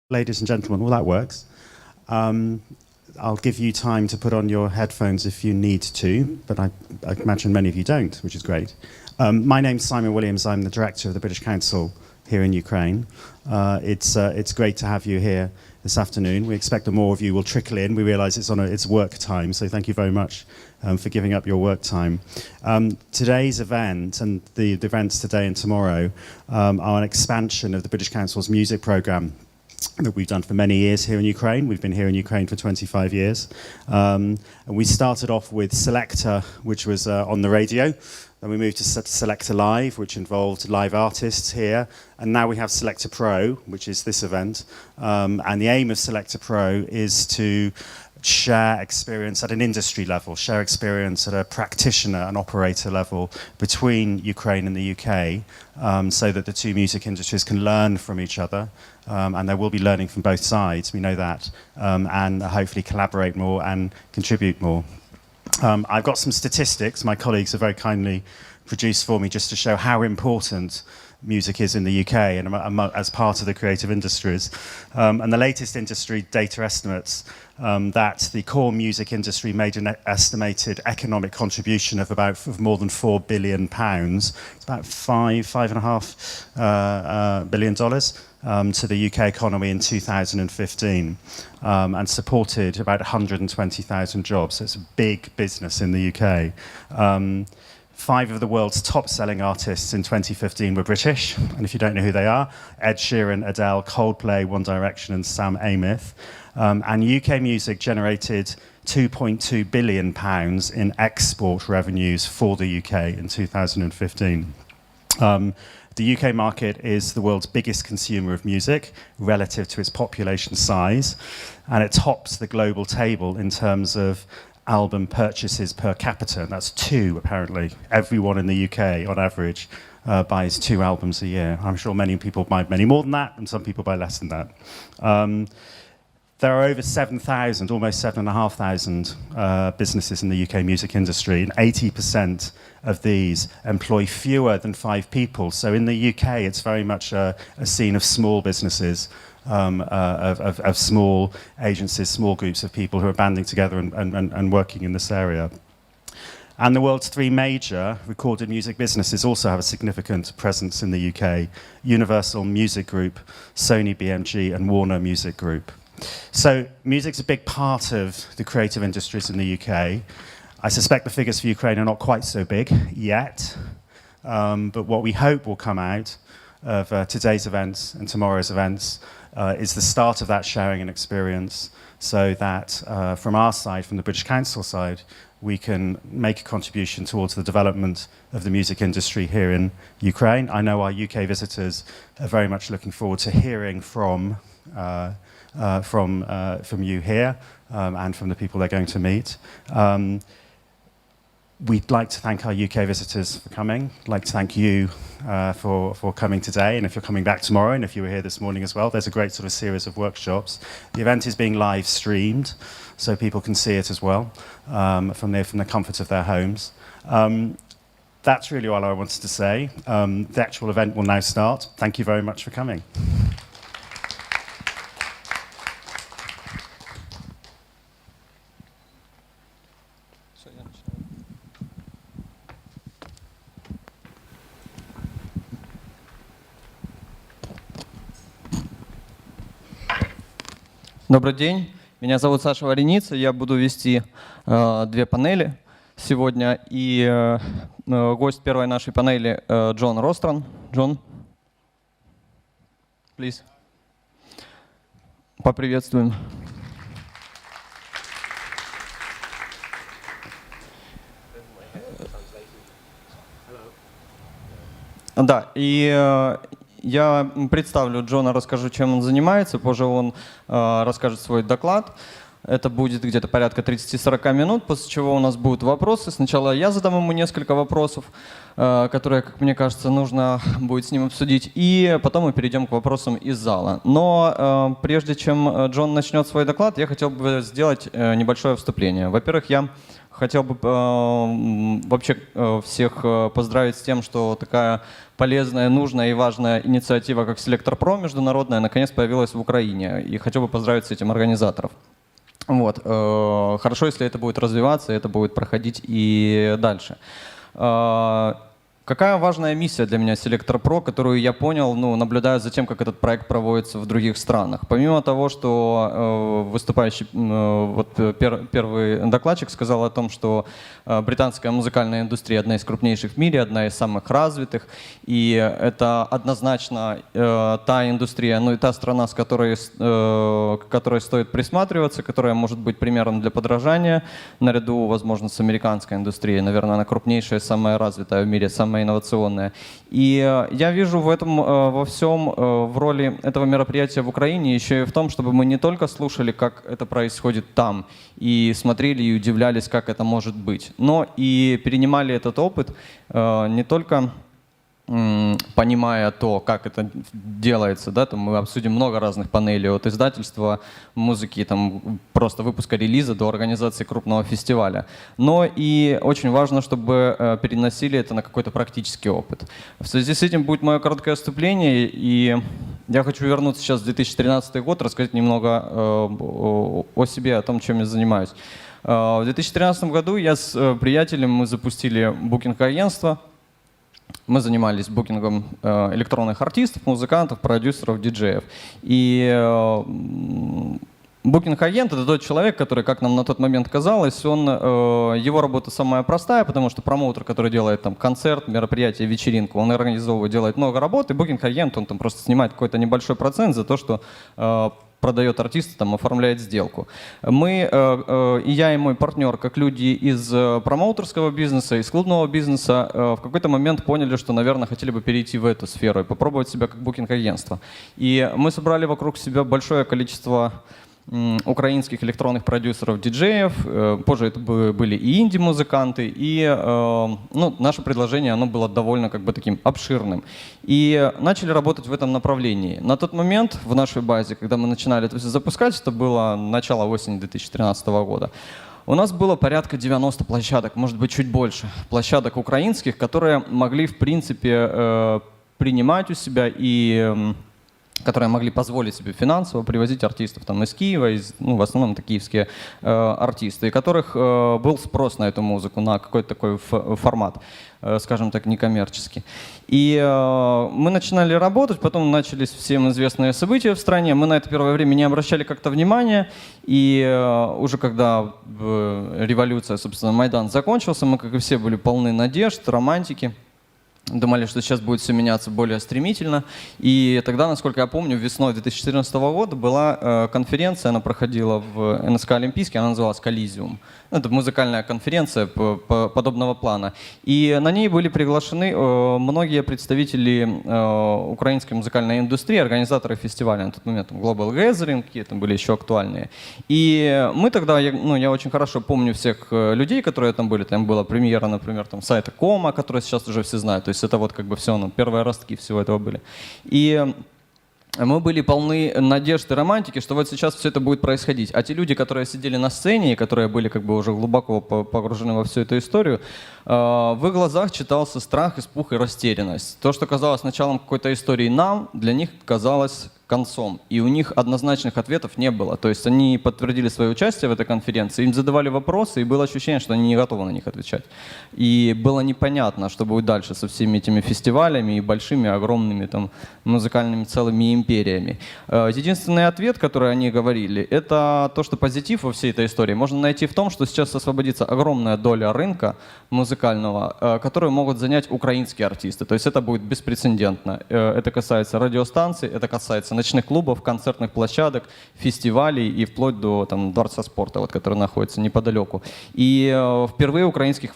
Ladies and gentlemen, well, that works. I'll give you time to put on your headphones if you need to, but I imagine many of you don't, which is great. My name's Simon Williams. I'm the director of the British Council here in Ukraine. It's great to have you here this afternoon. We expect that more of you will trickle in. We realise it's work time, so thank you very much for giving up your work time. Today's event and the events today and tomorrow are an expansion of the British Council's music programme that we've done for many years here in Ukraine. We've been here in Ukraine for 25 years. And we started off with Selector, which was on the radio. Then we moved to Selector Live, which involved live artists here. And now we have Selector Pro, which is this event. And the aim of Selector Pro is to share experience at an industry level, share experience at a practitioner and operator level between Ukraine and the UK, so that the two music industries can learn from each other. And they will be learning from both sides, we know that, and hopefully collaborate more and contribute more. I've got some statistics my colleagues have very kindly produced for me just to show how important music is in the UK and as part of the creative industries. And the latest industry data estimates that the core music industry made an estimated economic contribution of more than £4 billion. It's about $5.5 billion to the UK economy in 2015, and supported about 120,000 jobs. So it's a big business in the UK. 5 of the world's top-selling artists in 2015 were British, and if you don't know who they are, Ed Sheeran, Adele, Coldplay, One Direction and Sam Amith. And UK music generated £2.2 billion in export revenues for the UK in 2015. The UK market is the world's biggest consumer of music relative to its population size, and it tops the global table in terms of album purchases per capita. And that's 2, apparently. Everyone in the UK, on average, buys 2 albums a year. I'm sure many people buy many more than that, and some people buy less than that. There are over 7,000, almost 7,500 businesses in the UK music industry, and 80% of these employ fewer than 5 people. So in the UK, it's very much a scene of small businesses, of small agencies, small groups of people who are banding together and working in this area. And the world's 3 major recorded music businesses also have a significant presence in the UK: Universal Music Group, Sony BMG, and Warner Music Group. So music's a big part of the creative industries in the UK. I suspect the figures for Ukraine are not quite so big yet, but what we hope will come out of today's events and tomorrow's events is the start of that sharing and experience, so that from our side, from the British Council side, we can make a contribution towards the development of the music industry here in Ukraine. I know our UK visitors are very much looking forward to hearing from you here and from the people they're going to meet. We'd like to thank our UK visitors for coming. I'd like to thank you for coming today, and if you're coming back tomorrow, and if you were here this morning as well, there's a great sort of series of workshops. The event is being live streamed, so people can see it as well from the comfort of their homes. That's really all I wanted to say. The actual event will now start. Thank you very much for coming. Добрый день, меня зовут Саша Вареница, я буду вести 2 панели сегодня. И гость первой нашей панели Джон Рострон. Джон, please. Поприветствуем. Да, и я представлю Джона, расскажу, чем он занимается, позже он расскажет свой доклад. Это будет где-то порядка 30-40 минут, после чего у нас будут вопросы. Сначала я задам ему несколько вопросов, которые, как мне кажется, нужно будет с ним обсудить, и потом мы перейдем к вопросам из зала. Но прежде чем Джон начнет свой доклад, я хотел бы сделать небольшое вступление. Во-первых, я хотел бы вообще всех поздравить с тем, что такая полезная, нужная и важная инициатива, как Selector Pro международная, наконец появилась в Украине. И хотел бы поздравить с этим организаторов. Вот. Хорошо, если это будет развиваться, это будет проходить и дальше. Какая важная миссия для меня Selector Pro, которую я понял, наблюдая за тем, как этот проект проводится в других странах. Помимо того, что выступающий, первый докладчик сказал о том, что британская музыкальная индустрия одна из крупнейших в мире, одна из самых развитых, и это однозначно та индустрия, и та страна, с которой стоит присматриваться, которая может быть примером для подражания, наряду, возможно, с американской индустрией. Наверное, она крупнейшая, самая развитая в мире, самая инновационная. И я вижу в этом во всем в роли этого мероприятия в Украине еще и в том, чтобы мы не только слушали, как это происходит там, и смотрели и удивлялись, как это может быть, но и перенимали этот опыт не только понимая то, как это делается, да, там мы обсудим много разных панелей от издательства музыки, там просто выпуска релиза до организации крупного фестиваля. Но и очень важно, чтобы переносили это на какой-то практический опыт. В связи с этим будет мое короткое вступление, и я хочу вернуться сейчас в 2013 год, рассказать немного о себе, о том, чем я занимаюсь. В 2013 году я с приятелем мы запустили букинг-агентство. Мы занимались букингом электронных артистов, музыкантов, продюсеров, диджеев. И букинг-агент — это тот человек, который, как нам на тот момент казалось, его работа самая простая, потому что промоутер, который делает там концерт, мероприятие, вечеринку, он организовывает, делает много работы, букинг-агент, он там просто снимает какой-то небольшой процент за то, что продает артиста, там, оформляет сделку. Мы, и я, и мой партнер, как люди из промоутерского бизнеса, из клубного бизнеса, в какой-то момент поняли, что, наверное, хотели бы перейти в эту сферу и попробовать себя как букинг-агентство. И мы собрали вокруг себя большое количество украинских электронных продюсеров, диджеев. Позже это были и инди-музыканты, и наше предложение оно было довольно таким обширным. И начали работать в этом направлении. На тот момент в нашей базе, когда мы начинали это все запускать, это было начало осени 2013 года, у нас было порядка 90 площадок, может быть, чуть больше, площадок украинских, которые могли, в принципе, принимать у себя и которые могли позволить себе финансово привозить артистов там, из Киева, в основном это киевские артисты, и которых был спрос на эту музыку, на какой-то такой формат, скажем так, некоммерческий. И мы начинали работать, потом начались всем известные события в стране, мы на это первое время не обращали как-то внимания, и уже когда революция, собственно, Майдан закончился, мы, как и все, были полны надежд, романтики. Думали, что сейчас будет все меняться более стремительно. И тогда, насколько я помню, весной 2014 года была конференция, она проходила в НСК Олимпийский, она называлась «Коллизиум». Это музыкальная конференция подобного плана. И на ней были приглашены многие представители украинской музыкальной индустрии, организаторы фестиваля на тот момент, Global Gathering, какие-то были еще актуальные. И мы тогда, я очень хорошо помню всех людей, которые там были. Там была премьера, например, там, сайта Кома, который сейчас уже все знают. То есть это вот все, первые ростки всего этого были. И мы были полны надежд и романтики, что вот сейчас все это будет происходить. А те люди, которые сидели на сцене, и которые были уже глубоко погружены во всю эту историю, в их глазах читался страх, испуг и растерянность. То, что казалось началом какой-то истории нам, для них казалось концом. И у них однозначных ответов не было. То есть они подтвердили свое участие в этой конференции, им задавали вопросы, и было ощущение, что они не готовы на них отвечать. И было непонятно, что будет дальше со всеми этими фестивалями и большими, огромными там, музыкальными целыми империями. Единственный ответ, который они говорили, это то, что позитив во всей этой истории можно найти в том, что сейчас освободится огромная доля рынка музыкального, которую могут занять украинские артисты. То есть это будет беспрецедентно. Это касается радиостанций, это касается ночных клубов, концертных площадок, фестивалей и вплоть до там, дворца спорта, который находится неподалеку. И впервые у украинских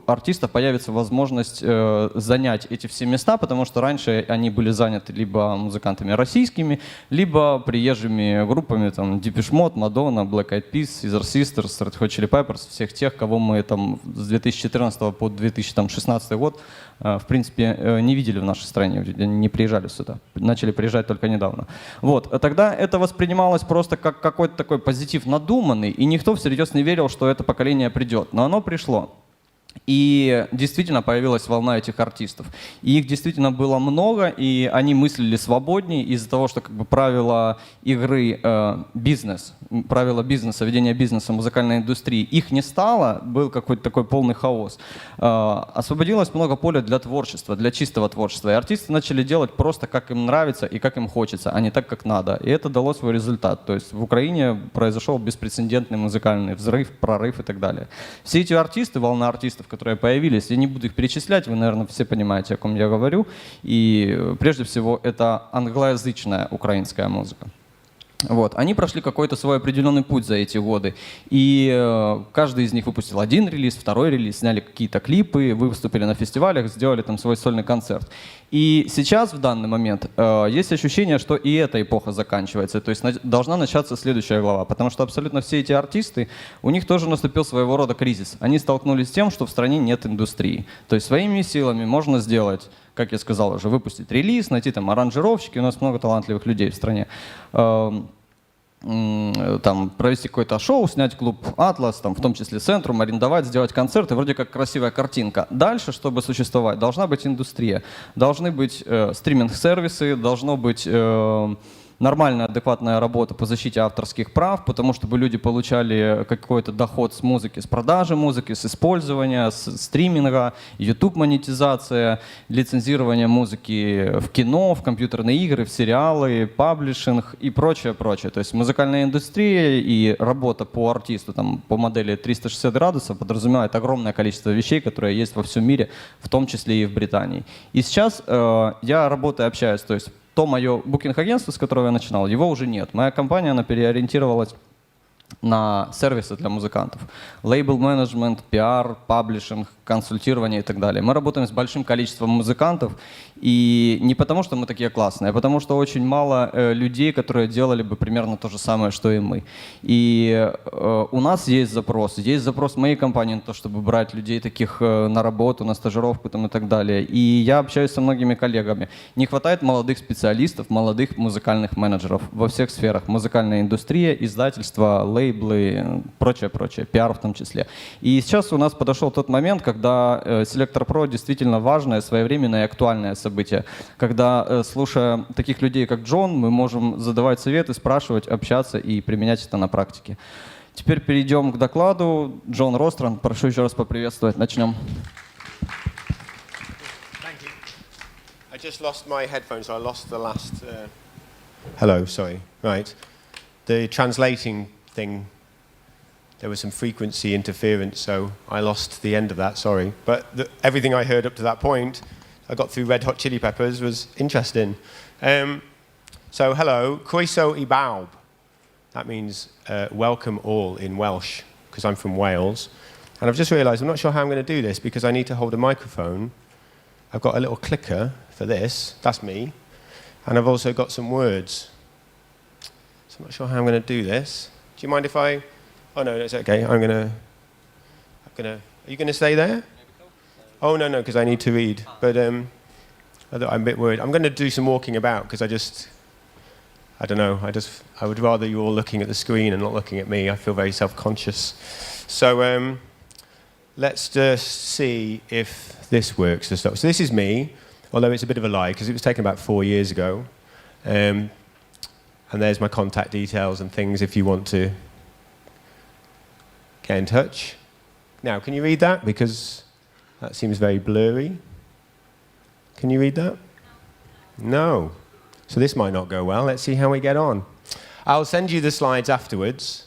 артистов появится возможность занять эти все места, потому что раньше они были заняты либо музыкантами российскими, либо приезжими группами, там, Depeche Mode, Madonna, Black Eyed Peas, Scissor Sisters, Red Hot Chili Peppers, всех тех, кого мы там с 2014 по 2016 год, в принципе, не видели в нашей стране, не приезжали сюда. Начали приезжать только только недавно. Вот. Тогда это воспринималось просто как какой-то такой позитив надуманный, и никто всерьез не верил, что это поколение придет. Но оно пришло. И действительно появилась волна этих артистов. И их действительно было много, и они мыслили свободнее из-за того, что как бы правила игры бизнес, правила бизнеса, ведения бизнеса музыкальной индустрии, их не стало, был какой-то такой полный хаос. Освободилось много поля для творчества, для чистого творчества. И артисты начали делать просто как им нравится и как им хочется, а не так, как надо. И это дало свой результат. То есть в Украине произошел беспрецедентный музыкальный взрыв, прорыв и так далее. Все эти артисты, волна артистов, которые появились, я не буду их перечислять, вы, наверное, все понимаете, о ком я говорю. И прежде всего это англоязычная украинская музыка. Вот. Они прошли какой-то свой определенный путь за эти годы. И каждый из них выпустил один релиз, второй релиз, сняли какие-то клипы, выступили на фестивалях, сделали там свой сольный концерт. И сейчас, в данный момент, есть ощущение, что и эта эпоха заканчивается. То есть должна начаться следующая глава. Потому что абсолютно все эти артисты, у них тоже наступил своего рода кризис. Они столкнулись с тем, что в стране нет индустрии. То есть своими силами можно сделать, как я сказал уже, выпустить релиз, найти там аранжировщики, у нас много талантливых людей в стране, там, провести какое-то шоу, снять клуб «Атлас», там, в том числе «Центрум», арендовать, сделать концерты, вроде как красивая картинка. Дальше, чтобы существовать, должна быть индустрия, должны быть стриминг-сервисы, должно быть нормальная, адекватная работа по защите авторских прав, потому чтобы люди получали какой-то доход с музыки, с продажи музыки, с использования, с стриминга, YouTube-монетизация, лицензирование музыки в кино, в компьютерные игры, в сериалы, паблишинг и прочее, прочее. То есть музыкальная индустрия и работа по артисту там, по модели 360 градусов подразумевает огромное количество вещей, которые есть во всем мире, в том числе и в Британии. И сейчас я работаю, общаюсь, то есть то мое букинг-агентство, с которого я начинал, его уже нет. Моя компания, она переориентировалась на сервисы для музыкантов. Лейбл-менеджмент, пиар, паблишинг, консультирование и так далее. Мы работаем с большим количеством музыкантов, и не потому, что мы такие классные, а потому, что очень мало людей, которые делали бы примерно то же самое, что и мы. И у нас есть запрос моей компании на то, чтобы брать людей таких на работу, на стажировку там, и так далее. И я общаюсь со многими коллегами. Не хватает молодых специалистов, молодых музыкальных менеджеров во всех сферах. Музыкальная индустрия, издательства, лейблы, прочее, пиар в том числе. И сейчас у нас подошел тот момент, когда Selector Pro действительно важное, своевременное и актуальное событие. Когда, слушая таких людей, как Джон, мы можем задавать советы, спрашивать, общаться и применять это на практике. Теперь перейдем к докладу. Джон Рострон, прошу еще раз поприветствовать. Начнем. I just lost my headphones, so I lost the last... Hello, sorry. Right. The translating thing, there was some frequency interference, so I lost the end of that, sorry. But everything I heard up to that point, I got through Red Hot Chili Peppers, was interesting. So hello, croeso I bawb. That means welcome all in Welsh, because I'm from Wales. And I've just realised I'm not sure how I'm going to do this, because I need to hold a microphone. I've got a little clicker for this, that's me. And I've also got some words. So I'm not sure how I'm going to do this. Do you mind if I... Oh, no, it's okay. I'm going to... Are you going to stay there? Oh, no, because I need to read. But I'm a bit worried. I'm going to do some walking about, because I don't know. I would rather you all looking at the screen and not looking at me. I feel very self-conscious. So let's just see if this works to start. So this is me, although it's a bit of a lie, because it was taken about 4 years ago. And there's my contact details and things if you want to get in touch. Now, can you read that? Because that seems very blurry. Can you read that? No. So this might not go well. Let's see how we get on. I'll send you the slides afterwards,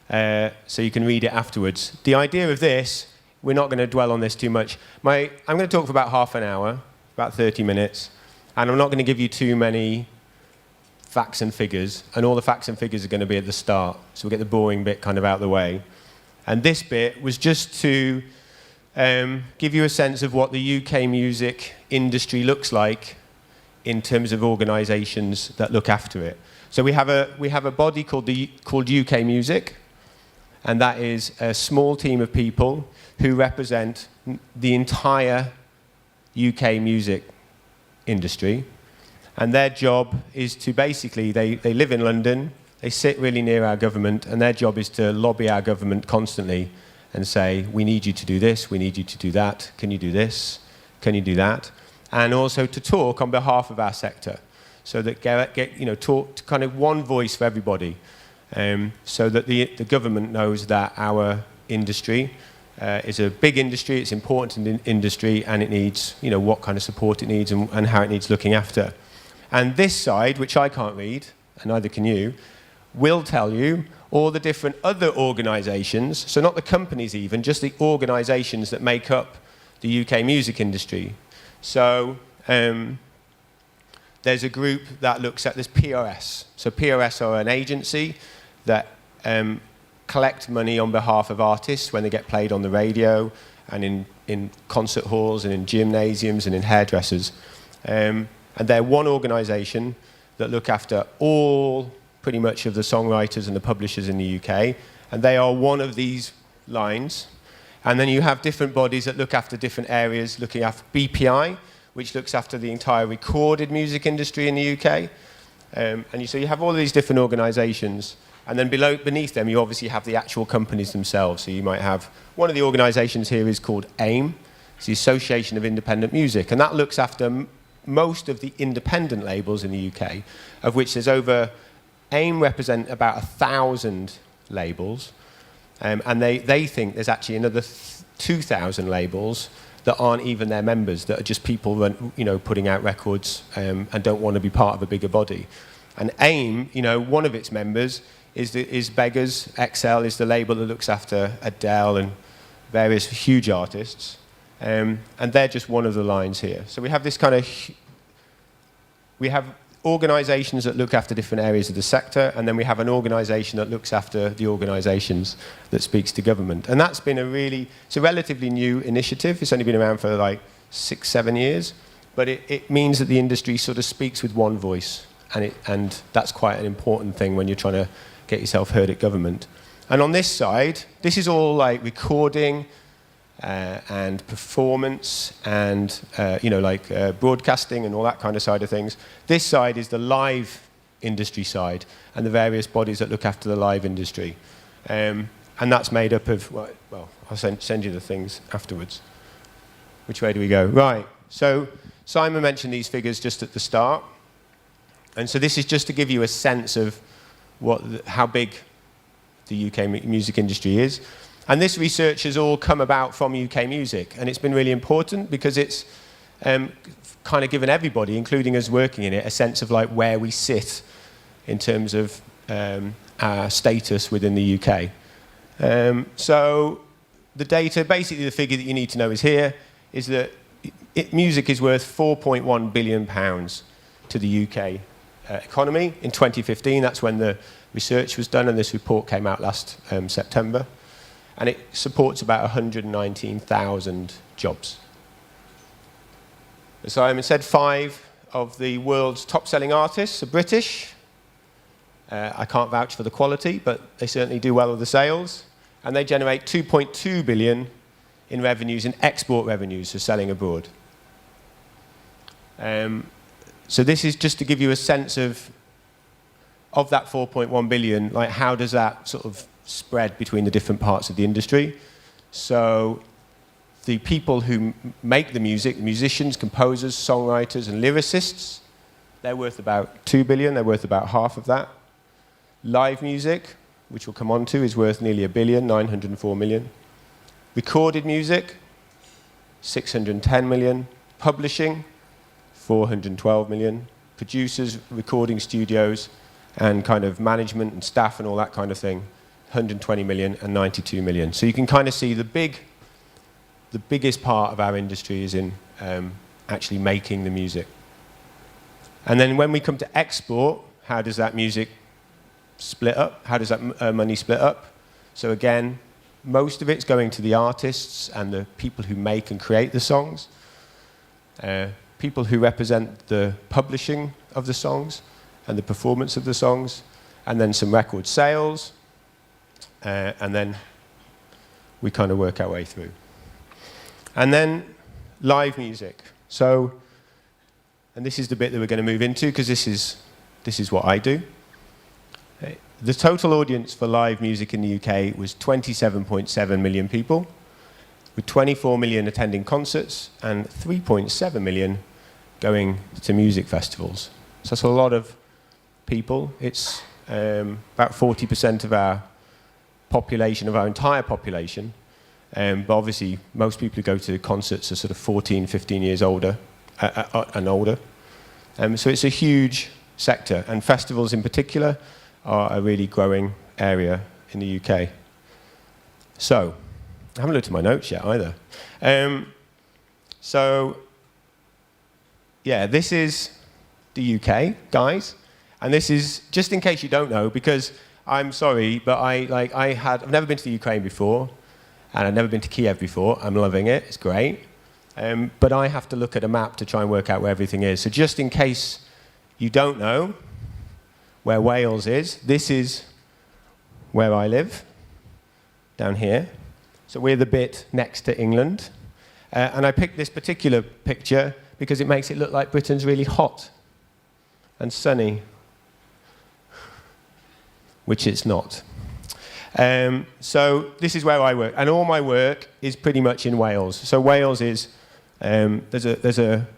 so you can read it afterwards. The idea of this, we're not going to dwell on this too much. I'm going to talk for about half an hour, about 30 minutes, and I'm not going to give you too many facts and figures, and all the facts and figures are going to be at the start, so we'll get the boring bit kind of out of the way. And this bit was just to give you a sense of what the UK music industry looks like in terms of organisations that look after it. So we have a body called UK Music, and that is a small team of people who represent the entire UK music industry. And their job is to basically, they live in London, they sit really near our government, and their job is to lobby our government constantly and say, we need you to do this, we need you to do that, can you do this, can you do that? And also to talk on behalf of our sector, so that talk to kind of one voice for everybody, so that the government knows that our industry is a big industry, it's important in industry, and it needs, what kind of support it needs and how it needs looking after. And this side, which I can't read, and neither can you, will tell you all the different other organisations, so not the companies even, just the organisations that make up the UK music industry. So there's a group that looks at this PRS. So PRS are an agency that collect money on behalf of artists when they get played on the radio and in concert halls and in gymnasiums and in hairdressers. And they're one organisation that look after all, pretty much, of the songwriters and the publishers in the UK. And they are one of these lines. And then you have different bodies that look after different areas, looking after BPI, which looks after the entire recorded music industry in the UK. So you have all these different organisations. And then beneath them, you obviously have the actual companies themselves. So you might have, one of the organisations here is called AIM. It's the Association of Independent Music. And that looks after most of the independent labels in the UK, of which there's AIM represent about 1,000 labels. And they think there's actually another 2,000 labels that aren't even their members, that are just people putting out records and don't want to be part of a bigger body. And AIM, one of its members is Beggars. XL is the label that looks after Adele and various huge artists. And they're just one of the lines here. So we have this kind of, we have organisations that look after different areas of the sector, and then we have an organisation that looks after the organisations that speaks to government. And that's been it's a relatively new initiative. It's only been around for like 6-7 years, but it means that the industry sort of speaks with one voice, and that's quite an important thing when you're trying to get yourself heard at government. And on this side, this is all like recording, and performance and broadcasting and all that kind of side of things. This side is the live industry side and the various bodies that look after the live industry. And that's made up of, well, I'll send you the things afterwards. Which way do we go? Right, so Simon mentioned these figures just at the start. And so this is just to give you a sense of how big the UK music industry is. And this research has all come about from UK music, and it's been really important because it's kind of given everybody, including us working in it, a sense of like where we sit in terms of our status within the UK. So the data, basically the figure that you need to know is here, is that music is worth £4.1 billion to the UK economy in 2015. That's when the research was done, and this report came out last September. And it supports about 119,000 jobs. As Simon said, 5 of the world's top-selling artists are British. I can't vouch for the quality, but they certainly do well with the sales. And they generate 2.2 billion in revenues, in export revenues, for selling abroad. So this is just to give you a sense of that 4.1 billion, like how does that sort of spread between the different parts of the industry. So the people who make the music, musicians, composers, songwriters, and lyricists, they're worth about 2 billion, they're worth about half of that. Live music, which we'll come on to, is worth nearly 1 billion, 904 million. Recorded music, 610 million. Publishing, 412 million. Producers, recording studios, and kind of management and staff and all that kind of thing, 120 million and 92 million. So you can kind of see the biggest part of our industry is in actually making the music. And then when we come to export, how does that music split up? How does that money split up? So again, most of it's going to the artists and the people who make and create the songs, people who represent the publishing of the songs and the performance of the songs, and then some record sales, and then we kind of work our way through. And then live music. So and this is the bit that we're going to move into because this is what I do. The total audience for live music in the UK was 27.7 million people, with 24 million attending concerts and 3.7 million going to music festivals. So that's a lot of people. It's about 40% of our population, of our entire population. But obviously, most people who go to concerts are sort of 14, 15 years older and older. So it's a huge sector, and festivals in particular are a really growing area in the UK. So, I haven't looked at my notes yet either. So, yeah, this is the UK, guys. And this is, just in case you don't know, because I'm sorry, but I've never been to the Ukraine before, and I've never been to Kiev before. I'm loving it, it's great. But I have to look at a map to try and work out where everything is. So just in case you don't know where Wales is, this is where I live, down here. So we're the bit next to England. And I picked this particular picture because it makes it look like Britain's really hot and sunny, which it's not. So this is where I work, and all my work is pretty much in Wales. So Wales is,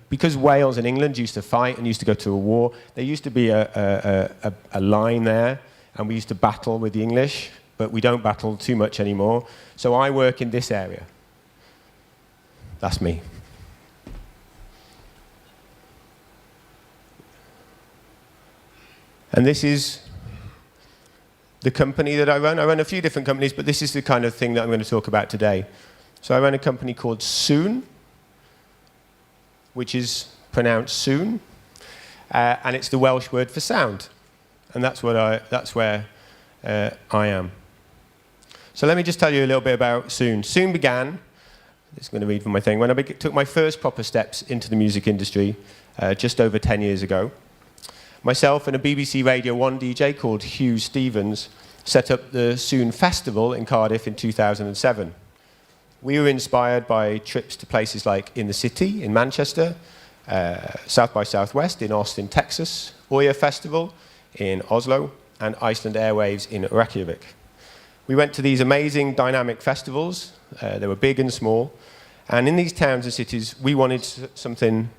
because Wales and England used to fight and used to go to a war, there used to be a line there, and we used to battle with the English, but we don't battle too much anymore. So I work in this area. That's me. And this is the company that I run. I run a few different companies, but this is the kind of thing that I'm going to talk about today. So I run a company called Soon, which is pronounced soon, and it's the Welsh word for sound, and that's where I am. So let me just tell you a little bit about Soon. Soon began, it's going to read from my thing, when I took my first proper steps into the music industry just over 10 years ago. Myself and a BBC Radio 1 DJ called Hugh Stevens set up the Soon Festival in Cardiff in 2007. We were inspired by trips to places like In the City in Manchester, South by Southwest in Austin, Texas, Oya Festival in Oslo, and Iceland Airwaves in Reykjavik. We went to these amazing dynamic festivals. They were big and small. And in these towns and cities, we wanted something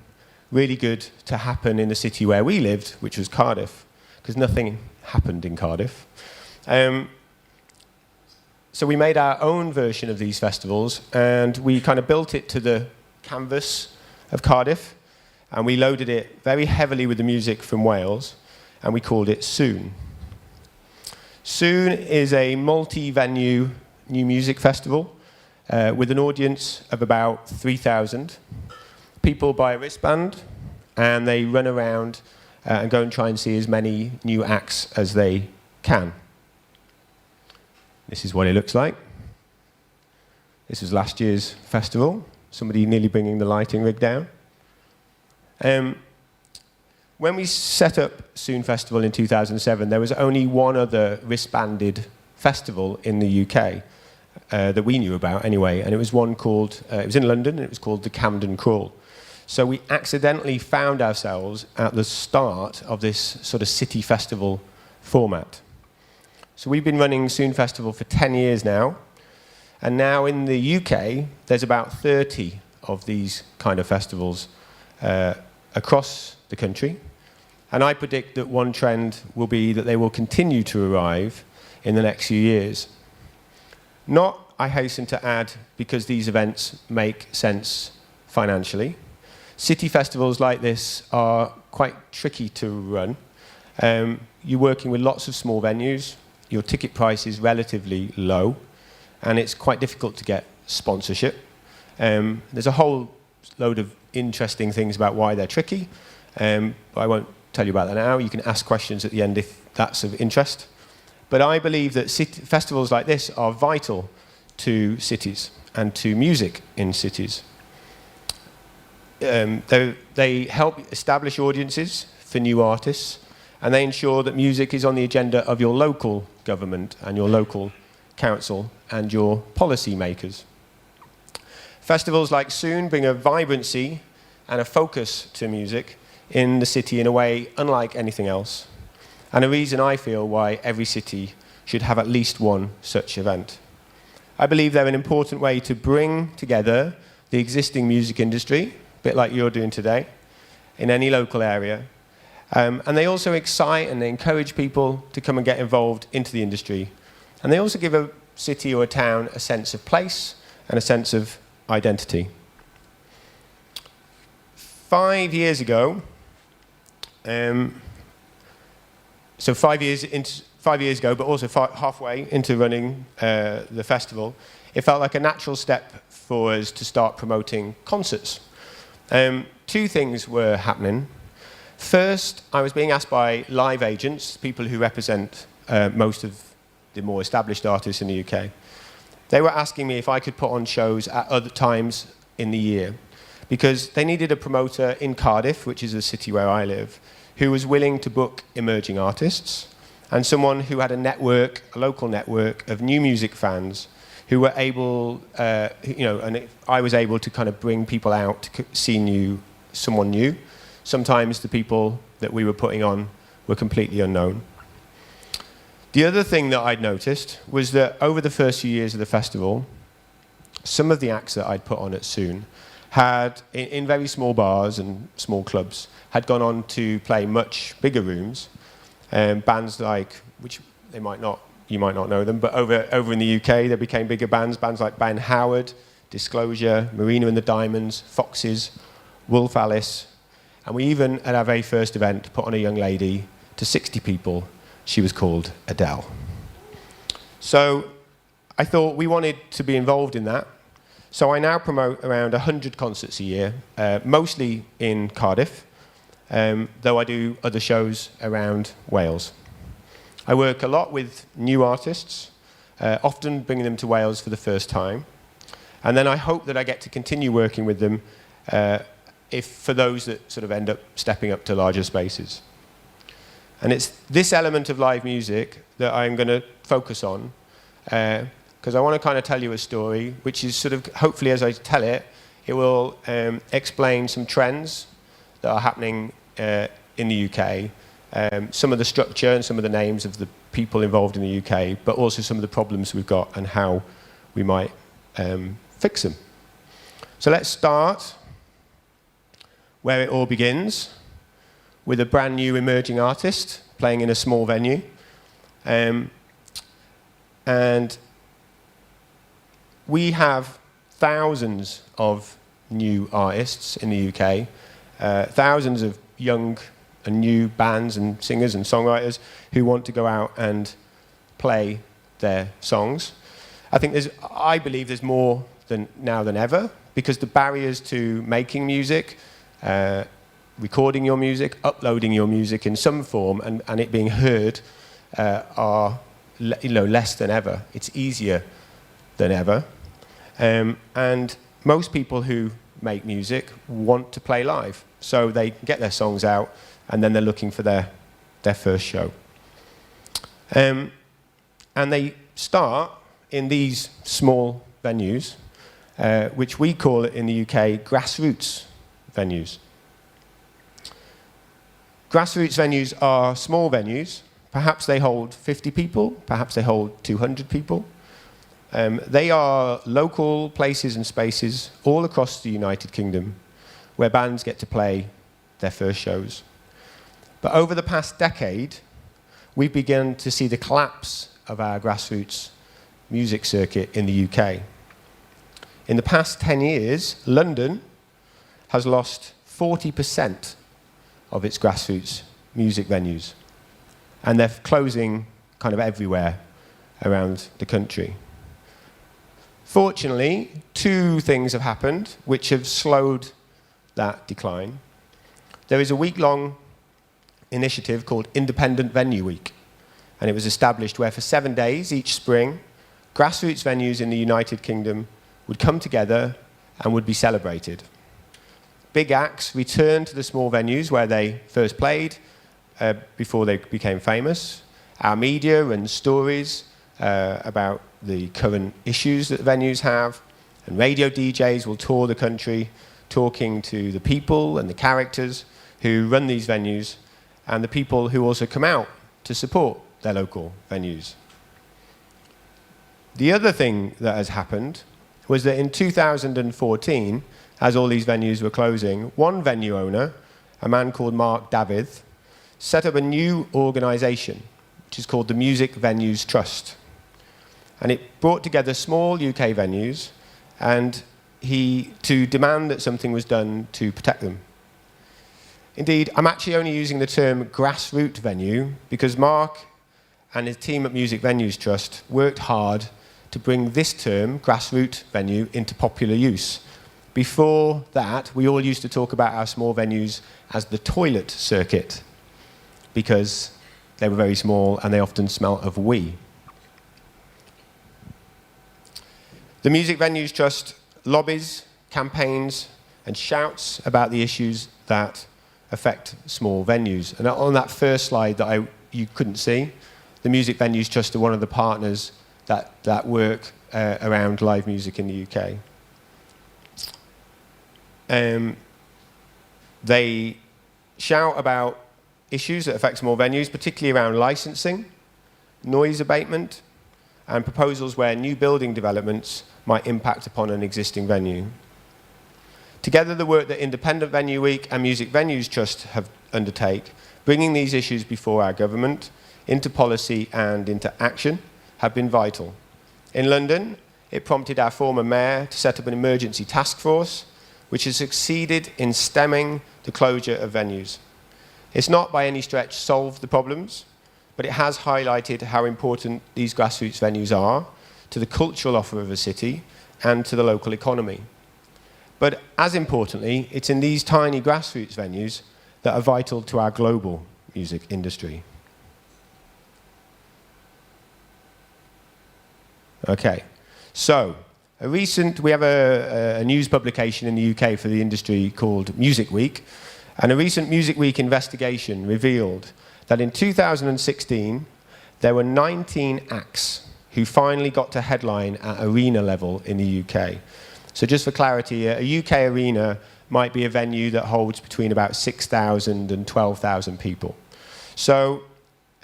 really good to happen in the city where we lived, which was Cardiff, because nothing happened in Cardiff. So we made our own version of these festivals, and we kind of built it to the canvas of Cardiff, and we loaded it very heavily with the music from Wales, and we called it Soon. Soon is a multi-venue new music festival with an audience of about 3,000. People buy a wristband, and they run around and go and try and see as many new acts as they can. This is what it looks like. This was last year's festival. Somebody nearly bringing the lighting rig down. When we set up Soon Festival in 2007, there was only one other wristbanded festival in the UK that we knew about anyway, and it was one called, it was in London, and it was called the Camden Crawl. So we accidentally found ourselves at the start of this sort of city festival format. So we've been running Soon Festival for 10 years now, and now in the UK, there's about 30 of these kind of festivals across the country. And I predict that one trend will be that they will continue to arrive in the next few years. Not, I hasten to add, because these events make sense financially. City festivals like this are quite tricky to run. You're working with lots of small venues, your ticket price is relatively low, and it's quite difficult to get sponsorship. There's a whole load of interesting things about why they're tricky, but I won't tell you about that now. You can ask questions at the end if that's of interest. But I believe that festivals like this are vital to cities and to music in cities. They help establish audiences for new artists, and they ensure that music is on the agenda of your local government and your local council and your policy makers. Festivals like Soon bring a vibrancy and a focus to music in the city in a way unlike anything else, and a reason I feel why every city should have at least one such event. I believe they're an important way to bring together the existing music industry, a bit like you're doing today, in any local area. And they also excite and they encourage people to come and get involved into the industry. And they also give a city or a town a sense of place and a sense of identity. 5 years ago, so 5 years ago, but also halfway into running the festival, it felt like a natural step for us to start promoting concerts. Two things were happening. First, I was being asked by live agents, people who represent most of the more established artists in the UK. They were asking me if I could put on shows at other times in the year, because they needed a promoter in Cardiff, which is the city where I live, who was willing to book emerging artists, and someone who had a network, a local network of new music fans who were able, and I was able to kind of bring people out to see someone new. Sometimes the people that we were putting on were completely unknown. The other thing that I'd noticed was that over the first few years of the festival, some of the acts that I'd put on at Soon had, in very small bars and small clubs, had gone on to play much bigger rooms. Bands like, which you might not know them, but over in the UK, there became bigger bands like Ben Howard, Disclosure, Marina and the Diamonds, Foxes, Wolf Alice, and we even, at our very first event, put on a young lady to 60 people. She was called Adele. So I thought we wanted to be involved in that. So I now promote around 100 concerts a year, mostly in Cardiff, though I do other shows around Wales. I work a lot with new artists, often bringing them to Wales for the first time. And then I hope that I get to continue working with them for those that sort of end up stepping up to larger spaces. And it's this element of live music that I'm going to focus on, because I want to kind of tell you a story, which is sort of, hopefully as I tell it, it will explain some trends that are happening in the UK, some of the structure and some of the names of the people involved in the UK, but also some of the problems we've got and how we might fix them. So let's start where it all begins, with a brand new emerging artist playing in a small venue. And we have thousands of new artists in the UK, thousands of young and new bands and singers and songwriters who want to go out and play their songs. I believe there's more now than ever, because the barriers to making music, recording your music, uploading your music in some form, and it being heard are less than ever. It's easier than ever. And most people who make music want to play live, so they get their songs out, and then they're looking for their first show. And they start in these small venues, which we call it in the UK grassroots venues. Grassroots venues are small venues. Perhaps they hold 50 people, perhaps they hold 200 people. They are local places and spaces all across the United Kingdom where bands get to play their first shows. But over the past decade, we've begun to see the collapse of our grassroots music circuit in the UK. In the past 10 years, London has lost 40% of its grassroots music venues. And they're closing kind of everywhere around the country. Fortunately, two things have happened which have slowed that decline. There is a week-long initiative called Independent Venue Week. And it was established where for 7 days each spring, grassroots venues in the United Kingdom would come together and would be celebrated. Big acts returned to the small venues where they first played before they became famous. Our media and stories about the current issues that venues have, and radio DJs will tour the country talking to the people and the characters who run these venues and the people who also come out to support their local venues. The other thing that has happened was that in 2014, as all these venues were closing, one venue owner, a man called Mark David, set up a new organisation, which is called the Music Venues Trust. And it brought together small UK venues and to demand that something was done to protect them. Indeed, I'm actually only using the term grassroots venue because Mark and his team at Music Venues Trust worked hard to bring this term, grassroots venue, into popular use. Before that, we all used to talk about our small venues as the toilet circuit because they were very small and they often smelt of wee. The Music Venues Trust lobbies, campaigns, and shouts about the issues that affect small venues. And on that first slide that you couldn't see, the Music Venues Trust are one of the partners that work around live music in the UK. They shout about issues that affect small venues, particularly around licensing, noise abatement, and proposals where new building developments might impact upon an existing venue. Together, the work that Independent Venue Week and Music Venues Trust have undertake, bringing these issues before our government, into policy and into action, have been vital. In London, it prompted our former mayor to set up an emergency task force, which has succeeded in stemming the closure of venues. It's not by any stretch solved the problems, but it has highlighted how important these grassroots venues are to the cultural offer of a city and to the local economy. But as importantly, it's in these tiny grassroots venues that are vital to our global music industry. Okay, so we have a news publication in the UK for the industry called Music Week, and a recent Music Week investigation revealed that in 2016 there were 19 acts who finally got to headline at arena level in the UK. So just for clarity, a UK arena might be a venue that holds between about 6,000 and 12,000 people. So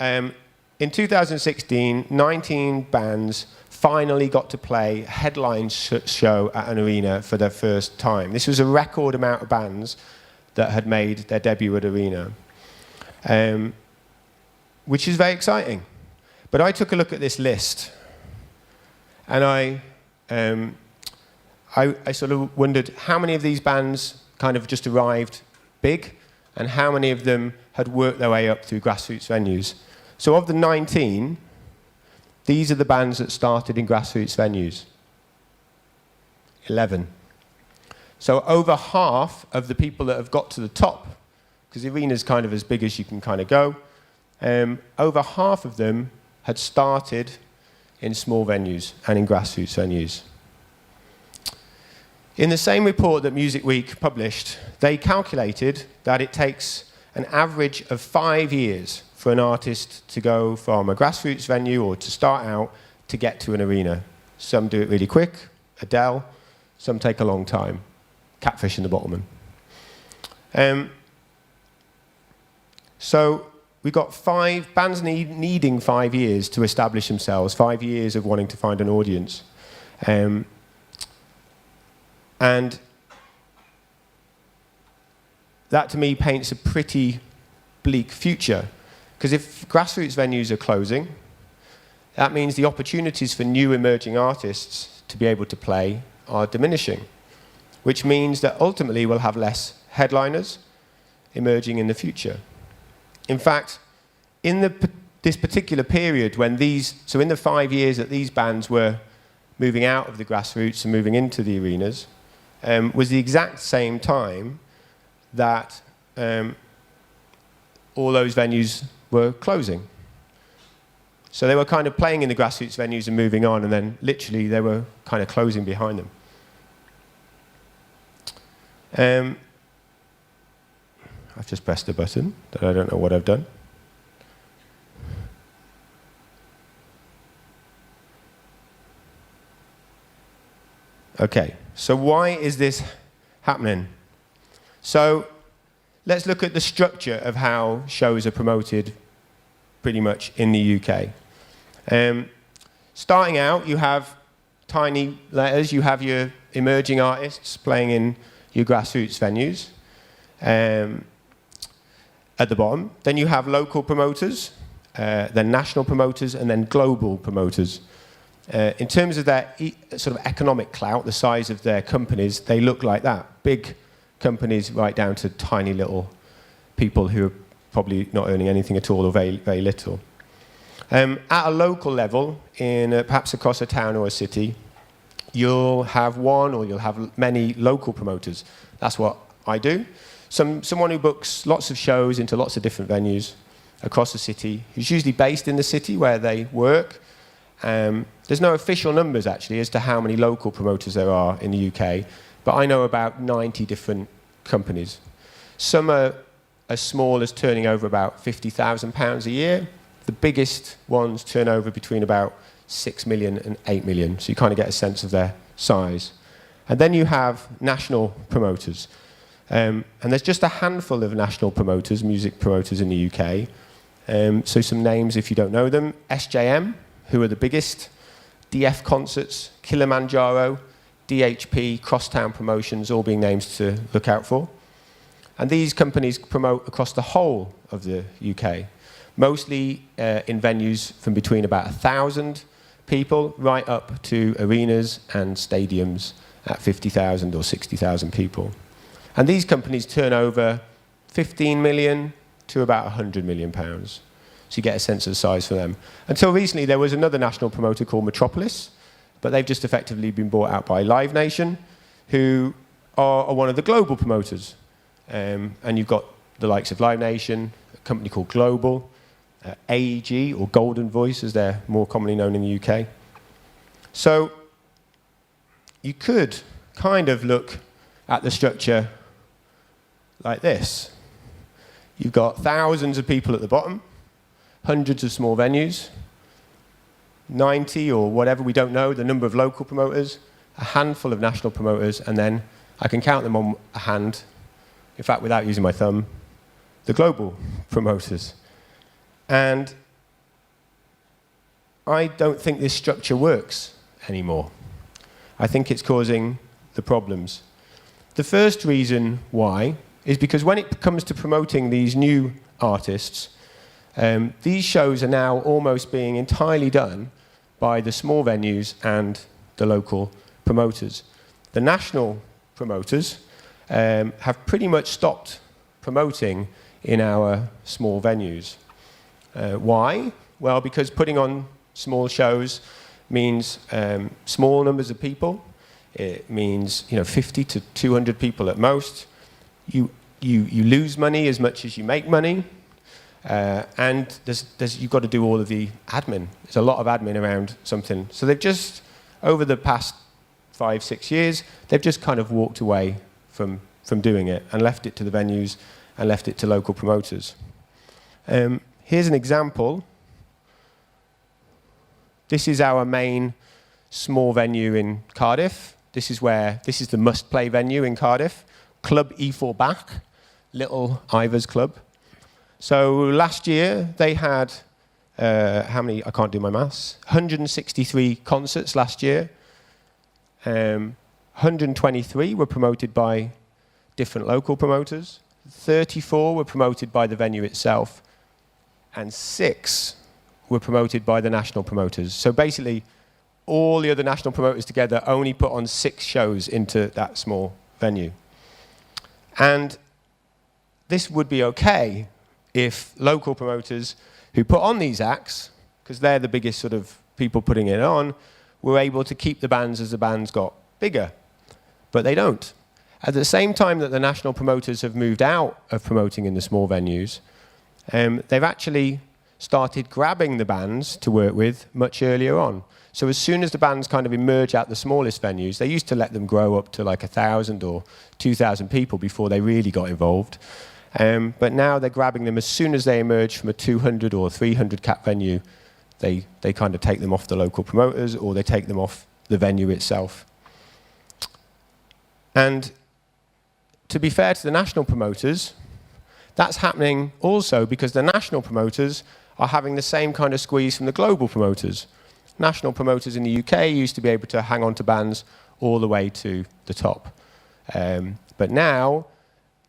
in 2016, 19 bands finally got to play a headline show at an arena for their first time. This was a record amount of bands that had made their debut at arena, which is very exciting. But I took a look at this list, and I sort of wondered how many of these bands kind of just arrived big, and how many of them had worked their way up through grassroots venues. So of the 19, these are the bands that started in grassroots venues. 11. So over half of the people that have got to the top, because the arena's kind of as big as you can kind of go, over half of them had started in small venues and in grassroots venues. In the same report that Music Week published, they calculated that it takes an average of 5 years for an artist to go from a grassroots venue or to start out to get to an arena. Some do it really quick, Adele, some take a long time, Catfish and the Bottlemen. So we've got bands needing 5 years to establish themselves, 5 years of wanting to find an audience. And that to me paints a pretty bleak future. Because if grassroots venues are closing, that means the opportunities for new emerging artists to be able to play are diminishing, which means that ultimately we'll have less headliners emerging in the future. In fact, in this particular period when so in the 5 years that these bands were moving out of the grassroots and moving into the arenas, was the exact same time that all those venues were closing. So they were kind of playing in the grassroots venues and moving on, and then literally they were kind of closing behind them. I've just pressed a button that I don't know what I've done. Okay, so why is this happening? So let's look at the structure of how shows are promoted pretty much in the UK. Starting out, you have tiny letters. You have your emerging artists playing in your grassroots venues at the bottom. Then you have local promoters, then national promoters, and then global promoters. In terms of their sort of economic clout, the size of their companies, they look like that. Big companies right down to tiny little people who are probably not earning anything at all or very, very little. At a local level, in perhaps across a town or a city, you'll have one or you'll have many local promoters. That's what I do. Someone who books lots of shows into lots of different venues across the city, who's usually based in the city where they work. There's no official numbers, actually, as to how many local promoters there are in the UK, but I know about 90 different companies. Some are as small as turning over about £50,000 a year. The biggest ones turn over between about 6 million and 8 million, so you kind of get a sense of their size. And then you have national promoters. And there's just a handful of national promoters, music promoters in the UK. So some names if you don't know them. SJM, who are the biggest. DF Concerts, Kilimanjaro, DHP, Crosstown Promotions, all being names to look out for. And these companies promote across the whole of the UK, mostly in venues from between about 1,000 people right up to arenas and stadiums at 50,000 or 60,000 people. And these companies turn over 15 million to about 100 million pounds. So you get a sense of the size for them. Until recently, there was another national promoter called Metropolis, but they've just effectively been bought out by Live Nation, who are one of the global promoters. And you've got the likes of Live Nation, a company called Global, AEG, or Golden Voice, as they're more commonly known in the UK. So you could kind of look at the structure like this. You've got thousands of people at the bottom, hundreds of small venues, 90 or whatever, we don't know, the number of local promoters, a handful of national promoters, and then I can count them on a hand, in fact, without using my thumb, the global promoters. And I don't think this structure works anymore. I think it's causing the problems. The first reason why is because when it comes to promoting these new artists, these shows are now almost being entirely done by the small venues and the local promoters. The national promoters have pretty much stopped promoting in our small venues. Why? Well, because putting on small shows means small numbers of people. It means 50 to 200 people at most. You lose money as much as you make money. And you've got to do all of the admin. There's a lot of admin around something. So they've just, over the past 5-6 years, they've just kind of walked away from doing it and left it to the venues and left it to local promoters. Here's an example. This is our main small venue in Cardiff. This is the must-play venue in Cardiff. Club E4 Back, Little Ivor's Club. So last year they had, how many, I can't do my maths, 163 concerts last year. 123 were promoted by different local promoters. 34 were promoted by the venue itself. And 6 were promoted by the national promoters. So basically, all the other national promoters together only put on 6 shows into that small venue. And this would be okay if local promoters who put on these acts, because they're the biggest sort of people putting it on, were able to keep the bands as the bands got bigger. But they don't. At the same time that the national promoters have moved out of promoting in the small venues, they've actually started grabbing the bands to work with much earlier on. So as soon as the bands kind of emerge out the smallest venues, they used to let them grow up to like 1,000 or 2,000 people before they really got involved. But now they're grabbing them as soon as they emerge from a 200 or 300 cap venue. They kind of take them off the local promoters or they take them off the venue itself. And to be fair to the national promoters, That's happening also because the national promoters are having the same kind of squeeze from the global promoters. National promoters in the UK used to be able to hang on to bands all the way to the top. But now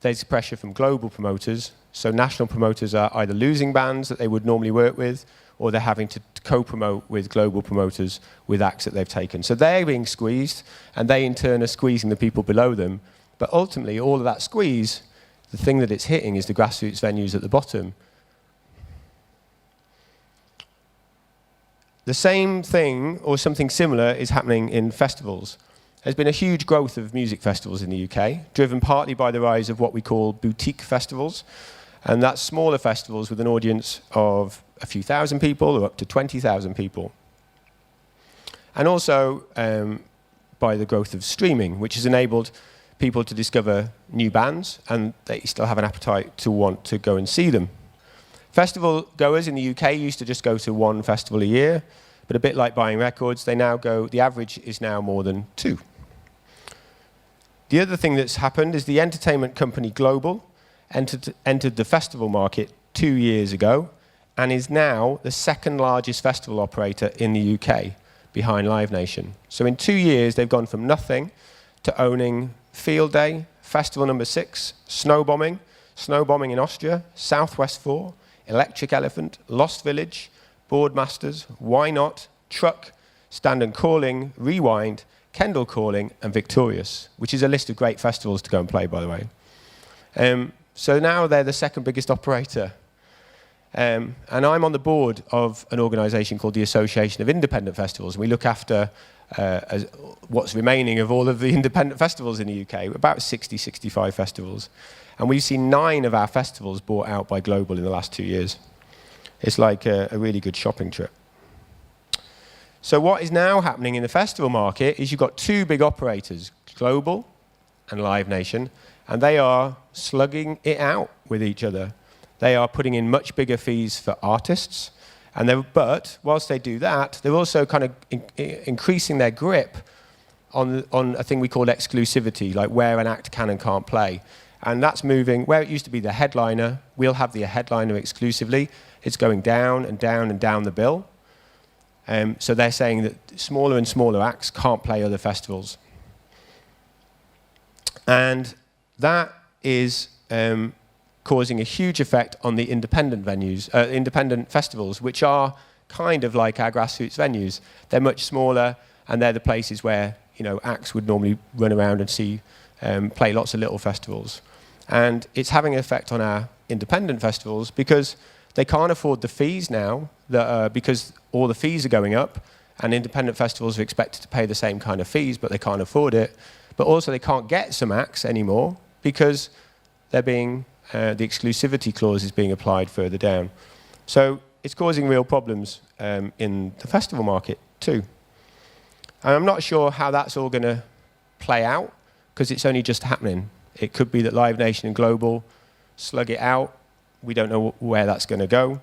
there's pressure from global promoters, so national promoters are either losing bands that they would normally work with, or they're having to co-promote with global promoters with acts that they've taken. So they're being squeezed, and they in turn are squeezing the people below them. But ultimately, all of that squeeze, the thing that it's hitting is the grassroots venues at the bottom. The same thing, or something similar, is happening in festivals. There's been a huge growth of music festivals in the UK, driven partly by the rise of what we call boutique festivals. And that's smaller festivals with an audience of a few thousand people or up to 20,000 people. And also by the growth of streaming, which has enabled people to discover new bands, and they still have an appetite to want to go and see them. Festival goers in the UK used to just go to one festival a year, but a bit like buying records, they now go, the average is now more than 2. The other thing that's happened is the entertainment company Global entered the festival market 2 years ago and is now the second largest festival operator in the UK, behind Live Nation. So in 2 years, they've gone from nothing to owning Field Day, Festival Number 6, Snowbombing in Austria, Southwest 4, Electric Elephant, Lost Village, Boardmasters, Why Not, Truck, Stand and Calling, Rewind, Kendall Calling, and Victorious, which is a list of great festivals to go and play, by the way. So now they're the second biggest operator. And I'm on the board of an organisation called the Association of Independent Festivals. And we look after what's remaining of all of the independent festivals in the UK, about 60, 65 festivals. And we've seen 9 of our festivals bought out by Global in the last 2 years. It's like a really good shopping trip. So what is now happening in the festival market is you've got 2 big operators, Global and Live Nation, and they are slugging it out with each other. They are putting in much bigger fees for artists, but whilst they do that, they're also kind of increasing their grip on a thing we call exclusivity, like where an act can and can't play. And that's moving, where it used to be the headliner, we'll have the headliner exclusively. It's going down and down and down the bill. So they're saying that smaller and smaller acts can't play other festivals. And that is causing a huge effect on the independent venues, independent festivals, which are kind of like our grassroots venues. They're much smaller, and they're the places where acts would normally run around and see play lots of little festivals. And it's having an effect on our independent festivals because they can't afford the fees now, because all the fees are going up, and independent festivals are expected to pay the same kind of fees, but they can't afford it. But also they can't get some acts anymore because they're being, the exclusivity clause is being applied further down. So it's causing real problems in the festival market too. And I'm not sure how that's all going to play out because it's only just happening. It could be that Live Nation and Global slug it out. We don't know where that's going to go.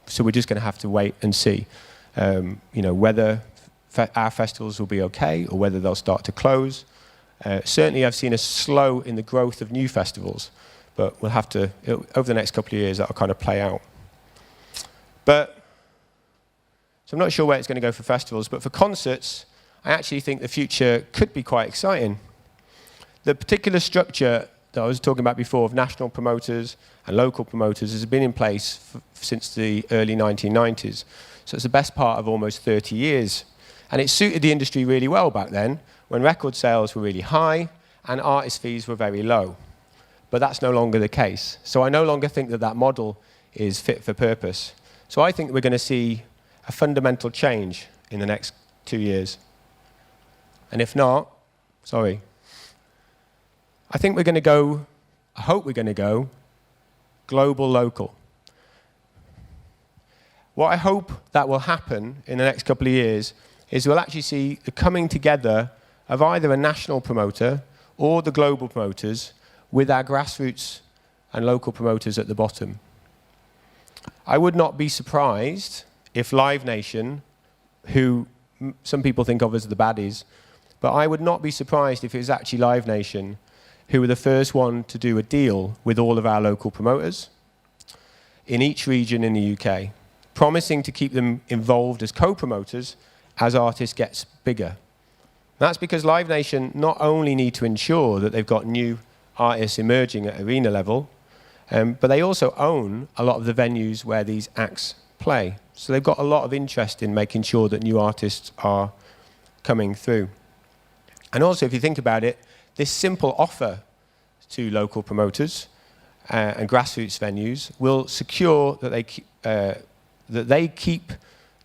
So we're just going to have to wait and see, whether our festivals will be okay or whether they'll start to close. Certainly I've seen a slow in the growth of new festivals, but we'll have to, over the next couple of years, that'll kind of play out. So I'm not sure where it's going to go for festivals, but for concerts, I actually think the future could be quite exciting. The particular structure that I was talking about before of national promoters and local promoters has been in place since the early 1990s. So it's the best part of almost 30 years. And it suited the industry really well back then, when record sales were really high and artist fees were very low. But that's no longer the case. So I no longer think that that model is fit for purpose. So I think we're going to see a fundamental change in the next 2 years. And if not, sorry. I think we're going to go, I hope we're going to go, global local. What I hope that will happen in the next couple of years is we'll actually see the coming together of either a national promoter or the global promoters with our grassroots and local promoters at the bottom. I would not be surprised if Live Nation, who some people think of as the baddies, but I would not be surprised if it was actually Live Nation who were the first one to do a deal with all of our local promoters in each region in the UK, promising to keep them involved as co-promoters as artists get bigger. That's because Live Nation not only need to ensure that they've got new artists emerging at arena level, but they also own a lot of the venues where these acts play. So they've got a lot of interest in making sure that new artists are coming through. And also, if you think about it, this simple offer to local promoters and grassroots venues will secure that they keep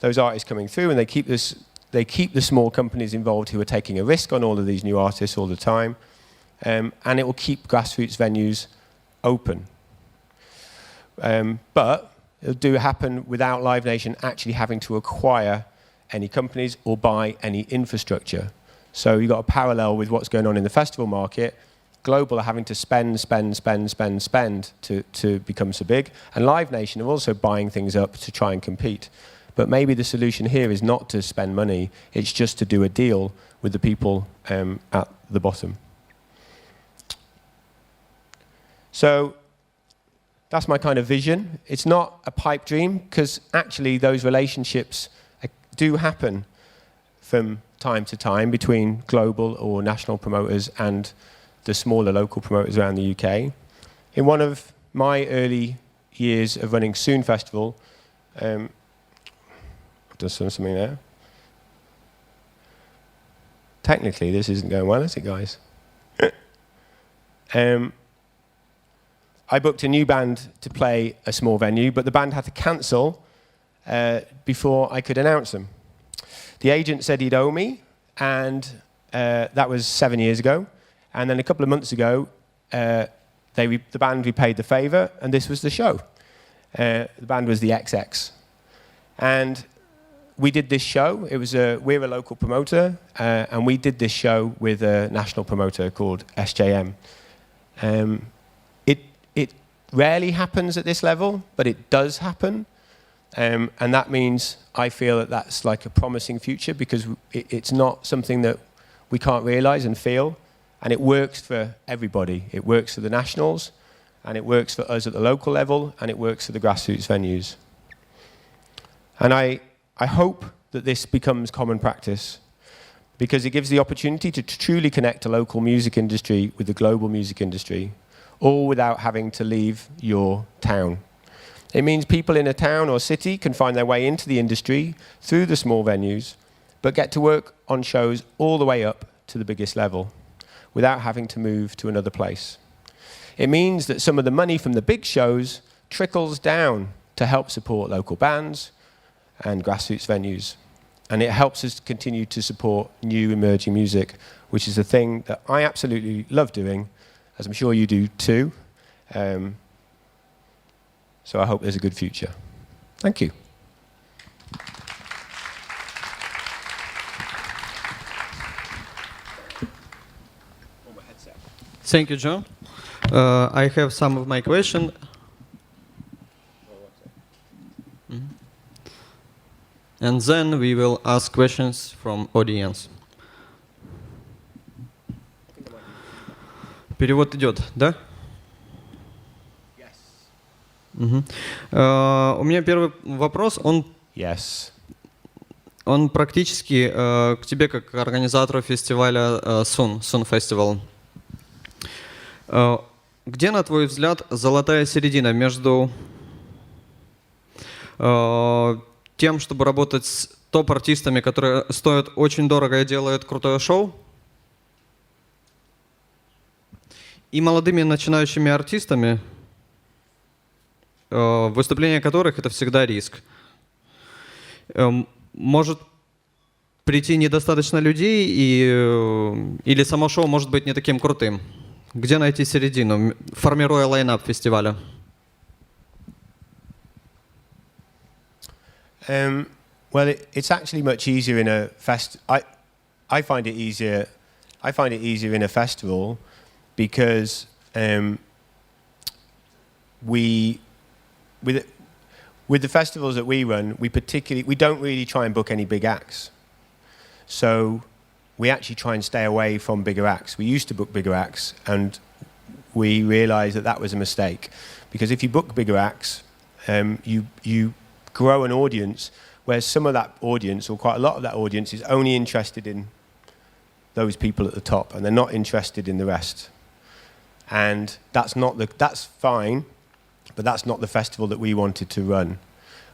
those artists coming through, and they keep the small companies involved who are taking a risk on all of these new artists all the time, and it will keep grassroots venues open. But it'll do happen without Live Nation actually having to acquire any companies or buy any infrastructure. So you've got a parallel with what's going on in the festival market. Global are having to spend to become so big, and Live Nation are also buying things up to try and compete. But maybe the solution here is not to spend money, it's just to do a deal with the people at the bottom. So that's my kind of vision. It's not a pipe dream, because actually those relationships do happen from time to time between global or national promoters and the smaller local promoters around the UK. In one of my early years of running Soon Festival, I've done something there. Technically, this isn't going well, is it, guys? I booked a new band to play a small venue, but the band had to cancel before I could announce them. The agent said he'd owe me, and that was 7 years ago. And then a couple of months ago, the band repaid the favour, and this was the show. The band was the XX. And we did this show. We're a local promoter, and we did this show with a national promoter called SJM. It rarely happens at this level, but it does happen. And that means I feel that that's like a promising future, because it's not something that we can't realise and feel. And it works for everybody. It works for the nationals, and it works for us at the local level, and it works for the grassroots venues. And I hope that this becomes common practice, because it gives the opportunity to truly connect the local music industry with the global music industry, all without having to leave your town. It means people in a town or city can find their way into the industry through the small venues, but get to work on shows all the way up to the biggest level, without having to move to another place. It means that some of the money from the big shows trickles down to help support local bands and grassroots venues. And it helps us continue to support new emerging music, which is a thing that I absolutely love doing, as I'm sure you do too. So I hope there's a good future. Thank you. Thank you, John. I have some of my questions. And then we will ask questions from audience. Перевод идет, да? Yes. У меня первый вопрос, Yes. он практически к тебе как к организатору фестиваля Sun Festival. Где, на твой взгляд, золотая середина между тем, чтобы работать с топ-артистами, которые стоят очень дорого и делают крутое шоу, и молодыми начинающими артистами, выступление которых — это всегда риск? Может прийти недостаточно людей, или само шоу может быть не таким крутым? Где найти середину, формируя лайнап фестиваля? Well, it's actually much easier in a I find it easier. I find it easier in a festival because with the festivals that we run, we don't really try and book any big acts. So we actually try and stay away from bigger acts. We used to book bigger acts, and we realized that that was a mistake. Because if you book bigger acts, you grow an audience where some of that audience, or quite a lot of that audience, is only interested in those people at the top, and they're not interested in the rest. And that's fine, but that's not the festival that we wanted to run.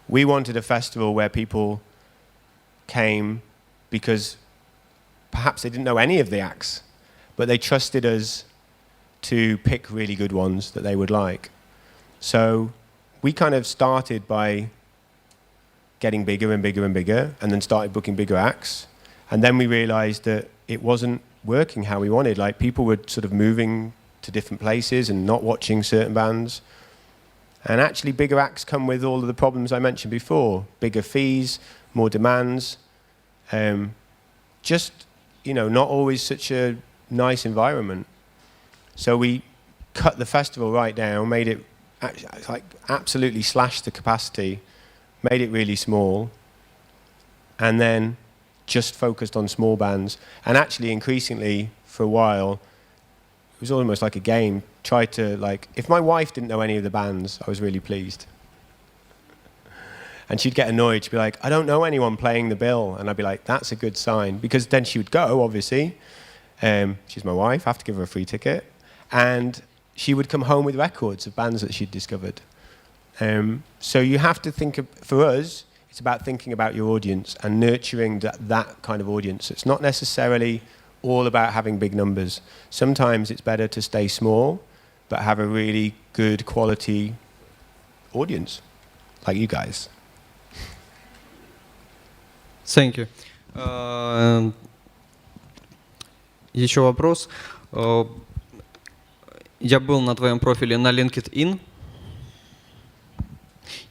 We wanted a festival where people came because perhaps they didn't know any of the acts, but they trusted us to pick really good ones that they would like. So we kind of started by getting bigger and bigger and bigger, and then started booking bigger acts. And then we realized that it wasn't working how we wanted. Like, people were sort of moving to different places and not watching certain bands. And actually, bigger acts come with all of the problems I mentioned before. Bigger fees, more demands, just, not always such a nice environment. So we cut the festival right down, made it absolutely slashed the capacity, made it really small, and then just focused on small bands. And actually, increasingly, for a while, it was almost like a game. Tried to, if my wife didn't know any of the bands, I was really pleased. And she'd get annoyed. She'd be like, I don't know anyone playing the bill. And I'd be like, that's a good sign. Because then she would go, obviously. She's my wife. I have to give her a free ticket. And she would come home with records of bands that she'd discovered. So you have to think, for us, it's about thinking about your audience and nurturing that kind of audience. It's not necessarily all about having big numbers. Sometimes it's better to stay small, but have a really good quality audience, like you guys. Thank you. Еще вопрос. Я был на твоем профиле на LinkedIn.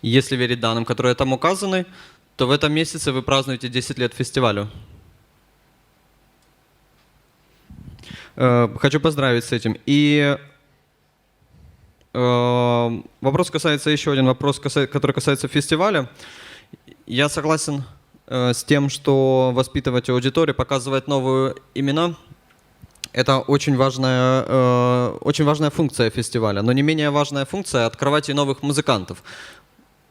Если верить данным, которые там указаны, то в этом месяце вы празднуете 10 лет фестивалю. Хочу поздравить с этим. И вопрос касается, еще один вопрос, который касается фестиваля. Я согласен с тем, что воспитывать аудиторию, показывать новые имена — это очень важная функция фестиваля. Но не менее важная функция — открывать и новых музыкантов.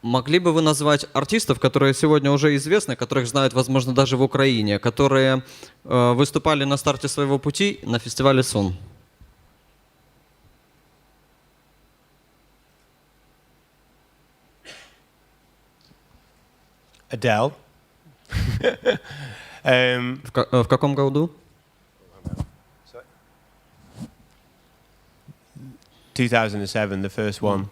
Могли бы вы назвать артистов, которые сегодня уже известны, которых знают, возможно, даже в Украине, которые выступали на старте своего пути на фестивале СОН? Adele. В каком году? 2007, the first one.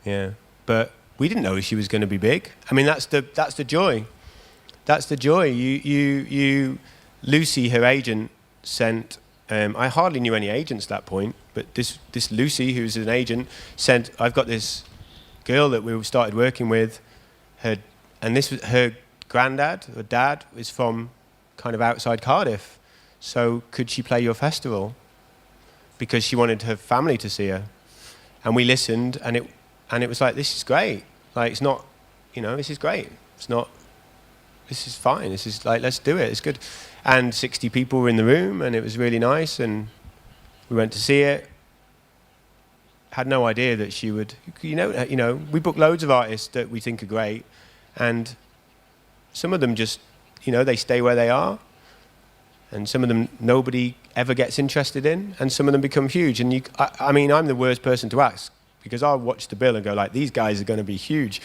Yeah, but we didn't know she was going to be big. I mean, that's the joy. That's the joy. Lucy, her agent, sent. I hardly knew any agents at that point, but this Lucy, who's an agent, sent. I've got this girl that we started working with. Her granddad or dad is from kind of outside Cardiff. So could she play your festival? Because she wanted her family to see her, and we listened, and it was like, this is great. Like, it's not, this is great. It's not, this is fine. This is like, let's do it. It's good. And 60 people were in the room, and it was really nice. And we went to see it. Had no idea that she would, we book loads of artists that we think are great. And some of them just, they stay where they are. And some of them nobody ever gets interested in. And some of them become huge. And I mean, I'm the worst person to ask, because I'll watch the bill and go like, these guys are going to be huge.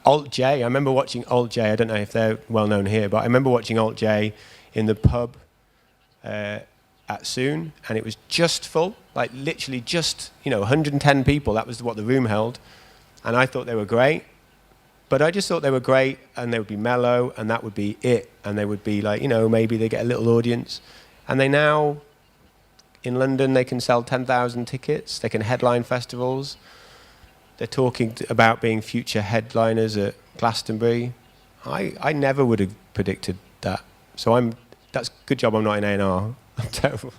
Alt J, I remember watching Alt J. I don't know if they're well known here, but I remember watching Alt J in the pub at Soon, and it was just full, like literally just, 110 people. That was what the room held. And I thought they were great, but I just thought they were great, and they would be mellow, and that would be it. And they would be like, maybe they get a little audience. And they now, in London, they can sell 10,000 tickets. They can headline festivals. They're talking about being future headliners at Glastonbury. I never would have predicted that. So that's good job I'm not in A&R. I'm terrible.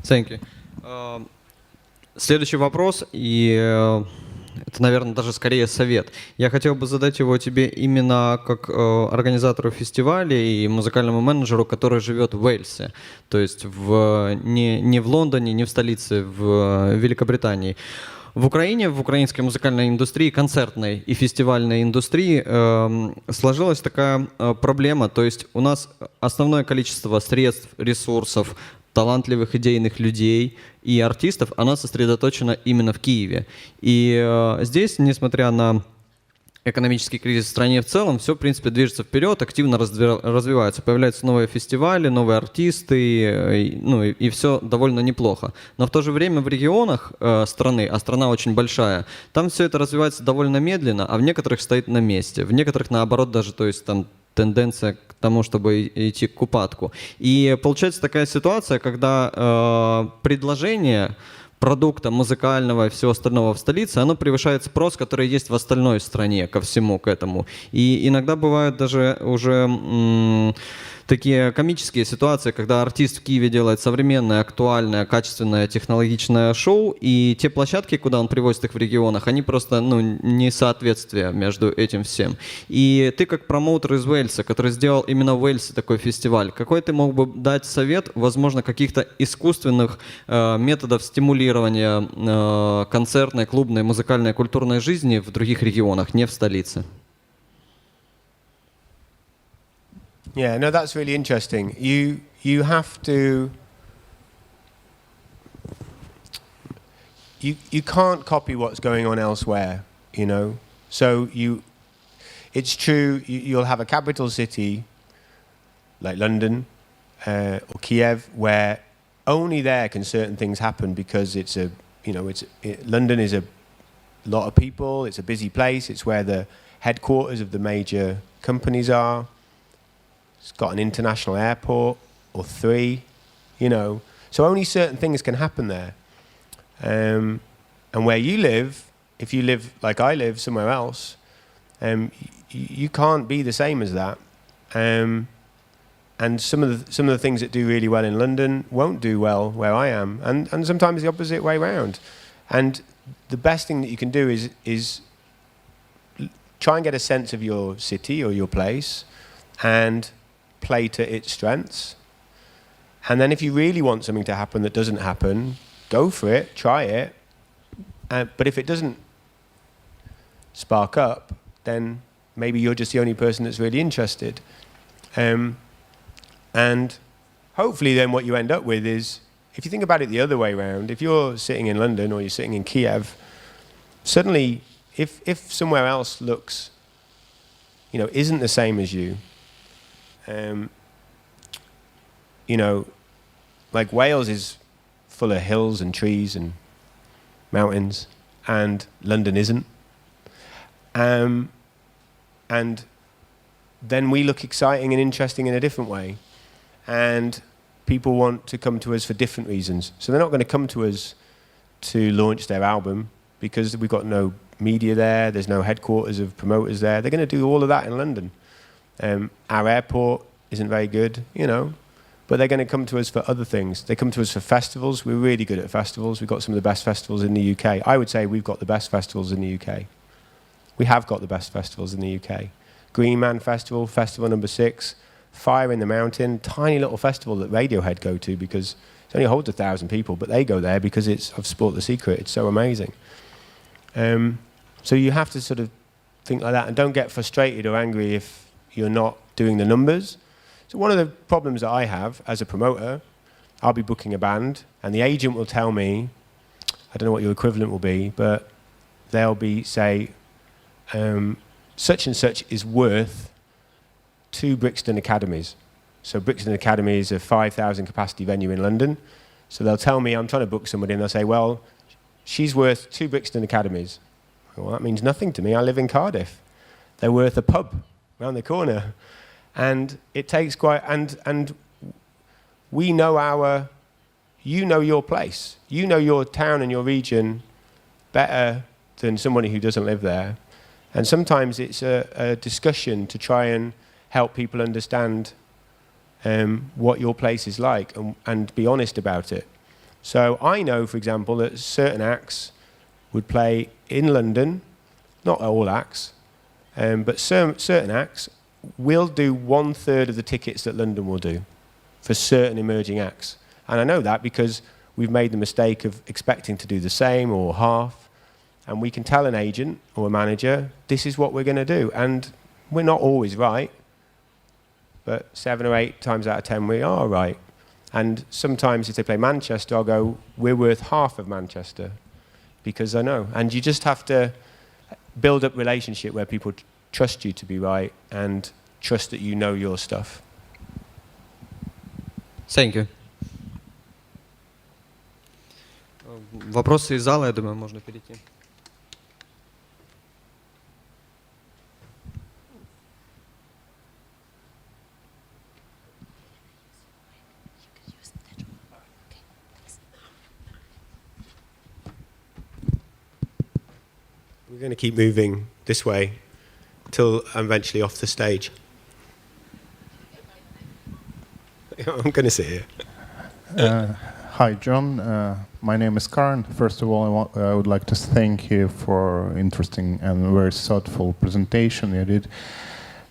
Thank you. Следующий вопрос, и это, наверное, даже скорее совет. Я хотел бы задать его тебе именно как организатору фестиваля и музыкальному менеджеру, который живет в Уэльсе, то есть не в Лондоне, не в столице, в Великобритании. В Украине, в украинской музыкальной индустрии, концертной и фестивальной индустрии сложилась такая проблема, то есть у нас основное количество средств, ресурсов, талантливых идейных людей и артистов, оно сосредоточено именно в Киеве. И здесь, несмотря на экономический кризис в стране в целом, все, в принципе, движется вперед, активно развивается. Появляются новые фестивали, новые артисты, ну и все довольно неплохо. Но в то же время в регионах страны, а страна очень большая, там все это развивается довольно медленно, а в некоторых стоит на месте. В некоторых, наоборот, даже, то есть там тенденция к тому, чтобы идти к упадку. И получается такая ситуация, когда предложение продукта музыкального и всего остального в столице, оно превышает спрос, который есть в остальной стране ко всему к этому. И иногда бывают даже уже такие комические ситуации, когда артист в Киеве делает современное, актуальное, качественное, технологичное шоу, и те площадки, куда он привозит их в регионах, они просто, несоответствие между этим всем. И ты как промоутер из Уэльса, который сделал именно в Уэльсе такой фестиваль, какой ты мог бы дать совет, возможно, каких-то искусственных методов стимулирования концертной, клубной, музыкальной, культурной жизни в других регионах, не в столице? Yeah, no, that's really interesting. You have to. You can't copy what's going on elsewhere, you know. So it's true. You'll have a capital city like London or Kiev, where only there can certain things happen because London is a lot of people. It's a busy place. It's where the headquarters of the major companies are. It's got an international airport or 3, you know. So only certain things can happen there. And where you live, if you live like I live somewhere else, you can't be the same as that. And some of the things that do really well in London won't do well where I am, and sometimes the opposite way round. And the best thing that you can do is try and get a sense of your city or your place, and play to its strengths. And then if you really want something to happen that doesn't happen, go for it, try it. But if it doesn't spark up, then maybe you're just the only person that's really interested. And hopefully then what you end up with is, if you think about it the other way around, if you're sitting in London or you're sitting in Kiev, suddenly if somewhere else looks, isn't the same as you, like Wales is full of hills and trees and mountains, and London isn't. And then we look exciting and interesting in a different way. And people want to come to us for different reasons. So they're not going to come to us to launch their album because we've got no media there, there's no headquarters of promoters there. They're going to do all of that in London. Our airport isn't very good, but they're going to come to us for other things. They come to us for festivals. We're really good at festivals. We've got some of the best festivals in the UK. I would say we've got the best festivals in the UK. We have got the best festivals in the UK. Green Man Festival, Festival number 6, Fire in the Mountain, tiny little festival that Radiohead go to because it only holds 1,000 people, but they go there because it's of Sport the Secret. It's so amazing. So you have to sort of think like that, and don't get frustrated or angry if you're not doing the numbers. So one of the problems that I have as a promoter, I'll be booking a band, and the agent will tell me, I don't know what your equivalent will be, but they'll be, say, such and such is worth 2 Brixton Academies. So Brixton Academy is a 5,000 capacity venue in London. So they'll tell me, I'm trying to book somebody, and they'll say, well, she's worth 2 Brixton Academies. Well, that means nothing to me. I live in Cardiff. They're worth a pub around the corner. And it takes quite, and we know you know your place. You know your town and your region better than somebody who doesn't live there. And sometimes it's a discussion to try and help people understand what your place is like and be honest about it. So I know, for example, that certain acts would play in London, not all acts, but certain acts will do 1/3 of the tickets that London will do for certain emerging acts. And I know that because we've made the mistake of expecting to do the same or half, and we can tell an agent or a manager, this is what we're going to do. And we're not always right, but 7 or 8 times out of 10 we are right. And sometimes if they play Manchester, I'll go, we're worth half of Manchester, because I know. And you just have to build up relationship where people trust you to be right and trust that you know your stuff. Thank you. Вопросы из зала, я думаю, можно перейти. We're going to keep moving this way till I'm eventually off the stage. I'm going to sit here. Hi, John. My name is Karan. First of all, I would like to thank you for interesting and very thoughtful presentation you did.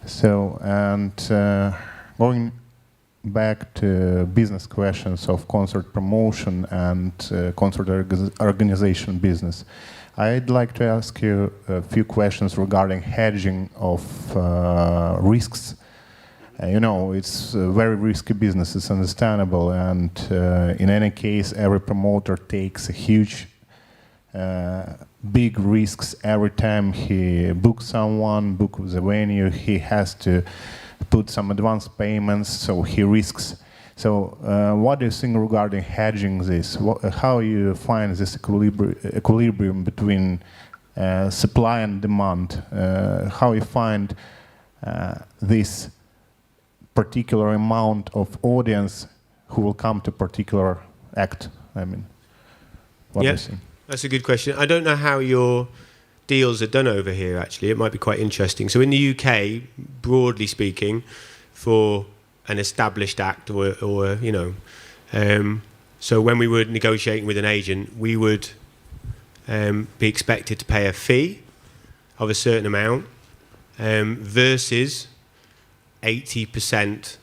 So, and going back to business questions of concert promotion and concert organization business, I'd like to ask you a few questions regarding hedging of risks. You know, it's a very risky business, it's understandable, and in any case, every promoter takes a huge, big risks every time he books someone, books the venue, he has to put some advance payments, so he risks. So what do you think regarding hedging this? How you find this equilibrium between supply and demand? How you find this particular amount of audience who will come to particular act? I mean, what do you think? That's a good question. I don't know how your deals are done over here, actually. It might be quite interesting. So in the UK, broadly speaking, for an established act or you know, so when we were negotiating with an agent, we would be expected to pay a fee of a certain amount versus 80%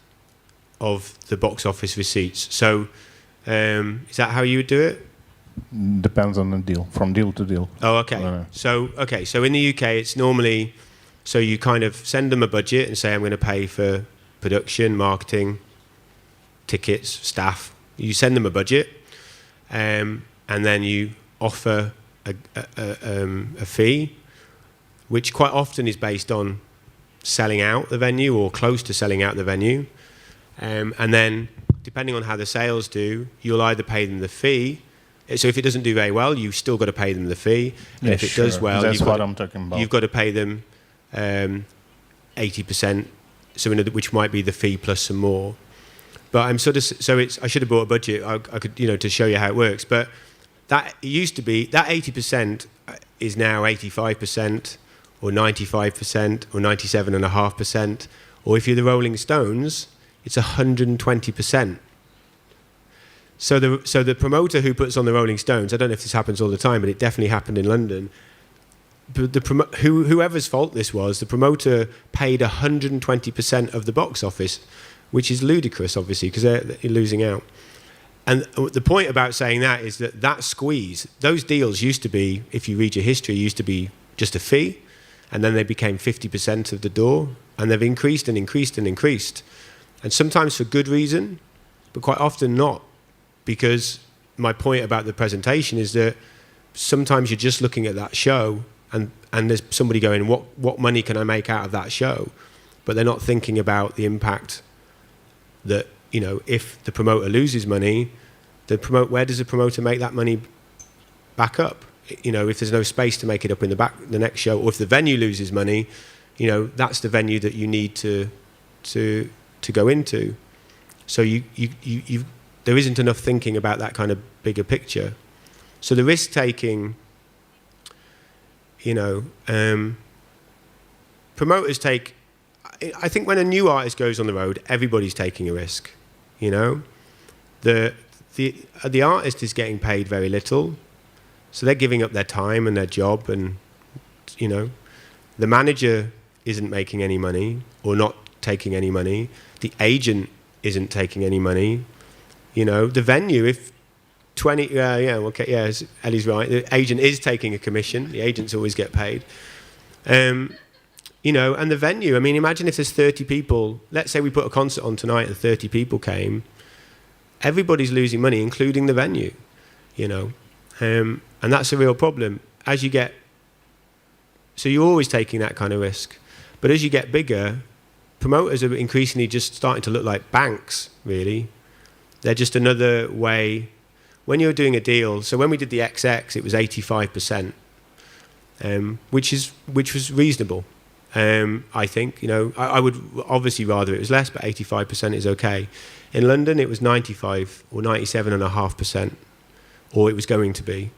of the box office receipts. So is that how you would do it? Depends on the deal, from deal to deal. Oh, okay. So in the UK, it's normally, so you kind of send them a budget and say, I'm going to pay for production, marketing, tickets, staff. You send them a budget, and then you offer a fee, which quite often is based on selling out the venue or close to selling out the venue. And then, depending on how the sales do, you'll either pay them the fee. So if it doesn't do very well, you've still got to pay them the fee. And if it does well, that's what I'm talking about. You've got to pay them 80%, so which might be the fee plus some more. But I'm sort of, so it's, I should have brought a budget. I could, you know, to show you how it works. But that it used to be, that 80% is now 85% or 95% or 97.5%. Or if you're the Rolling Stones, it's 120%. So the promoter who puts on the Rolling Stones, I don't know if this happens all the time, but it definitely happened in London. But whoever's fault this was, the promoter paid 120% of the box office, which is ludicrous, obviously, because they're losing out. And the point about saying that is that squeeze, those deals used to be, if you read your history, used to be just a fee, and then they became 50% of the door, and they've increased and increased and increased. And sometimes for good reason, but quite often not. Because my point about the presentation is that sometimes you're just looking at that show and there's somebody going, what money can I make out of that show? But they're not thinking about the impact that, you know, if the promoter loses money, where does the promoter make that money back up? You know, if there's no space to make it up in the next show, or if the venue loses money, you know, that's the venue that you need to go into. So there isn't enough thinking about that kind of bigger picture. So the risk-taking, you know, promoters take, I think when a new artist goes on the road, everybody's taking a risk, you know. The artist is getting paid very little, So they're giving up their time and their job, and, you know, the manager isn't making any money or not taking any money. The agent isn't taking any money. You know, the venue, if 20, Ellie's right, the agent is taking a commission. The agents always get paid. You know, and the venue, I mean, imagine if there's 30 people, let's say we put a concert on tonight and 30 people came, everybody's losing money, including the venue, you know. And that's a real problem. As you get, so you're always taking that kind of risk. But as you get bigger, promoters are increasingly just starting to look like banks, really. They're just another way. When you're doing a deal, so when we did the XX, it was 85%, which was reasonable. I think, you know, I would obviously rather it was less, but 85% is okay. In London, it was 95 or 97.5%, or it was going to be.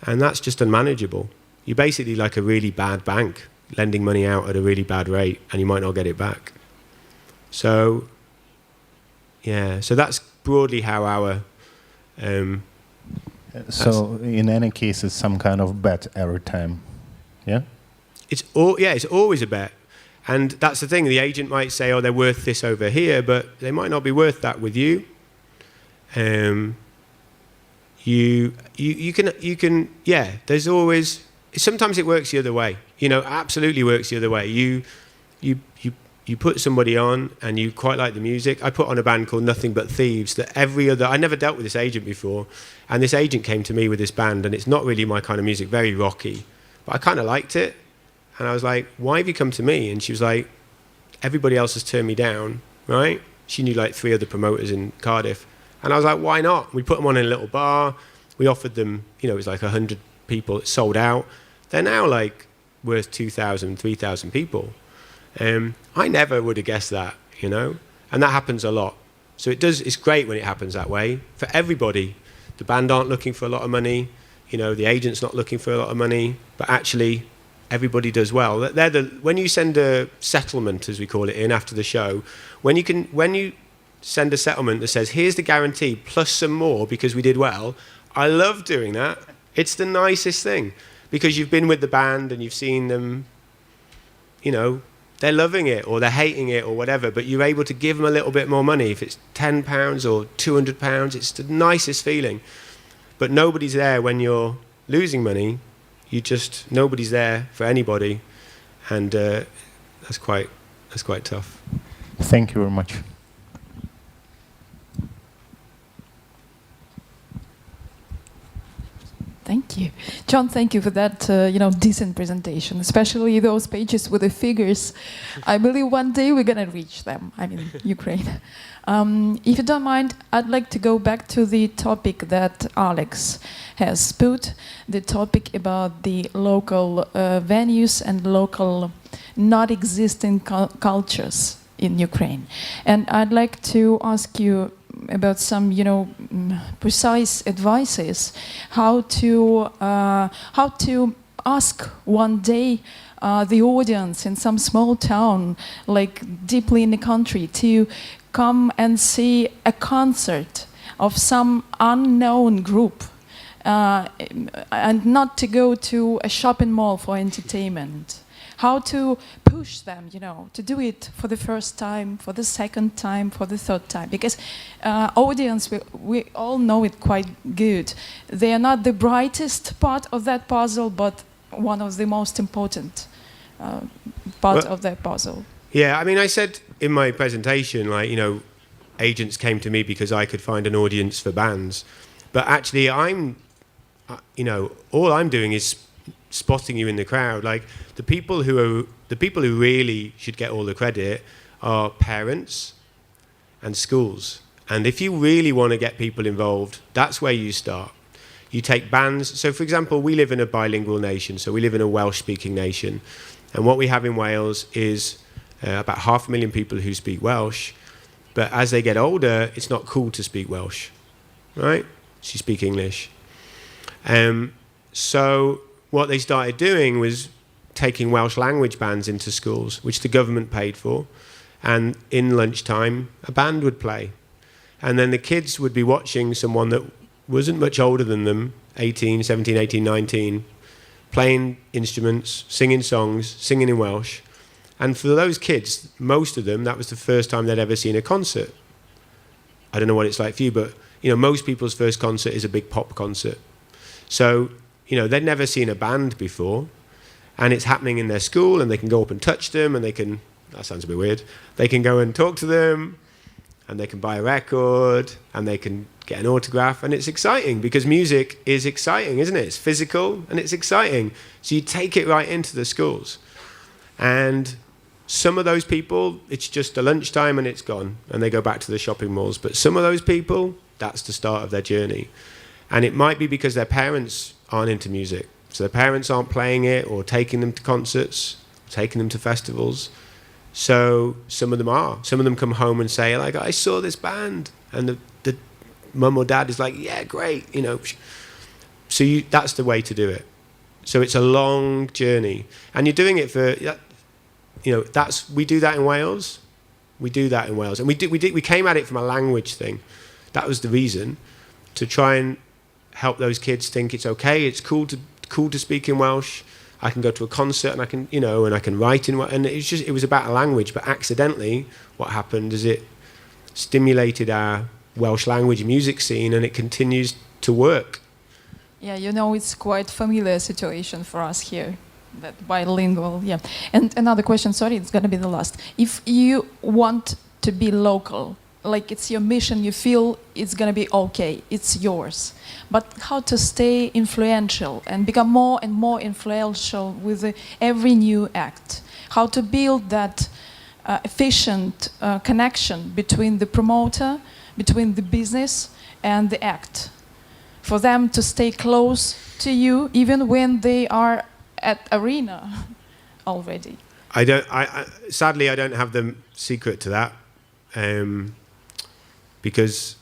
And that's just unmanageable. You're basically like a really bad bank, lending money out at a really bad rate, and you might not get it back. So, yeah, so that's broadly how our... so in any case, it's some kind of bet every time, yeah? It's always a bet. And that's the thing, the agent might say, oh, they're worth this over here, but they might not be worth that with you. You can, yeah, there's always, sometimes it works the other way. You know, absolutely works the other way. You put somebody on and you quite like the music. I put on a band called Nothing But Thieves that I never dealt with this agent before. And this agent came to me with this band, and it's not really my kind of music, very rocky. But I kind of liked it. And I was like, why have you come to me? And she was like, everybody else has turned me down, right? She knew like 3 other promoters in Cardiff. And I was like, why not? We put them on in a little bar. We offered them, you know, it was like 100 people. It sold out. They're now like worth 2,000, 3,000 people. I never would have guessed that, you know? And that happens a lot. So it's great when it happens that way for everybody. The band aren't looking for a lot of money. You know, the agent's not looking for a lot of money. But actually, everybody does well. When you send a settlement, as we call it, in after the show, when you send a settlement that says, here's the guarantee plus some more because we did well, I love doing that. It's the nicest thing because you've been with the band and you've seen them, you know, they're loving it or they're hating it or whatever, but you're able to give them a little bit more money. If it's £10 or £200, it's the nicest feeling. But nobody's there when you're losing money. Nobody's there for anybody, and that's quite tough. Thank you very much. Thank you. John, thank you for that, decent presentation, especially those pages with the figures. I believe one day we're going to reach them, Ukraine. If you don't mind, I'd like to go back to the topic that Alex has put, the topic about the local venues and local not existing cultures in Ukraine. And I'd like to ask you about some, precise advices how to ask one day the audience in some small town, like deeply in the country, to come and see a concert of some unknown group, and not to go to a shopping mall for entertainment. How to push them, to do it for the first time, for the second time, for the third time. Because audience, we all know it quite good. They are not the brightest part of that puzzle, but one of the most important part of that puzzle. Yeah, I said in my presentation, agents came to me because I could find an audience for bands. But actually, all I'm doing is spotting you in the crowd. Like the people who really should get all the credit are parents and schools. And if you really want to get people involved, that's where you start. You take bands. So for example, we live in a bilingual nation. So we live in a Welsh-speaking nation. And what we have in Wales is about 500,000 people who speak Welsh. But as they get older, it's not cool to speak Welsh, right? So you speak English. So what they started doing was taking Welsh language bands into schools, which the government paid for. And in lunchtime, a band would play. And then the kids would be watching someone that wasn't much older than them 18, 17, 18, 19, playing instruments, singing songs, singing in Welsh. And for those kids, most of them, that was the first time they'd ever seen a concert. I don't know what it's like for you, but most people's first concert is a big pop concert. So, they'd never seen a band before, and it's happening in their school, and they can go up and touch them, and they can, that sounds a bit weird, they can go and talk to them, and they can buy a record, and they can get an autograph, and it's exciting, because music is exciting, isn't it? It's physical, and it's exciting. So you take it right into the schools. And some of those people, it's just a lunchtime and it's gone, and they go back to the shopping malls. But some of those people, that's the start of their journey. And it might be because their parents aren't into music. So their parents aren't playing it or taking them to concerts, taking them to festivals. So some of them are. Some of them come home and say, like, I saw this band. And the mum or dad is like, yeah, great, So that's the way to do it. So it's a long journey. And you're doing it for, we do that in Wales. We do that in Wales. And we came at it from a language thing. That was the reason, to try and help those kids think it's okay, it's cool to speak in Welsh. I can go to a concert and I can, and I can write in Welsh. And it was about a language, but accidentally what happened is it stimulated our Welsh language music scene, and it continues to work. Yeah, it's quite familiar situation for us here, that bilingual, yeah. And another question, sorry, it's going to be the last. If you want to be local, like it's your mission, you feel it's going to be okay, it's yours. But how to stay influential and become more and more influential with every new act? How to build that efficient connection between the promoter, between the business and the act, for them to stay close to you even when they are at arena already? Sadly, I don't have the secret to that, because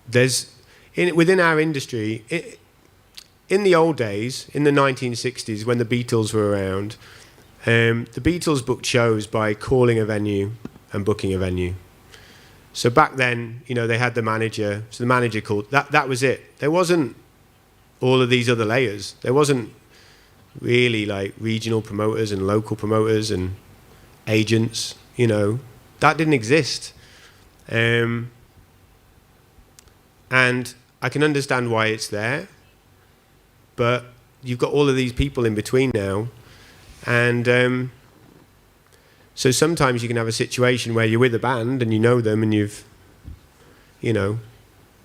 there's within our industry, in the old days, in the 1960s when the Beatles were around, the Beatles booked shows by calling a venue and booking a venue. So back then, they had the manager. So the manager called. That was it. There wasn't all of these other layers. There wasn't really like regional promoters and local promoters and agents. That didn't exist. And I can understand why it's there, but you've got all of these people in between now, and so sometimes you can have a situation where you're with a band and you know them and you've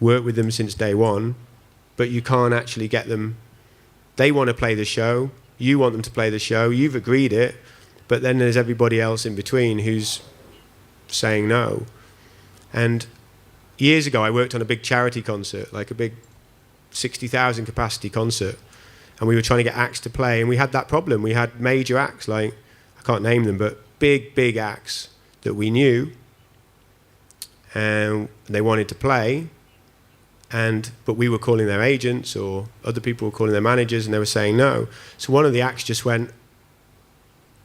worked with them since day one, but you can't actually get them. They want to play the show, you want them to play the show, you've agreed it, but then there's everybody else in between who's saying no. And years ago I worked on a big charity concert, like a big 60,000 capacity concert, and we were trying to get acts to play, and we had that problem. We had major acts, like, I can't name them, but big acts that we knew, and they wanted to play, but we were calling their agents, or other people were calling their managers, and they were saying no. So one of the acts just went,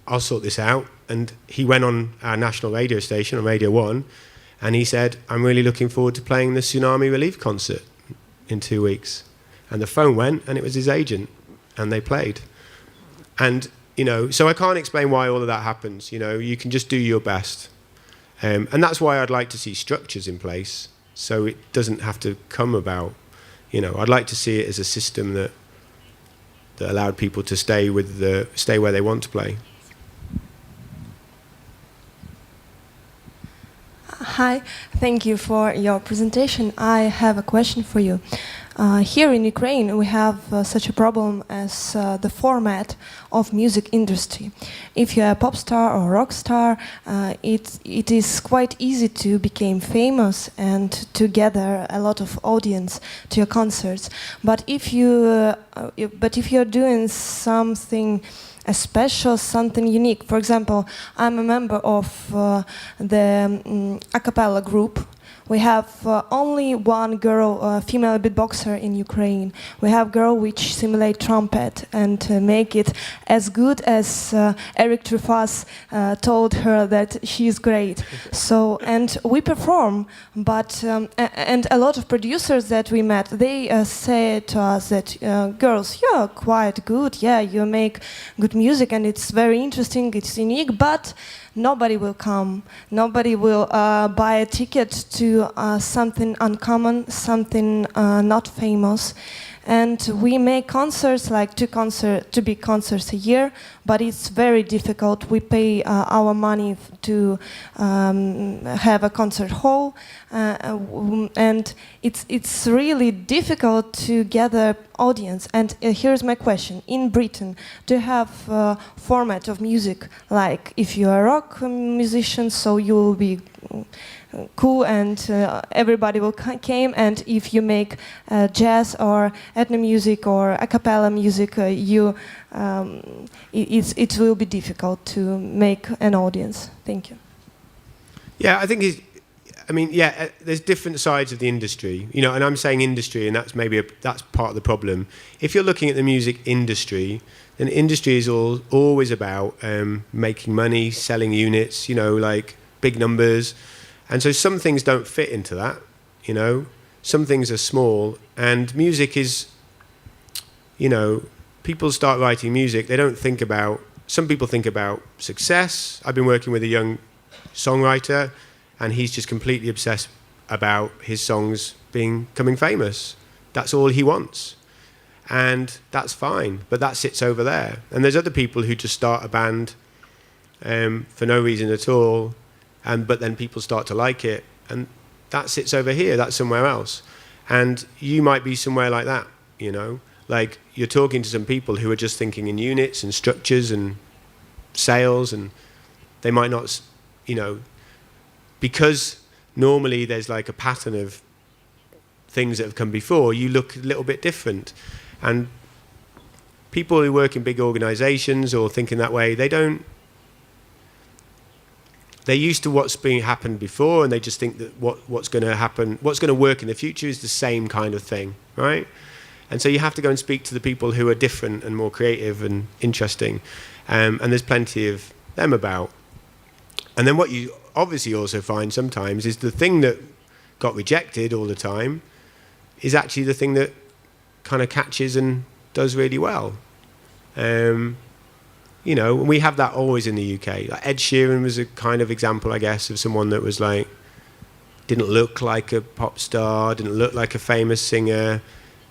I'll sort this out. And he went on our national radio station, on Radio 1, and he said, I'm really looking forward to playing the tsunami relief concert in 2 weeks. And the phone went, and it was his agent, and they played. And, so I can't explain why all of that happens. You can just do your best. And that's why I'd like to see structures in place, so it doesn't have to come about. I'd like to see it as a system that allowed people to stay where they want to play. Hi, thank you for your presentation. I have a question for you. Here in Ukraine, we have such a problem as the format of music industry. If you're a pop star or rock star, it is quite easy to become famous and to gather a lot of audience to your concerts. But if you're doing something special, something unique. For example, I'm a member of the a cappella group, We have only one girl, female beatboxer in Ukraine. We have girl which simulate trumpet and make it as good as Eric Truffaz told her that she is great. So, and we perform, but and a lot of producers that we met, they say to us that girls, you're quite good, yeah, you make good music and it's very interesting, it's unique, but nobody will come. Nobody will buy a ticket to something uncommon, something not famous. And we make concerts, like two big concerts a year, but it's very difficult. We pay our money to have a concert hall, and it's really difficult to gather audience. And here's my question: in Britain, do you have a format of music like if you are a rock musician, so you will be cool and everybody will came, and if you make jazz or ethno music or a cappella music, it will be difficult to make an audience. Thank you. Yeah, I think there's different sides of the industry, you know, and I'm saying industry, and that's that's part of the problem. If you're looking at the music industry, then industry is always about making money, selling units, you know, like big numbers. And so some things don't fit into that, you know. Some things are small, and music is, you know, people start writing music, they don't think about, some people think about success. I've been working with a young songwriter, and he's just completely obsessed about his songs becoming famous. That's all he wants. And that's fine, but that sits over there. And there's other people who just start a band for no reason at all, but then people start to like it, and that sits over here, that's somewhere else. And you might be somewhere like that, you know? Like, you're talking to some people who are just thinking in units and structures and sales, and they might not, you know, because normally there's like a pattern of things that have come before, you look a little bit different. And people who work in big organizations or think in that way, they're used to what's been happened before, and they just think that what's going to happen, what's going to work in the future is the same kind of thing, right? And so you have to go and speak to the people who are different and more creative and interesting, and there's plenty of them about. And then what you obviously also find sometimes is the thing that got rejected all the time is actually the thing that kind of catches and does really well. You know, we have that always in the UK. Like Ed Sheeran was a kind of example, I guess, of someone that was like, didn't look like a pop star, didn't look like a famous singer.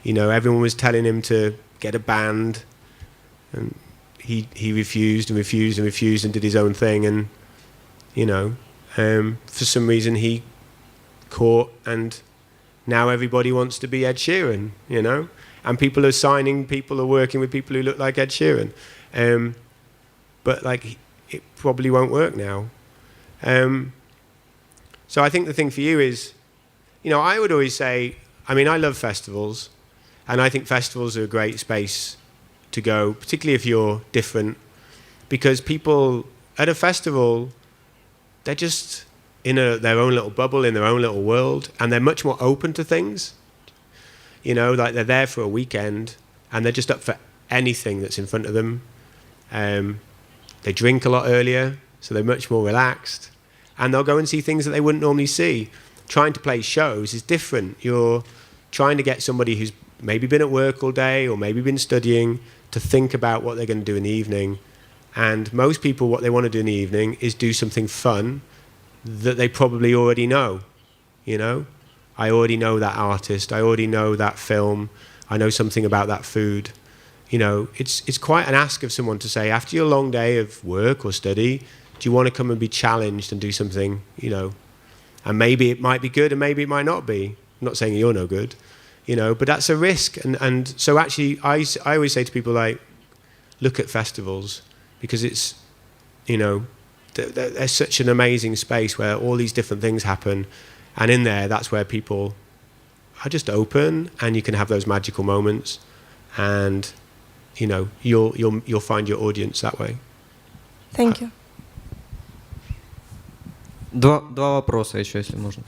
You know, everyone was telling him to get a band, and he refused and refused and refused and did his own thing. And, you know, for some reason he caught, and now everybody wants to be Ed Sheeran, you know? And people are signing, people are working with people who look like Ed Sheeran. But like, it probably won't work now. So I think the thing for you is, you know, I would always say, I mean, I love festivals, and I think festivals are a great space to go, particularly if you're different, because people at a festival, they're just in their own little bubble, in their own little world, and they're much more open to things. You know, like they're there for a weekend, and they're just up for anything that's in front of them. They drink a lot earlier, so they're much more relaxed, and they'll go and see things that they wouldn't normally see. Trying to play shows is different. You're trying to get somebody who's maybe been at work all day or maybe been studying to think about what they're going to do in the evening. And most people, what they want to do in the evening is do something fun that they probably already know. You know, I already know that artist, I already know that film, I know something about that food. You know, it's quite an ask of someone to say, after your long day of work or study, do you want to come and be challenged and do something, you know? And maybe it might be good and maybe it might not be. I'm not saying you're no good, you know, but that's a risk. And so actually, I always say to people, like, look at festivals, because it's, you know, there's such an amazing space where all these different things happen. And in there, that's where people are just open, and you can have those magical moments. And, you know, you'll find your audience that way. Thank you. Два вопроса еще, если можно.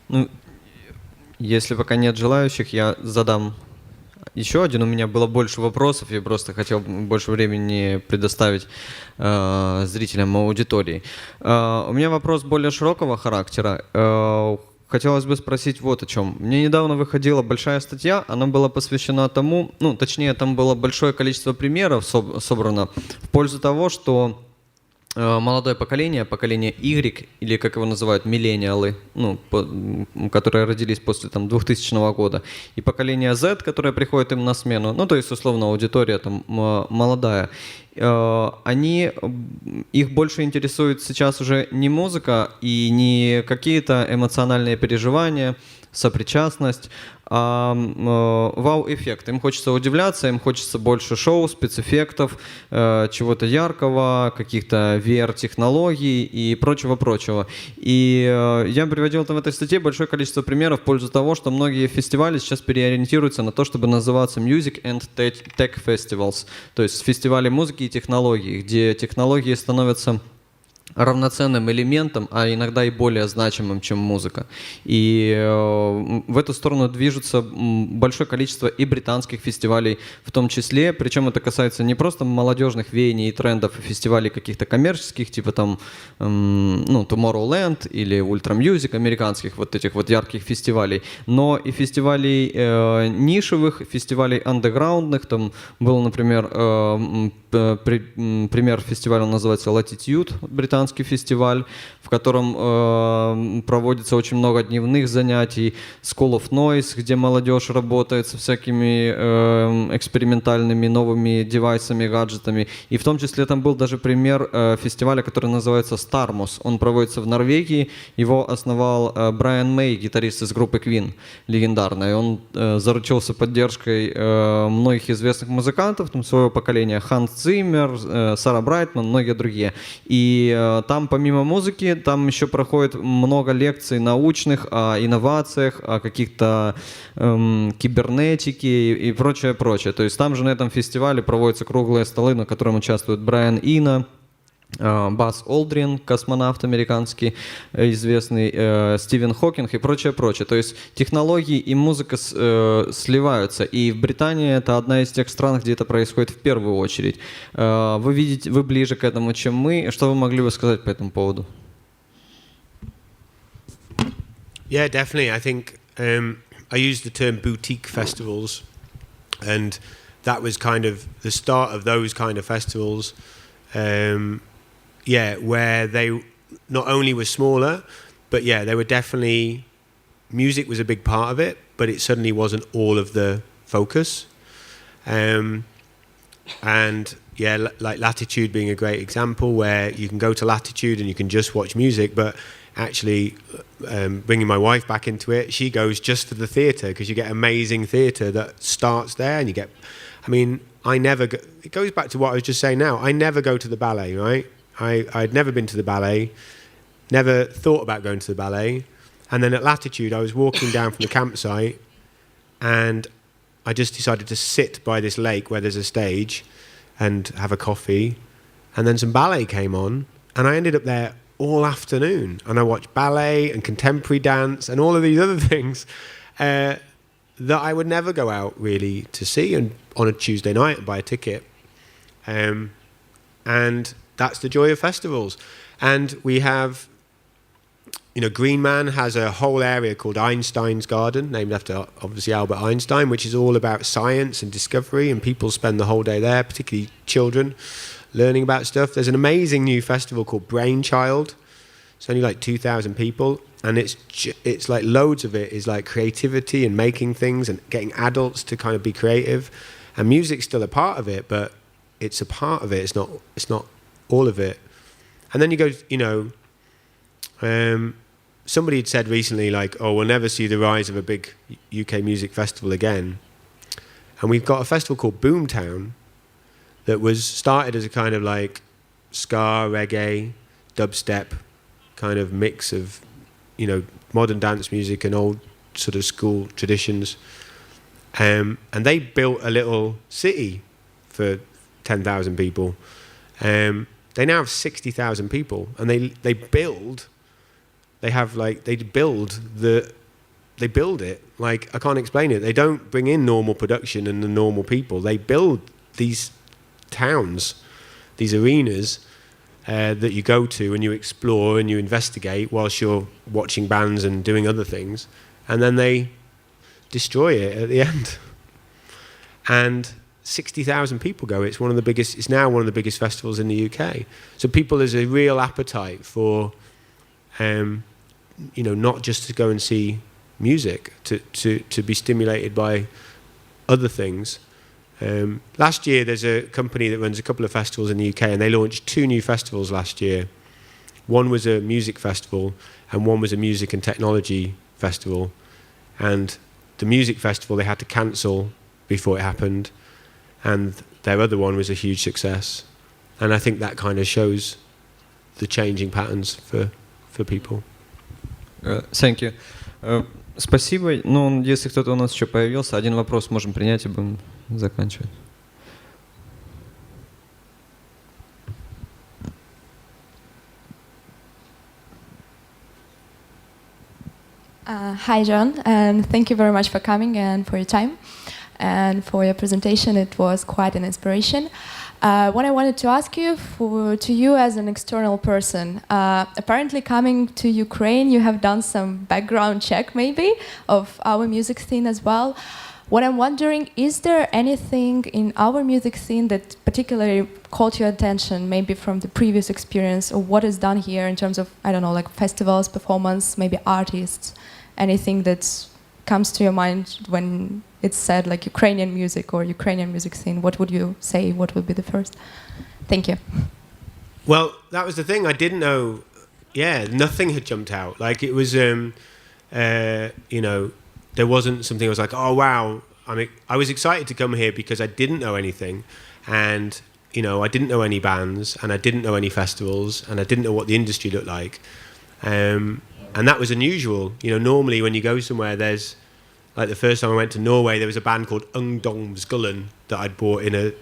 Ну, если пока нет желающих, я задам еще один. У меня было больше вопросов, я просто хотел больше времени предоставить зрителям аудитории. У меня вопрос более широкого характера. Хотелось бы спросить вот о чем. Мне недавно выходила большая статья, она была посвящена тому, ну, точнее, там было большое количество примеров собрано в пользу того, что молодое поколение, поколение Y, или как его называют, миллениалы, ну, которые родились после там, 2000 года, и поколение Z, которое приходит им на смену, ну, то есть, условно, аудитория там молодая, их больше интересует сейчас уже не музыка и не какие-то эмоциональные переживания, сопричастность, а вау-эффект. Им хочется удивляться, им хочется больше шоу, спецэффектов, чего-то яркого, каких-то VR-технологий и прочего-прочего. И я приводил там в этой статье большое количество примеров в пользу того, что многие фестивали сейчас переориентируются на то, чтобы называться Music and Tech Festivals, то есть фестивали музыки и технологий, где технологии становятся равноценным элементом, а иногда и более значимым, чем музыка. И в эту сторону движется большое количество и британских фестивалей в том числе, причем это касается не просто молодежных веяний и трендов, и фестивалей каких-то коммерческих, типа там, ну, Tomorrowland или Ultra Music, американских вот этих вот ярких фестивалей, но и фестивалей нишевых, фестивалей андеграундных. Там был, например, пример фестиваля, он называется Latitude, британский фестиваль, в котором проводится очень много дневных занятий, School of Noise, где молодежь работает со всякими экспериментальными новыми девайсами, гаджетами. И в том числе там был даже пример фестиваля, который называется Starmus. Он проводится в Норвегии, его основал Брайан Мэй, гитарист из группы Queen, легендарный. Он заручился поддержкой многих известных музыкантов там, своего поколения, Ханс Циммер, Сара Брайтман, многие другие. И там помимо музыки, там еще проходит много лекций научных о инновациях, о каких-то кибернетике и прочее. То есть там же на этом фестивале проводятся круглые столы, на котором участвуют Брайан Ино, Базз Олдрин, космонавт американский, известный, Стивен Хокинг и прочее. То есть технологии и музыка сливаются. И в Британии это одна из тех стран, где это происходит в первую очередь. Вы ближе к этому, чем мы. Что вы могли бы сказать по этому поводу? Yeah, definitely. I think I used the term boutique festivals, and that was kind of the start of those kind of festivals. Where they not only were smaller, but they were definitely, music was a big part of it, but it suddenly wasn't all of the focus. Like Latitude being a great example, where you can go to Latitude and you can just watch music, but actually bringing my wife back into it, she goes just to the theatre because you get amazing theatre that starts there, and you get, I mean, I never go, it goes back to what I was just saying now, I never go to the ballet, right? I'd never been to the ballet, never thought about going to the ballet, and then at Latitude I was walking down from the campsite and I just decided to sit by this lake where there's a stage and have a coffee, and then some ballet came on and I ended up there all afternoon, and I watched ballet and contemporary dance and all of these other things that I would never go out really to see and on a Tuesday night and buy a ticket. And that's the joy of festivals. And we have, you know, Green Man has a whole area called Einstein's Garden, named after obviously Albert Einstein, which is all about science and discovery, and people spend the whole day there, particularly children, learning about stuff. There's an amazing new festival called Brainchild. It's only like 2,000 people, and it's like loads of it is like creativity and making things and getting adults to kind of be creative. And music's still a part of it, but it's a part of it. It's not all of it. And then you go, you know, somebody had said recently, like, oh, we'll never see the rise of a big UK music festival again. And we've got a festival called Boomtown that was started as a kind of like ska, reggae, dubstep kind of mix of, you know, modern dance music and old sort of school traditions. And they built a little city for 10,000 people. They now have 60,000 people, and they build they have like, they build it. Like, I can't explain it. They don't bring in normal production and the normal people. They build these towns, these arenas that you go to and you explore and you investigate whilst you're watching bands and doing other things. And then they destroy it at the end. And 60,000 people go. It's now one of the biggest festivals in the UK. So there's a real appetite for, not just to go and see music, to be stimulated by other things. Last year, there's a company that runs a couple of festivals in the UK, and they launched 2 new festivals last year. One was a music festival, and one was a music and technology festival. And the music festival they had to cancel before it happened, and their other one was a huge success. And I think that kind of shows the changing patterns for people. Thank you. Спасибо. Ну, если кто-то у нас еще появился, один вопрос можем принять и будем заканчивать. Hi, John, and thank you very much for coming and for your time and for your presentation. It was quite an inspiration. What I wanted to ask you, to you as an external person, apparently coming to Ukraine, you have done some background check maybe of our music scene as well. What I'm wondering, is there anything in our music scene that particularly caught your attention, maybe from the previous experience, or what is done here in terms of, I don't know, like festivals, performance, maybe artists, anything that comes to your mind when it's said like Ukrainian music or Ukrainian music scene? What would you say? What would be the first? Thank you. Well, that was the thing. I didn't know. Yeah, nothing had jumped out. Like, it was, there wasn't something I was like, oh, wow. I was excited to come here because I didn't know anything. And, I didn't know any bands, and I didn't know any festivals, and I didn't know what the industry looked like. And that was unusual. Normally when you go somewhere, there's, like the first time I went to Norway, there was a band called Ungdomsskolen that I'd bought in a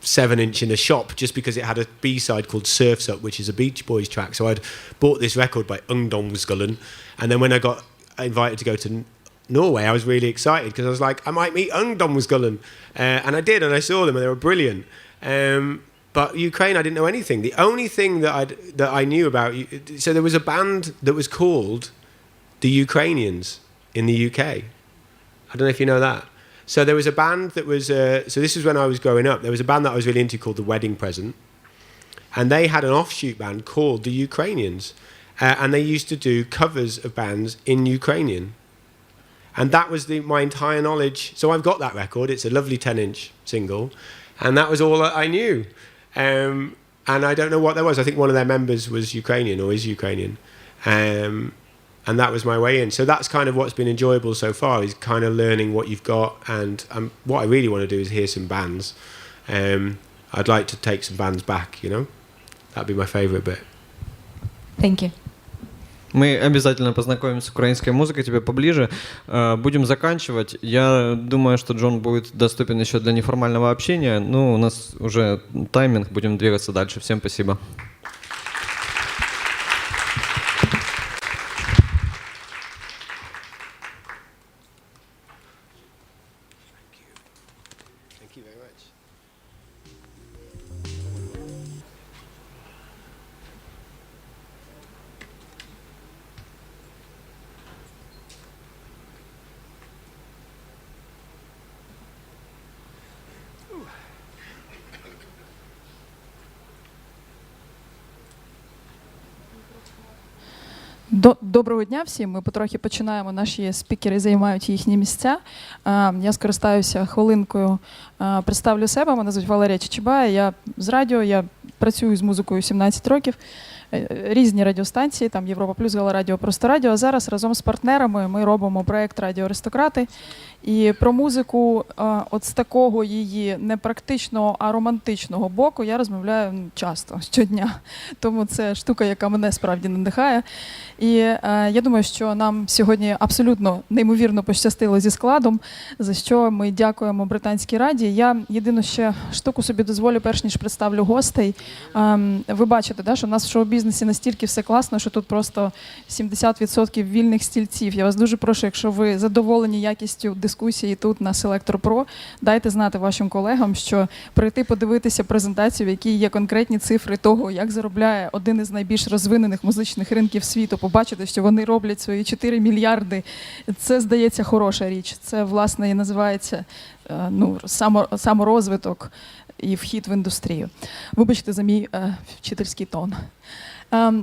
7-inch in a shop just because it had a B-side called Surf's Up, which is a Beach Boys track. So I'd bought this record by Ungdomsskolen. And then when I got invited to go to Norway, I was really excited because I was like, I might meet Ungdomsskolen. And I did, and I saw them, and they were brilliant. But Ukraine, I didn't know anything. The only thing that I knew about, so there was a band that was called the Ukrainians in the UK. I don't know if you know that. So there was a band that was, so this was when I was growing up, there was a band that I was really into called The Wedding Present. And they had an offshoot band called the Ukrainians. And they used to do covers of bands in Ukrainian. And that was my entire knowledge. So I've got that record. It's a lovely 10-inch single. And that was all I knew. And I don't know what that was. I think one of their members was Ukrainian or is Ukrainian. And that was my way in. So that's kind of what's been enjoyable so far, is kind of learning what you've got. And what I really want to do is hear some bands. I'd like to take some bands back, That'd be my favorite bit. Thank you. Мы обязательно познакомимся с украинской музыкой тебе поближе. Будем заканчивать. Я думаю, что Джон будет доступен еще для неформального общения. У нас уже тайминг, будем двигаться дальше. Всем спасибо. Доброго дня всім. Ми потрохи починаємо. Наші спікери займають їхні місця. Я скористаюся хвилинкою, представлю себе. Мене звуть Валерія Чичибая. Я з радіо, я працюю з музикою 17 років. Різні радіостанції, там Європа Плюс, Галарадіо, Просто Радіо. А зараз разом з партнерами ми робимо проєкт «Радіо Аристократи». І про музику от з такого її не практичного, а романтичного боку я розмовляю часто, щодня. Тому це штука, яка мене справді надихає. І я думаю, що нам сьогодні абсолютно неймовірно пощастило зі складом, за що ми дякуємо Британській Раді. Я єдину ще штуку собі дозволю, перш ніж представлю гостей. Ви бачите, що в нас в шоу-бізнесі шоу-бізнесі настільки все класно, що тут просто 70% вільних стільців. Я вас дуже прошу, якщо ви задоволені якістю дискусії тут на Selector Pro, дайте знати вашим колегам, що прийти подивитися презентацію, в якій є конкретні цифри того, як заробляє один із найбільш розвинених музичних ринків світу, побачити, що вони роблять свої 4 мільярди, це, здається, хороша річ. Це, власне, і називається саморозвиток і вхід в індустрію. Вибачте за мій вчительський тон.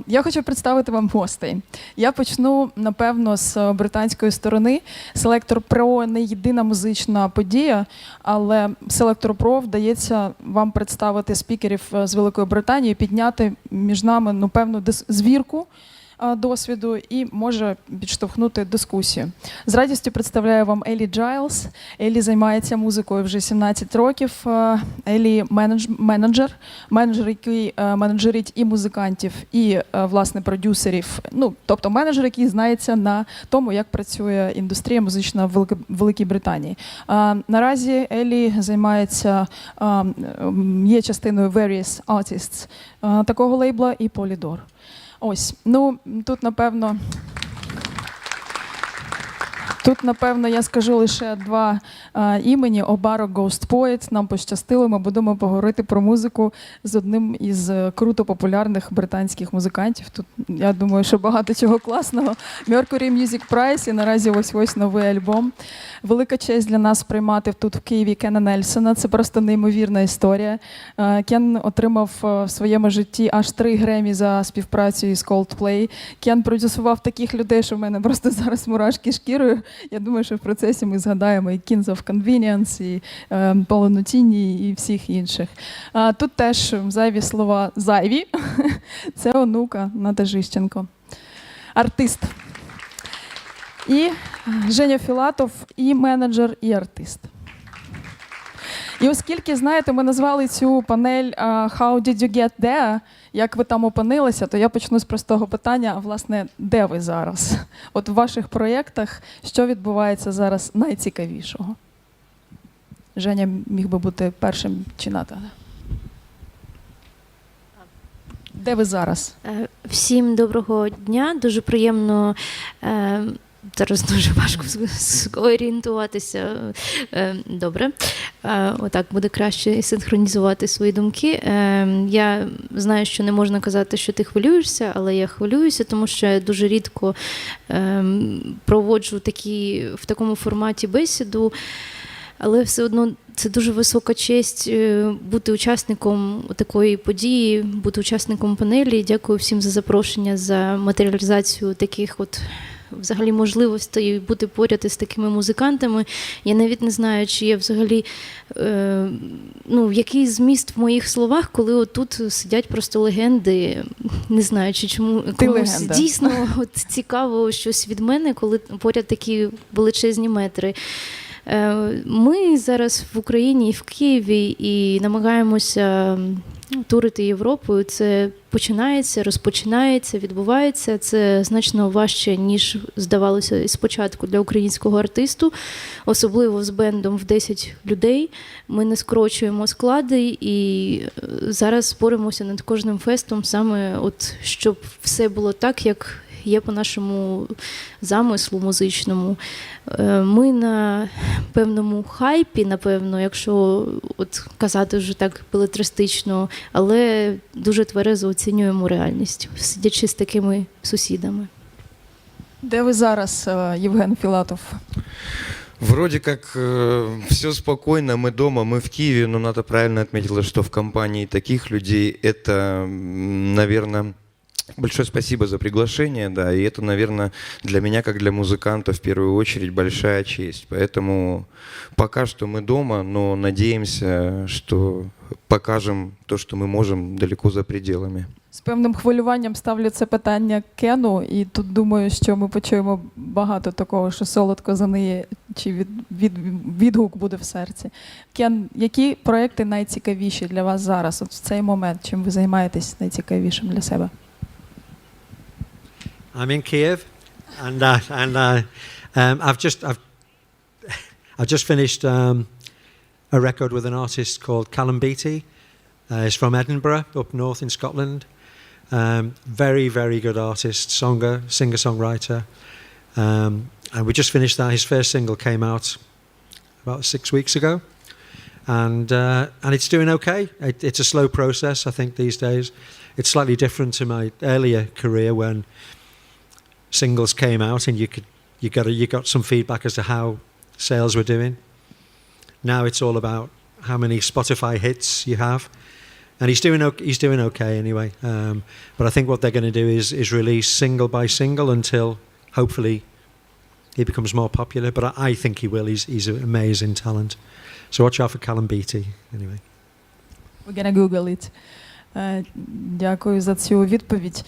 Я хочу представити вам гостей. Я почну, напевно, з британської сторони. Selector Pro не єдина музична подія, але Selector Pro вдається вам представити спікерів з Великої Британії, підняти між нами, певну звірку досвіду і може підштовхнути дискусію. З радістю представляю вам Елі Джайлз. Елі займається музикою вже 17 років. Елі менеджер, який менеджерить і музикантів, і, власне, продюсерів. Тобто менеджер, який знається на тому, як працює індустрія музична в Великій Британії. Наразі Елі займається, є частиною Various Artists такого лейбла і Polydor. Ось, тут, напевно, я скажу лише два імені. Обаро Ghost Poet. Нам пощастило, ми будемо поговорити про музику з одним із круто популярних британських музикантів. Тут, я думаю, що багато чого класного. Mercury Music Prize і наразі ось новий альбом. Велика честь для нас приймати тут в Києві Кена Нельсона. Це просто неймовірна історія. Кен отримав в своєму житті аж 3 Гремі за співпрацю із Coldplay. Кен продюсував таких людей, що в мене просто зараз мурашки шкірою. Я думаю, що в процесі ми згадаємо і Kings of Convenience, і Поло Нутіні, і всіх інших. Тут теж зайві слова зайві. Це онука Ната Жищенко. Артист. І Женя Філатов, і менеджер, і артист. І оскільки, знаєте, ми назвали цю панель «How did you get there?», як ви там опинилися, то я почну з простого питання, а власне, де ви зараз? От в ваших проєктах, що відбувається зараз найцікавішого? Женя міг би бути першим чи Ната? Де ви зараз? Всім доброго дня, дуже приємно. Зараз дуже важко орієнтуватися. Добре. Отак буде краще синхронізувати свої думки. Я знаю, що не можна казати, що ти хвилюєшся, але я хвилююся, тому що я дуже рідко проводжу в такому форматі бесіду. Але все одно це дуже висока честь бути учасником такої події, бути учасником панелі. Дякую всім за запрошення, за матеріалізацію таких взагалі можливостей бути поряд із такими музикантами. Я навіть не знаю, чи є взагалі який зміст в моїх словах, коли отут сидять просто легенди. Не знаю, чи чому комусь дійсно цікаво щось від мене, коли поряд такі величезні метри. Ми зараз в Україні і в Києві і намагаємося турити Європою. Це починається, розпочинається, відбувається. Це значно важче, ніж здавалося спочатку для українського артисту, особливо з бендом в 10 людей. Ми не скорочуємо склади і зараз боремося над кожним фестом, саме щоб все було так, як є по нашому замислу музичному. Ми на певному хайпі, напевно, якщо казати вже так белетристично, але дуже тверезо оцінюємо реальність, сидячи з такими сусідами. Де ви зараз, Євген Філатов? Вроде как все спокойно, мы дома, мы в Киеве, но Ната правильно отметила, что в компании таких людей это, наверное, большое спасибо за приглашение, да, и это, наверное, для меня, как для музыканта, в первую очередь, большая честь. Поэтому пока что мы дома, но надеемся, что покажем то, что мы можем далеко за пределами. З певним хвилюванням ставлю це питання Кену, і тут думаю, що ми почуємо багато такого, що солодко за неї, чи відгук буде в серці. Кен, які проекти найцікавіші для вас зараз, в цей момент, чим ви займаєтесь найцікавішим для себе? I'm in Kiev, and I've just finished a record with an artist called Callum Beattie. He's from Edinburgh, up north in Scotland. Very, very good artist, singer-songwriter. And we just finished that. His first single came out about 6 weeks ago. And it's doing okay. It's a slow process, I think, these days. It's slightly different to my earlier career when singles came out and you got some feedback as to how sales were doing. Now it's all about how many Spotify hits you have. And he's doing okay anyway. But I think what they're going to do is release single by single until hopefully he becomes more popular. But I think he will. He's an amazing talent. So watch out for Callum Beattie anyway. We're gonna Google it. Дякую за цю відповідь.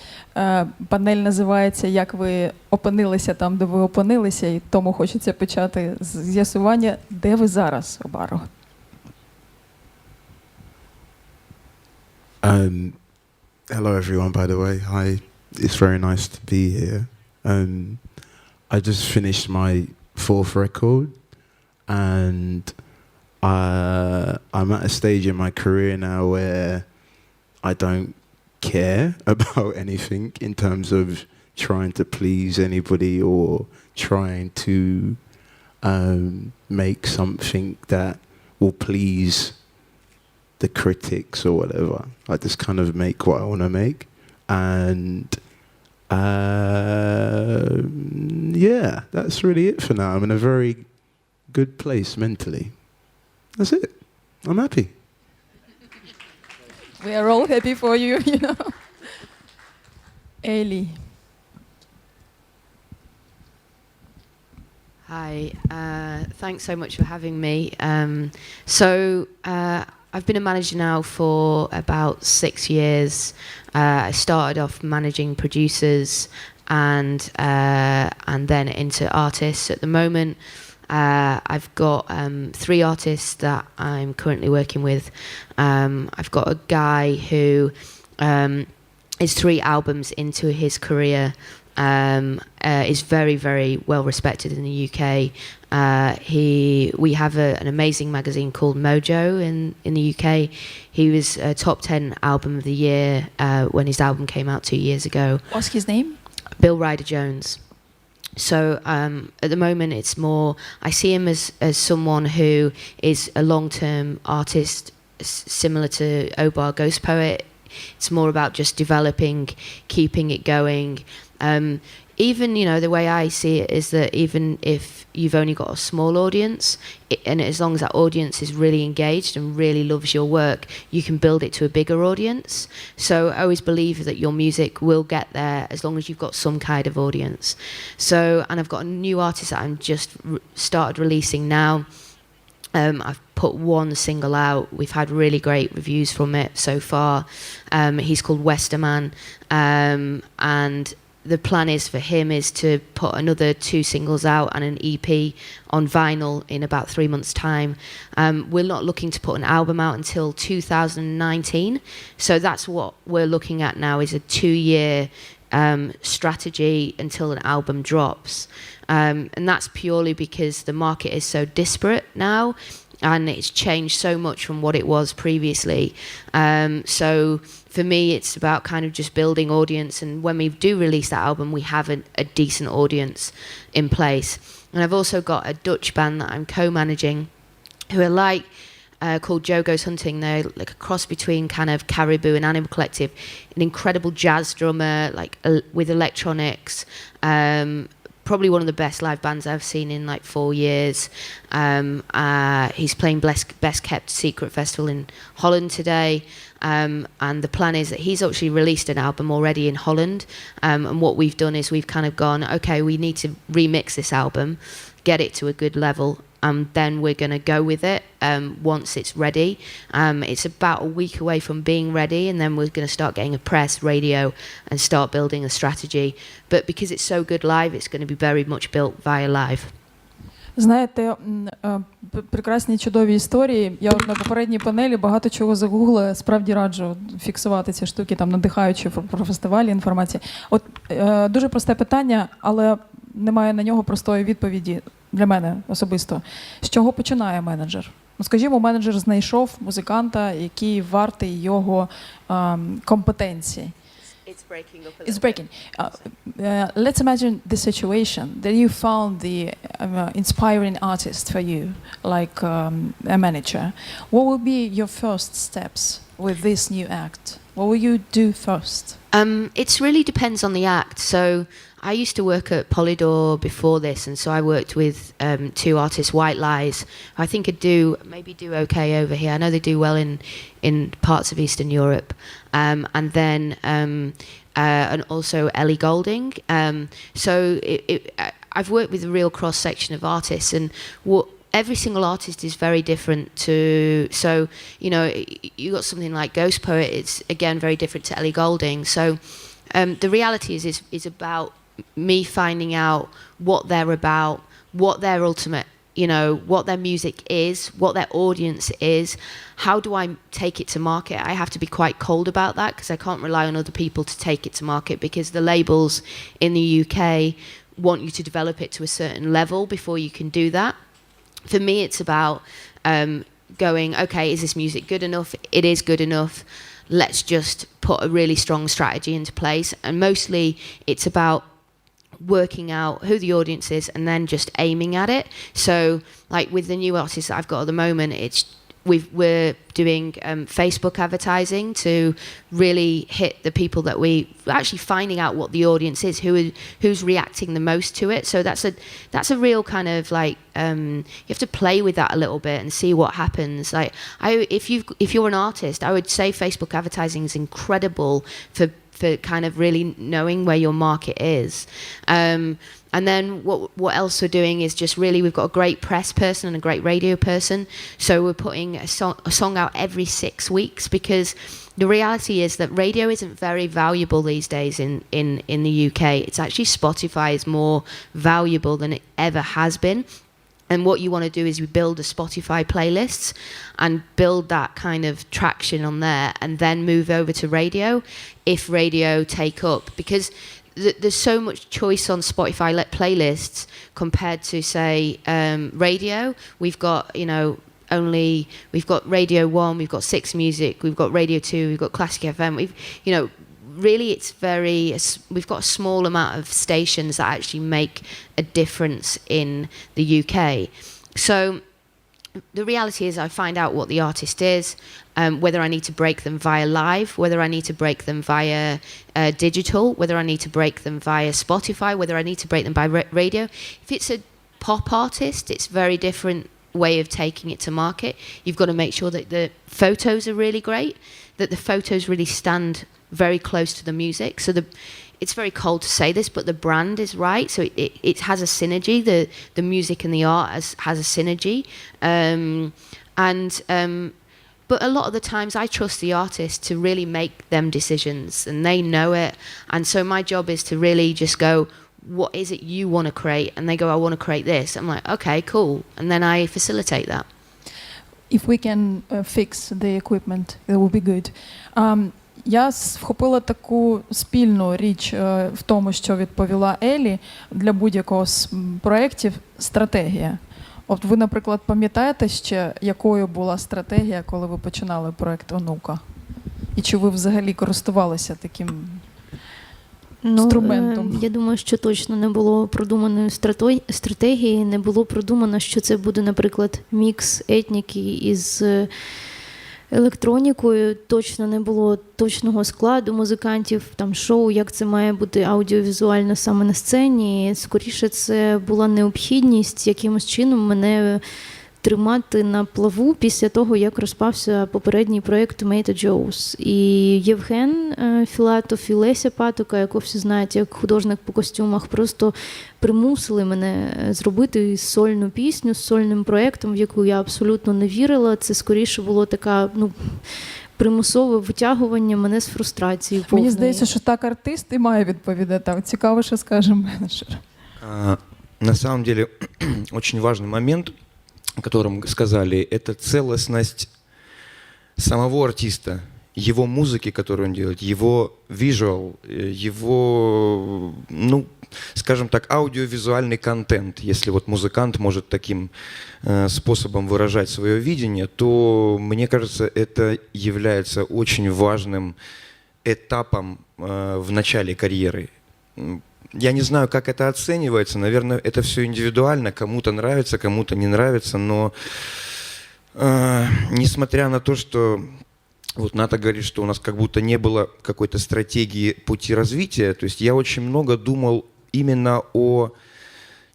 Панель називається «Як ви опинилися там, де ви опинилися», і тому хочеться почати з з'ясування, де ви зараз, Обаро. Hello everyone, by the way. Hi, it's very nice to be here. I just finished my 4th record, and I'm at a stage in my career now where I don't care about anything in terms of trying to please anybody or trying to make something that will please the critics or whatever. I just kind of make what I want to make, and yeah, that's really it for now. I'm in a very good place mentally. That's it. I'm happy. We are all happy for you, you know. Ellie. Hi, thanks so much for having me. I've been a manager now for about 6 years. I started off managing producers and then into artists. At the moment, I've got 3 artists that I'm currently working with. I've got a guy who is 3 albums into his career, is very, very well respected in the UK. We have an amazing magazine called Mojo in the UK. He was a top 10 album of the year when his album came out 2 years ago. What's his name? Bill Ryder Jones. So at the moment it's more, I see him as someone who is a long-term artist similar to Obar Ghost Poet. It's more about just developing, keeping it going. Even, you know, the way I see it is that even if you've only got a small audience, and as long as that audience is really engaged and really loves your work, you can build it to a bigger audience. So I always believe that your music will get there as long as you've got some kind of audience. So, and I've got a new artist that I'm just started releasing now. I've put 1 single out. We've had really great reviews from it so far. He's called Westerman, and the plan is for him is to put another 2 singles out and an EP on vinyl in about 3 months' time. We're not looking to put an album out until 2019, so that's what we're looking at now, is a 2-year strategy until an album drops. And that's purely because the market is so disparate now, and it's changed so much from what it was previously. So for me, it's about kind of just building audience, and when we do release that album, we have a decent audience in place. And I've also got a Dutch band that I'm co-managing, who are called Joe Goes Hunting. They're like a cross between kind of Caribou and Animal Collective, an incredible jazz drummer, with electronics. Probably one of the best live bands I've seen in 4 years. He's playing Best Kept Secret Festival in Holland today. And the plan is that he's actually released an album already in Holland. And what we've done is we've kind of gone, okay, we need to remix this album, get it to a good level, and then we're going to go with it once it's ready. It's about a week away from being ready, and then we're going to start getting a press, radio, and start building a strategy. But because it's so good live, it's going to be very much built via live. Знаєте, прекрасні, чудові історії. Я на попередній панелі багато чого загуглила, справді раджу фіксувати ці штуки, там надихаючи про фестивалі інформації. От дуже просте питання, але немає на нього простої відповіді для мене особисто. З чого починає менеджер? Ну, скажімо, менеджер знайшов музиканта, який вартий його компетенції. It's breaking up a It's little breaking. Let's imagine the situation that you found the inspiring artist for you, like a manager. What will be your first steps with this new act? What will you do first? It really depends on the act. So I used to work at Polydor before this, and so I worked with two artists, White Lies. I think could maybe do okay over here. I know they do well in parts of Eastern Europe. And then and also Ellie Goulding. So I've worked with a real cross section of artists, and every single artist is very different to, so, you know, you got something like Ghost Poet, it's again very different to Ellie Goulding. So the reality is about me finding out what they're about, what their ultimate, you know, what their music is, what their audience is. How do I take it to market? I have to be quite cold about that because I can't rely on other people to take it to market, because the labels in the UK want you to develop it to a certain level before you can do that. For me, it's about going, okay, is this music good enough? It is good enough. Let's just put a really strong strategy into place. And mostly it's about working out who the audience is and then just aiming at it. So like with the new artists that I've got at the moment, we're doing Facebook advertising to really hit the people that we actually finding out what the audience is, who's reacting the most to it. So that's a real kind of like you have to play with that a little bit and see what happens. Like if you're an artist, I would say Facebook advertising is incredible for kind of really knowing where your market is. And then what else we're doing is just really, we've got a great press person and a great radio person. So we're putting a song out every 6 weeks, because the reality is that radio isn't very valuable these days in the UK. It's actually Spotify is more valuable than it ever has been. And what you want to do is we build a Spotify playlists and build that kind of traction on there, and then move over to radio if radio take up. Because there's so much choice on Spotify playlists compared to, say, radio. We've got, you know, we've got Radio 1, we've got 6 Music, we've got Radio 2, we've got Classic FM. You know, really we've got a small amount of stations that actually make a difference in the UK. So the reality is I find out what the artist is, whether I need to break them via live, whether I need to break them via digital, whether I need to break them via Spotify, whether I need to break them by radio. If it's a pop artist, it's very different way of taking it to market. You've got to make sure that the photos are really great, that the photos really stand very close to the music. So it's very cold to say this, but the brand is right. So it has a synergy. The music and the art has a synergy. But a lot of the times I trust the artist to really make them decisions, and they know it. And so my job is to really just go, what is it you want to create? And they go, I want to create this. I'm like, okay, cool. And then I facilitate that. If we can fix the equipment, it will be good. Я вхопила таку спільну річ в тому, що відповіла Елі, для будь-якого з проєктів – стратегія. От ви, наприклад, пам'ятаєте ще, якою була стратегія, коли ви починали проєкт ONUKA? І чи ви взагалі користувалися таким інструментом? Я думаю, що точно не було продуманої стратегії, не було продумано, що це буде, наприклад, мікс етніки із електронікою, точно не було точного складу музикантів, там шоу, як це має бути аудіовізуально саме на сцені. Скоріше, це була необхідність якимось чином мене тримати на плаву після того, як розпався попередній проєкт Tomato Joe's. І Євген Філатов і Леся Патока, яку всі знають як художник по костюмах, просто примусили мене зробити сольну пісню з сольним проєктом, в яку я абсолютно не вірила. Це скоріше було така, примусове витягування мене з фрустрації повної. Мені здається, що так артист і має відповідати. Цікаво, що скаже менеджер. На самом деле, очень важный момент, о котором сказали, это целостность самого артиста, его музыки, которую он делает, его визуал, его, скажем так, аудиовизуальный контент. Если вот музыкант может таким способом выражать свое видение, то, мне кажется, это является очень важным этапом в начале карьеры. Я не знаю, как это оценивается. Наверное, это все индивидуально. Кому-то нравится, кому-то не нравится. Но несмотря на то, что вот Ната говорит, что у нас как будто не было какой-то стратегии пути развития, то есть я очень много думал именно о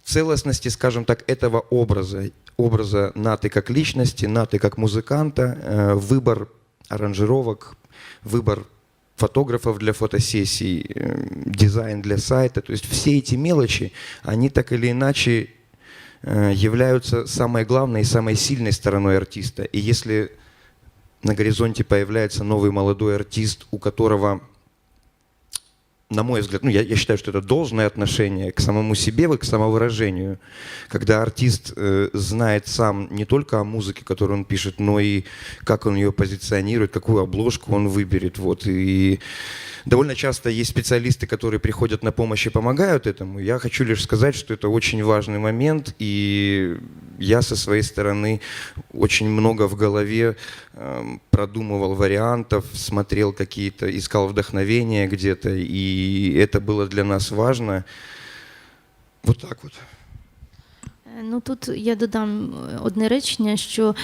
целостности, скажем так, этого образа Наты как личности, Наты как музыканта, выбор аранжировок, выбор фотографов для фотосессий, дизайн для сайта. То есть все эти мелочи, они так или иначе являются самой главной и самой сильной стороной артиста. И если на горизонте появляется новый молодой артист, у которого, на мой взгляд, я считаю, что это должное отношение к самому себе, к самовыражению, когда артист знает сам не только о музыке, которую он пишет, но и как он ее позиционирует, какую обложку он выберет. Вот. И довольно часто есть специалисты, которые приходят на помощь и помогают этому. Я хочу лишь сказать, что это очень важный момент, и я со своей стороны очень много в голове продумывал вариантов, смотрел какие-то, искал вдохновения где-то, и это было для нас важно. Вот так вот. Ну тут я додам одне речення, що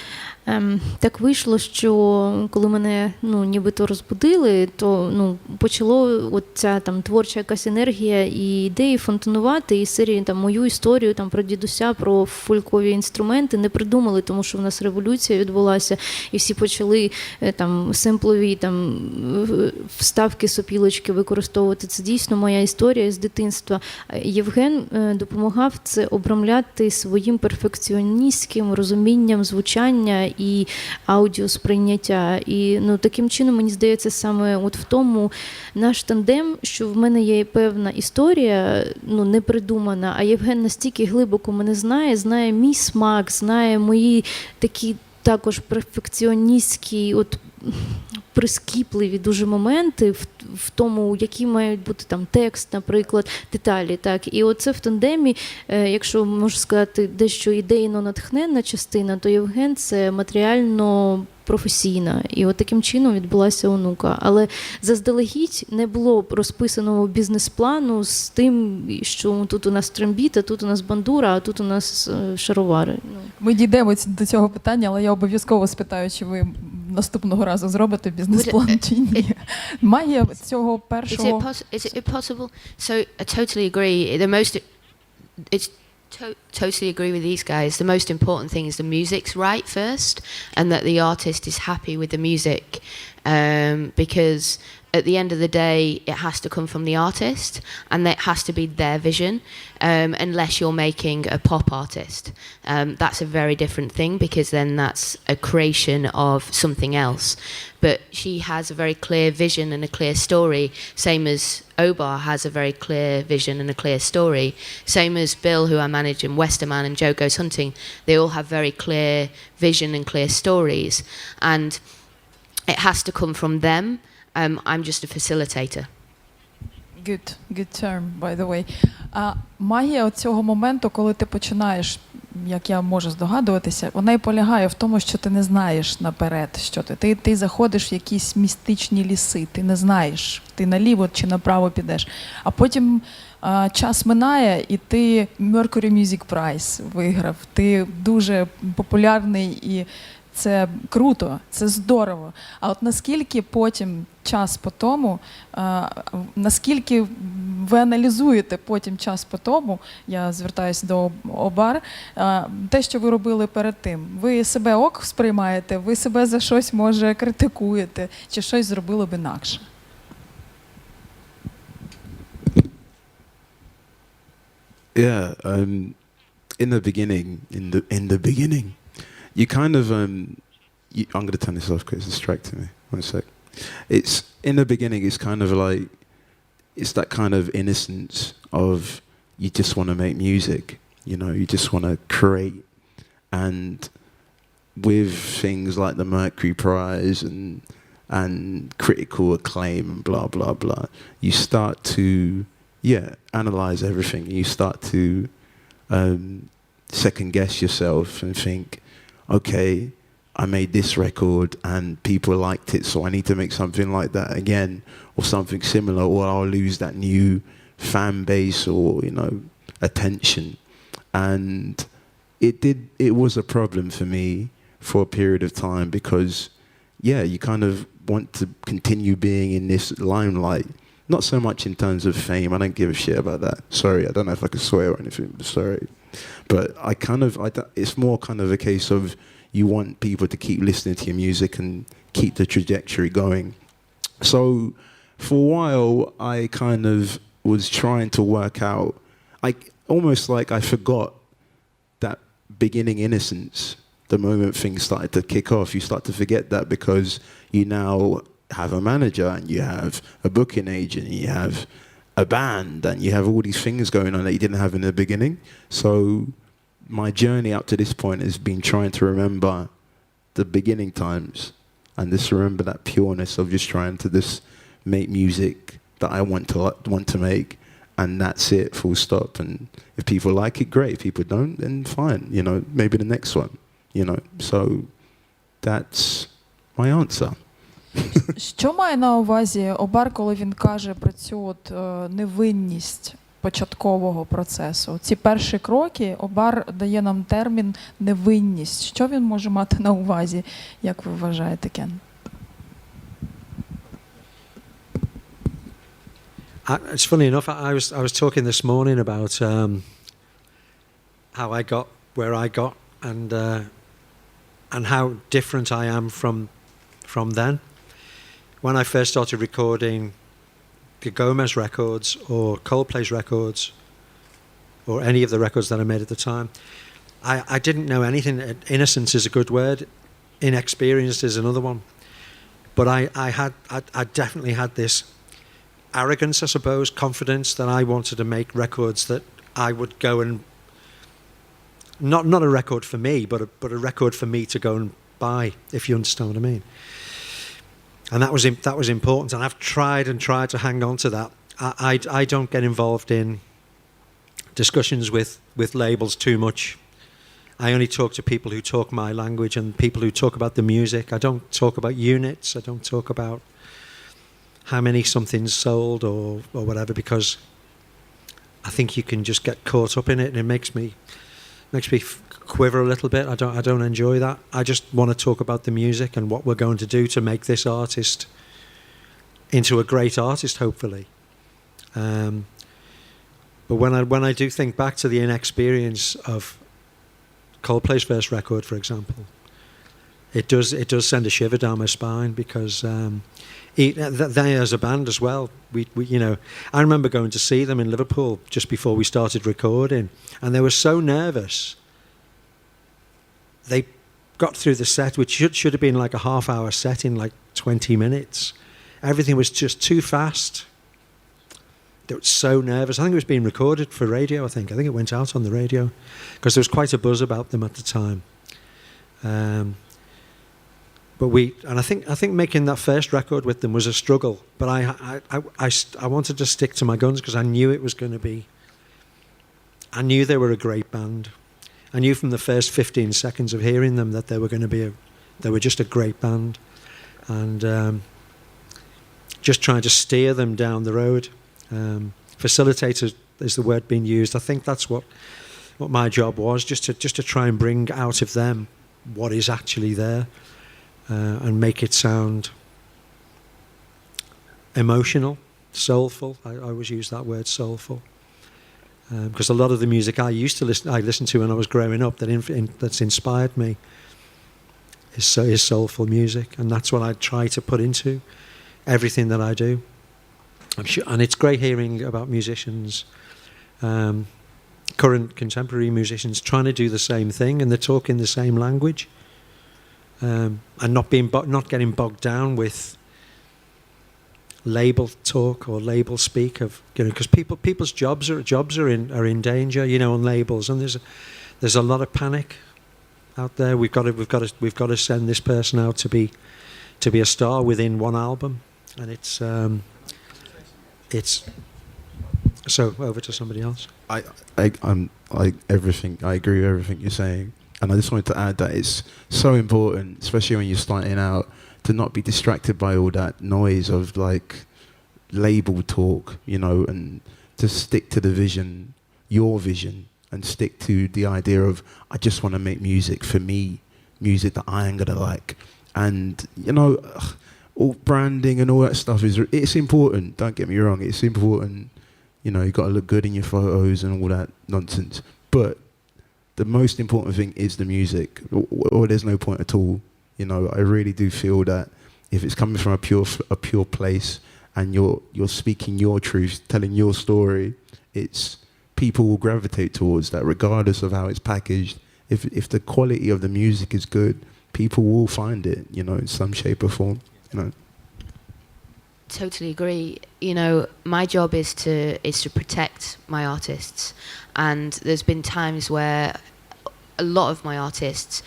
так вийшло, що коли мене нібито розбудили, то почало от ця там творча якась енергія і ідеї фонтанувати, і серії там мою історію там про дідуся, про фолькові інструменти не придумали, тому що в нас революція відбулася, і всі почали там семплові там вставки, сопілочки використовувати. Це дійсно моя історія з дитинства. Євген допомагав це обрамляти своїм перфекціоністським розумінням звучання і аудіосприйняття. І таким чином, мені здається, саме от в тому наш тандем, що в мене є певна історія, не придумана, а Євген настільки глибоко мене знає мій смак, знає мої такі також перфекціоністські прискіпливі дуже моменти в тому, які мають бути там текст, наприклад, деталі. Так. І оце в тандемі, якщо можу сказати, дещо ідейно-натхненна частина, то Євген – це матеріально професійна. І от таким чином відбулася ONUKA. Але заздалегідь не було розписаного бізнес-плану з тим, що тут у нас трембіт, а тут у нас бандура, а тут у нас шаровари. Ми дійдемо до цього питання, але я обов'язково спитаю, чи ви наступного разу зробите бізнес-план чи ні. Магія цього першого... Is it possible? So I totally agree. Totally agree with these guys. The most important thing is the music's right first, and that the artist is happy with the music, because at the end of the day, it has to come from the artist, and it has to be their vision, unless you're making a pop artist. That's a very different thing, because then that's a creation of something else. But she has a very clear vision and a clear story, same as Obar has a very clear vision and a clear story. Same as Bill, who I manage in Westerman, and Joe Goes Hunting. They all have very clear vision and clear stories. And it has to come from them. I'm just a facilitator. Good term, by the way. Магія цього моменту, коли ти починаєш, як я можу здогадуватися, вона і полягає в тому, що ти не знаєш наперед, що ти заходиш в якісь містичні ліси, ти не знаєш, ти наліво чи направо підеш. А потім час минає, і ти Mercury Music Prize виграв. Ти дуже популярний, і це круто, це здорово. А от наскільки потім, час по тому, наскільки ви аналізуєте потім час по тому, я звертаюся до Обар, те, що ви робили перед тим. Ви себе ок сприймаєте, ви себе за щось, може, критикуєте, чи щось зробили б інакше? Yeah, in the beginning, you kind of, I'm going to turn this off because it's distracting me. 1 sec. It's, in the beginning, it's kind of like, it's that kind of innocence of you just want to make music, you just want to create. And with things like the Mercury Prize and critical acclaim and blah, blah, blah, you start to, analyze everything. You start to second guess yourself and think, okay, I made this record and people liked it, so I need to make something like that again, or something similar, or I'll lose that new fan base or, you know, attention. And it was a problem for me for a period of time because, yeah, you kind of want to continue being in this limelight. Not so much in terms of fame. I don't give a shit about that. Sorry, I don't know if I could swear or anything. Sorry. But it's more kind of a case of you want people to keep listening to your music and keep the trajectory going. So for a while, I kind of was trying to work out, almost like I forgot that beginning innocence. The moment things started to kick off, you start to forget that because you now have a manager and you have a booking agent, you have a band, and you have all these things going on that you didn't have in the beginning. So my journey up to this point has been trying to remember the beginning times and just remember that pureness of just trying to just make music that I want to make, and that's it, full stop. And if people like it, great. If people don't, then fine. You know, maybe the next one. You know, so that's my answer. Що має на увазі Обар, коли він каже про цю от невинність початкового процесу? Ці перші кроки Обар дає нам термін невинність. Що він може мати на увазі, як ви вважаєте, Кен? It's funny enough, I was talking this morning about how I got where I got and how different I am from then. When I first started recording the Gomez records or Coldplay's records or any of the records that I made at the time, I didn't know anything. Innocence is a good word. Inexperienced is another one. But I definitely had this arrogance, I suppose, confidence that I wanted to make records that I would go and not a record for me, but a record for me to go and buy, if you understand what I mean. And that was important, and I've tried to hang on to that. I don't get involved in discussions with labels too much. I only talk to people who talk my language and people who talk about the music. I don't talk about units. I don't talk about how many something's sold or whatever, because I think you can just get caught up in it, and it makes me quiver a little bit. I don't enjoy that. I just want to talk about the music and what we're going to do to make this artist into a great artist, hopefully. But when I do think back to the inexperience of Coldplay's first record, for example, it does send a shiver down my spine, because they as a band as well, we you know, I remember going to see them in Liverpool just before we started recording, and they were so nervous. They got through the set, which should have been like a half-hour set, in like 20 minutes. Everything was just too fast. They were so nervous. I think it was being recorded for radio, I think it went out on the radio, because there was quite a buzz about them at the time. But I think making that first record with them was a struggle. But I wanted to stick to my guns, because I knew it was going to be. I knew they were a great band. I knew from the first 15 seconds of hearing them that they were just a great band, and just trying to steer them down the road. Facilitator is the word being used. I think that's what my job was, just to try and bring out of them what is actually there. And make it sound emotional, soulful. I always use that word, soulful, because a lot of the music I listened to when I was growing up, that's inspired me, is soulful music, and that's what I try to put into everything that I do. I'm sure, and it's great hearing about musicians, current contemporary musicians, trying to do the same thing, and they're talking the same language. And not getting bogged down with label talk or label speak, of, you know, because people's jobs are in danger, you know, on labels, and there's a lot of panic out there. We've got to send this person out to be a star within one album, and it's so over to somebody else. I agree with everything you're saying. And I just wanted to add that it's so important, especially when you're starting out, to not be distracted by all that noise of like label talk, you know, and to stick to the vision, your vision, and stick to the idea of, I just want to make music for me, music that I am going to like. And, you know, all branding and all that stuff it's important, don't get me wrong, it's important, you know, you've got to look good in your photos and all that nonsense. But the most important thing is the music, or there's no point at all. You know, I really do feel that if it's coming from a pure place and you're speaking your truth, telling your story, it's people will gravitate towards that regardless of how it's packaged. If the quality of the music is good, people will find it, you know, in some shape or form, you know. Totally agree. You know, my job is to protect my artists, and there's been times where a lot of my artists,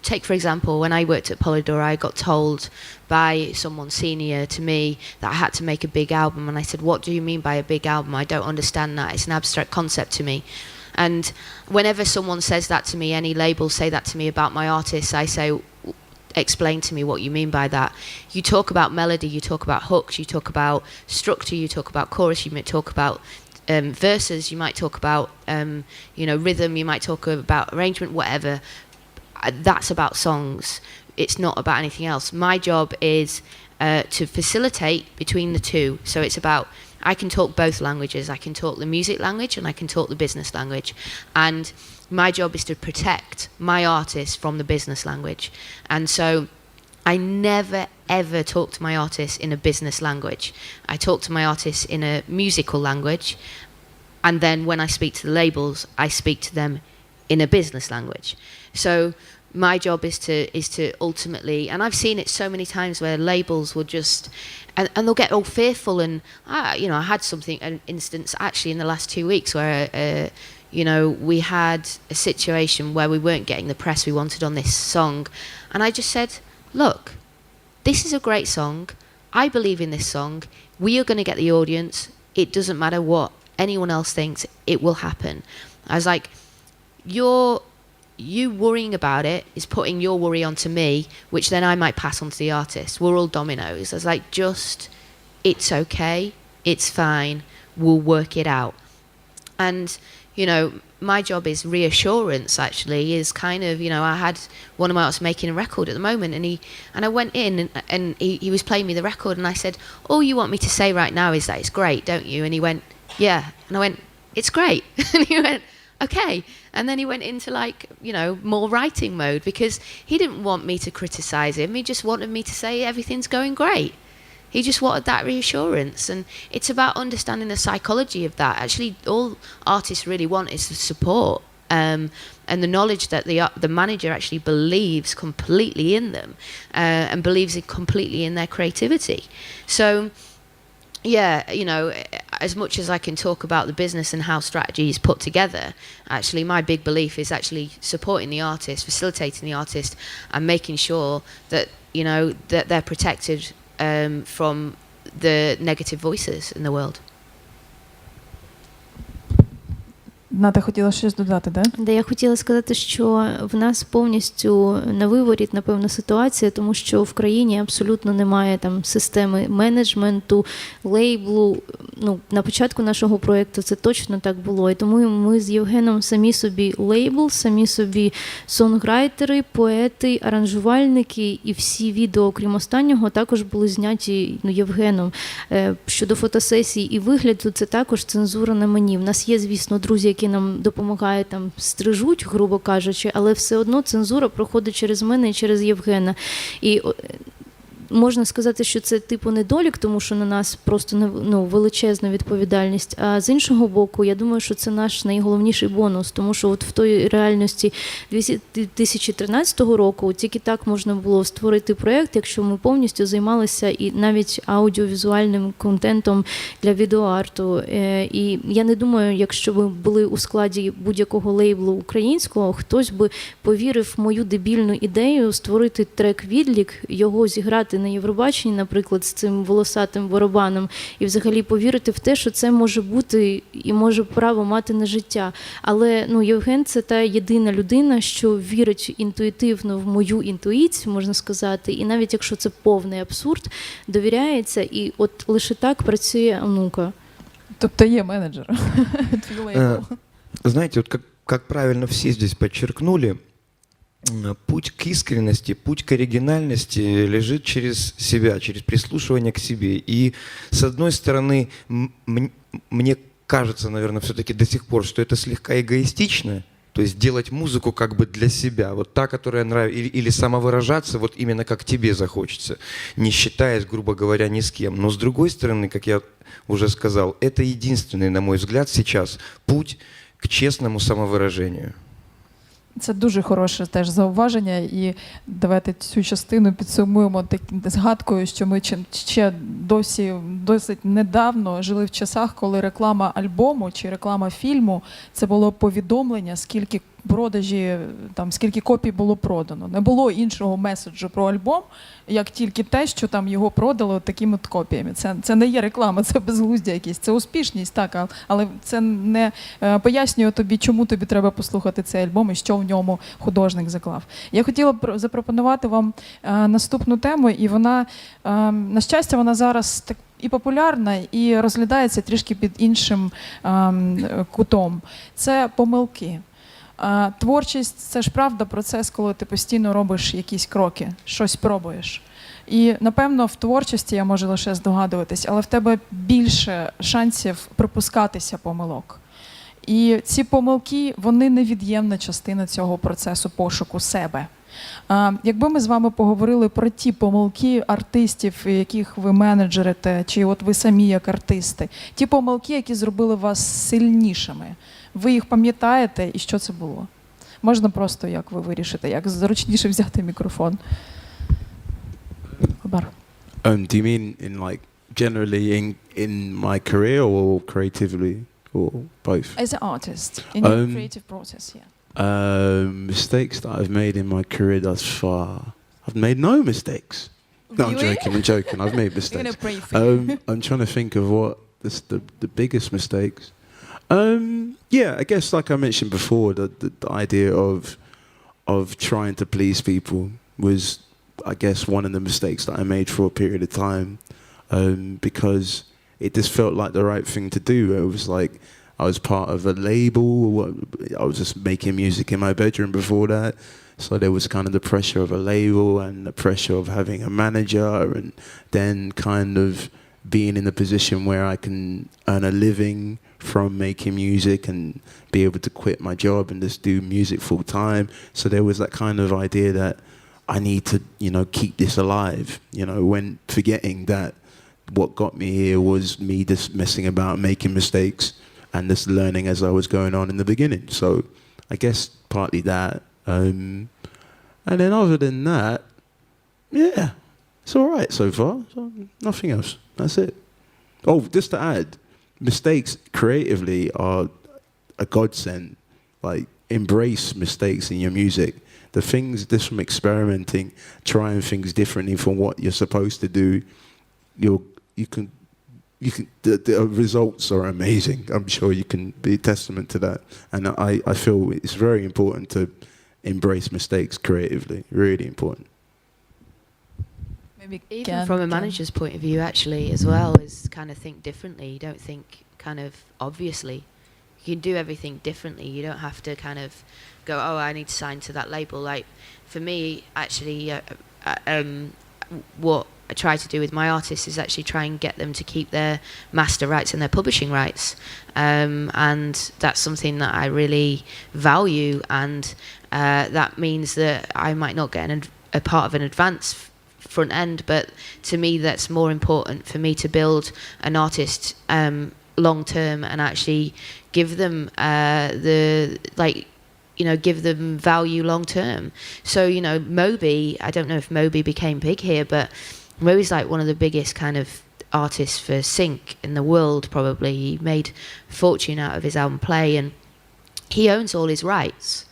take for example, when I worked at Polydor, I got told by someone senior to me that I had to make a big album, and I said, what do you mean by a big album? I don't understand that. It's an abstract concept to me. And whenever someone says that to me, any labels say that to me about my artists, I say, explain to me what you mean by that. You talk about melody, you talk about hooks, you talk about structure, you talk about chorus, you might talk about verses, you might talk about you know, rhythm, you might talk about arrangement, whatever. That's about songs. It's not about anything else. My job is to facilitate between the two. So it's about, I can talk both languages. I can talk the music language and I can talk the business language. And my job is to protect my artists from the business language. And so I never, ever talk to my artists in a business language. I talk to my artists in a musical language. And then when I speak to the labels, I speak to them in a business language. So my job is to ultimately, and I've seen it so many times where labels will just, and they'll get all fearful. And, you know, I had an instance actually in the last 2 weeks where, you know, we had a situation where we weren't getting the press we wanted on this song. And I just said, look, this is a great song. I believe in this song. We are going to get the audience. It doesn't matter what anyone else thinks. It will happen. I was like, you worrying about it is putting your worry onto me, which then I might pass on to the artist. We're all dominoes. I was like, just, it's okay. It's fine. We'll work it out. And, you know, my job is reassurance, actually, is kind of, you know, I had one of my artists making a record at the moment, and I went in and he was playing me the record, and I said, all you want me to say right now is that it's great, don't you? And he went, yeah. And I went, it's great. And he went, okay. And then he went into, like, you know, more writing mode, because he didn't want me to criticize him. He just wanted me to say everything's going great. He just wanted that reassurance. And it's about understanding the psychology of that. Actually, all artists really want is the support and the knowledge that the manager actually believes completely in them and believes completely in their creativity. So, yeah, you know, as much as I can talk about the business and how strategy is put together, actually my big belief is actually supporting the artist, facilitating the artist, and making sure that, you know, that they're protected from the negative voices in the world. Ната хотіла щось додати, да? Да, я хотіла сказати, що в нас повністю на виворіт, напевно, ситуація, тому що в країні абсолютно немає там системи менеджменту, лейблу. Ну, на початку нашого проєкту це точно так було. І тому ми з Євгеном самі собі лейбл, самі собі сонграйтери, поети, аранжувальники, і всі відео, окрім останнього, також були зняті Євгеном. Щодо фотосесій і вигляду, це також цензура на мені. В нас є, звісно, друзі, які нам допомагають, там стрижуть, грубо кажучи, але все одно цензура проходить через мене і через Євгена. І можна сказати, що це типу недолік, тому що на нас просто величезна відповідальність. А з іншого боку, я думаю, що це наш найголовніший бонус, тому що от в той реальності 2013 року тільки так можна було створити проєкт, якщо ми повністю займалися і навіть аудіовізуальним контентом для відеоарту. І я не думаю, якщо ми були у складі будь-якого лейблу українського, хтось би повірив в мою дебільну ідею створити трек-відлік, його зіграти виступити на Євробаченні, наприклад, з цим волосатим барабаном, і взагалі повірити в те, що це може бути і може право мати на життя. Але Євген – це та єдина людина, що вірить інтуїтивно в мою інтуїцію, можна сказати, і навіть якщо це повний абсурд, довіряється, і от лише так працює ONUKA. Тобто є менеджер. Знаете, вот как правильно все здесь подчеркнули, путь к искренности, путь к оригинальности лежит через себя, через прислушивание к себе. И с одной стороны, мне кажется, наверное, все-таки до сих пор, что это слегка эгоистично, то есть делать музыку как бы для себя, вот та, которая нравится, или самовыражаться вот именно как тебе захочется, не считаясь, грубо говоря, ни с кем. Но с другой стороны, как я уже сказал, это единственный, на мой взгляд, сейчас путь к чесному самовираженню. Це дуже хороше теж зауваження, і давайте цю частину підсумуємо згадкою, що ми ще досить недавно жили в часах, коли реклама альбому чи реклама фільму – це було повідомлення, скільки продажі, там, скільки копій було продано. Не було іншого меседжу про альбом, як тільки те, що там його продали такими от копіями. Це не є реклама, це безглуздя якісь, це успішність, так, але це не пояснює тобі, чому тобі треба послухати цей альбом і що в ньому художник заклав. Я хотіла б запропонувати вам наступну тему, і вона, на щастя, вона зараз так і популярна, і розглядається трішки під іншим кутом. Це помилки. Творчість – це ж правда процес, коли ти постійно робиш якісь кроки, щось пробуєш. І, напевно, в творчості я можу лише здогадуватись, але в тебе більше шансів припускатися помилок. І ці помилки, вони невід'ємна частина цього процесу пошуку себе. Якби ми з вами поговорили про ті помилки артистів, яких ви менеджерите, чи от ви самі як артисти, ті помилки, які зробили вас сильнішими, ви їх пам'ятаєте і що це було? Можна просто, як ви вирішите, як зручніше взяти мікрофон. Do you mean in like generally in my career or creatively or both? As an artist, in your creative process, yeah. Mistakes that I've made in my career thus far. I've made no mistakes. No, really? I'm joking. I've made mistakes. I'm going to pray for you. I'm trying to think of what the biggest mistakes. Yeah, I guess like I mentioned before, the idea of trying to please people was, I guess, one of the mistakes that I made for a period of time, because it just felt like the right thing to do. It was like I was part of a label. I was just making music in my bedroom before that. So there was kind of the pressure of a label and the pressure of having a manager, and then kind of being in the position where I can earn a living from making music and be able to quit my job and just do music full time. So there was that kind of idea that I need to, keep this alive, when forgetting that what got me here was me just messing about, making mistakes, and just learning as I was going on in the beginning. So I guess partly that. And then other than that, yeah, it's all right so far. So nothing else. That's it. Oh, just to add, mistakes creatively are a godsend. Like, embrace mistakes in your music. The things, just from experimenting, trying things differently from what you're supposed to do, the results are amazing. I'm sure you can be a testament to that. And I feel it's very important to embrace mistakes creatively. Really important. Even from a manager's point of view, actually, as well, is kind of think differently. You don't think kind of obviously. You can do everything differently. You don't have to kind of go, oh, I need to sign to that label. Like, for me, actually, what I try to do with my artists is actually try and get them to keep their master rights and their publishing rights. And that's something that I really value. And that means that I might not get a part of an advance front end, but to me that's more important for me to build an artist long term and actually give them give them value long term. So Moby, I don't know if Moby became big here, but Moby's like one of the biggest kind of artists for sync in the world, probably. He made a fortune out of his album Play, and he owns all his rights.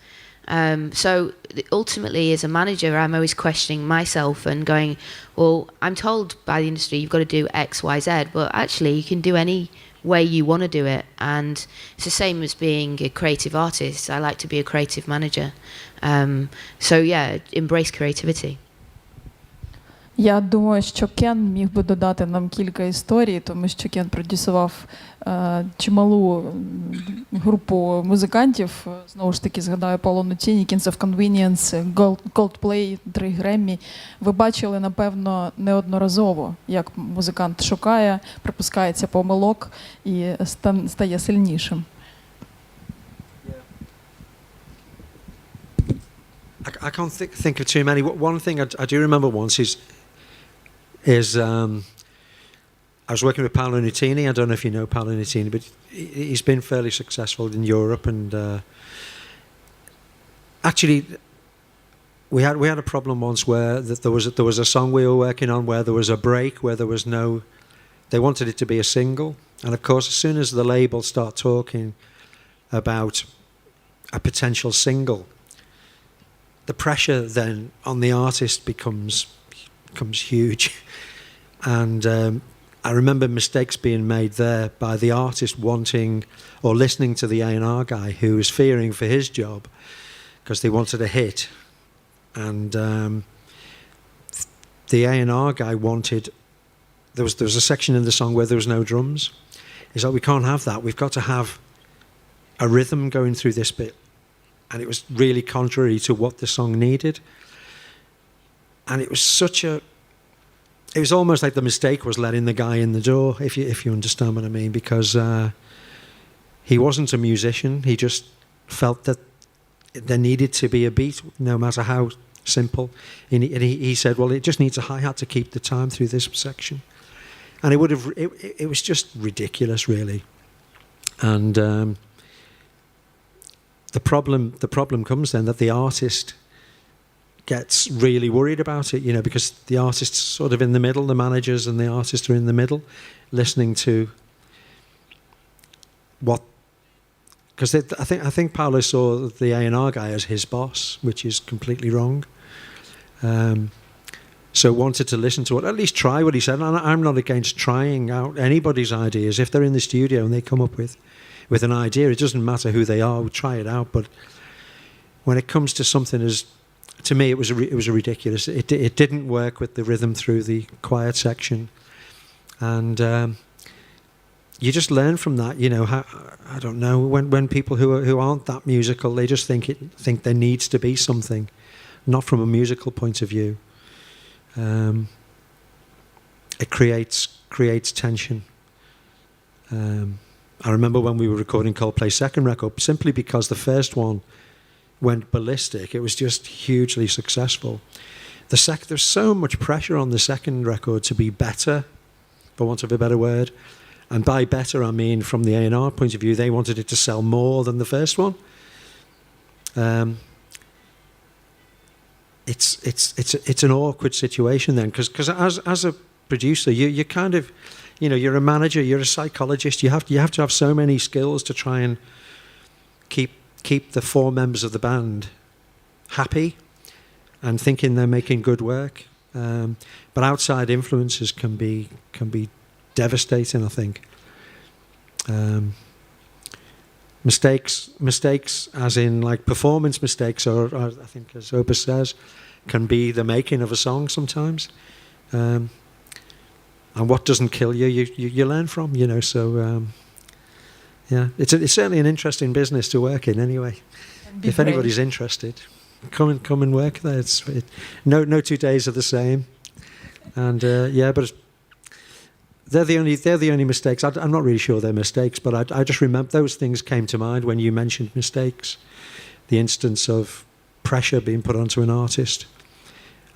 So ultimately, as a manager, I'm always questioning myself and going, well, I'm told by the industry you've got to do X, Y, Z, but actually you can do any way you want to do it. And it's the same as being a creative artist. I like to be a creative manager. So yeah, embrace creativity. Я думаю, що Кен міг би додати нам кілька історій, тому що Кен продюсував чималу групу музикантів. Знову ж таки, згадаю Пауло Нутіні, Kings of Convenience, Coldplay, 3 Греммі. Ви бачили, напевно, неодноразово, як музикант шукає, припускається помилок і стає сильнішим. I can't think of too many. One thing I do remember once is I was working with Paolo Nutini. I don't know if you know Paolo Nutini, but he's been fairly successful in Europe. And actually, we had a problem once where there was a song we were working on where there was a break, where there was no. They wanted it to be a single, and of course, as soon as the label start talking about a potential single, the pressure then on the artist becomes huge. And I remember mistakes being made there by the artist wanting or listening to the A&R guy who was fearing for his job because they wanted a hit. And the A&R guy wanted, there was a section in the song where there was no drums. He's like, we can't have that. We've got to have a rhythm going through this bit. And it was really contrary to what the song needed. And it was it was almost like the mistake was letting the guy in the door, if you understand what I mean, because he wasn't a musician. He just felt that there needed to be a beat, no matter how simple. And he said, well, it just needs a hi-hat to keep the time through this section. And it was just ridiculous, really. And the problem comes then that the artist gets really worried about it, because the artist's sort of in the middle, the managers and the artist are in the middle, listening to what. Because I think Paolo saw the A&R guy as his boss, which is completely wrong. So wanted to listen to it, at least try what he said. And I'm not against trying out anybody's ideas. If they're in the studio and they come up with an idea, it doesn't matter who they are, we'll try it out. But when it comes to something as, to me, it was ridiculous. It didn't work with the rhythm through the quiet section. And you just learn from that, how, I don't know, when people who aren't that musical, they just think there needs to be something, not from a musical point of view. It creates tension. I remember when we were recording Coldplay's second record, simply because the first one went ballistic, it was just hugely successful. There's so much pressure on the second record to be better, for want of a better word. And by better, I mean from the A&R point of view, they wanted it to sell more than the first one. It's an awkward situation then, because as a producer, you kind of, you're a manager, you're a psychologist. You have to have so many skills to try and keep the 4 members of the band happy and thinking they're making good work. But outside influences can be devastating, I think. Mistakes as in like performance mistakes, or I think as Opus says, can be the making of a song sometimes. And what doesn't kill you learn from, so yeah, it's certainly an interesting business to work in anyway. If anybody's interested, come and work there. No 2 days are the same. And but they're the only mistakes. I'm not really sure they're mistakes, but I just remember those things came to mind when you mentioned mistakes. The instance of pressure being put onto an artist,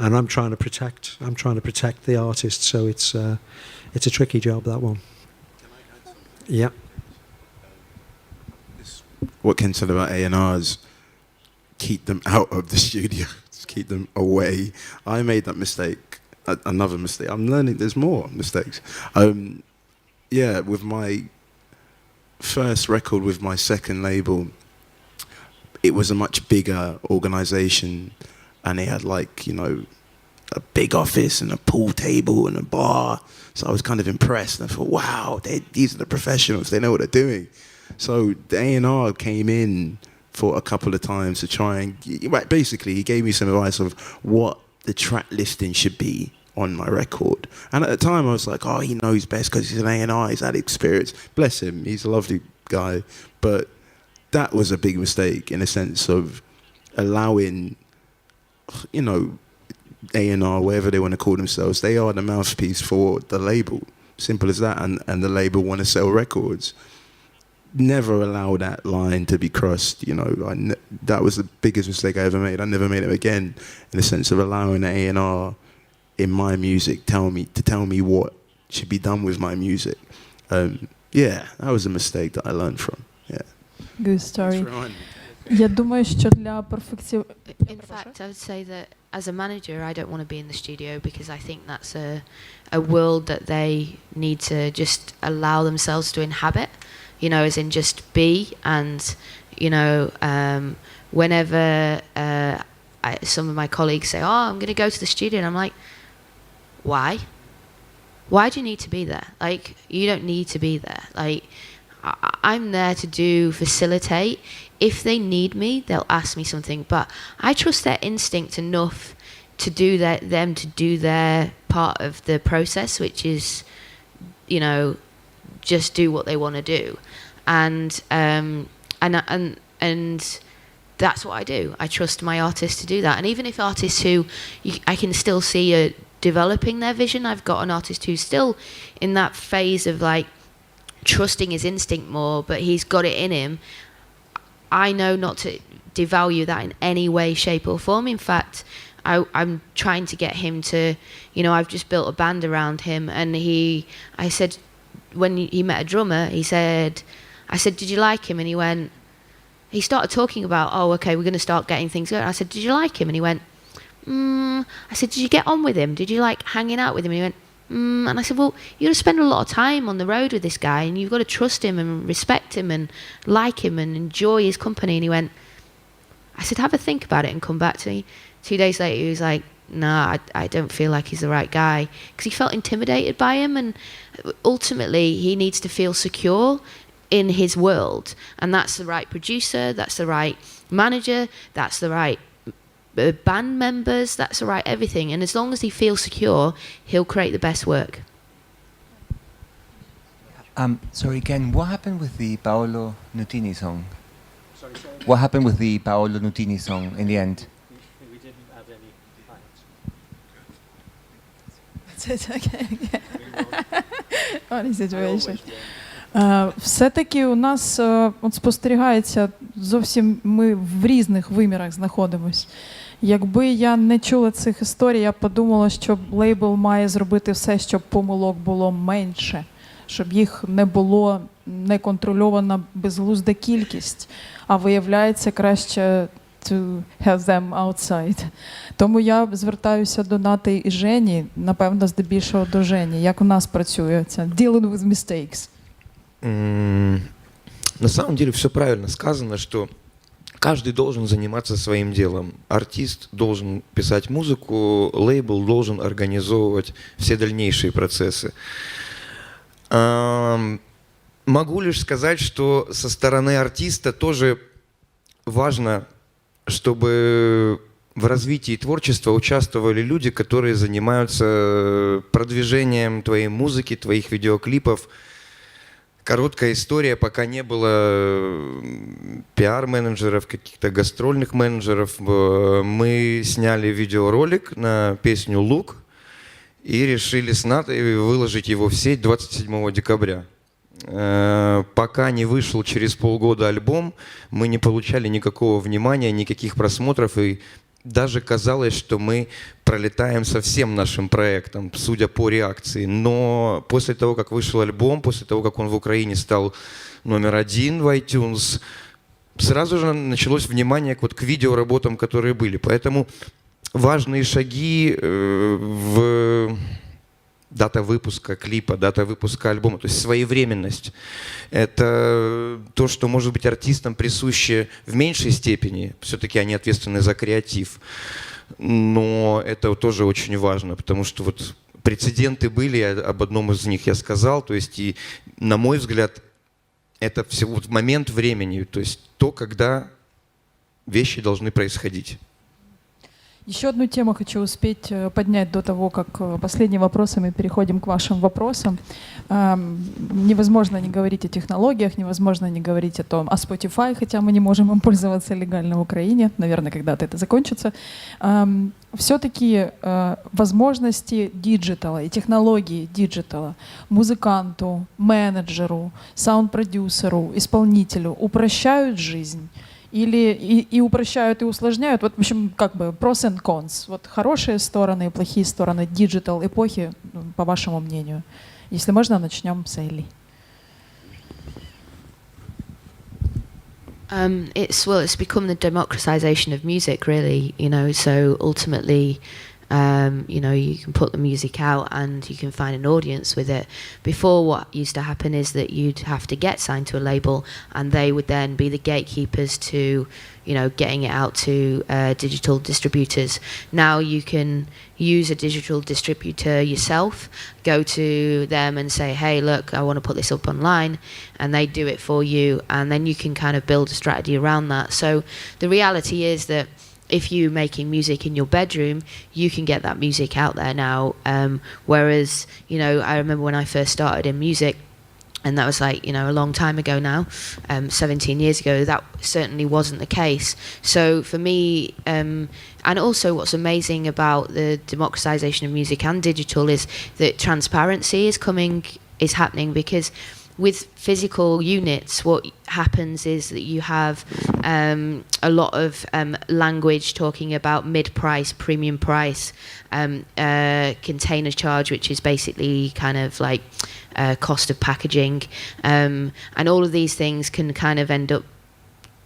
and I'm trying to protect the artist. So it's a tricky job, that one. Yeah. What Ken said about A&Rs, keep them out of the studio, keep them away. I made that mistake. Another mistake. I'm learning. There's more mistakes. With my first record with my second label, it was a much bigger organization, and they had like, you know, a big office and a pool table and a bar. So I was kind of impressed. And I thought, wow, these are the professionals. They know what they're doing. So the A&R came in for a couple of times to try and, basically he gave me some advice of what the track listing should be on my record. And at the time I was like, oh, he knows best because he's an A&R, he's had experience. Bless him, he's a lovely guy. But that was a big mistake in a sense of allowing, you know, A&R, whatever they want to call themselves, they are the mouthpiece for the label. Simple as that. And the label want to sell records. Never allow that line to be crossed, you know. That was the biggest mistake I ever made. I never made it again, in the sense of allowing A&R in my music tell me what should be done with my music. Yeah, that was a mistake that I learned from. Yeah. Good story. Я думаю, що для перфекції... In fact, I would say that as a manager, I don't want to be in the studio because I think that's a world that they need to just allow themselves to inhabit. You know, as in just be, and, you know, whenever some of my colleagues say, oh, I'm going to go to the studio, and I'm like, why? Why do you need to be there? Like, you don't need to be there. Like, I'm there to facilitate. If they need me, they'll ask me something, but I trust their instinct enough to do them to do their part of the process, which is, you know, just do what they want to do, and that's what I do. I trust my artists to do that, and even if artists who I can still see are developing their vision, I've got an artist who's still in that phase of like trusting his instinct more, but he's got it in him. I know not to devalue that in any way, shape or form. In fact, I'm trying to get him to, you know, I've just built a band around him, and I said, when he met a drummer, I said, did you like him? And he started talking about, oh, okay, we're going to start getting things going. I said, did you like him? And he went, I said, did you get on with him? Did you like hanging out with him? And he went, and I said, well, you're going to spend a lot of time on the road with this guy, and you've got to trust him and respect him and like him and enjoy his company. And he went, I said, have a think about it and come back to me. 2 days later, he was like, nah, I don't feel like he's the right guy, because he felt intimidated by him, and ultimately he needs to feel secure in his world, and that's the right producer, that's the right manager, that's the right band members, that's the right everything, and as long as he feels secure, he'll create the best work. Sorry again, what happened with the Paolo Nutini song? Sorry. What happened with the Paolo Nutini song in the end? We didn't add any It's okay. Funny situation. Все-таки у нас от спостерігається, зовсім ми в різних вимірах знаходимось. Якби я не чула цих історій, я подумала, що лейбл має зробити все, щоб помилок було менше, щоб їх не було неконтрольована безглузда кількість, а виявляється краще to have them outside. Тому я звертаюся до Нати і Жені, напевно, здебільшого до Жені. Як у нас працює це? Dealing with mistakes. На самом деле все правильно сказано, что каждый должен заниматься своим делом. Артист должен писать музыку, лейбл должен организовывать все дальнейшие процессы. Могу лишь сказать, что со стороны артиста тоже важно, чтобы в развитии творчества участвовали люди, которые занимаются продвижением твоей музыки, твоих видеоклипов. Короткая история, пока не было пиар-менеджеров, каких-то гастрольных менеджеров, мы сняли видеоролик на песню «Лук» и решили с Натой выложить его в сеть 27 декабря. Пока не вышел через полгода альбом, мы не получали никакого внимания, никаких просмотров, и даже казалось, что мы пролетаем со всем нашим проектом, судя по реакции. Но после того, как вышел альбом, после того, как он в Украине стал номер 1 в iTunes, сразу же началось внимание к видеоработам, которые были. Поэтому важные шаги в дата выпуска клипа, дата выпуска альбома, то есть своевременность. Это то, что может быть артистам присуще в меньшей степени, все-таки они ответственны за креатив, но это тоже очень важно, потому что вот прецеденты были, об одном из них я сказал, то есть и, на мой взгляд, это всего вот момент времени, то есть то, когда вещи должны происходить. Еще одну тему хочу успеть поднять до того, как последним вопросом мы переходим к вашим вопросам. Невозможно не говорить о технологиях, невозможно не говорить о Spotify, хотя мы не можем им пользоваться легально в Украине. Наверное, когда-то это закончится. Все-таки возможности диджитала и технологии диджитала музыканту, менеджеру, саунд-продюсеру, исполнителю упрощают жизнь? Или и упрощают, и усложняют. Вот, в общем, как бы pros and cons. Вот хорошие стороны и плохие стороны диджитал эпохи, по вашему мнению. Если можно, начнем с Элли. It's become the democratization of music, really. So ultimately, you can put the music out and you can find an audience with it. Before, what used to happen is that you'd have to get signed to a label and they would then be the gatekeepers to, getting it out to digital distributors. Now you can use a digital distributor yourself, go to them and say, hey, look, I want to put this up online, and they do it for you, and then you can kind of build a strategy around that. So the reality is that if you're making music in your bedroom, you can get that music out there now. Whereas, I remember when I first started in music, and that was like, a long time ago now, 17 years ago, that certainly wasn't the case. So for me, and also what's amazing about the democratization of music and digital is that transparency is happening, because with physical units, what happens is that you have a lot of language talking about mid-price, premium price, container charge, which is basically kind of like cost of packaging. And all of these things can kind of end up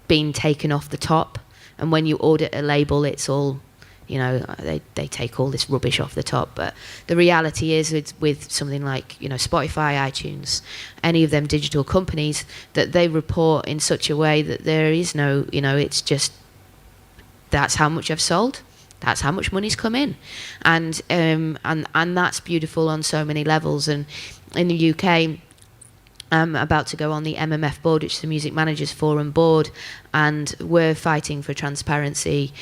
being taken off the top. And when you audit a label, it's all, they take all this rubbish off the top. But the reality is with something like, Spotify, iTunes, any of them digital companies, that they report in such a way that there is no, it's just, that's how much I've sold. That's how much money's come in. And that's beautiful on so many levels. And in the UK, I'm about to go on the MMF board, which is the Music Managers Forum board, and we're fighting for transparency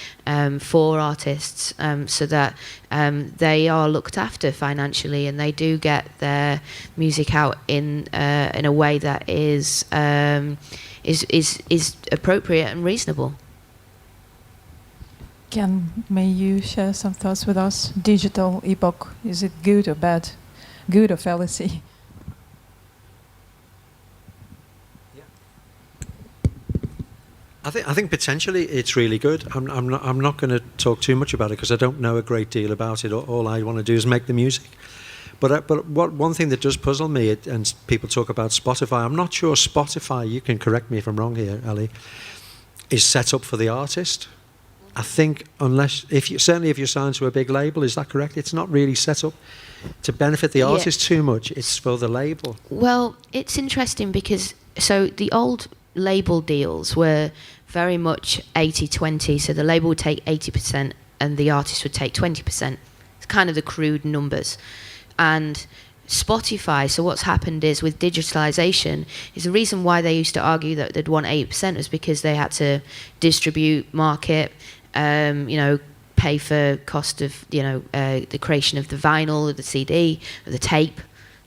for artists so that they are looked after financially and they do get their music out in a way that is appropriate and reasonable. Ken, may you share some thoughts with us? Digital epoch, is it good or bad? Good or fallacy? I think potentially it's really good. I'm not going to talk too much about it because I don't know a great deal about it. All I want to do is make the music. But one thing that does puzzle me, and people talk about Spotify, I'm not sure Spotify, you can correct me if I'm wrong here, Ali, is set up for the artist. I think certainly if you're signed to a big label, is that correct? It's not really set up to benefit the artist too much. It's for the label. Well, it's interesting because the old label deals were very much 80-20, so the label would take 80% and the artist would take 20%. It's kind of the crude numbers. And Spotify, so what's happened is with digitalization, is the reason why they used to argue that they'd want 80% was because they had to distribute, market, pay for cost of, the creation of the vinyl, of the CD, of the tape,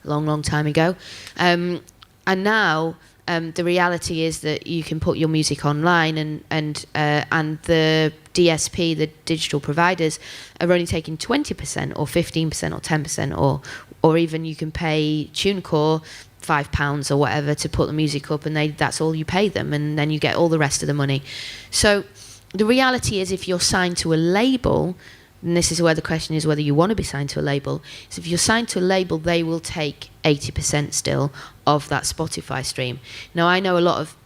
a long, long time ago. And now the reality is that you can put your music online and the DSP, the digital providers, are only taking 20% or 15% or 10% or even you can pay TuneCore £5 or whatever to put the music up and that's all you pay them and then you get all the rest of the money. So the reality is if you're signed to a label, and this is where the question is whether you want to be signed to a label, is if you're signed to a label, they will take 80% still of that Spotify stream. Now, I know a lot of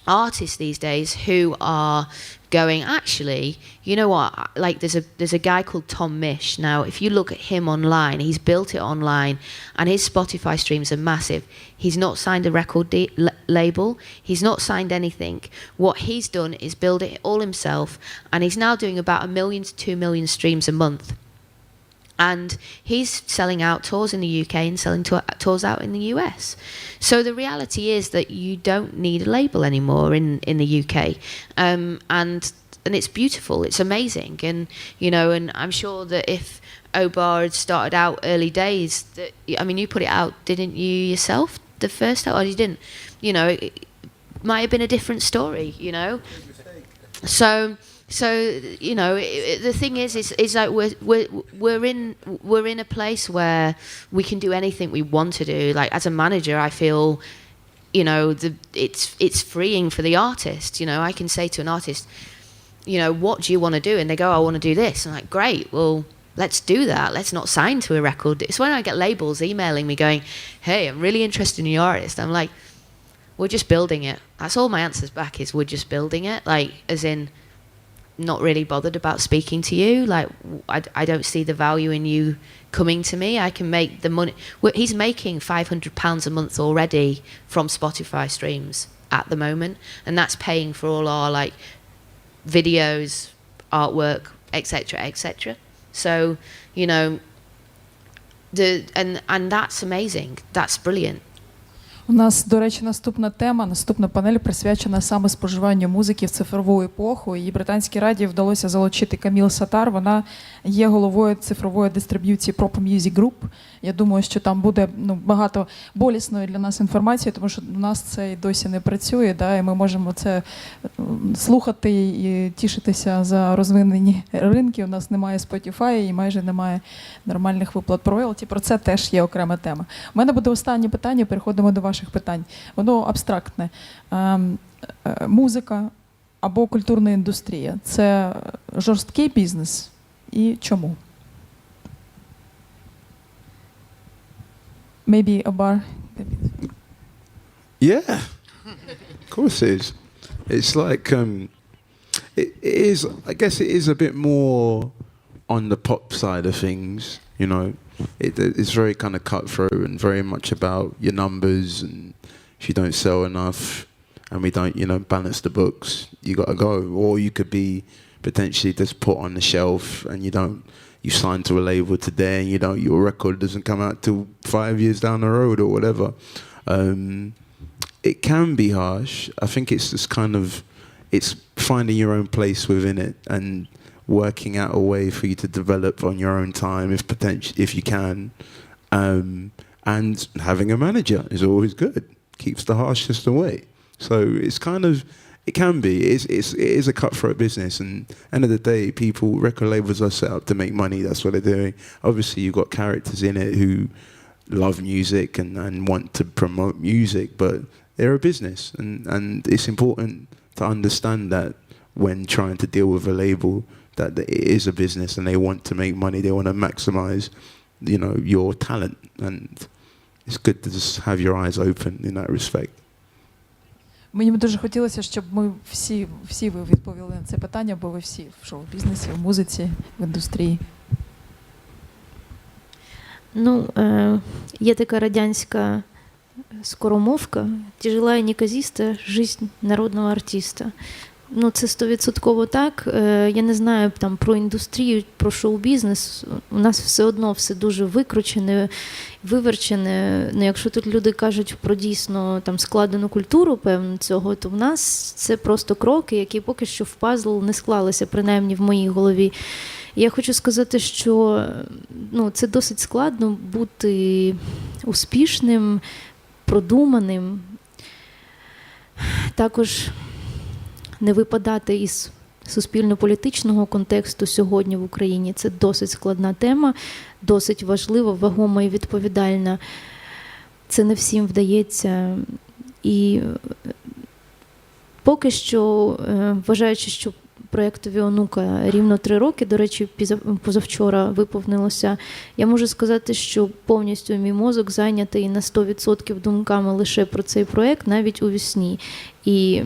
artists these days who are going, actually, you know what, like there's a guy called Tom Misch. Now, if you look at him online, he's built it online, and his Spotify streams are massive. He's not signed a record label. He's not signed anything. What he's done is build it all himself, and he's now doing about 1 million to 2 million streams a month. And he's selling out tours in the UK and selling tours out in the US. So the reality is that you don't need a label anymore in the UK. And it's beautiful, it's amazing. And, you know, and I'm sure that if Obar had started out early days, that, I mean, you put it out, didn't you yourself, the first time? Or you didn't? You know, it might have been a different story, you know? So you know, the thing is like we're in a place where we can do anything we want to do. Like as a manager, I feel, you know, it's freeing for the artist. You know, I can say to an artist, you know, what do you want to do? And they go, I want to do this. I'm like, great, well, let's do that. Let's not sign to a record. It's when I get labels emailing me going, hey, I'm really interested in your artist. I'm like, we're just building it. That's all my answers back is we're just building it. Like, as in, not really bothered about speaking to you. Like, I don't see the value in you coming to me. I can make the money. He's making £500 a month already from Spotify streams at the moment, and that's paying for all our like videos, artwork, etc., etc. So, you know, and that's amazing. That's brilliant. У нас, до речі, наступна панель присвячена саме споживанню музики в цифрову епоху. І Британській Раді вдалося залучити Камілу Сатар. Вона є головою цифрової дистриб'юції Pro Music Group. Я думаю, що там буде багато болісної для нас інформації, тому що у нас це і досі не працює, да, і ми можемо це слухати і тішитися за розвинені ринки. У нас немає Spotify і майже немає нормальних виплат про роялті. Про це теж є окрема тема. У мене буде останнє питання, переходимо до ваших питань. Воно абстрактне. Музика або культурна індустрія – це жорсткий бізнес? І чому? Maybe a bar? Yeah, of course it is. It's like, it is, I guess it is a bit more on the pop side of things, you know. It's very kind of cutthroat and very much about your numbers, and if you don't sell enough and we don't, you know, balance the books, you got to go. Or you could be potentially just put on the shelf and you sign to a label today and your record doesn't come out till 5 years down the road or whatever. It can be harsh. I think it's just kind of, it's finding your own place within it and working out a way for you to develop on your own time if you can. And having a manager is always good. Keeps the harshness away. So it's kind of, it can be. It is a cutthroat business, and end of the day, record labels are set up to make money. That's what they're doing. Obviously, you've got characters in it who love music and want to promote music, but they're a business, and it's important to understand that when trying to deal with a label, that it is a business and they want to make money. They want to maximize, you know, your talent, and it's good to just have your eyes open in that respect. Мені б дуже хотілося, щоб ми всі ви відповіли на це питання, бо ви всі в шоу-бізнесі, в музиці, в індустрії. Ну, є така радянська скоромовка «Тяжелая неказиста жизнь народного артиста». Ну, це 100% так. Я не знаю там про індустрію, про шоу-бізнес. У нас все одно все дуже викручене, виверчене. Ну, якщо тут люди кажуть про дійсно там складену культуру, певно, цього, то в нас це просто кроки, які поки що в пазл не склалися, принаймні в моїй голові. Я хочу сказати, що це досить складно бути успішним, продуманим. Також не випадати із суспільно-політичного контексту сьогодні в Україні. Це досить складна тема, досить важлива, вагома і відповідальна. Це не всім вдається. І поки що, вважаючи, що проєктові ONUKA рівно 3 роки, до речі, позавчора виповнилося. Я можу сказати, що повністю мій мозок зайнятий на 100% думками лише про цей проєкт, навіть у вісні. І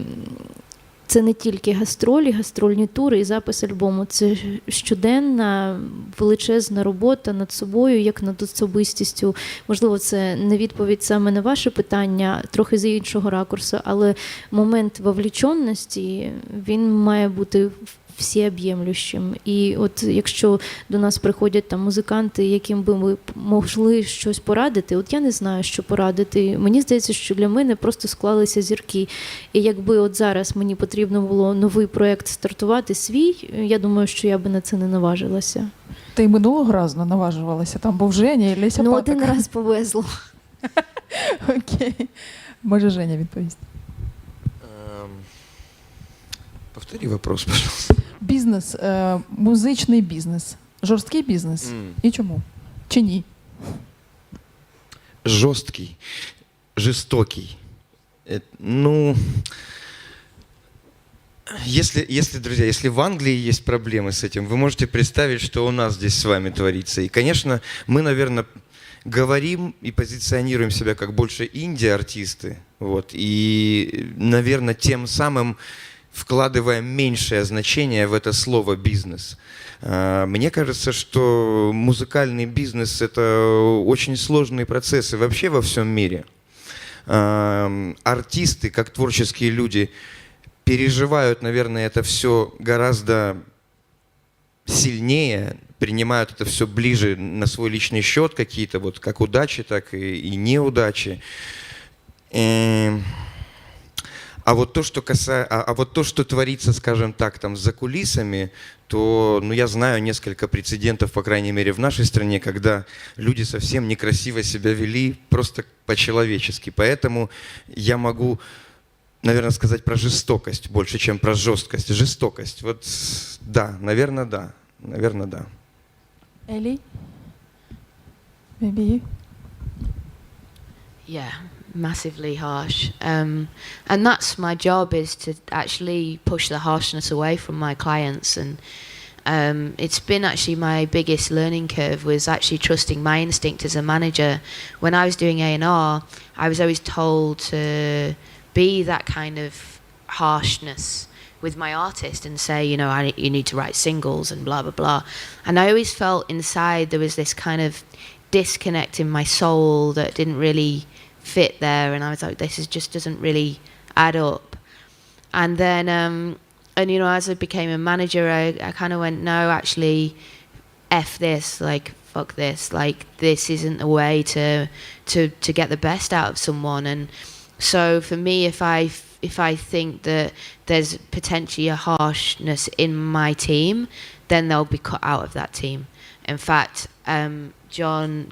це не тільки гастролі, гастрольні тури і запис альбому. Це щоденна, величезна робота над собою, як над особистістю. Можливо, це не відповідь саме на ваше питання, трохи з іншого ракурсу, але момент вовліченості, він має бути всеоб'ємлющим. І от якщо до нас приходять там музиканти, яким би ми могли щось порадити, от я не знаю, що порадити. Мені здається, що для мене просто склалися зірки. І якби от зараз мені потрібно було новий проєкт стартувати свій, я думаю, що я би на це не наважилася. Ти й минулого разу не наважувалася? Там був Женя і Леся Паток. Один раз повезло. Окей. Може Женя відповість. Повтори вопрос, пожалуйста. Бізнес, музичний бізнес. Жорсткий бізнес. І чому? Чи ні? Жесткий, жестокий. Ну, друзья, если в Англии есть проблемы с этим, вы можете представить, что у нас здесь с вами творится. И, конечно, мы, наверное, говорим и позиционируем себя как больше инди-артисты. Вот, и, наверное, тем самым вкладываем меньшее значение в это слово «бизнес». Мне кажется, что музыкальный бизнес – это очень сложные процессы вообще во всем мире. Артисты, как творческие люди, переживают, наверное, это все гораздо сильнее, принимают это все ближе на свой личный счет, какие-то вот как удачи, так и неудачи. А вот то, что творится, скажем так, там за кулисами, то, ну, я знаю несколько прецедентов, по крайней мере, в нашей стране, когда люди совсем некрасиво себя вели, просто по-человечески. Поэтому я могу, наверное, сказать про жестокость больше, чем про жесткость. Жестокость. Вот, да, наверное, да. Наверное, да. Ellie? Maybe you? Yeah, massively harsh. And that's my job, is to actually push the harshness away from my clients. And it's been actually my biggest learning curve, was actually trusting my instinct as a manager. When I was doing A&R, I was always told to be that kind of harshness with my artist and say, you know, you need to write singles and blah, blah, blah. And I always felt inside there was this kind of disconnect in my soul that didn't really fit there. And I was like, this just doesn't really add up. And then, and you know, as I became a manager, I kind of went, no, actually, F this, like, fuck this. Like, this isn't a way to get the best out of someone. And so for me, if I think that there's potentially a harshness in my team, then they'll be cut out of that team. In fact, John,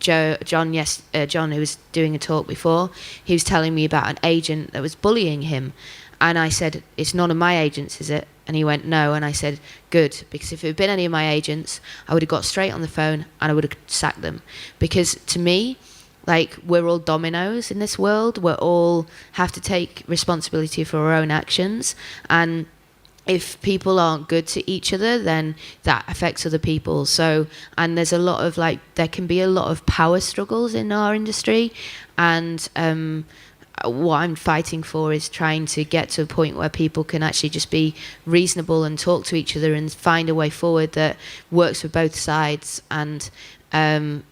who was doing a talk before, he was telling me about an agent that was bullying him. And I said, it's none of my agents, is it? And he went, no. And I said, good, because if it had been any of my agents, I would have got straight on the phone and I would have sacked them. Because to me, like, we're all dominoes in this world. We all have to take responsibility for our own actions. And if people aren't good to each other, then that affects other people. So, and there's a lot of, like, there can be a lot of power struggles in our industry. And what I'm fighting for is trying to get to a point where people can actually just be reasonable and talk to each other and find a way forward that works for both sides. And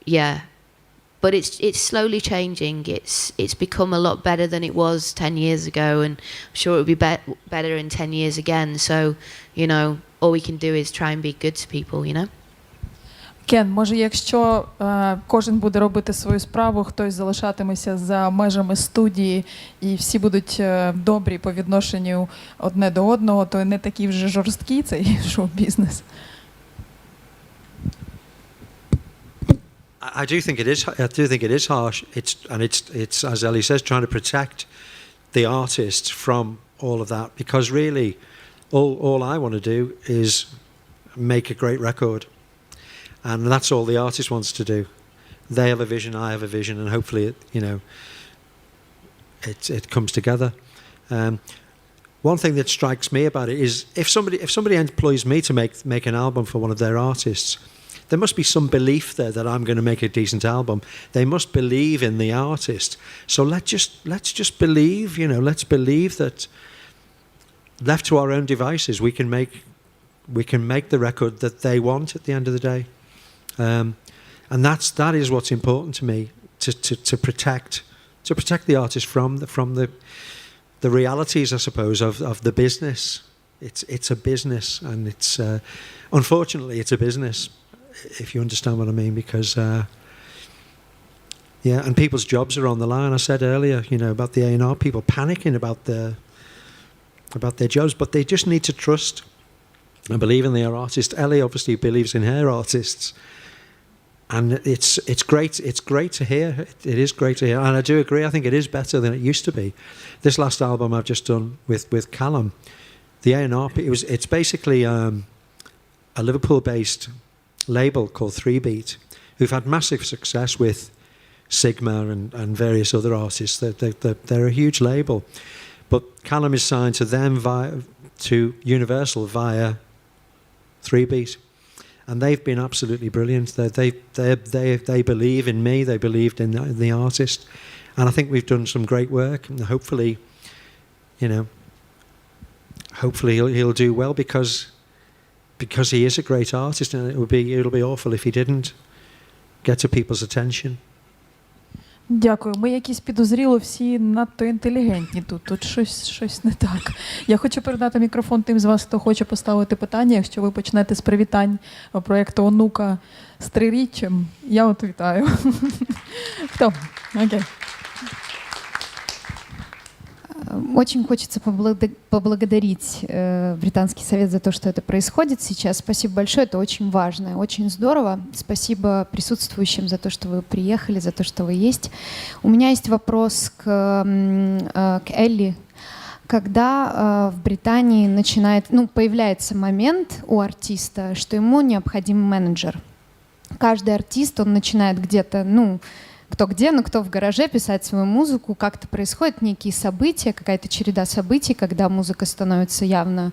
yeah. But it's slowly changing. It's become a lot better than it was 10 years ago, and I'm sure it will be better in 10 years again. So, you know, all we can do is try and be good to people, you know? Кен, може, якщо кожен буде робити свою справу, хтось залишатиметься за межами студії і всі будуть добрі по відношенню одне до одного, то не такий вже жорсткий цей шоу-бізнес. I do think it is. I do think it is harsh. It's as Ellie says, trying to protect the artists from all of that, because really, all I want to do is make a great record, and that's all the artist wants to do. They have a vision, I have a vision, and hopefully, it comes together. one thing that strikes me about it is if somebody employs me to make an album for one of their artists, there must be some belief there that I'm going to make a decent album. They must believe in the artist. So let's just believe, let's believe that left to our own devices, we can make the record that they want at the end of the day. And that is what's important to me, to protect the artist from the realities, I suppose, of the business. It's a business, and it's unfortunately it's a business, if you understand what I mean, because and people's jobs are on the line. I said earlier, about the A&R people panicking about their jobs, but they just need to trust and believe in their artist. Ellie obviously believes in her artists, and it's great. It's great to hear. It is great to hear, and I do agree. I think it is better than it used to be. This last album I've just done with Callum, the A&R, it's basically a Liverpool-based label called 3Beat, who've had massive success with Sigma and various other artists. They're a huge label, but Callum is signed to them to Universal via 3Beat, and they've been absolutely brilliant. They believe in me. They believed in the artist, and I think we've done some great work. And hopefully, he'll do well because he is a great artist, and it'll be awful if he didn't get to people's attention. Дякую. Ми якісь підозріло всі надто інтелігентні тут. Тут щось не так. Я хочу передати мікрофон тим з вас, хто хоче поставити питання. Якщо ви почнете з привітань проєкту ONUKA з 3-річчям, я от вітаю. Хто? Окей. Очень хочется поблагодарить Британский совет за то, что это происходит сейчас. Спасибо большое, это очень важно, очень здорово. Спасибо присутствующим за то, что вы приехали, за то, что вы есть. У меня есть вопрос к Элли. Когда в Британии появляется момент у артиста, что ему необходим менеджер. Каждый артист, он начинает где-то, кто где, но кто в гараже писать свою музыку, как-то происходят некие события, какая-то череда событий, когда музыка становится явно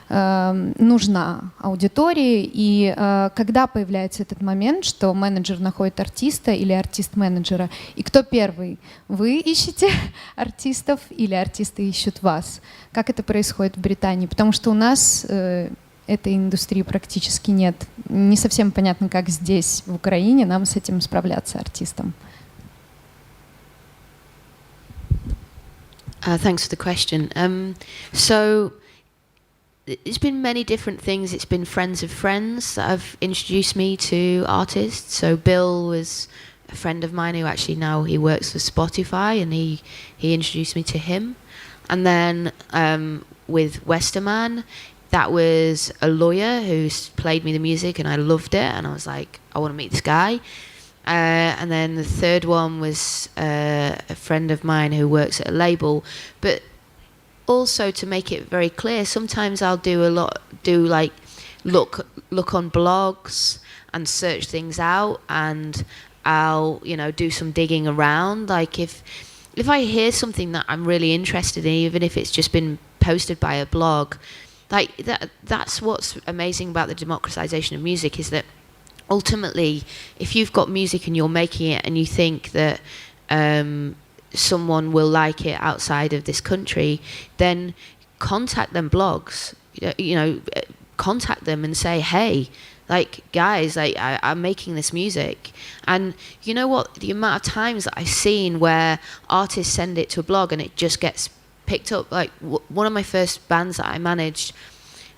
нужна аудитории, и когда появляется этот момент, что менеджер находит артиста или артист менеджера, и кто первый? Вы ищете артистов или артисты ищут вас? Как это происходит в Британии? Потому что у нас этой индустрии практически нет. Не совсем понятно, как здесь, в Украине, нам с этим справляться, артистам. Thanks for the question. So it's been many different things. It's been friends of friends that have introduced me to artists. So Bill was a friend of mine who actually now he works for Spotify, and he introduced me to him. And then with Westerman, that was a lawyer who played me the music, and I loved it, and I was like, I want to meet this guy. And then the third one was a friend of mine who works at a label. But also, to make it very clear, sometimes I'll look on blogs and search things out, and I'll do some digging around. Like if I hear something that I'm really interested in, even if it's just been posted by a blog, like that's what's amazing about the democratization of music, is that ultimately, if you've got music and you're making it and you think that someone will like it outside of this country, then contact them blogs, contact them and say, hey, like, guys, I'm making this music. And you know what, the amount of times that I've seen where artists send it to a blog and it just gets picked up. Like one of my first bands that I managed,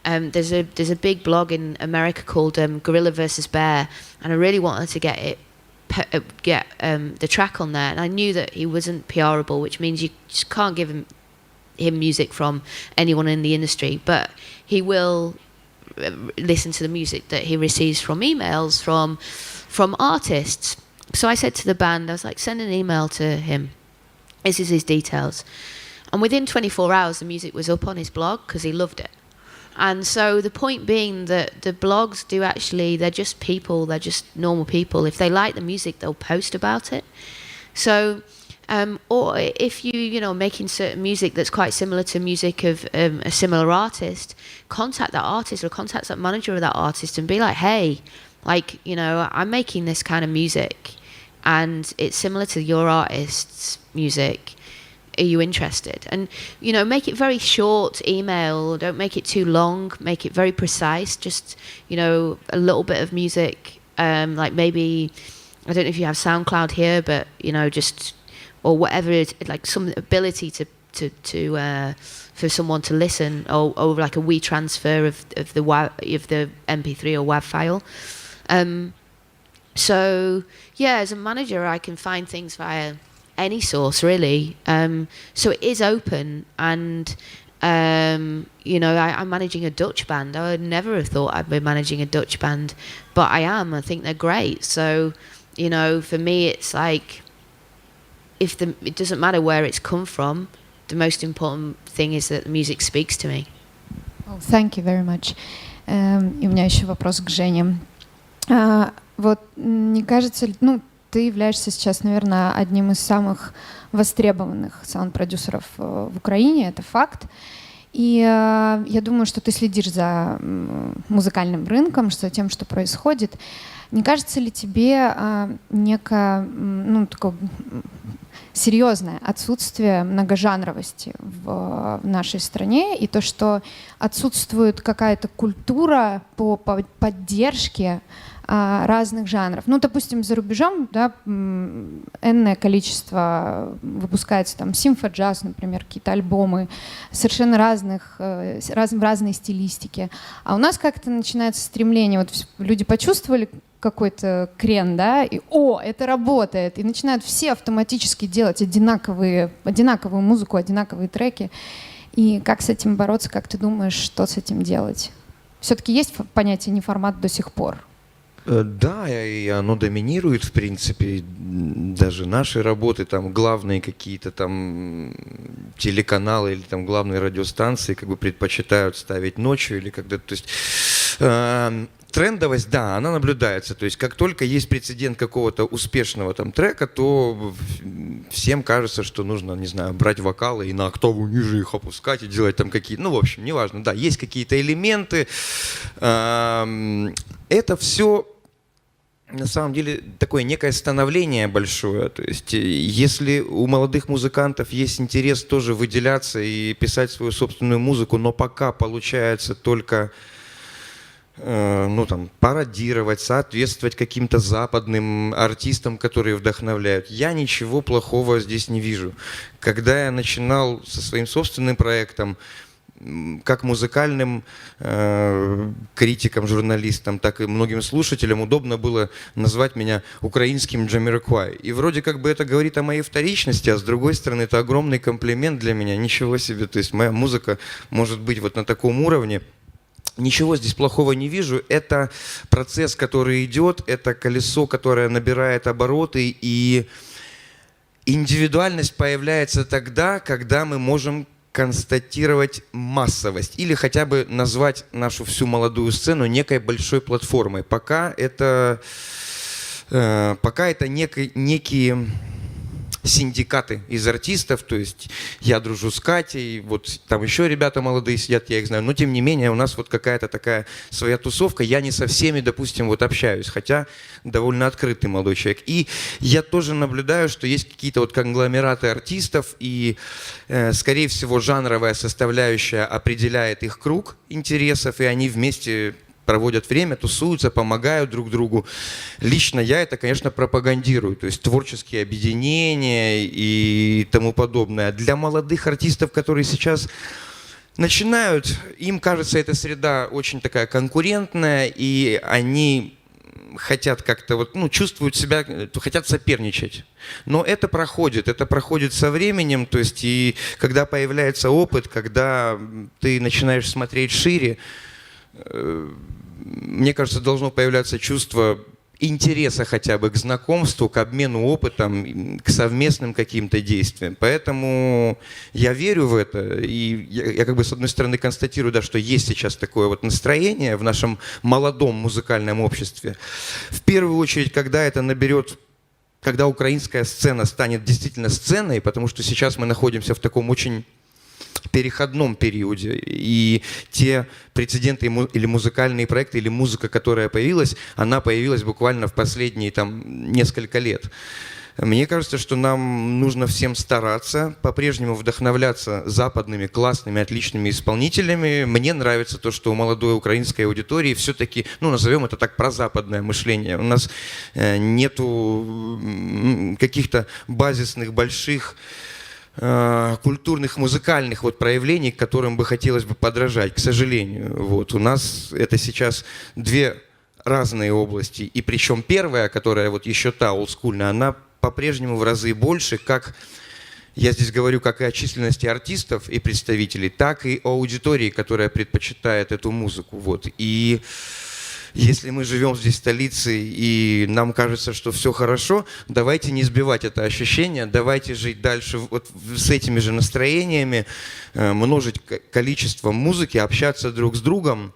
there's a big blog in America called Gorilla vs. Bear, and I really wanted to get the track on there, and I knew that he wasn't PRable, which means you just can't give him music from anyone in the industry, but he will listen to the music that he receives from emails from artists. So I said to the band, I was like, send an email to him, this is his details. And within 24 hours the music was up on his blog because he loved it. And so the point being that the blogs do actually, they're just people, they're just normal people. If they like the music, they'll post about it. So Or if you're making certain music that's quite similar to music of a similar artist, contact that artist or contact that manager of that artist and be like, hey, like, I'm making this kind of music and it's similar to your artist's music. Are you interested? And, make it very short email. Don't make it too long. Make it very precise. Just, a little bit of music. Like maybe, I don't know if you have SoundCloud here, but, just, or whatever it is, like some ability to for someone to listen, or like a WeTransfer of the MP3 or WAV file. So yeah, as a manager, I can find things via any source really. So it is open, and I'm managing a Dutch band. I would never have thought I'd be managing a Dutch band, but I am. I think they're great. So for me, it's like it doesn't matter where it's come from. The most important thing is that the music speaks to me. Oh, thank you very much. И у меня еще вопрос к Жене. Вот не кажется ли, ты являешься сейчас, наверное, одним из самых востребованных саунд-продюсеров в Украине, это факт. И я думаю, что ты следишь за музыкальным рынком, за тем, что происходит. Не кажется ли тебе некое, такое серьезное отсутствие многожанровости в нашей стране и то, что отсутствует какая-то культура по поддержке разных жанров? Допустим, за рубежом, да, энное количество выпускается там симфо-джаз, например, какие-то альбомы совершенно разной стилистики. А у нас как-то начинается стремление, вот люди почувствовали какой-то крен, да, и это работает, и начинают все автоматически делать одинаковую музыку, одинаковые треки. И как с этим бороться, как ты думаешь, что с этим делать? Все-таки есть понятие неформат до сих пор? Да, и оно доминирует, в принципе, даже наши работы, там главные какие-то там телеканалы или там главные радиостанции как бы предпочитают ставить ночью или когда-то, то есть трендовость, да, она наблюдается, то есть как только есть прецедент какого-то успешного там трека, то всем кажется, что нужно, не знаю, брать вокалы и на октаву ниже их опускать и делать там какие-то, в общем, неважно, да, есть какие-то элементы, это все на самом деле такое некое становление большое. То есть если у молодых музыкантов есть интерес тоже выделяться и писать свою собственную музыку, но пока получается только пародировать, соответствовать каким-то западным артистам, которые вдохновляют, я ничего плохого здесь не вижу. Когда я начинал со своим собственным проектом, как музыкальным критикам, журналистам, так и многим слушателям удобно было назвать меня украинским Джамироквай. И вроде как бы это говорит о моей вторичности, а с другой стороны это огромный комплимент для меня. Ничего себе, то есть моя музыка может быть вот на таком уровне. Ничего здесь плохого не вижу. Это процесс, который идет, это колесо, которое набирает обороты, и индивидуальность появляется тогда, когда мы можем констатировать массовость или хотя бы назвать нашу всю молодую сцену некой большой платформой. Пока это некие синдикаты из артистов, то есть я дружу с Катей, вот там еще ребята молодые сидят, я их знаю, но тем не менее у нас вот какая-то такая своя тусовка, я не со всеми, допустим, вот общаюсь, хотя довольно открытый молодой человек. И я тоже наблюдаю, что есть какие-то вот конгломераты артистов, и, скорее всего, жанровая составляющая определяет их круг интересов, и они вместе проводят время, тусуются, помогают друг другу. Лично я это, конечно, пропагандирую, то есть творческие объединения и тому подобное. Для молодых артистов, которые сейчас начинают, им кажется, эта среда очень такая конкурентная, и они хотят как-то чувствуют себя, хотят соперничать. Но это проходит со временем, то есть и когда появляется опыт, когда ты начинаешь смотреть шире, мне кажется, должно появляться чувство интереса хотя бы к знакомству, к обмену опытом, к совместным каким-то действиям. Поэтому я верю в это. И я как бы с одной стороны констатирую, да, что есть сейчас такое вот настроение в нашем молодом музыкальном обществе. В первую очередь, когда это наберет когда украинская сцена станет действительно сценой, потому что сейчас мы находимся в таком очень переходном периоде, и те прецеденты или музыкальные проекты, или музыка, которая появилась, она появилась буквально в последние несколько лет. Мне кажется, что нам нужно всем стараться, по-прежнему вдохновляться западными, классными, отличными исполнителями. Мне нравится то, что у молодой украинской аудитории все-таки, назовем это так, прозападное мышление. У нас нету каких-то базисных, больших культурных, музыкальных проявлений, которым бы хотелось бы подражать, к сожалению. У нас это сейчас две разные области. И причем первая, которая еще та олдскульная, она по-прежнему в разы больше, как я здесь говорю, как и о численности артистов и представителей, так и о аудитории, которая предпочитает эту музыку. И если мы живем здесь в столице и нам кажется, что все хорошо, давайте не сбивать это ощущение, давайте жить дальше с этими же настроениями, множить количество музыки, общаться друг с другом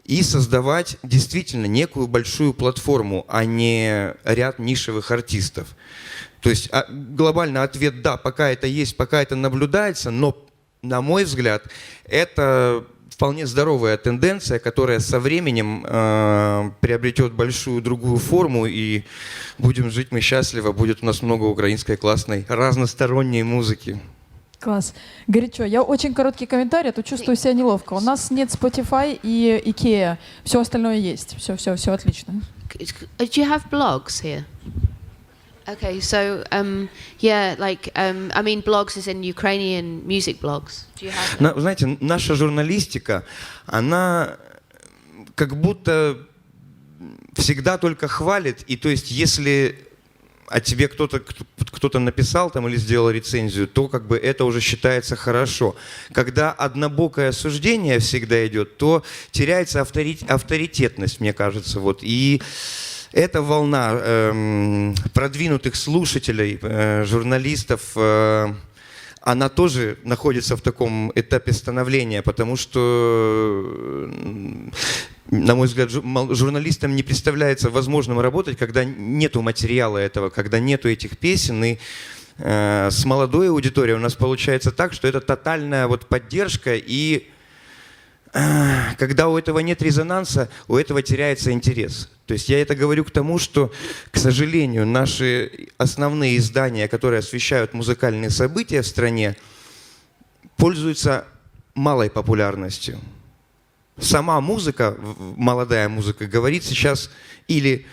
и создавать действительно некую большую платформу, а не ряд нишевых артистов. То есть глобальный ответ «да», пока это есть, пока это наблюдается, но, на мой взгляд, это вполне здоровая тенденция, которая со временем приобретет большую другую форму, и будем жить мы счастливо, будет у нас много украинской классной разносторонней музыки. Класс. Горячо. Я очень короткий комментарий, а то чувствую себя неловко. У нас нет Spotify и Ikea. Все остальное есть. Все отлично. Do you have blogs here? Okay, so I mean blogs as in Ukrainian music blogs. Do you have them? Знаете, наша журналистика, она как будто всегда только хвалит, и то есть если о тебе кто-то написал или сделал рецензию, то это уже считается хорошо. Когда однобокое суждение всегда идет, то теряется авторитетность, мне кажется. И эта волна продвинутых слушателей, журналистов, она тоже находится в таком этапе становления, потому что, на мой взгляд, журналистам не представляется возможным работать, когда нету материала этого, когда нету этих песен. И с молодой аудиторией у нас получается так, что это тотальная поддержка, и когда у этого нет резонанса, у этого теряется интерес. То есть я это говорю к тому, что, к сожалению, наши основные издания, которые освещают музыкальные события в стране, пользуются малой популярностью. Сама музыка, молодая музыка, говорит сейчас или,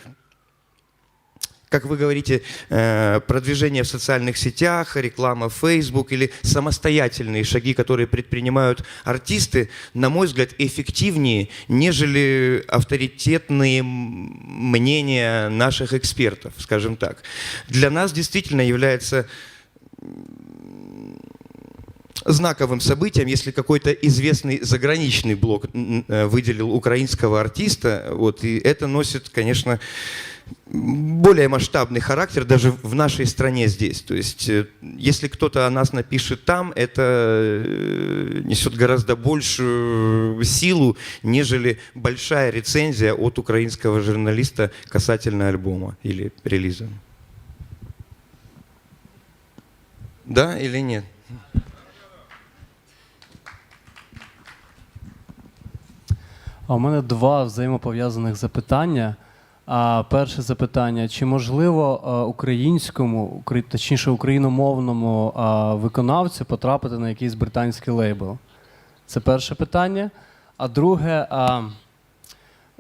как вы говорите, продвижение в социальных сетях, реклама в Facebook или самостоятельные шаги, которые предпринимают артисты, на мой взгляд, эффективнее, нежели авторитетные мнения наших экспертов, скажем так. Для нас действительно является знаковым событием, если какой-то известный заграничный блог выделил украинского артиста, и это носит, конечно, более масштабный характер даже в нашей стране здесь. То есть, если кто-то о нас напишет там, это несет гораздо большую силу, нежели большая рецензия от украинского журналиста касательно альбома или релиза. Да или нет? У мене два взаємопов'язаних запитання. Перше запитання: чи можливо українському, точніше україномовному виконавцю потрапити на якийсь британський лейбл? Це перше питання. А друге,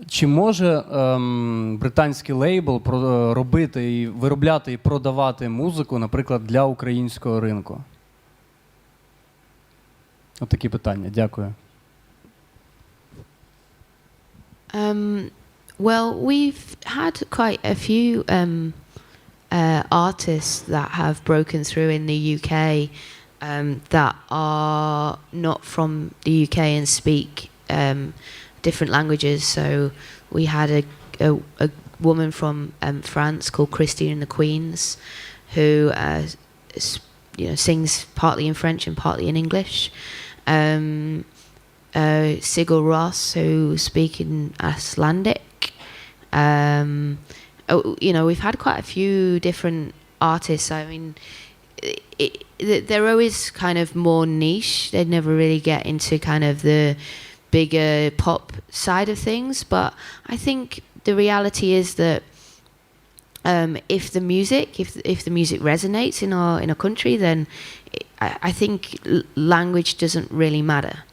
чи може британський лейбл робити і виробляти і продавати музику, наприклад, для українського ринку? Ось такі питання. Дякую. Well, we've had quite a few artists that have broken through in the UK that are not from the UK and speak different languages. So we had a woman from France called Christine and the Queens, who sings partly in French and partly in English. Sigur Rós, who speak in Icelandic. you know, we've had quite a few different artists. I mean, they're always kind of more niche. They'd never really get into kind of the bigger pop side of things. But I think the reality is that if the music resonates in our country, then I think language doesn't really matter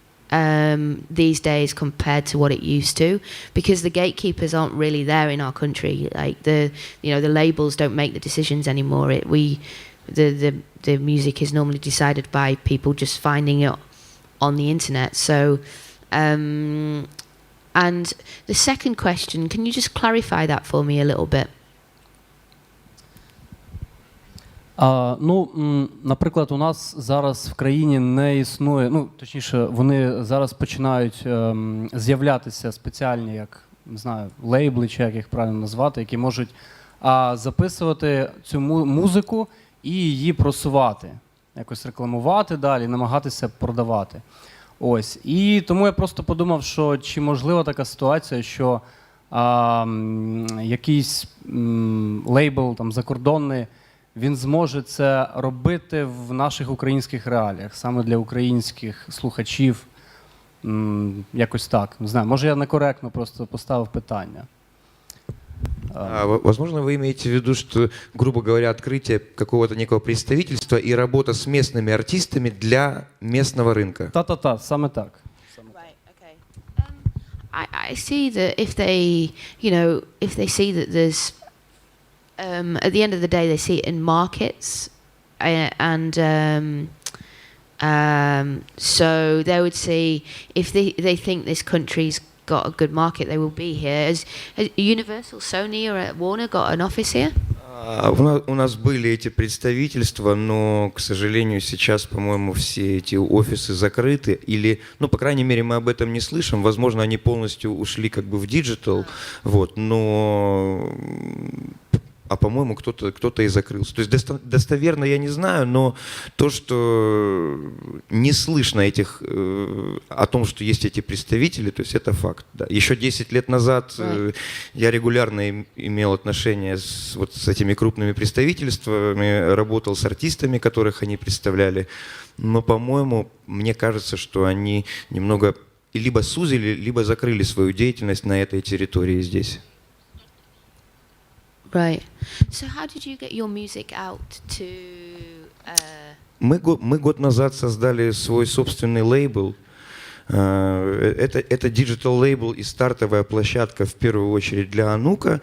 these days compared to what it used to, because the gatekeepers aren't really there in our country. Like the labels don't make the decisions anymore. The music is normally decided by people just finding it on the internet. So, and the second question, can you just clarify that for me a little bit? Наприклад, у нас зараз в країні не існує, точніше, вони зараз починають з'являтися спеціальні, як, не знаю, лейбли, чи як їх правильно назвати, які можуть записувати цю музику і її просувати, якось рекламувати далі, намагатися продавати. Ось. І тому я просто подумав, що чи можлива така ситуація, що якийсь лейбл там закордонний, він зможе це робити в наших українських реаліях, саме для українських слухачів, якось так. Не знаю, може я некоректно просто поставив питання. Возможно, вы имеете в виду, что, грубо говоря, открытие какого-то некого представительства и работа с местными артистами для местного рынка. Та-та-та, саме так. I see that if they see that there's at the end of the day, they see it in markets, and so they would see if they think this country's got a good market, they will be here. Has Universal, Sony, or Warner got an office here? У нас были эти представительства, но, к сожалению, сейчас, по-моему, все эти офисы закрыты. Или, по крайней мере, мы об этом не слышим. Возможно, они полностью ушли как бы в диджитал, но... по-моему, кто-то и закрылся. То есть достоверно я не знаю, но то, что не слышно о том, что есть эти представители, то есть это факт. Да. Еще 10 лет назад я регулярно имел отношения с этими крупными представительствами, работал с артистами, которых они представляли. Но, по-моему, мне кажется, что они немного либо сузили, либо закрыли свою деятельность на этой территории здесь. Right. So how did you get your music out to... Мы год назад создали свой собственный лейбл. Это диджитал лейбл и стартовая площадка в первую очередь для ONUKA,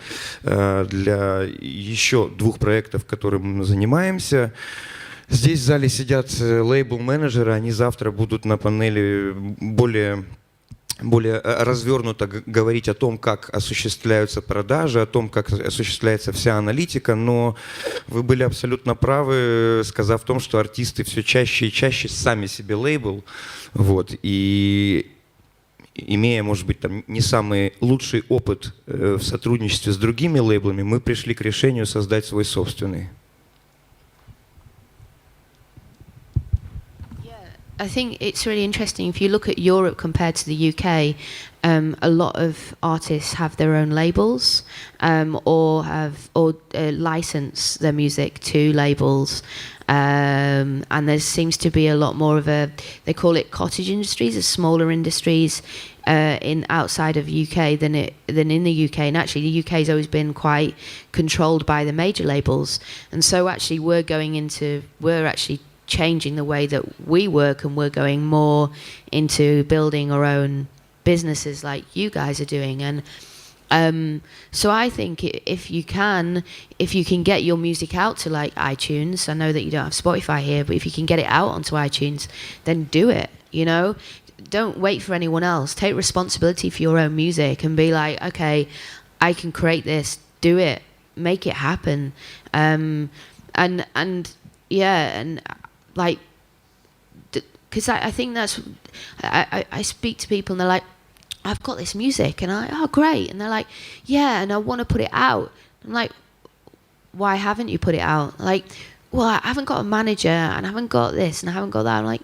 для еще 2 проектов, которыми мы занимаемся. Здесь в зале сидят лейбл-менеджеры, они завтра будут на панели более развернуто говорить о том, как осуществляются продажи, о том, как осуществляется вся аналитика, но вы были абсолютно правы, сказав о том, что артисты все чаще и чаще сами себе лейбл, и имея, может быть, там не самый лучший опыт в сотрудничестве с другими лейблами, мы пришли к решению создать свой собственный. I think it's really interesting. If you look at Europe compared to the UK, a lot of artists have their own labels, or license their music to labels, and there seems to be a lot more of they call it cottage industries, smaller industries outside of UK than in the UK. And actually, the UK has always been quite controlled by the major labels, and so actually we're actually changing the way that we work, and we're going more into building our own businesses like you guys are doing. And so I think if you can get your music out to like iTunes, I know that you don't have Spotify here, but if you can get it out onto iTunes, then do it, Don't wait for anyone else. Take responsibility for your own music and be like, okay, I can create this, do it, make it happen. Because I think that's, I speak to people and they're like, I've got this music, and oh great, and they're like, yeah, and I want to put it out. I'm like, why haven't you put it out? Like, well, I haven't got a manager, and I haven't got this, and I haven't got that. I'm like,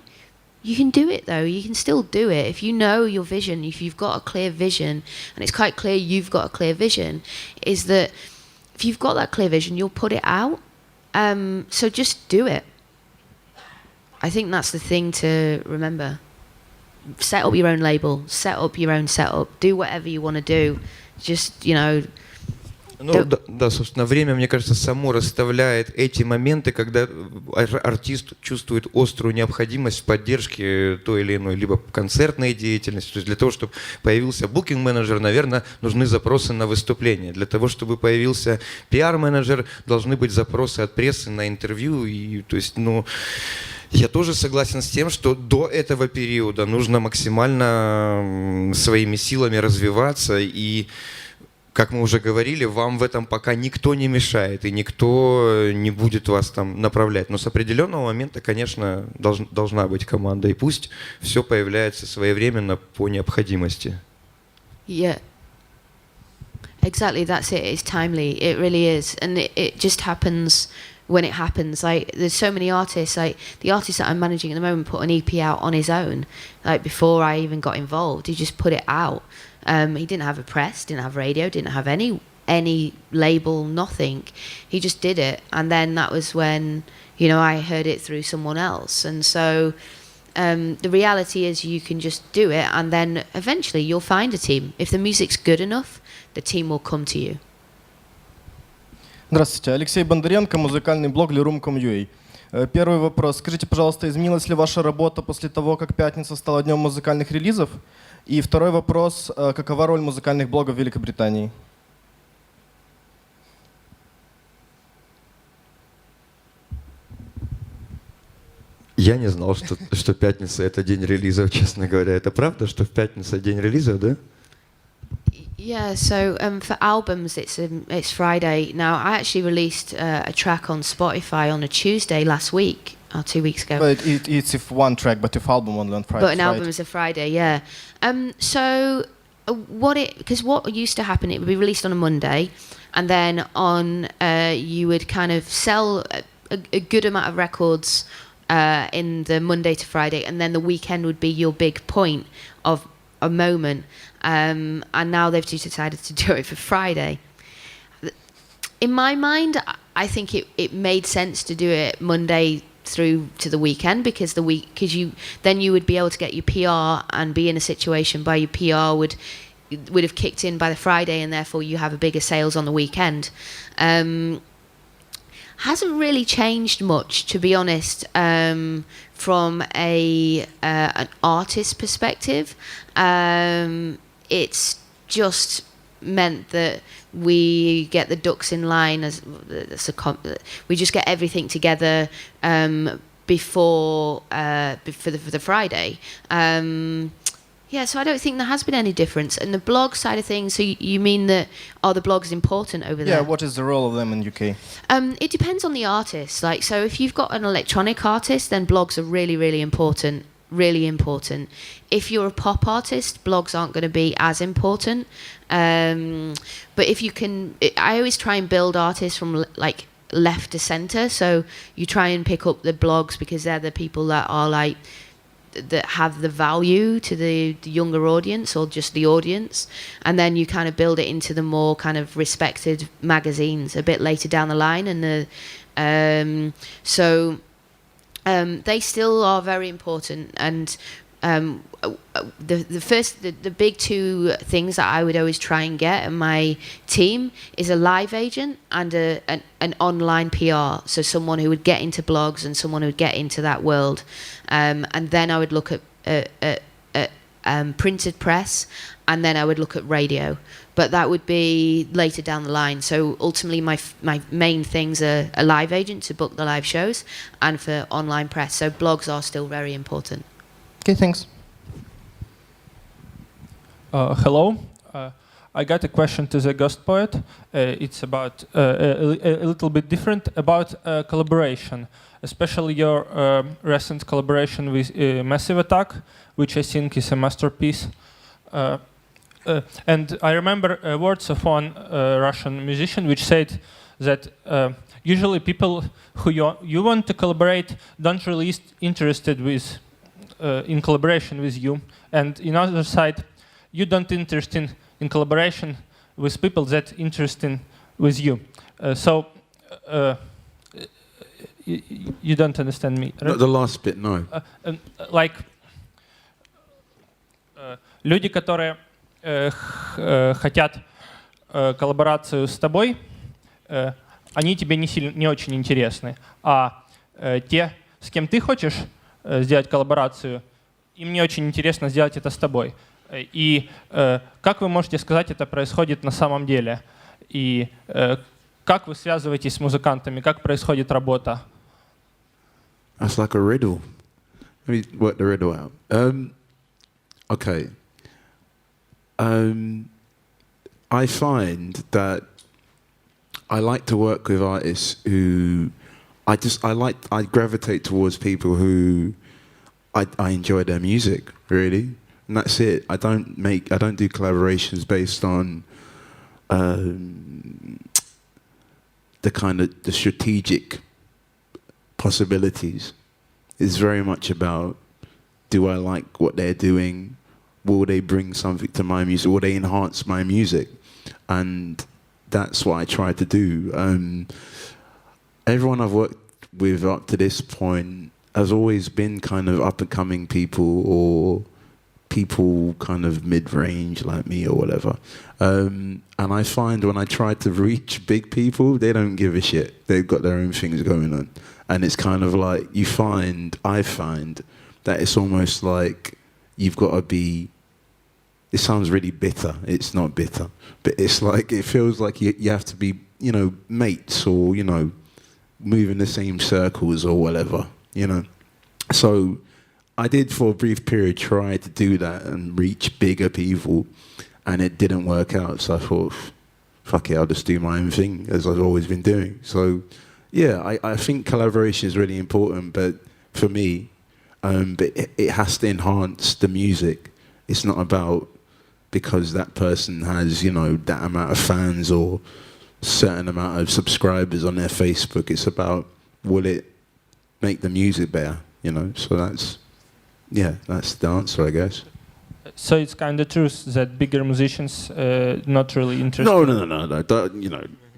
you can do it though. You can still do it if you know your vision. If you've got a clear vision, and it's quite clear you've got a clear vision, is that if you've got that clear vision, you'll put it out. So just do it. I think that's the thing to remember. Set up your own label, set up your own setup, do whatever you want to do. Just, you know... Ну, да, собственно, время, мне кажется, само расставляет эти моменты, когда артист чувствует острую необходимость в поддержке той или иной, либо концертной деятельности. То есть для того, чтобы появился букинг-менеджер, наверное, нужны запросы на выступление. Для того, чтобы появился пиар-менеджер, должны быть запросы от прессы на интервью. И, то есть, ну... Я тоже согласен с тем, что до этого периода нужно максимально своими силами развиваться, и, как мы уже говорили, вам в этом пока никто не мешает, и никто не будет вас там направлять. Но с определенного момента, конечно, должна быть команда, и пусть все появляется своевременно по необходимости. Yeah. Exactly, that's it. It's timely. It really is. And it just happens when it happens. Like, there's so many artists, like the artist that I'm managing at the moment put an EP out on his own, like before I even got involved. He just put it out. He didn't have a press, didn't have radio, didn't have any label, nothing. He just did it. And then that was when, you know, I heard it through someone else. And so the reality is you can just do it, and then eventually you'll find a team. If the music's good enough, the team will come to you. Здравствуйте, Алексей Бондаренко, музыкальный блог Lirum.com.ua. Первый вопрос. Скажите, пожалуйста, изменилась ли ваша работа после того, как пятница стала днем музыкальных релизов? И второй вопрос. Какова роль музыкальных блогов в Великобритании? Я не знал, что пятница — это день релизов, честно говоря. Это правда, что в пятницу день релизов, да? Yeah, so for albums, it's Friday. Now, I actually released a track on Spotify on a Tuesday last week, or 2 weeks ago. But it's if one track, but if album only on Friday. But an album is a Friday, yeah. So because what used to happen, it would be released on a Monday, and then on you would kind of sell a good amount of records in the Monday to Friday, and then the weekend would be your big point of a moment. And now they've just decided to do it for Friday. In my mind, I think it made sense to do it Monday through to the weekend, because you would be able to get your PR and be in a situation where your PR would have kicked in by the Friday, and therefore you have a bigger sales on the weekend. Hasn't really changed much, to be honest, from an artist perspective. It's just meant that we get the ducks in line, we just get everything together before the Friday. Yeah, so I don't think there has been any difference. And the blog side of things, so you mean that, are the blogs important over there? Yeah, what is the role of them in UK? It depends on the artist. Like, so if you've got an electronic artist, then blogs are really, really important. Really important. If you're a pop artist, blogs aren't going to be as important. But if you can, I always try and build artists from like left to center. So you try and pick up the blogs because they're the people that are like, that have the value to the younger audience or just the audience, and then you kind of build it into the more kind of respected magazines a bit later down the line. And they still are very important. And the big two things that I would always try and get in my team is a live agent and an online PR. So someone who would get into blogs and someone who would get into that world. And then I would look at printed press, and then I would look at radio. But that would be later down the line. So ultimately my main things are a live agent to book the live shows, and for online press. So blogs are still very important. Okay, thanks. Hello. I got a question to the ghost poet. It's about a little bit different, about collaboration, especially your recent collaboration with Massive Attack, which I think is a masterpiece. And I remember words of one Russian musician which said that usually people who you want to collaborate don't really interested with in collaboration with you, and in other side you don't interested in collaboration with people that interested with you. You don't understand me. Right? Not the last bit, no. Like люди, которые хотят коллаборацию с тобой, они тебе не очень интересны. А те, с кем ты хочешь сделать коллаборацию, им не очень интересно сделать это с тобой. И как вы можете сказать, это происходит на самом деле? И как вы связываетесь с музыкантами? Как происходит работа? That's like a riddle. Let me work the riddle out. Okay. I find that I like to work with artists who I gravitate towards people who I enjoy their music, really. And that's it. I don't do collaborations based on the strategic possibilities. It's very much about, do I like what they're doing? Will they bring something to my music? Will they enhance my music? And that's what I try to do. Everyone I've worked with up to this point has always been kind of up-and-coming people, or people kind of mid-range like me or whatever. And I find when I try to reach big people, they don't give a shit. They've got their own things going on. And it's kind of like, I find that it's almost like you've got to be, it sounds really bitter. It's not bitter. But it's like, it feels like you have to be, mates, or, move in the same circles or whatever, So I did, for a brief period, try to do that and reach bigger people, and it didn't work out. So I thought, fuck it, I'll just do my own thing, as I've always been doing. So, yeah, I think collaboration is really important, but for me, but it has to enhance the music. It's not about because that person has, that amount of fans or certain amount of subscribers on their Facebook. It's about, will it make the music better, So that's the answer, I guess. So it's kind of true that bigger musicians not really interested. No.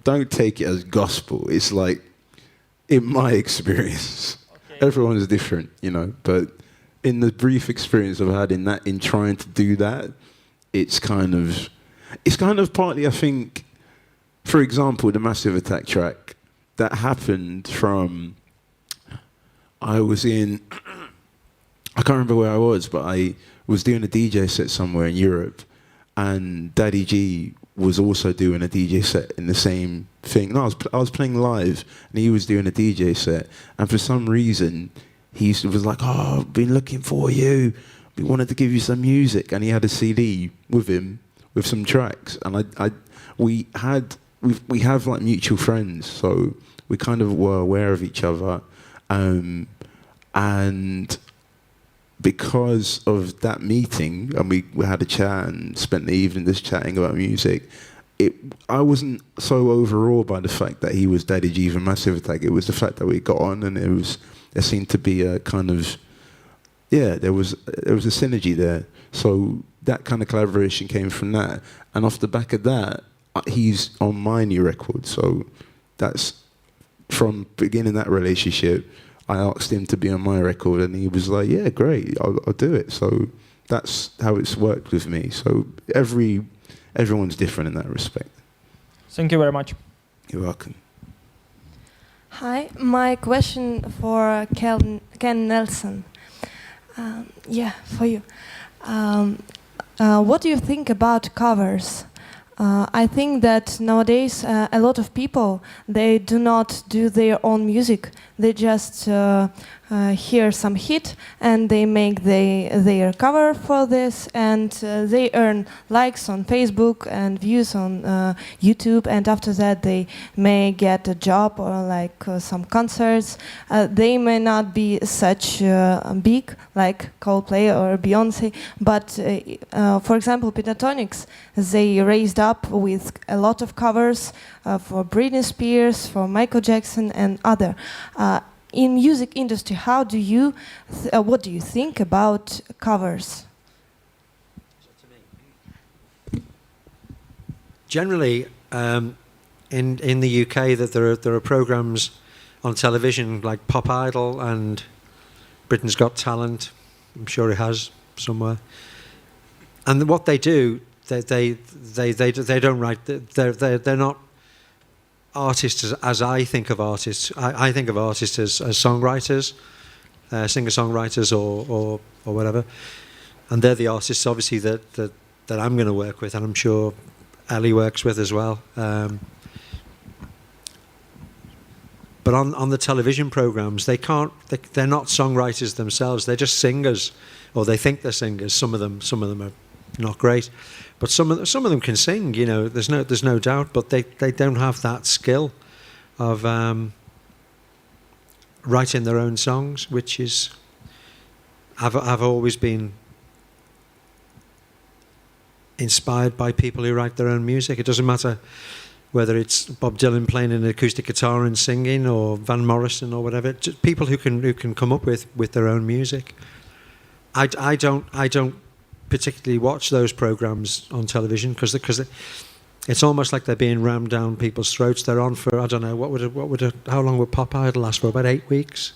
Don't take it as gospel. It's like, in my experience, everyone's different, But in the brief experience I've had in trying to do that, it's kind of partly, I think. For example, the Massive Attack track, that happened from, I can't remember where I was, but I was doing a DJ set somewhere in Europe, and Daddy G was also doing a DJ set in the same thing. No, I was playing live, and he was doing a DJ set, and for some reason, he was like, "Oh, I've been looking for you. We wanted to give you some music," and he had a CD with him with some tracks, and we have like mutual friends, so we kind of were aware of each other, and because of that meeting, and we had a chat and spent the evening just chatting about music, I wasn't so overawed by the fact that he was Daddy G from Massive Attack. It was the fact that we got on, and there seemed to be a kind of, there was a synergy there. So that kind of collaboration came from that, and off the back of that, he's on my new record. So that's from beginning that relationship. I asked him to be on my record, and he was like, "Yeah, great, I'll do it." So that's how it's worked with me. So everyone's different in that respect. Thank you very much. You're welcome. Hi, my question for Ken Nelson. For you. What do you think about covers? I think that nowadays a lot of people, they do not do their own music. They just hear some hit and they make their cover for this, and they earn likes on Facebook and views on YouTube, and after that they may get a job or like some concerts. They may not be such big like Coldplay or Beyonce, but for example Pentatonics, they raised up with a lot of covers for Britney Spears, for Michael Jackson and other. In music industry, what do you think about covers? Generally, in the UK that there are programs on television like Pop Idol and Britain's Got Talent. I'm sure it has somewhere. And what they do, they don't write. They're not artists as I think of artists. I think of artists as songwriters, singer-songwriters or whatever. And they're the artists, obviously, that I'm going to work with, and I'm sure Ellie works with as well. But on the television programs, they're not songwriters themselves. They're just singers, or they think they're singers. Some of them are not great, but some of them can sing. You know, there's no doubt. But they don't have that skill of writing their own songs, which is I've always been inspired by people who write their own music. It doesn't matter whether it's Bob Dylan playing an acoustic guitar and singing, or Van Morrison or whatever. Just people who can come up with their own music. I don't particularly watch those programs on television because it's almost like they're being rammed down people's throats. They're on for, I don't know, how long would Pop Idol last for? About 8 weeks?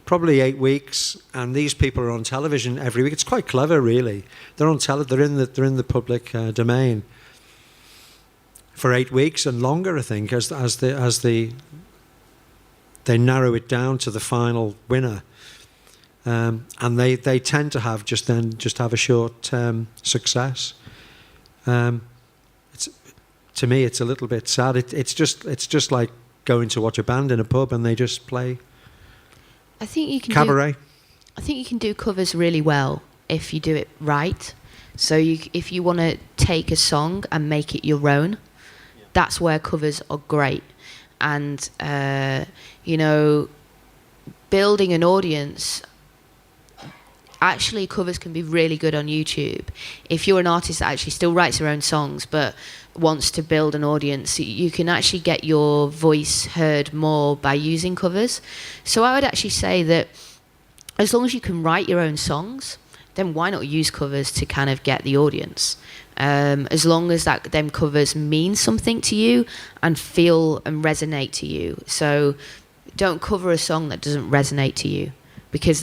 Probably 8 weeks, and these people are on television every week. It's quite clever, really. They're on they're in the public domain for 8 weeks and longer, I think, as they narrow it down to the final winner, and they tend to have just have a short success. To me, it's a little bit sad. It's just like going to watch a band in a pub and they just play. I think you can cabaret. I think you can do covers really well if you do it right. So if you want to take a song and make it your own, that's where covers are great. And you know, building an audience. Actually, covers can be really good on YouTube. If you're an artist that actually still writes their own songs but wants to build an audience, you can actually get your voice heard more by using covers. So I would actually say that as long as you can write your own songs, then why not use covers to kind of get the audience? As long as them covers mean something to you and feel and resonate to you. So don't cover a song that doesn't resonate to you, because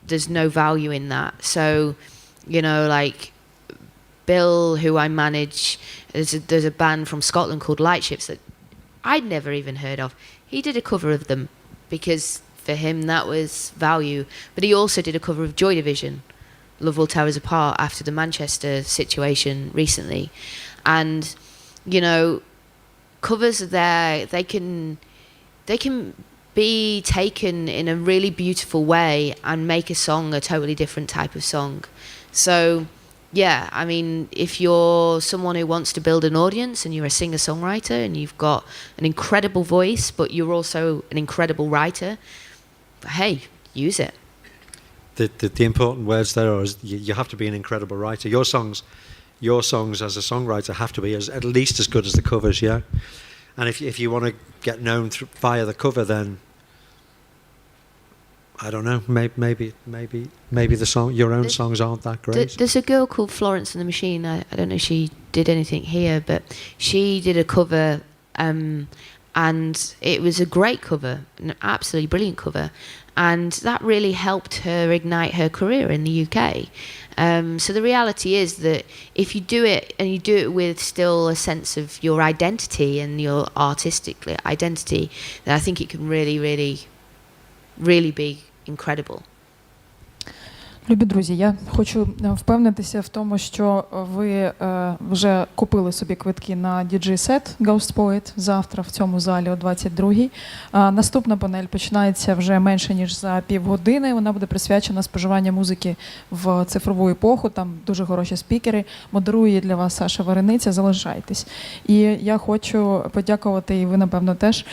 there's no value in that. So, you know, like Bill, who I manage, there's a band from Scotland called Lightships that I'd never even heard of. He did a cover of them because for him that was value. But he also did a cover of Joy Division, Love Will Tear Us Apart, after the Manchester situation recently. And, you know, covers are there, they can be taken in a really beautiful way and make a song a totally different type of song. So, yeah, I mean, if you're someone who wants to build an audience and you're a singer-songwriter and you've got an incredible voice, but you're also an incredible writer, hey, use it. The important words there are you have to be an incredible writer. Your songs as a songwriter have to be at least as good as the covers, yeah? And if you want to get known via the cover, then I don't know. Maybe your own songs aren't that great. There's a girl called Florence and the Machine. I don't know if she did anything here, but she did a cover, and it was a great cover, an absolutely brilliant cover, and that really helped her ignite her career in the UK. So the reality is that if you do it, and you do it with still a sense of your identity and your artistic identity, then I think it can really, really, really be incredible. Любі друзі, я хочу впевнитися в тому, що ви вже купили собі квитки на діджей-сет Ghost Poet завтра в цьому залі о 22-й. Наступна панель починається вже менше, ніж за півгодини. Вона буде присвячена споживанню музики в цифрову епоху. Там дуже хороші спікери. Модерує для вас Саша Варениця. Залишайтесь. І я хочу подякувати, і ви, напевно, теж,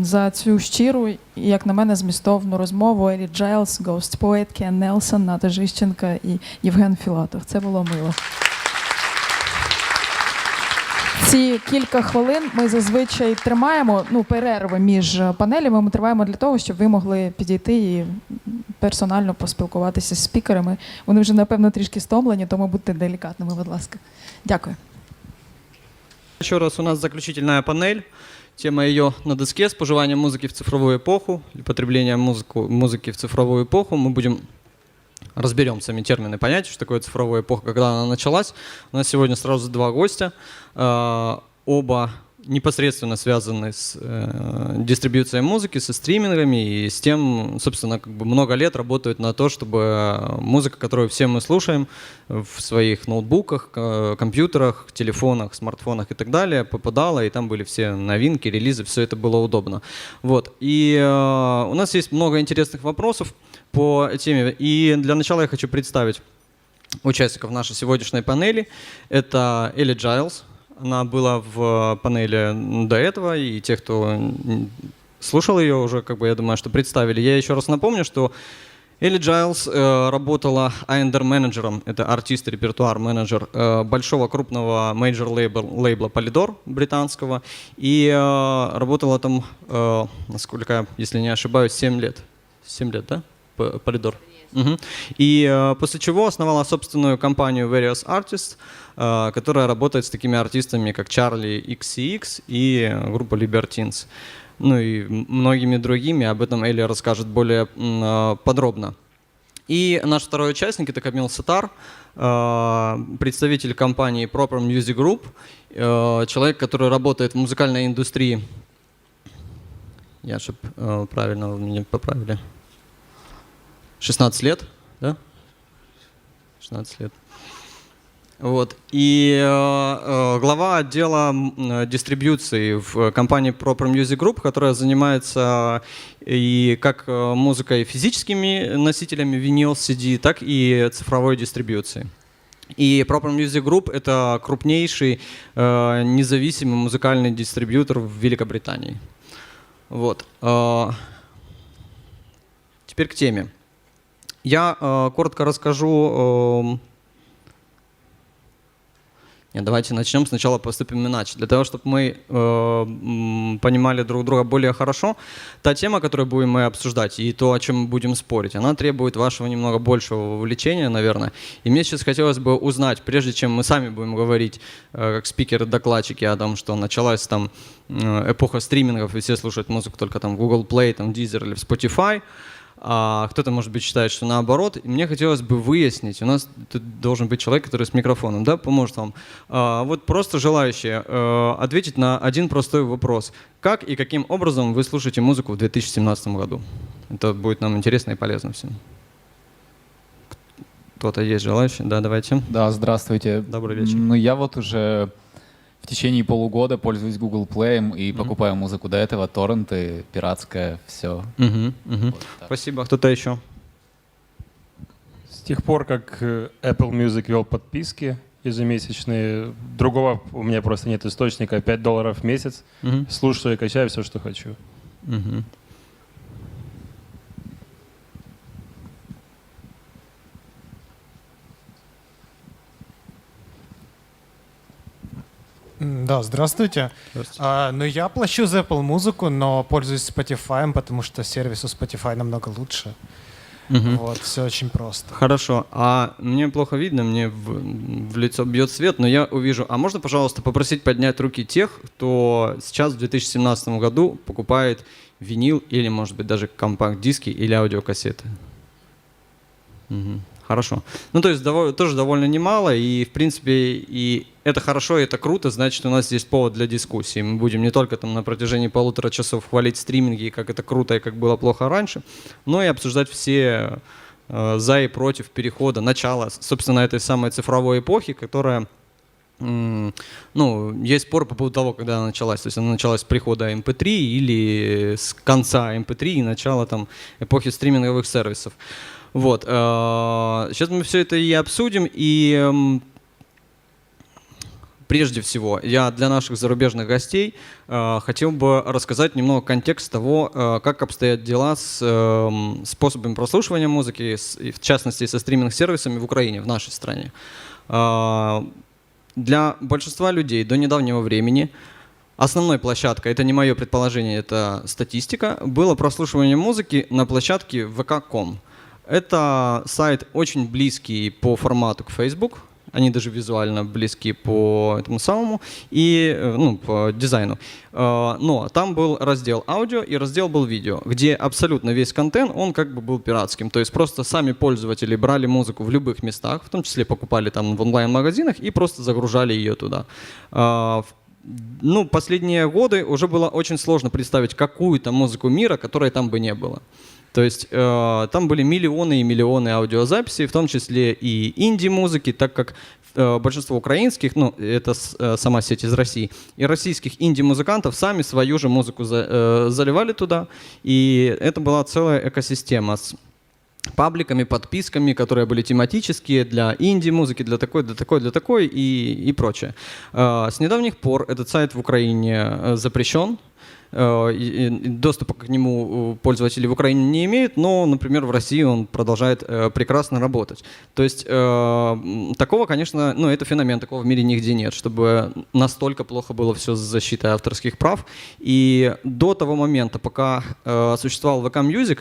за цю щиру, як на мене, змістовну розмову Елі Джайлс, Ghost Poet, Кен Нелсон, Ната Жищенка і Євген Філатов. Це було мило. Ці кілька хвилин ми зазвичай тримаємо, перерви між панелями ми триваємо для того, щоб ви могли підійти і персонально поспілкуватися з спікерами. Вони вже, напевно, трішки стомлені, тому будьте делікатними, будь ласка. Дякую. Еще раз, у нас заключительная панель. Тема ее на доске «Споживание музыки в цифровую эпоху» или «Потребление музыки в цифровую эпоху». Мы будем разберем сами термины, понятия, что такое цифровая эпоха, когда она началась. У нас сегодня сразу два гостя, оба непосредственно связаны с дистрибьюцией музыки, со стримингами и с тем, собственно, как бы много лет работают на то, чтобы музыка, которую все мы слушаем в своих ноутбуках, компьютерах, телефонах, смартфонах и так далее, попадала, и там были все новинки, релизы, все это было удобно. Вот. И у нас есть много интересных вопросов по теме. И для начала я хочу представить участников нашей сегодняшней панели. Это Элли Джайлз. Она была в панели до этого, и те, кто слушал ее уже, как бы, я думаю, что представили. Я еще раз напомню, что Элли Джайлз работала A&R-менеджером, это артист-репертуар-менеджер большого крупного мейджор-лейбла Polydor британского, и работала там, насколько, если не ошибаюсь, 7 лет. 7 лет, да? Polydor. Угу. И после чего основала собственную компанию Various Artists, которая работает с такими артистами, как Charlie XCX и группа Libertines. Ну и многими другими. Об этом Элли расскажет более подробно. И наш второй участник — это Камил Сатар, представитель компании Proper Music Group, человек, который работает в музыкальной индустрии. Я чтоб правильно вы меня поправили. 16 лет, да? 16 лет. Вот. И глава отдела дистрибьюции в компании Proper Music Group, которая занимается и как музыкой физическими носителями винил, CD, так и цифровой дистрибьюцией. И Proper Music Group — это крупнейший независимый музыкальный дистрибьютор в Великобритании. Вот. Теперь к теме. Я коротко расскажу. Нет, давайте начнем. Сначала поступим иначе. Для того, чтобы мы понимали друг друга более хорошо, та тема, которую будем мы обсуждать, и то, о чем мы будем спорить, она требует вашего немного большего вовлечения, наверное. И мне сейчас хотелось бы узнать, прежде чем мы сами будем говорить, как спикеры-докладчики, о том, что началась там эпоха стримингов, и все слушают музыку только там в Google Play, там, Deezer или в Spotify. А кто-то, может быть, считает, что наоборот. И мне хотелось бы выяснить, у нас тут должен быть человек, который с микрофоном, да, поможет вам. Вот просто желающие ответить на один простой вопрос. Как и каким образом вы слушаете музыку в 2017 году? Это будет нам интересно и полезно всем. Кто-то есть желающий? Да, давайте. Да, здравствуйте. Добрый вечер. Ну, я вот уже в течение полугода пользуюсь Google Play и покупаю музыку до этого, торренты, пиратская, все. Вот спасибо. Кто-то еще? С тех пор, как Apple Music ввел подписки ежемесячные, другого у меня просто нет источника, $5 в месяц, слушаю и качаю все, что хочу. Да, здравствуйте. Ну, я плачу за Apple музыку, но пользуюсь Spotify, потому что сервис у Spotify намного лучше. Вот, все очень просто. Хорошо. А мне плохо видно, мне в лицо бьет свет, но я увижу. А можно, пожалуйста, попросить поднять руки тех, кто сейчас в 2017 году покупает винил или, может быть, даже компакт-диски или аудиокассеты? Хорошо. Ну, то есть тоже довольно немало, и, в принципе, и это хорошо, и это круто, значит, у нас есть повод для дискуссии. Мы будем не только там на протяжении 1,5 часов хвалить стриминги, и как это круто, и как было плохо раньше, но и обсуждать все за и против перехода, начала, собственно, этой самой цифровой эпохи, которая, ну, есть спор по поводу того, когда она началась. То есть она началась с прихода MP3 или с конца MP3 и начала там эпохи стриминговых сервисов. Вот. Сейчас мы все это и обсудим, и прежде всего я для наших зарубежных гостей хотел бы рассказать немного контекст того, как обстоят дела с способами прослушивания музыки, в частности со стриминг-сервисами в Украине, в нашей стране. Для большинства людей до недавнего времени основной площадкой, это не мое предположение, это статистика, было прослушивание музыки на площадке vk.com. Это сайт очень близкий по формату к Facebook, они даже визуально близки по этому самому, и, ну, по дизайну. Но там был раздел аудио и раздел был видео, где абсолютно весь контент, он как бы был пиратским. То есть просто сами пользователи брали музыку в любых местах, в том числе покупали там в онлайн-магазинах и просто загружали ее туда. Ну, последние годы уже было очень сложно представить какую-то музыку мира, которой там бы не было. То есть там были миллионы и миллионы аудиозаписей, в том числе и инди-музыки, так как большинство украинских, ну, это сама сеть из России, и российских инди-музыкантов сами свою же музыку заливали туда, и это была целая экосистема с пабликами, подписками, которые были тематические для инди-музыки, для такой и прочее. С недавних пор этот сайт в Украине запрещен, доступа к нему пользователи в Украине не имеют, но, например, в России он продолжает прекрасно работать. То есть такого, конечно, ну, это феномен, такого в мире нигде нет, чтобы настолько плохо было все с защитой авторских прав. И до того момента, пока существовал VK Music,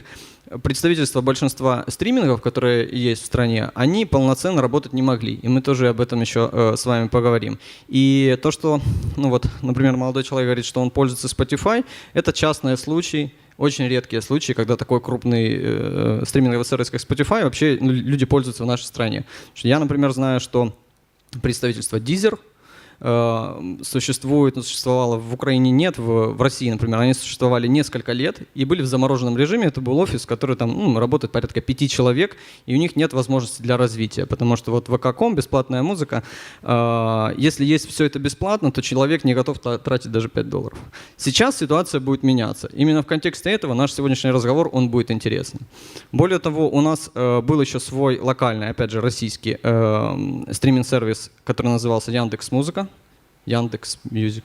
представительство большинства стримингов, которые есть в стране, они полноценно работать не могли. И мы тоже об этом еще с вами поговорим. И то, что, ну вот, например, молодой человек говорит, что он пользуется Spotify, это частные случаи, очень редкие случаи, когда такой крупный стриминговый сервис, как Spotify, вообще люди пользуются в нашей стране. Я, например, знаю, что представительство Deezer существует, но существовало в Украине нет, в России, например, они существовали несколько лет и были в замороженном режиме. Это был офис, который там работает порядка 5 человек, и у них нет возможности для развития, потому что вот vk.com, бесплатная музыка, если есть все это бесплатно, то человек не готов тратить даже $5. Сейчас ситуация будет меняться. Именно в контексте этого наш сегодняшний разговор, он будет интересный. Более того, у нас был еще свой локальный, опять же, российский стриминг-сервис, который назывался Яндекс.Музыка, Яндекс.Мьюзик.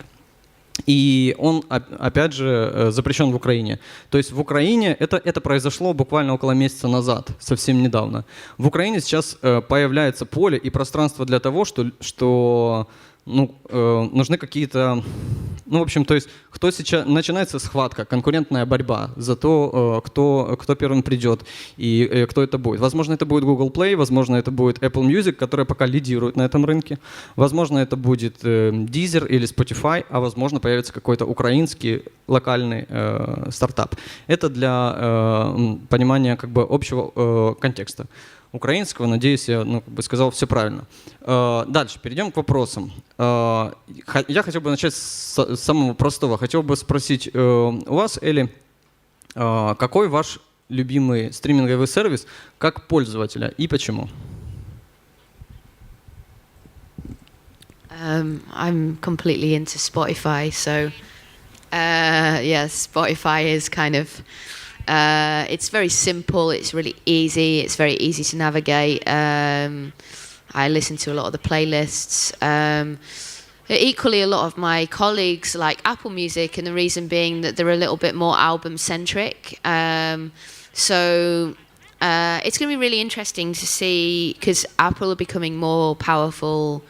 И он, опять же, запрещен в Украине. То есть в Украине это произошло буквально около месяца назад, совсем недавно. В Украине сейчас появляется поле и пространство для того, что нужны какие-то... Ну, в общем, то есть кто сейчас... Начинается схватка, конкурентная борьба за то, кто первым придет и кто это будет. Возможно, это будет Google Play, возможно, это будет Apple Music, которая пока лидирует на этом рынке. Возможно, это будет Deezer или Spotify, а возможно, появится какой-то украинский локальный стартап. Это для понимания как бы общего контекста. Украинского, надеюсь, я сказал все правильно. Дальше, перейдем к вопросам. Я хотел бы начать с самого простого. Хотел бы спросить у вас, Элли, какой ваш любимый стриминговый сервис как пользователя и почему? I'm completely into Spotify, so yes, Spotify is kind of... it's very simple, it's really easy, it's very easy to navigate. I listen to a lot of the playlists. Equally, a lot of my colleagues like Apple Music, and the reason being that they're a little bit more album-centric. So it's going to be really interesting to see, because Apple are becoming more powerful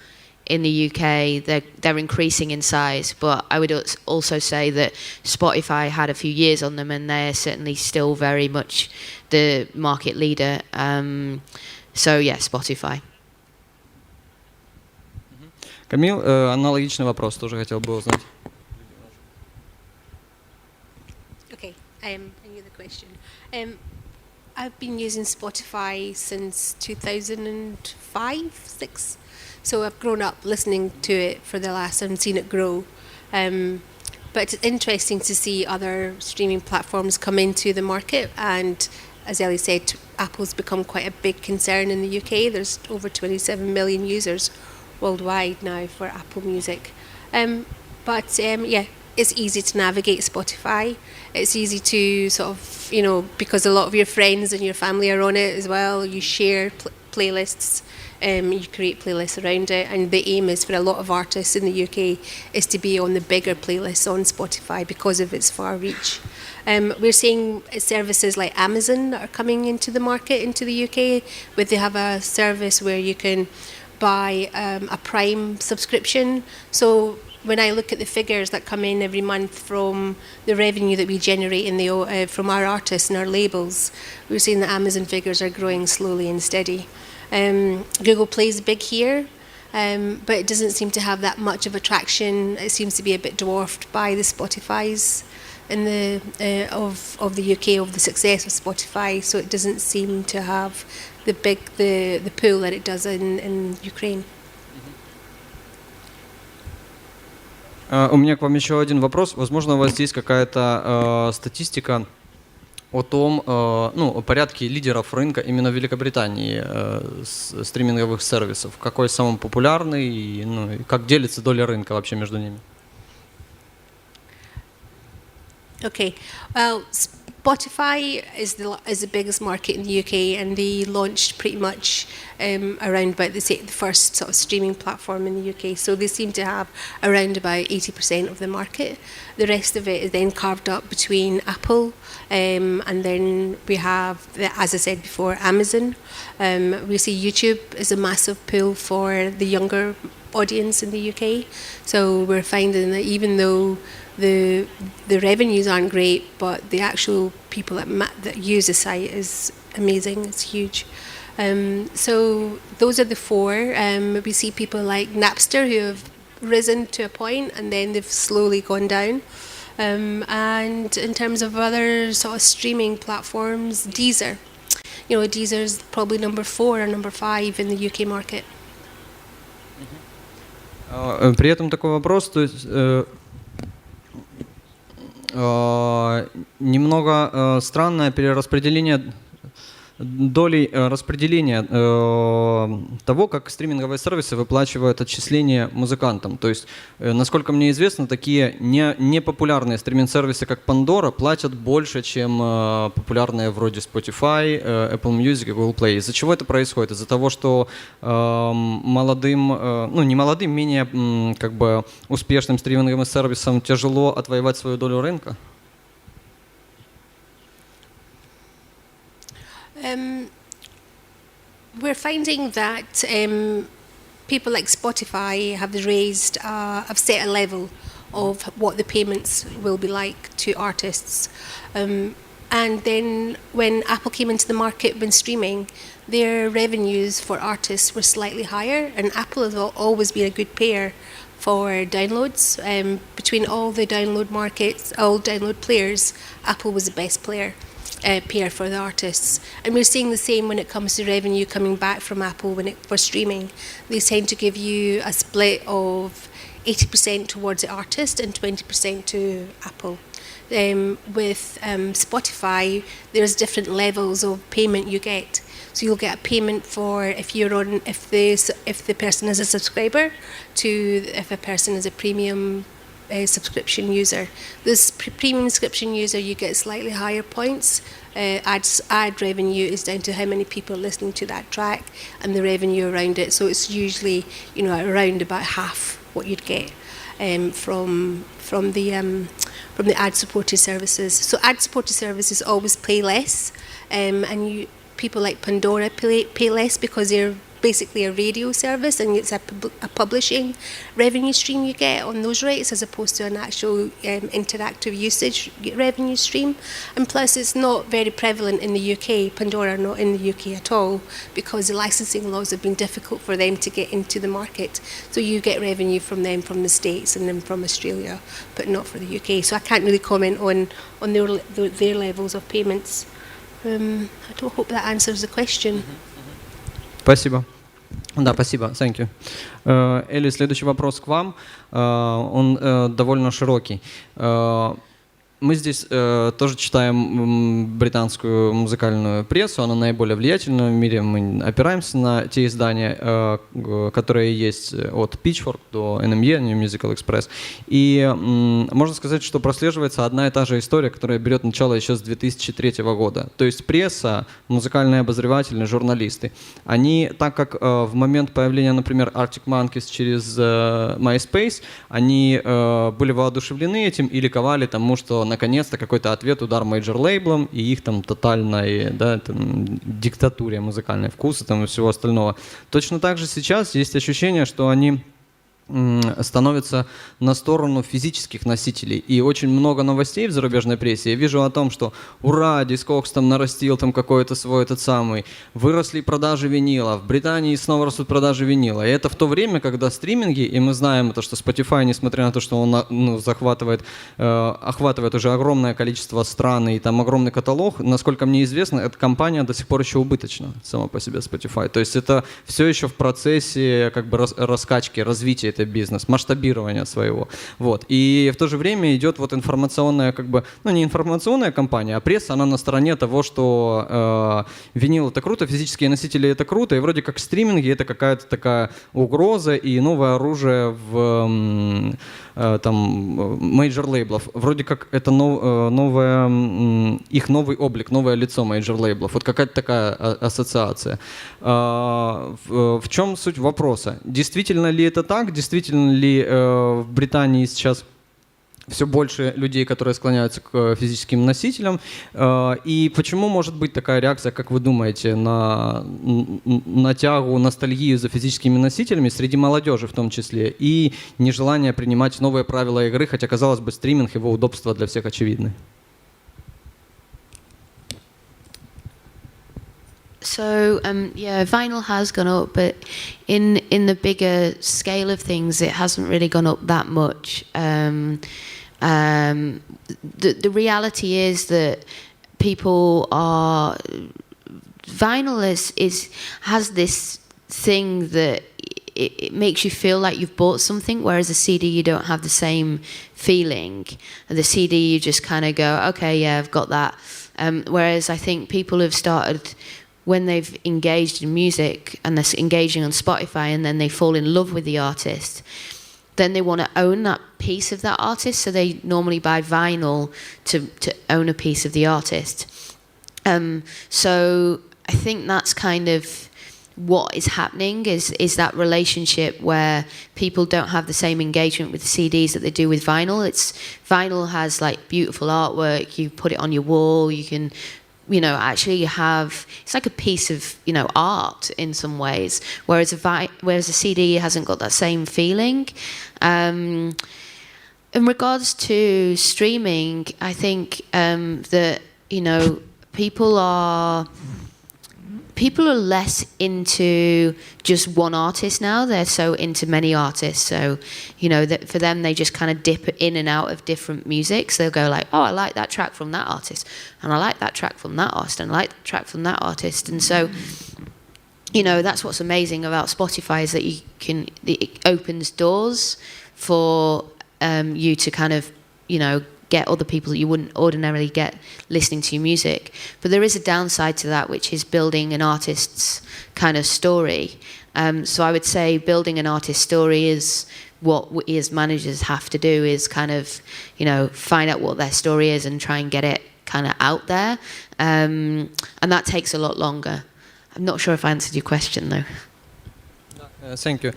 in the UK, they're increasing in size, but I would also say that Spotify had a few years on them, and they're certainly still very much the market leader. So yeah, Spotify. Камил, аналогичный вопрос тоже хотел бы узнать. Okay, another question. I've been using Spotify since 2005-06. So I've grown up listening to it for the last, and seen it grow. But it's interesting to see other streaming platforms come into the market. And as Ellie said, Apple's become quite a big concern in the UK. There's over 27 million users worldwide now for Apple Music. Yeah, it's easy to navigate Spotify. It's easy to sort of, because a lot of your friends and your family are on it as well. You share playlists. You create playlists around it, and the aim is for a lot of artists in the UK is to be on the bigger playlists on Spotify because of its far reach. We're seeing services like Amazon that are coming into the market into the UK, where they have a service where you can buy a Prime subscription. So when I look at the figures that come in every month from the revenue that we generate from our artists and our labels, we're seeing that Amazon figures are growing slowly and steady. Google Play is big here. but it doesn't seem to have that much of attraction. It seems to be a bit dwarfed by the Spotify's in the of the UK, of the success of Spotify. So it doesn't seem to have the pull that it does in Ukraine. У меня к вам еще один вопрос. Возможно, у вас есть какая-то статистика о том, ну, о порядке лидеров рынка именно в Великобритании стриминговых сервисов. Какой самый популярный, и, ну, и как делится доля рынка вообще между ними? Okay, well, Spotify is the biggest market in the UK, and they launched pretty much around about the first sort of streaming platform in the UK. So they seem to have around about 80% of the market. The rest of it is then carved up between Apple, and then we have, as I said before, Amazon. We see YouTube is a massive pull for the younger audience in the UK. So we're finding that even though the revenues aren't great, but the actual people that use the site is amazing. It's huge. So those are the four. We see people like Napster who have risen to a point and then they've slowly gone down. And in terms of other sort of streaming platforms, Deezer. You know, Deezer's probably number 4 or number 5 in the UK market. При этом такой вопрос, то есть немного странное перераспределение долей распределения того, как стриминговые сервисы выплачивают отчисления музыкантам. То есть, насколько мне известно, такие непопулярные стриминг-сервисы, как Pandora, платят больше, чем популярные вроде Spotify, Apple Music и Google Play. Из-за чего это происходит? Из-за того, что молодым, ну не молодым, менее как бы успешным стриминговым сервисам тяжело отвоевать свою долю рынка? We're finding that people like Spotify have set a level of what the payments will be like to artists. And then when Apple came into the market when streaming, their revenues for artists were slightly higher, and Apple has always been a good payer for downloads. Between all the download markets, all download players, Apple was the best payer for the artists. And we're seeing the same when it comes to revenue coming back from Apple for streaming. They tend to give you a split of 80% towards the artist and 20% to Apple. With Spotify, there's different levels of payment you get. So you'll get a payment for if the person is a subscriber, to if a person is a premium subscription user. This premium subscription user, you get slightly higher points. Ad revenue is down to how many people are listening to that track and the revenue around it. So it's usually, you know, around about half what you'd get from the ad-supported services. So ad-supported services always pay less, and people like Pandora pay less because they're basically a radio service, and it's a publishing revenue stream you get on those rates as opposed to an actual interactive usage revenue stream. And plus it's not very prevalent in the UK, Pandora not in the UK at all, because the licensing laws have been difficult for them to get into the market. So you get revenue from them from the States and then from Australia, but not for the UK. So I can't really comment on their levels of payments. I don't hope that answers the question. Спасибо. Да, спасибо. Thank you. Элли, следующий вопрос к вам. Он довольно широкий. Мы здесь тоже читаем британскую музыкальную прессу, она наиболее влиятельная в мире. Мы опираемся на те издания, которые есть от Pitchfork до NME, New Musical Express. И можно сказать, что прослеживается одна и та же история, которая берет начало еще с 2003 года. То есть пресса, музыкальные обозреватели, журналисты, они, так как в момент появления, например, Arctic Monkeys через MySpace, они были воодушевлены этим и ликовали тому, что наконец-то какой-то ответ удар мейджор-лейблам и их там тотальной, да, там, диктатуре музыкальной вкуса там, и всего остального. Точно так же сейчас есть ощущение, что они становится на сторону физических носителей. И очень много новостей в зарубежной прессе. Я вижу о том, что ура, Discogs там нарастил там какой-то свой этот самый, выросли продажи винила, в Британии снова растут продажи винила. И это в то время, когда стриминги, и мы знаем это, что Spotify, несмотря на то, что он охватывает уже огромное количество стран и там огромный каталог, насколько мне известно, эта компания до сих пор еще убыточна сама по себе Spotify. То есть это все еще в процессе как бы раскачки, развития этой бизнес, масштабирования своего. Вот. И в то же время идет вот информационная, как бы, ну не информационная кампания, а пресса, она на стороне того, что винил это круто, физические носители это круто, и вроде как стриминги это какая-то такая угроза и новое оружие в там мейджор лейблов. Вроде как это их новый облик, новое лицо мейджор лейблов. Вот какая-то такая ассоциация. В чем суть вопроса? Действительно ли это так? Действительно ли в Британии сейчас все больше людей, которые склоняются к физическим носителям? И почему может быть такая реакция, как вы думаете, на тягу, ностальгию за физическими носителями среди молодежи в том числе, и нежелание принимать новые правила игры, хотя, казалось бы, стриминг, его удобства для всех очевидны? So yeah, vinyl has gone up, but in the bigger scale of things, it hasn't really gone up that much. The reality is that people are vinyl has this thing that it makes you feel like you've bought something, whereas a CD you don't have the same feeling. The CD you just kind of go, okay, yeah, I've got that. Whereas I think people have started, when they've engaged in music and they're engaging on Spotify and then they fall in love with the artist, then they want to own that piece of that artist, so they normally buy vinyl to own a piece of the artist. So I think that's kind of what is happening, is that relationship where people don't have the same engagement with the CDs that they do with vinyl. Vinyl has like beautiful artwork, you put it on your wall, you can, you know, actually have, it's like a piece of, you know, art in some ways, whereas a CD hasn't got that same feeling. In regards to streaming, I think that, you know, people are less into just one artist now. They're so into many artists. So, you know, that for them, they just kind of dip in and out of different music. So they'll go like, oh, I like that track from that artist, and I like that track from that artist, and I like that track from that artist. And so, you know, that's what's amazing about Spotify, is that it opens doors for you to kind of, you know, get other people that you wouldn't ordinarily get listening to your music. But there is a downside to that, which is building an artist's kind of story. So I would say building an artist's story is what we as managers have to do, is kind of, you know, find out what their story is and try and get it kind of out there. And that takes a lot longer. I'm not sure if I answered your question, though. Thank you.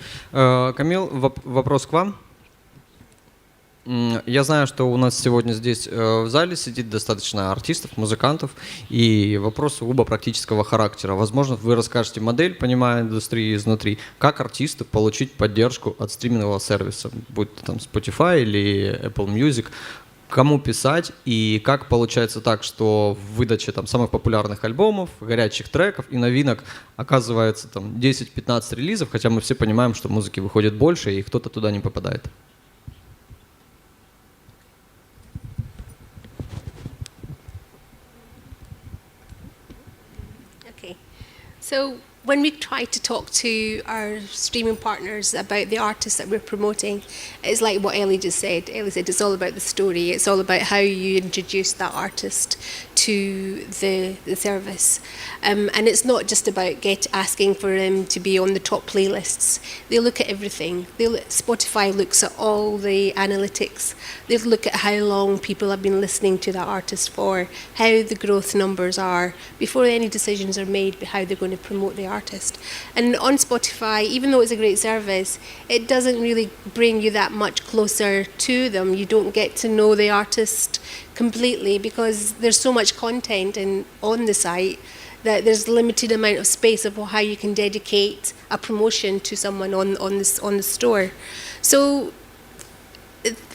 Камил, вопрос к вам. Я знаю, что у нас сегодня здесь в зале сидит достаточно артистов, музыкантов, и вопрос сугубо практического характера. Возможно, вы расскажете модель, понимая индустрии изнутри, как артисту получить поддержку от стримингового сервиса, будь то там Spotify или Apple Music, кому писать, и как получается так, что в выдаче там самых популярных альбомов, горячих треков и новинок оказывается там 10-15 релизов, хотя мы все понимаем, что музыки выходит больше, и кто-то туда не попадает. So when we try to talk to our streaming partners about the artists that we're promoting, it's like what Ellie just said. Ellie said it's all about the story. It's all about how you introduce that artist to the service. And it's not just about asking for them to be on the top playlists. They look at everything. Spotify looks at all the analytics. They look at how long people have been listening to that artist for, how the growth numbers are, before any decisions are made about how they're going to promote the artist. And on Spotify, even though it's a great service, it doesn't really bring you that much closer to them. You don't get to know the artist completely because there's so much content on the site that there's limited amount of space of how you can dedicate a promotion to someone on the store. So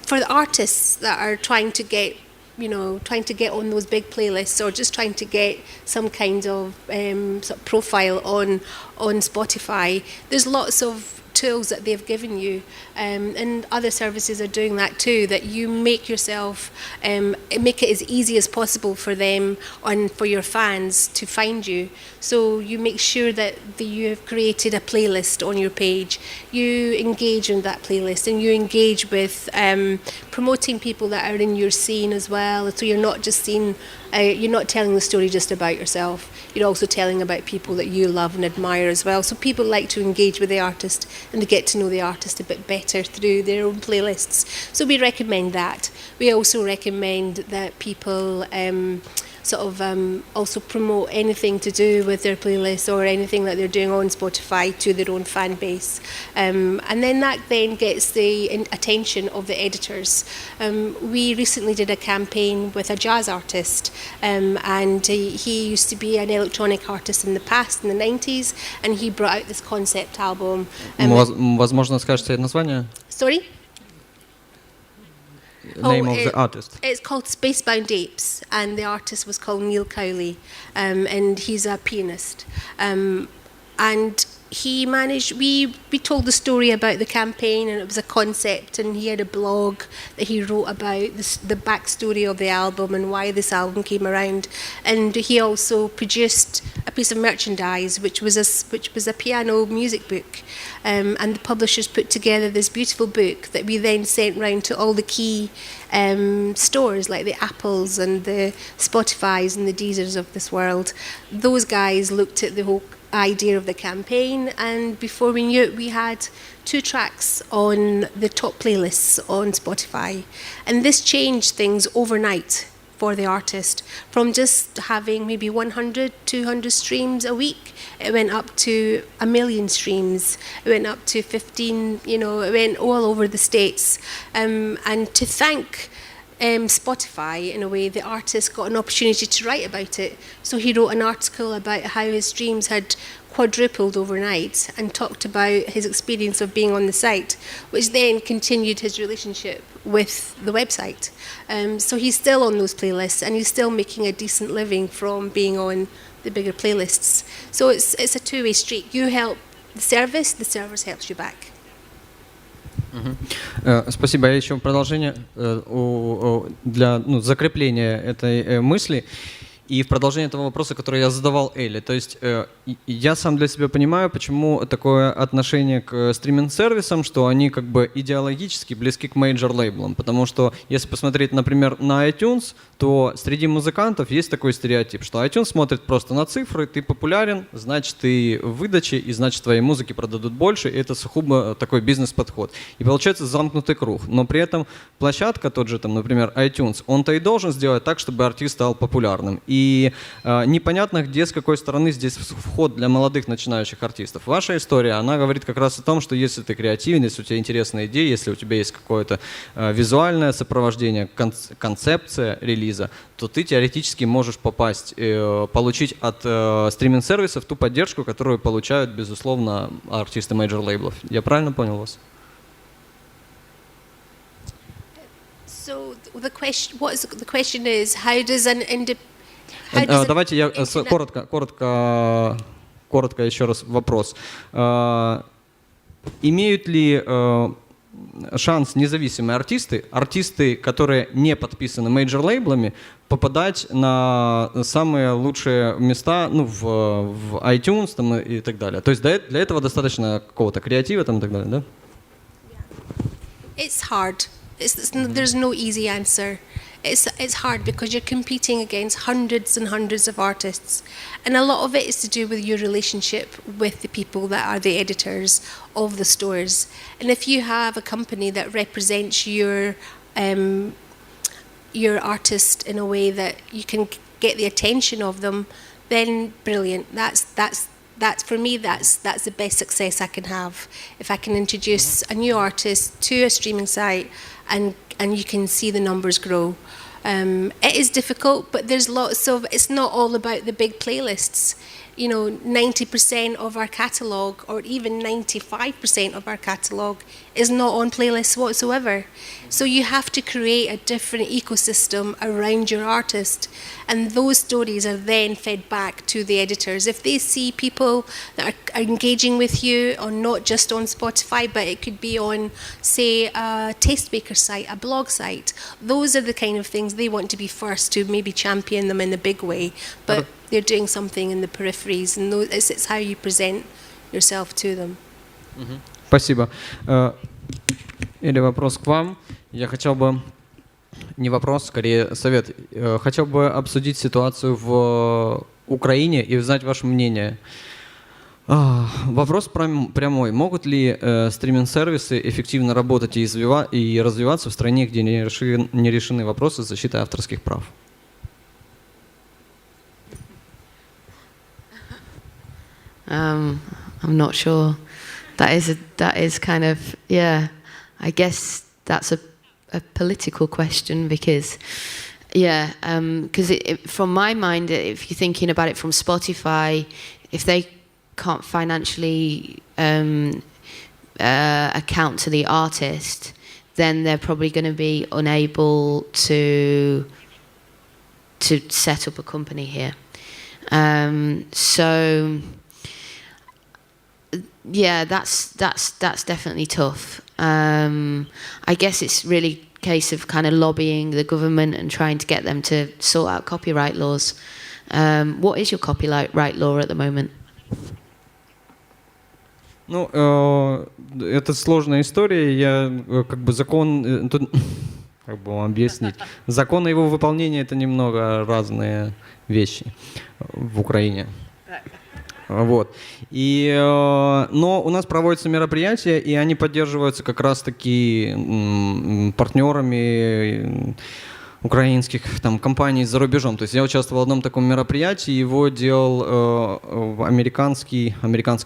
for the artists that are trying to get on those big playlists, or just trying to get some kind of sort of profile on Spotify, there's lots of tools that they've given you, and other services are doing that too, that you make yourself make it as easy as possible for them and for your fans to find you. So you make sure that you have created a playlist on your page, you engage in that playlist, and you engage with promoting people that are in your scene as well. So you're not just you're not telling the story just about yourself, you're also telling about people that you love and admire as well. So people like to engage with the artist and to get to know the artist a bit better through their own playlists. So we recommend that. We also recommend that people also promote anything to do with their playlist or anything that they're doing on Spotify to their own fan base. And then that then gets the attention of the editors. We recently did a campaign with a jazz artist, and he used to be an electronic artist in the past, in the 90s, and he brought out this concept album. Возможно, скажете название? Sorry? Name of the artist. It's called Spacebound Apes, and the artist was called Neil Cowley, and he's a pianist. And he managed, we told the story about the campaign, and it was a concept, and he had a blog that he wrote about the backstory of the album and why this album came around. And he also produced a piece of merchandise, which was a piano music book. And the publishers put together this beautiful book that we then sent round to all the key stores, like the Apples and the Spotifys and the Deezers of this world. Those guys looked at the whole idea of the campaign, and before we knew it, we had 2 tracks on the top playlists on Spotify. And this changed things overnight for the artist. From just having maybe 100, 200 streams a week, it went up to 1 million streams. It went up to 15, it went all over the States. And to thank Spotify, in a way, the artist got an opportunity to write about it. So he wrote an article about how his streams had quadrupled overnight and talked about his experience of being on the site, which then continued his relationship with the website. So he's still on those playlists, and he's still making a decent living from being on the bigger playlists. So it's a two-way street. You help the service helps you back. Спасибо. Я еще продолжение для закрепления этой мысли. И в продолжение этого вопроса, который я задавал Элли, то есть я сам для себя понимаю, почему такое отношение к стриминг-сервисам, что они как бы идеологически близки к мейджор-лейблам, потому что если посмотреть, например, на iTunes, то среди музыкантов есть такой стереотип, что iTunes смотрит просто на цифры, ты популярен, значит ты в выдаче, и значит твои музыки продадут больше, и это сугубо такой бизнес-подход. И получается замкнутый круг, но при этом площадка, тот же, там, например, iTunes, он-то и должен сделать так, чтобы артист стал популярным. И непонятно, где, с какой стороны здесь вход для молодых начинающих артистов. Ваша история, она говорит как раз о том, что если ты креативен, если у тебя интересная идея, если у тебя есть какое-то визуальное сопровождение, концепция релиза, то ты теоретически можешь попасть, получить от стриминг-сервисов ту поддержку, которую получают, безусловно, артисты мейджор-лейблов. Я правильно понял вас? So the question is, how does an Давайте я коротко еще раз вопрос. Имеют ли шанс независимые артисты, которые не подписаны мейджор-лейблами, попадать на самые лучшие места, в iTunes там, и так далее? То есть для этого достаточно какого-то креатива там, и так далее, да? It's hard. There's no easy answer. It's hard because you're competing against hundreds and hundreds of artists, and a lot of it is to do with your relationship with the people that are the editors of the stores. And if you have a company that represents your artist in a way that you can get the attention of them, then brilliant. That's for me, that's the best success I can have. If I can introduce a new artist to a streaming site and you can see the numbers grow. It is difficult, but there's lots of, it's not all about the big playlists. You know, 90% of our catalogue, or even 95% of our catalogue, is not on playlists whatsoever. So you have to create a different ecosystem around your artist, and those stories are then fed back to the editors. If they see people that are engaging with you, on not just on Spotify, but it could be on, say, a tastemaker site, a blog site, those are the kind of things they want to be first to maybe champion them in the big way. But they're doing something in the peripheries, and it's how you present yourself to them. Спасибо. Или вопрос к вам. Я хотел бы, не вопрос, скорее совет. Хотел бы обсудить ситуацию в Украине и узнать ваше мнение. Вопрос прямой. Могут ли стриминг-сервисы эффективно работать и развиваться в стране, где не решены вопросы защиты авторских прав? I'm not sure. That is kind of, yeah, I guess that's a political question because, yeah, because from my mind, if you're thinking about it from Spotify, if they can't financially account to the artist, then they're probably going to be unable to set up a company here. So yeah, that's definitely tough. I guess it's really a case of kind of lobbying the government and trying to get them to sort out copyright laws. What is your copyright law at the moment? Ну, это сложная история. Я как бы закон, тут, как бы вам объяснить, закон и его выполнение — это немного разные вещи в Украине. Вот. Но у нас проводятся мероприятия, и они поддерживаются как раз-таки партнерами украинских там, компаний за рубежом. То есть я участвовал в одном таком мероприятии, его делал американский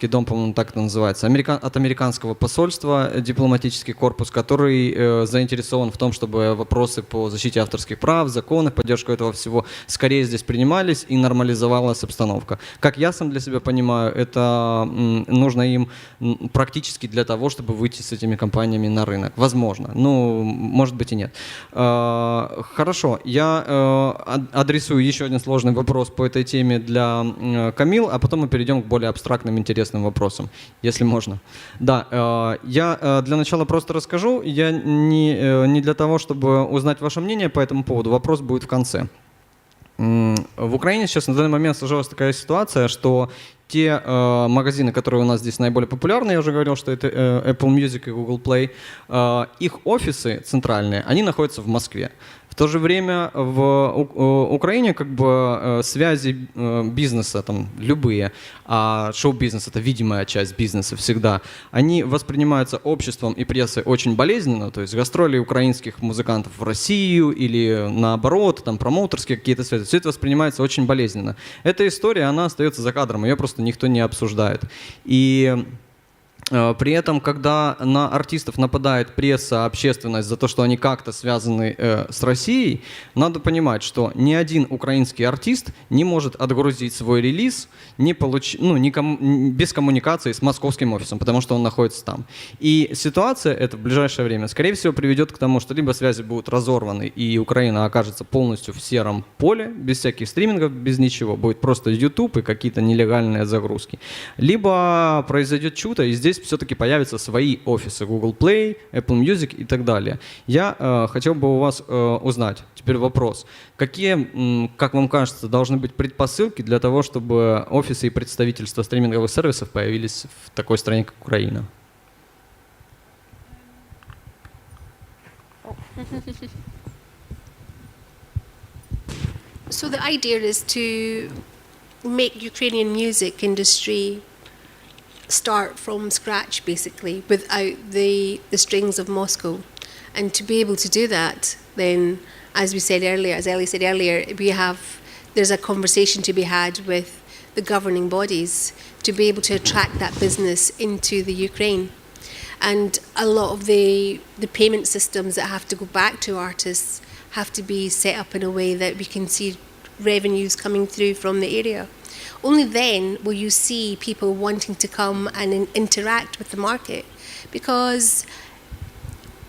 дом, по-моему, так это называется, от американского посольства, дипломатический корпус, который заинтересован в том, чтобы вопросы по защите авторских прав, законов, поддержку этого всего скорее здесь принимались и нормализовалась обстановка. Как я сам для себя понимаю, это нужно им практически для того, чтобы выйти с этими компаниями на рынок. Возможно. Ну, может быть и нет. Хорошо, я адресую еще один сложный вопрос по этой теме для Камил, а потом мы перейдем к более абстрактным, интересным вопросам, если можно. Да, я для начала просто расскажу, я не для того, чтобы узнать ваше мнение по этому поводу, вопрос будет в конце. В Украине сейчас на данный момент сложилась такая ситуация, что те магазины, которые у нас здесь наиболее популярны, я уже говорил, что это Apple Music и Google Play, их офисы центральные, они находятся в Москве. В то же время в Украине как бы связи бизнеса, там, любые, а шоу-бизнес — это видимая часть бизнеса всегда, они воспринимаются обществом и прессой очень болезненно, то есть гастроли украинских музыкантов в Россию или наоборот, там, промоутерские какие-то связи, все это воспринимается очень болезненно. Эта история, она остается за кадром, ее просто никто не обсуждает. И при этом, когда на артистов нападает пресса, общественность за то, что они как-то связаны с Россией, надо понимать, что ни один украинский артист не может отгрузить свой релиз без коммуникации с московским офисом, потому что он находится там. И ситуация эта в ближайшее время, скорее всего, приведет к тому, что либо связи будут разорваны, и Украина окажется полностью в сером поле, без всяких стримингов, без ничего, будет просто YouTube и какие-то нелегальные загрузки. Либо произойдет чудо, и здесь все-таки появятся свои офисы Google Play, Apple Music и так далее. Я хотел бы у вас узнать, теперь вопрос, какие, как вам кажется, должны быть предпосылки для того, чтобы офисы и представительства стриминговых сервисов появились в такой стране, как Украина? So the idea is to make Ukrainian music industry start from scratch, basically, without the strings of Moscow. And to be able to do that, then, as we said earlier, as Ellie said earlier, there's a conversation to be had with the governing bodies to be able to attract that business into the Ukraine. And a lot of the payment systems that have to go back to artists have to be set up in a way that we can see revenues coming through from the area. Only then will you see people wanting to come and interact with the market, because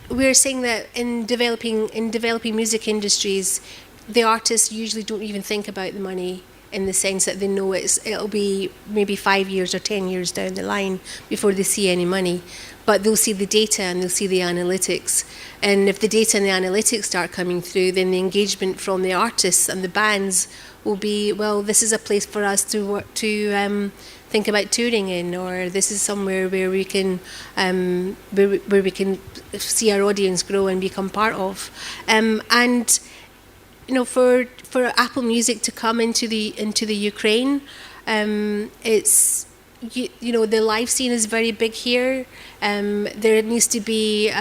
we're saying that in developing music industries, the artists usually don't even think about the money, in the sense that they know it'll be maybe 5 years or 10 years down the line before they see any money. But they'll see the data and they'll see the analytics. And if the data and the analytics start coming through, then the engagement from the artists and the bands will be, well, this is a place for us to work, to think about touring in, or this is somewhere where we can where we can see our audience grow and become part of. And you know, for Apple Music to come into the Ukraine, it's you know, the live scene is very big here. There needs to be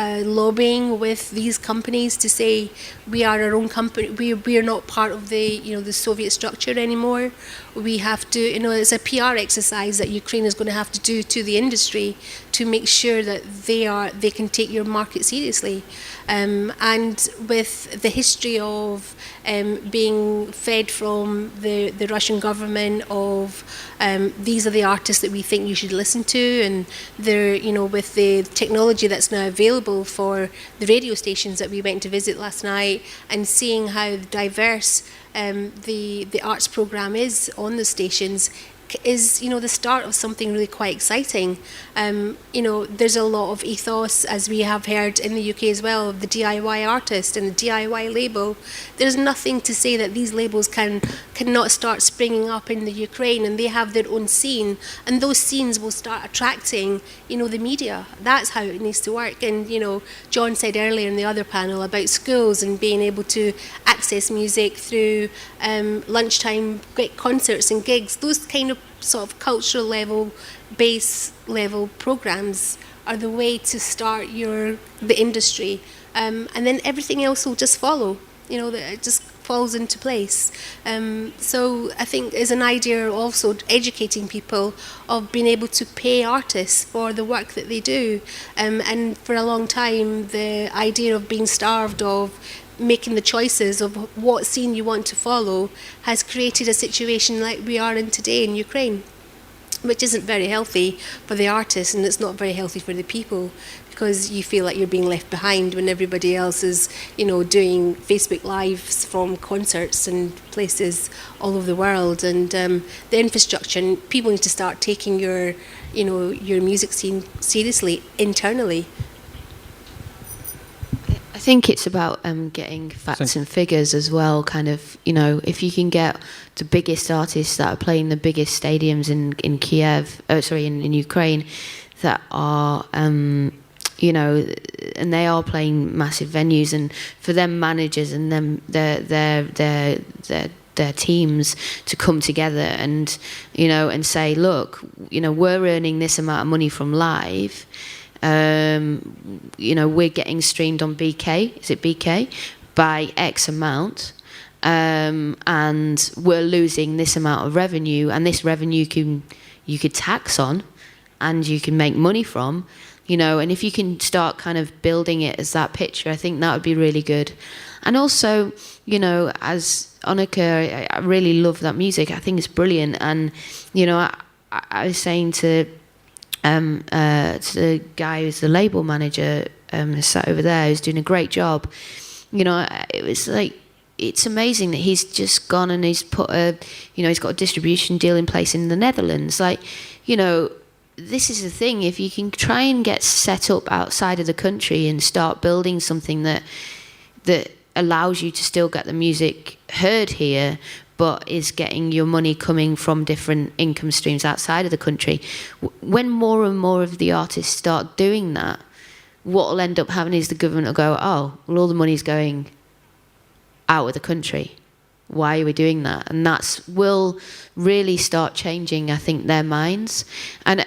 lobbying with these companies to say we are our own company. We are not part of the the Soviet structure anymore. We have to, it's a PR exercise that Ukraine is going to have to do to the industry to make sure that they can take your market seriously. And with the history of being fed from the Russian government of these are the artists that we think you should listen to, and they're, with the technology that's now available for the radio stations that we went to visit last night, and seeing how diverse the arts program is on the stations, is the start of something really quite exciting. There's a lot of ethos, as we have heard in the UK as well, of the DIY artist and the DIY label. There's nothing to say that these labels cannot start springing up in the Ukraine, and they have their own scene, and those scenes will start attracting the media. That's how it needs to work. And John said earlier in the other panel about schools and being able to access music through lunchtime concerts and gigs. Those kind of sort of cultural level, base level programs are the way to start the industry, and then everything else will just follow. It just falls into place. So I think is an idea also educating people of being able to pay artists for the work that they do, and for a long time the idea of being starved of making the choices of what scene you want to follow has created a situation like we are in today in Ukraine, which isn't very healthy for the artists, and it's not very healthy for the people, because you feel like you're being left behind when everybody else is, doing Facebook Lives from concerts and places all over the world. And the infrastructure, and people need to start taking your music scene seriously internally. I think it's about getting facts and figures as well. Kind of, if you can get the biggest artists that are playing the biggest stadiums in Kiev, in Ukraine, that are, and they are playing massive venues, and for them managers and them their teams to come together and and say, look, we're earning this amount of money from live. We're getting streamed on BK, is it BK, by X amount, and we're losing this amount of revenue, and this revenue you could tax on, and you can make money from, and if you can start kind of building it as that picture, I think that would be really good. And also, as ONUKA, I really love that music. I think it's brilliant, and I was saying to the guy who's the label manager, sat over there, who's doing a great job. It was like, it's amazing that he's just gone and he's put he's got a distribution deal in place in the Netherlands. Like, this is the thing. If you can try and get set up outside of the country and start building something that allows you to still get the music heard here, but is getting your money coming from different income streams outside of the country. When more and more of the artists start doing that, what will end up happening is the government will go, oh, well, all the money's going out of the country. Why are we doing that? And will really start changing, I think, their minds. And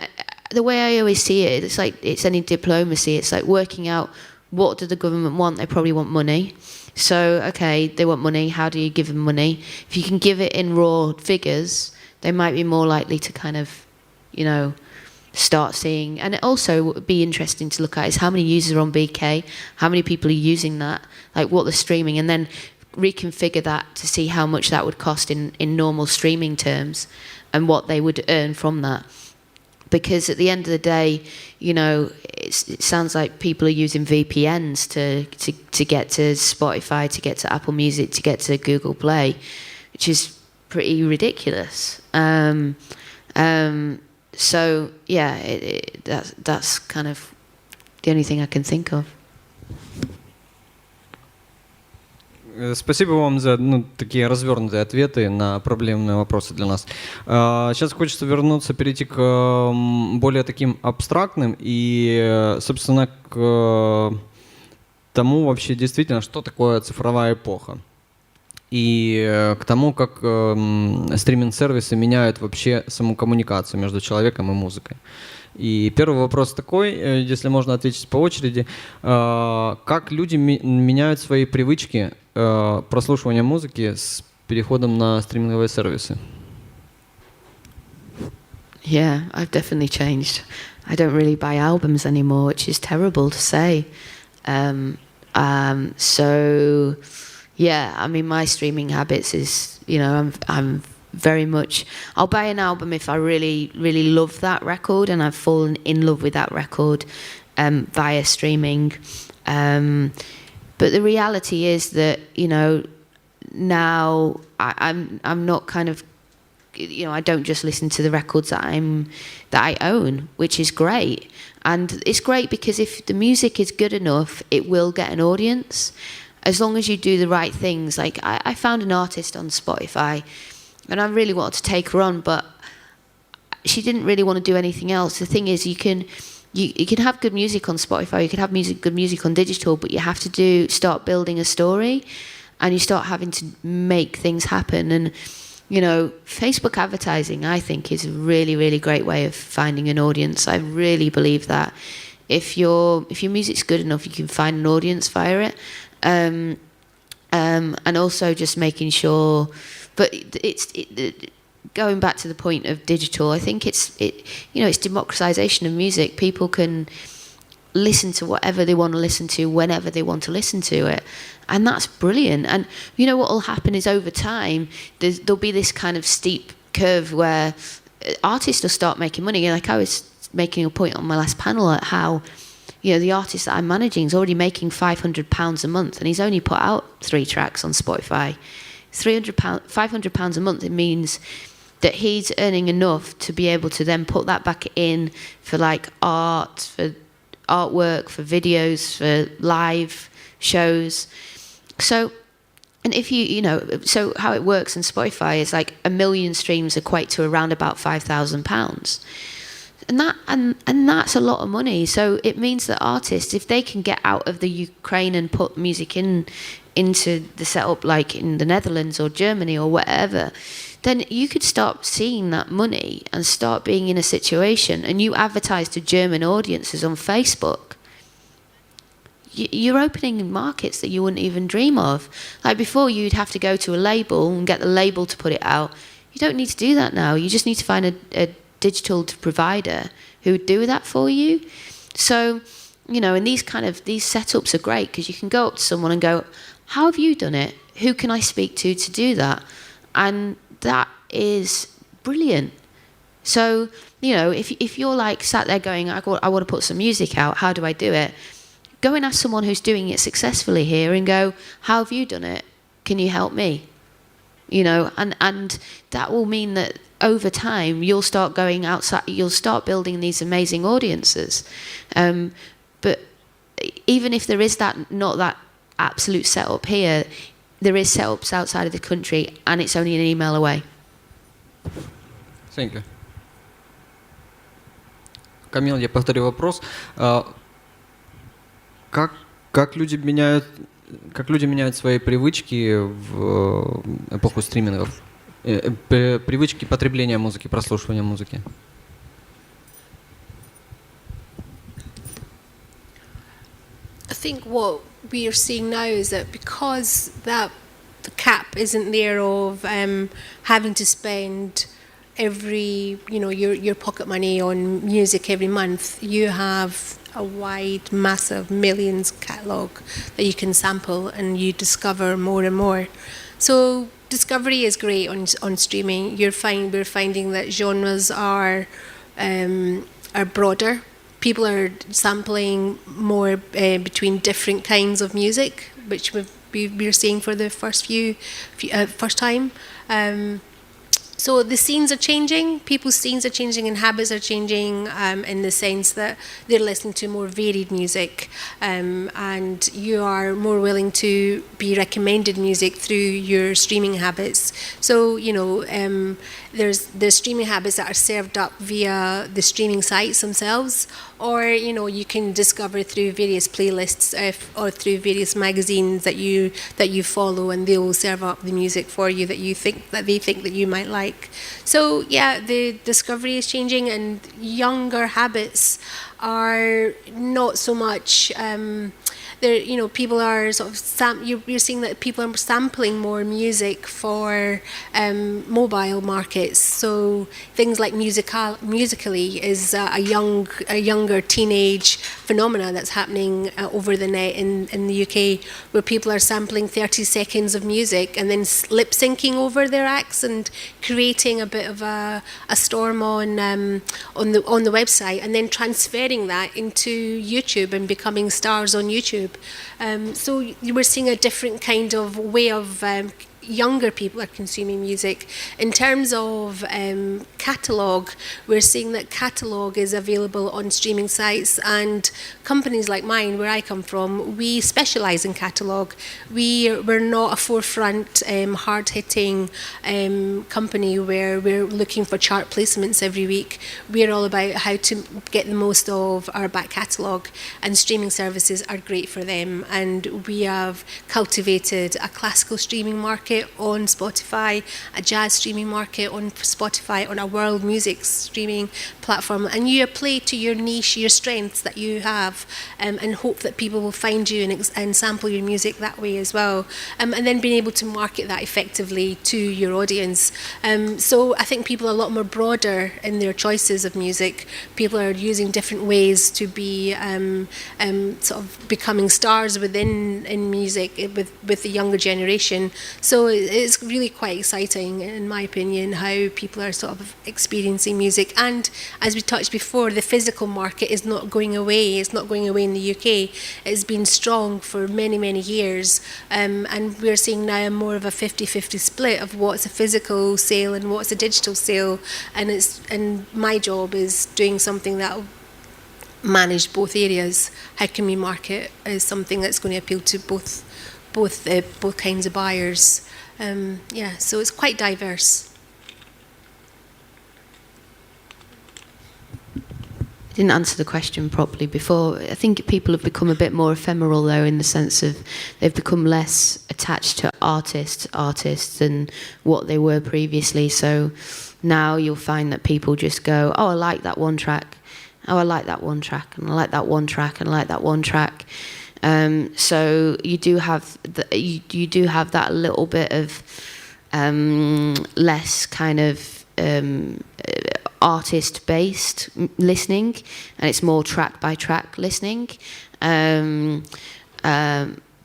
the way I always see it, it's like it's any diplomacy. It's like working out, what do the government want? They probably want money. So, okay, they want money. How do you give them money? If you can give it in raw figures, they might be more likely to kind of, start seeing, and it also would be interesting to look at is how many users are on BK, how many people are using that, like what they're streaming, and then reconfigure that to see how much that would cost in normal streaming terms and what they would earn from that. Because at the end of the day, you know, it sounds like people are using VPNs to get to Spotify, to get to Apple Music, to get to Google Play, which is pretty ridiculous. So yeah, that's kind of the only thing I can think of. Спасибо вам за такие развернутые ответы на проблемные вопросы для нас. Сейчас хочется перейти к более таким абстрактным и, собственно, к тому вообще действительно, что такое цифровая эпоха. И к тому, как стриминг-сервисы меняют вообще саму коммуникацию между человеком и музыкой. И первый вопрос такой, если можно ответить по очереди, как люди меняют свои привычки прослушивания музыки с переходом на стриминговые сервисы? Yeah, I've definitely changed. I don't really buy albums anymore, which is terrible to say. So, yeah, I mean, my streaming habits is, you know, I'm very much, I'll buy an album if I really, really love that record and I've fallen in love with that record via streaming. But the reality is that, you know, now I'm not kind of, you know, I don't just listen to the records that I own, which is great. And it's great because if the music is good enough, it will get an audience. As long as you do the right things. Like I found an artist on Spotify and I really wanted to take her on, but she didn't really want to do anything else. The thing is, you can have good music on Spotify, you can have good music on digital, but you have to start building a story and you start having to make things happen. And, you know, Facebook advertising, I think, is a really, really great way of finding an audience. I really believe that. If your music's good enough, you can find an audience via it. And also just making sure, but going back to the point of digital, I think it's democratization of music. People can listen to whatever they want to listen to whenever they want to listen to it, and that's brilliant. And you know what will happen is over time there'll be this kind of steep curve where artists will start making money. Like I was making a point on my last panel at how, you know, the artist that I'm managing is already making £500 a month, and he's only put out 3 tracks on Spotify. £500 a month, it means that he's earning enough to be able to then put that back in for like art, for artwork, for videos, for live shows. So, and if you know, so how it works in Spotify is like 1 million streams equate to around about £5,000. And that's a lot of money. So it means that artists, if they can get out of the Ukraine and put music into the setup like in the Netherlands or Germany or whatever, then you could start seeing that money and start being in a situation, and you advertise to German audiences on Facebook. You're opening markets that you wouldn't even dream of. Like before, you'd have to go to a label and get the label to put it out. You don't need to do that now. You just need to find a digital provider who would do that for you. So, you know, and these setups are great because you can go up to someone and go, how have you done it? Who can I speak to do that? And that is brilliant. So, you know, if you're like sat there going, I want to put some music out, how do I do it? Go and ask someone who's doing it successfully here and go, how have you done it? Can you help me? You know, and that will mean that over time you'll start going outside, you'll start building these amazing audiences. But even if there is not that absolute setup here, there is setups outside of the country, and it's only an email away. Thank you. Камил, я повторю вопрос. Как люди меняют свои привычки в эпоху стримингов? Привычки потребления музыки, прослушивания музыки? I think what we are seeing now is that because the cap isn't there of having to spend your pocket money on music every month. You have a wide, massive, millions catalogue that you can sample and you discover more and more. So discovery is great on streaming. We're finding that genres are broader. People are sampling more between different kinds of music, which we're seeing for the first time. So the scenes are changing, people's scenes are changing and habits are changing in the sense that they're listening to more varied music, and you are more willing to be recommended music through your streaming habits. So, there's streaming habits that are served up via the streaming sites themselves, or you can discover through various playlists or through various magazines that you follow, and they will serve up the music for you that they think that you might like. So yeah, the discovery is changing, and younger habits are not so much. People are sort of you're seeing that people are sampling more music for mobile markets. So things like Musically is a younger teenage phenomena that's happening over the net in the UK, where people are sampling 30 seconds of music and then lip syncing over their acts and creating a bit of a storm on the website, and then transferring that into YouTube and becoming stars on YouTube. So we're seeing a different kind of way of younger people are consuming music. In terms of catalogue, we're seeing that catalogue is available on streaming sites, and companies like mine, where I come from, we specialise in catalogue. We're not a forefront, hard-hitting company where we're looking for chart placements every week. We're all about how to get the most of our back catalogue, and streaming services are great for them. And we have cultivated a classical streaming market on Spotify, a jazz streaming market on Spotify, on a world music streaming platform, and you play to your niche, your strengths that you have, and hope that people will find you and sample your music that way as well, and then being able to market that effectively to your audience. So I think people are a lot more broader in their choices of music. People are using different ways to be sort of becoming stars in music with the younger generation. So it's really quite exciting, in my opinion, how people are sort of experiencing music. And as we touched before, the physical market is not going away. It's not going away in the UK. It's been strong for many, many years. And we're seeing now more of a 50-50 split of what's a physical sale and what's a digital sale. And my job is doing something that will manage both areas. How can we market as something that's going to appeal to both kinds of buyers? So it's quite diverse. I didn't answer the question properly before. I think people have become a bit more ephemeral, though, in the sense of they've become less attached to artists than what they were previously. So now you'll find that people just go, oh, I like that one track. Oh, I like that one track, and I like that one track, and I like that one track. So you do have that little bit of less kind of artist-based listening, and it's more track-by-track listening.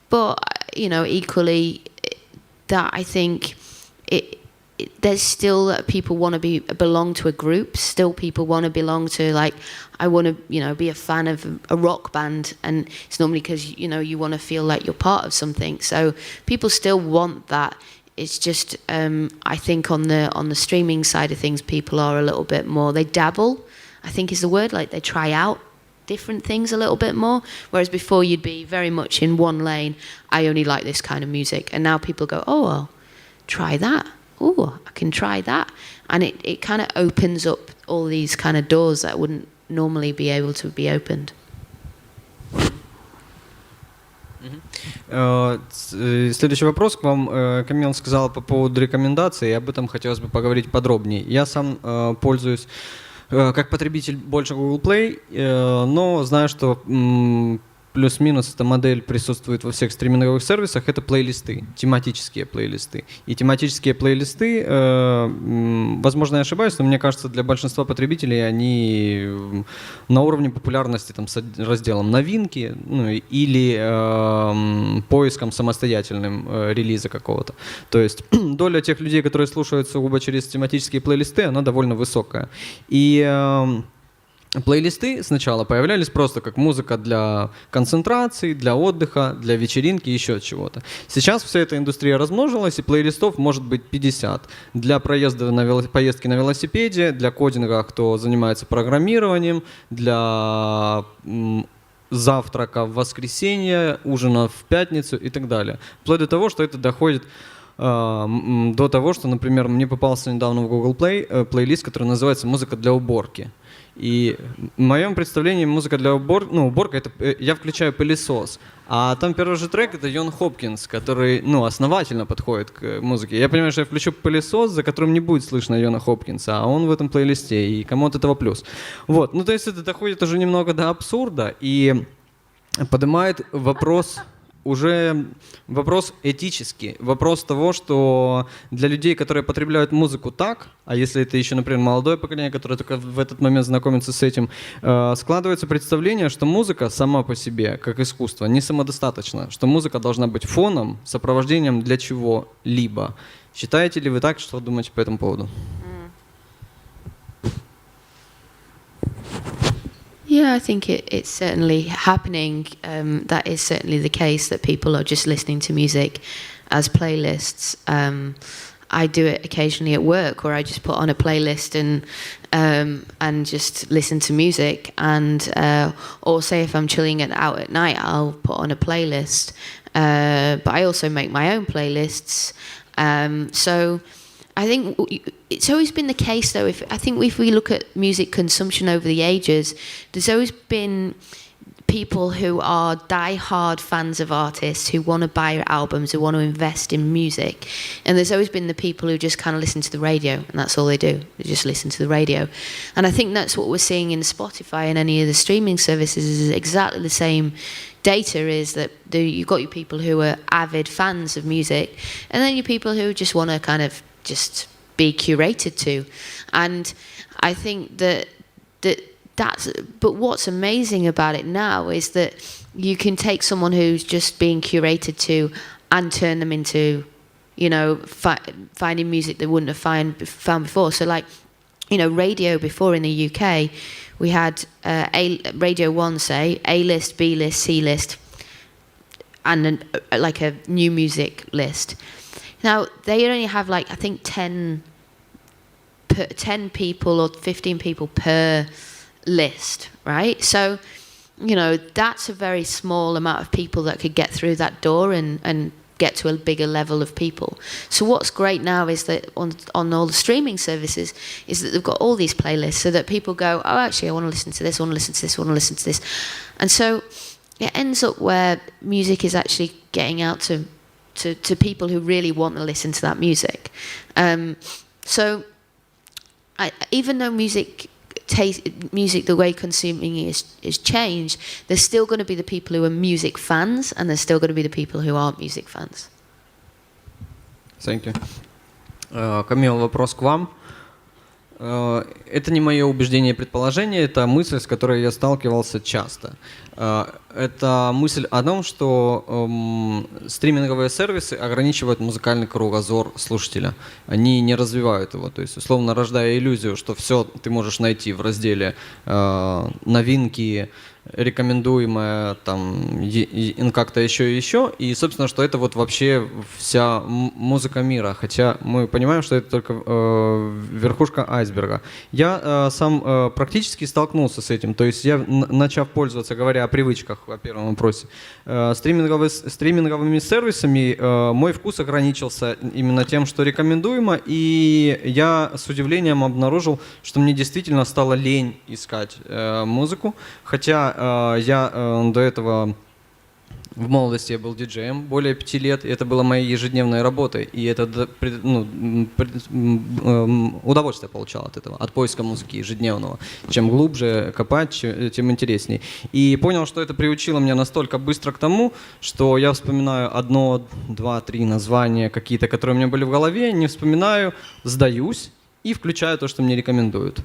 But equally, that I think there's still people want to belong to a group. Still, people want to belong to, like, I want to be a fan of a rock band, and it's normally because you want to feel like you're part of something. So people still want that. It's just I think on the streaming side of things, people are a little bit more, they dabble, I think is the word, like they try out different things a little bit more, whereas before you'd be very much in one lane. I only like this kind of music, and now people go, oh, well, try that. Oh, I can try that. And it kind of opens up all these kind of doors that wouldn't normally be able to be opened. Следующий вопрос к вам. Камил сказал по поводу рекомендаций, и об этом хотелось бы поговорить подробнее. Я сам пользуюсь как потребитель больше Google Play, но знаю, что плюс-минус эта модель присутствует во всех стриминговых сервисах, это плейлисты, тематические плейлисты. И тематические плейлисты, возможно, я ошибаюсь, но мне кажется, для большинства потребителей они на уровне популярности там, с разделом новинки, ну, или поиском самостоятельным релиза какого-то. То есть доля тех людей, которые слушают сугубо через тематические плейлисты, она довольно высокая. И плейлисты сначала появлялись просто как музыка для концентрации, для отдыха, для вечеринки, еще чего-то. Сейчас вся эта индустрия размножилась, и плейлистов может быть 50. Для поездки на велосипеде, для кодинга, кто занимается программированием, для завтрака в воскресенье, ужина в пятницу и так далее. Вплоть до того, что это доходит до того, что, например, мне попался недавно в Google Play плейлист, который называется «Музыка для уборки». И в моем представлении музыка для уборка, это я включаю пылесос, а там первый же трек это Йон Хопкинс, который, основательно подходит к музыке. Я понимаю, что я включу пылесос, за которым не будет слышно Йона Хопкинса, а он в этом плейлисте, и кому от этого плюс. Вот, то есть это доходит уже немного до абсурда и поднимает вопрос этический, вопрос того, что для людей, которые потребляют музыку так, а если это еще, например, молодое поколение, которое только в этот момент знакомится с этим, складывается представление, что музыка сама по себе, как искусство, не самодостаточна, что музыка должна быть фоном, сопровождением для чего-либо. Считаете ли вы так, что думаете по этому поводу? Yeah, I think it's certainly happening. That is certainly the case, that people are just listening to music as playlists. I do it occasionally at work, where I just put on a playlist and just listen to music. And or say if I'm chilling out at night, I'll put on a playlist. But I also make my own playlists. So I think it's always been the case, though. If we look at music consumption over the ages, there's always been people who are die-hard fans of artists, who want to buy albums, who want to invest in music. And there's always been the people who just kind of listen to the radio, and that's all they do. They just listen to the radio. And I think that's what we're seeing in Spotify and any of the streaming services, is exactly the same data, is that you've got your people who are avid fans of music, and then your people who just want to kind of just be curated to. And I think that's but what's amazing about it now is that you can take someone who's just being curated to and turn them into, finding music they wouldn't have found before. So radio before in the UK, we had Radio 1, say, A-list, B-list, C-list, and a new music list. Now, they only have, I think, 10 people or 15 people per list, right? So, that's a very small amount of people that could get through that door and get to a bigger level of people. So what's great now is that on all the streaming services is that they've got all these playlists, so that people go, oh, actually, I want to listen to this, I want to listen to this, I want to listen to this. And so it ends up where music is actually getting out to people who really want to listen to that music. So even though music, the way consuming is changed, there's still going to be the people who are music fans, and there's still going to be the people who aren't music fans. Thank you. Камил, вопрос к вам. Это не мое убеждение и предположение, это мысль, с которой я сталкивался часто. Это мысль о том, что стриминговые сервисы ограничивают музыкальный кругозор слушателя. Они не развивают его. То есть, условно, рождая иллюзию, что все ты можешь найти в разделе новинки, рекомендуемое, там, как-то еще, и, собственно, что это вот вообще вся музыка мира, хотя мы понимаем, что это только верхушка айсберга. Я сам практически столкнулся с этим, то есть я, начав пользоваться, говоря о привычках, о первом вопросе, стриминговыми сервисами, мой вкус ограничился именно тем, что рекомендуемо, и я с удивлением обнаружил, что мне действительно стало лень искать музыку, хотя я до этого В молодости я был диджеем более 5 лет, и это была моей ежедневной работой, и это удовольствие получал от этого, от поиска музыки ежедневного. Чем глубже копать, тем интересней. И понял, что это приучило меня настолько быстро к тому, что я вспоминаю 1, 2, 3 названия какие-то, которые у меня были в голове, не вспоминаю, сдаюсь и включаю то, что мне рекомендуют.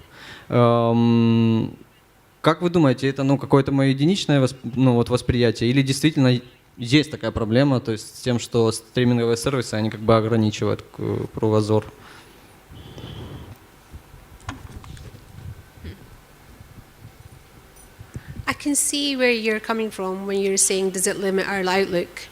Как вы думаете, это какое-то мое единичное восприятие или действительно есть такая проблема, то есть с тем, что стриминговые сервисы, они как бы ограничивают кругозор? I can see where you're coming from when you're saying, does it limit our outlook?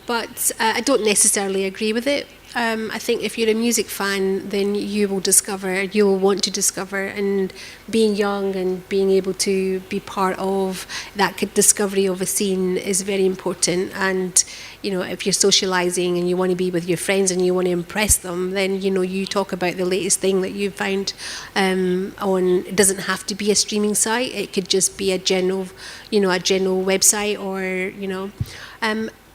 But I don't necessarily agree with it. I think if you're a music fan, then you will want to discover, and being young and being able to be part of that discovery of a scene is very important. And, if you're socializing and you want to be with your friends and you want to impress them, then, you talk about the latest thing that you found on, it doesn't have to be a streaming site. It could just be a general website or,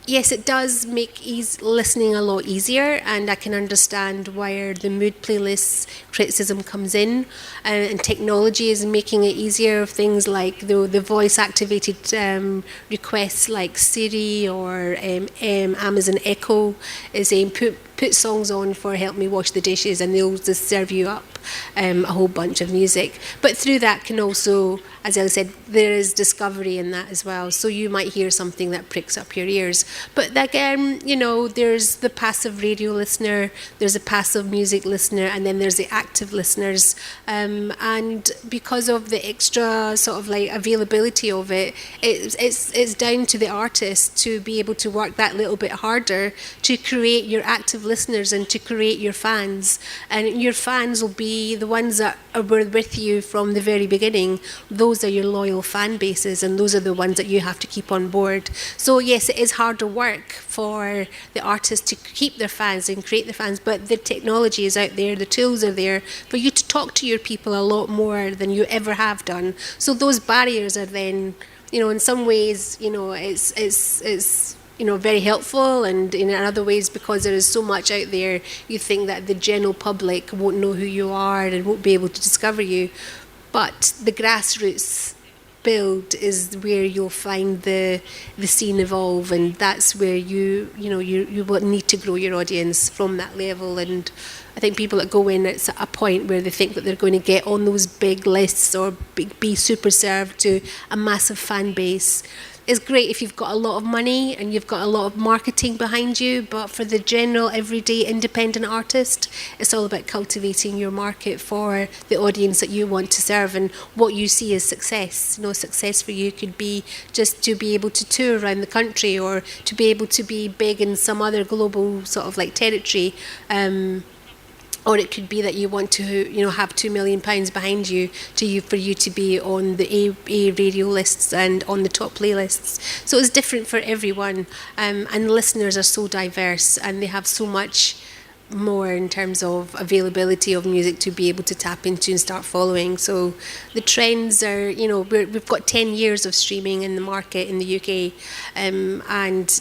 yes, it does make listening a lot easier, and I can understand where the mood playlists criticism comes in, and technology is making it easier. Things like the voice-activated requests like Siri or Amazon Echo is saying put songs on for help me wash the dishes, and they'll just serve you up a whole bunch of music. But through that can also, as I said, there is discovery in that as well. So you might hear something that pricks up your ears. But again, there's the passive radio listener, there's a passive music listener, and then there's the active listeners. And because of the extra sort of availability of it, it's down to the artist to be able to work that little bit harder to create your active listeners and to create your fans. And your fans will be the ones that were with you from the very beginning. Those are your loyal fan bases, and those are the ones that you have to keep on board. So yes, it is harder work for the artists to keep their fans and create their fans, but the technology is out there, the tools are there for you to talk to your people a lot more than you ever have done. So those barriers are then, in some ways, it's very helpful, and in other ways, because there is so much out there, you think that the general public won't know who you are and won't be able to discover you. But the grassroots build is where you'll find the scene evolve, and that's where you will need to grow your audience from that level. And I think people that go in, it's at a point where they think that they're going to get on those big lists or be super served to a massive fan base. It's great if you've got a lot of money and you've got a lot of marketing behind you, but for the general, everyday, independent artist, it's all about cultivating your market for the audience that you want to serve and what you see as success. Success for you could be just to be able to tour around the country, or to be able to be big in some other global sort of territory. Or it could be that you want to, have £2 million behind you for you to be on the A radio lists and on the top playlists. So it's different for everyone, and listeners are so diverse, and they have so much more in terms of availability of music to be able to tap into and start following. So the trends are, we've got 10 years of streaming in the market in the UK, and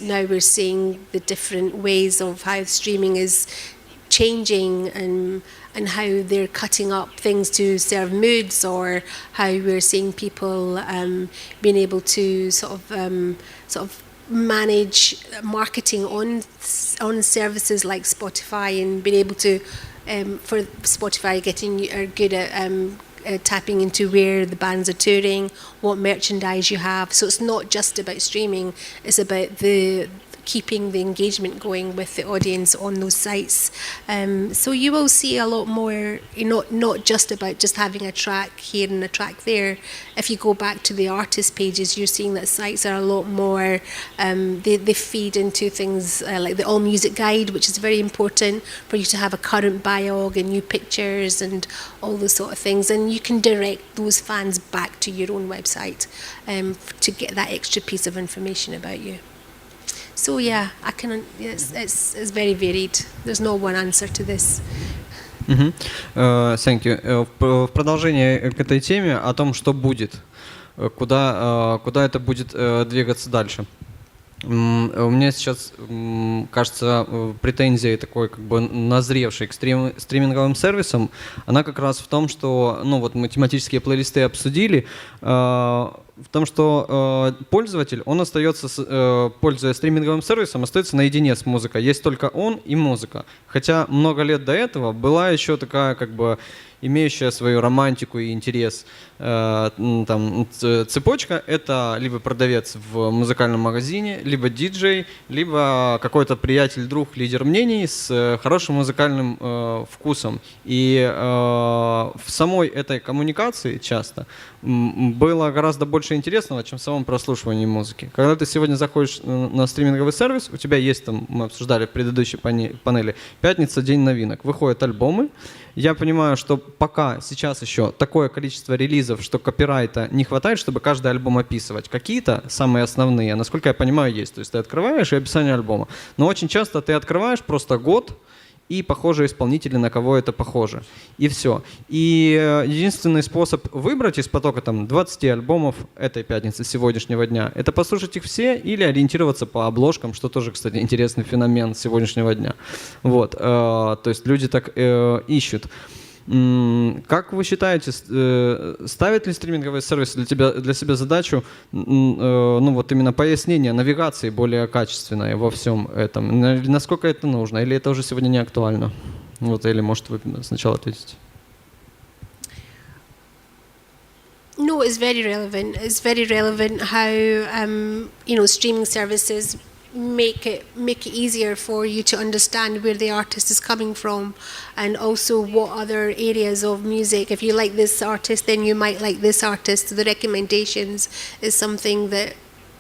now we're seeing the different ways of how streaming is changing, and how they're cutting up things to serve moods, or how we're seeing people being able to sort of manage marketing on services like Spotify, and being able to for Spotify are good at tapping into where the bands are touring, what merchandise you have. So it's not just about streaming, it's about keeping the engagement going with the audience on those sites. So you will see a lot more, not just about just having a track here and a track there. If you go back to the artist pages, you're seeing that sites are a lot more, they feed into things like the All Music Guide, which is very important for you to have a current biog and new pictures and all those sort of things. And you can direct those fans back to your own website to get that extra piece of information about you. So yeah, it's very varied. There's no one answer to this. Thank you. В продолжение к этой теме о том, что будет, куда это будет двигаться дальше. У меня сейчас, кажется, претензия такой как бы назревшей к стриминговым сервисам, она как раз в том, что, ну вот мы тематические плейлисты обсудили, в том, что пользователь, он остается, пользуясь стриминговым сервисом, остается наедине с музыкой. Есть только он и музыка. Хотя много лет до этого была еще такая как бы имеющая свою романтику и интерес там, цепочка. Это либо продавец в музыкальном магазине, либо диджей, либо какой-то приятель, друг, лидер мнений с хорошим музыкальным вкусом. И в самой этой коммуникации часто было гораздо больше интересного, чем в самом прослушивании музыки. Когда ты сегодня заходишь на стриминговый сервис, у тебя есть там, мы обсуждали в предыдущей панели, пятница, день новинок, выходят альбомы. Я понимаю, что пока сейчас еще такое количество релизов, что копирайта не хватает, чтобы каждый альбом описывать. Какие-то самые основные, насколько я понимаю, есть. То есть ты открываешь и описание альбома. Но очень часто ты открываешь просто год и похожие исполнители, на кого это похоже. И все. И единственный способ выбрать из потока там, 20 альбомов этой пятницы, сегодняшнего дня, это послушать их все или ориентироваться по обложкам, что тоже, кстати, интересный феномен сегодняшнего дня. Вот. То есть люди так ищут. Как вы считаете, ставит ли стриминговый сервис для себя задачу, ну вот именно пояснения, навигации более качественной во всем этом? Насколько это нужно? Или это уже сегодня не актуально? Вот, или, может, вы сначала ответите? No, it's very relevant. It's very relevant how streaming services make it easier for you to understand where the artist is coming from, and also what other areas of music. If you like this artist, then you might like this artist. So the recommendations is something that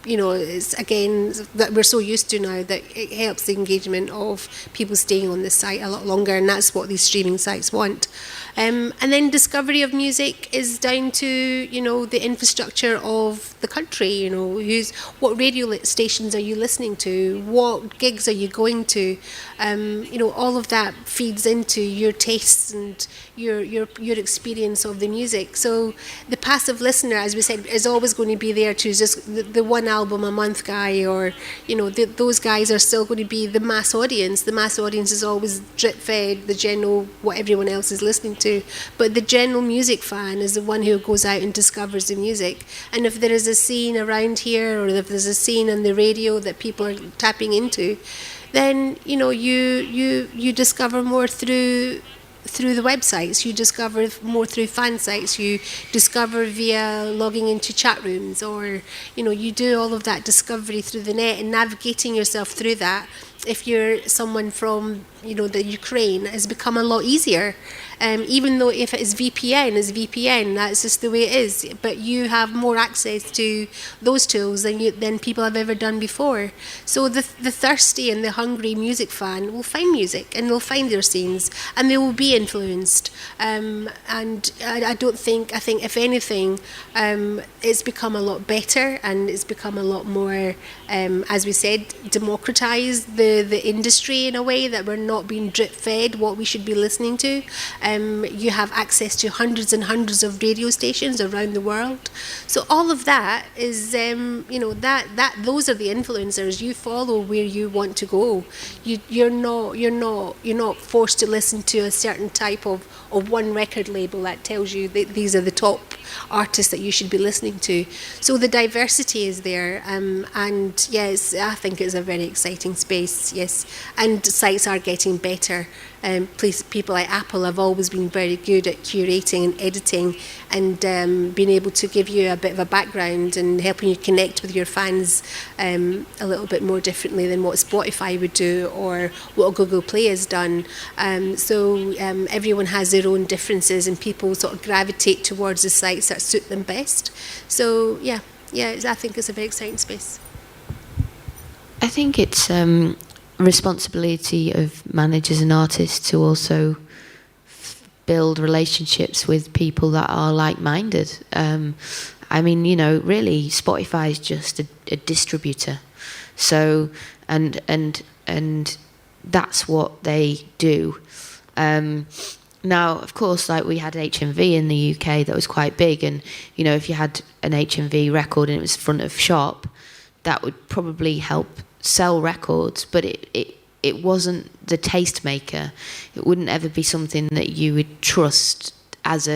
is again that we're so used to now that it helps the engagement of people staying on the site a lot longer, and that's what these streaming sites want. And then discovery of music is down to the infrastructure of the country. What radio stations are you listening to? What gigs are you going to? All of that feeds into your tastes and your experience of the music. So the passive listener, as we said, is always going to be there to just the one album a month guy, or those guys are still going to be the mass audience. The mass audience is always drip fed the general what everyone else is listening to. But the general music fan is the one who goes out and discovers the music. And if there is a scene around here, or if there's a scene on the radio that people are tapping into, then you discover more through the websites, you discover more through fan sites, you discover via logging into chat rooms, or you do all of that discovery through the net, and navigating yourself through that. If you're someone from the Ukraine, has become a lot easier. Even though if it is VPN, that's just the way it is. But you have more access to those tools than people have ever done before. So the thirsty and the hungry music fan will find music, and they'll find their scenes, and they will be influenced. And I think if anything, it's become a lot better, and it's become a lot more, as we said, democratized the industry in a way that we're not being drip fed what we should be listening to. You have access to hundreds and hundreds of radio stations around the world. So all of that is, those are the influencers. You follow where you want to go. You're not forced to listen to a certain type of one record label that tells you that these are the top artists that you should be listening to. So the diversity is there, and yes, I think it's a very exciting space. Yes, and sites are getting better. People like Apple have always been very good at curating and editing, and being able to give you a bit of a background and helping you connect with your fans a little bit more differently than what Spotify would do or what Google Play has done. So everyone has their own differences, and people sort of gravitate towards the sites that suit them best. So yeah, I think it's a very exciting space. I think it's responsibility of managers and artists to also build relationships with people that are like-minded. Really, Spotify is just a distributor. So, and that's what they do. Now, of course, like we had HMV in the UK that was quite big, and if you had an HMV record and it was front of shop, that would probably help sell records, but it wasn't the tastemaker. It wouldn't ever be something that you would trust as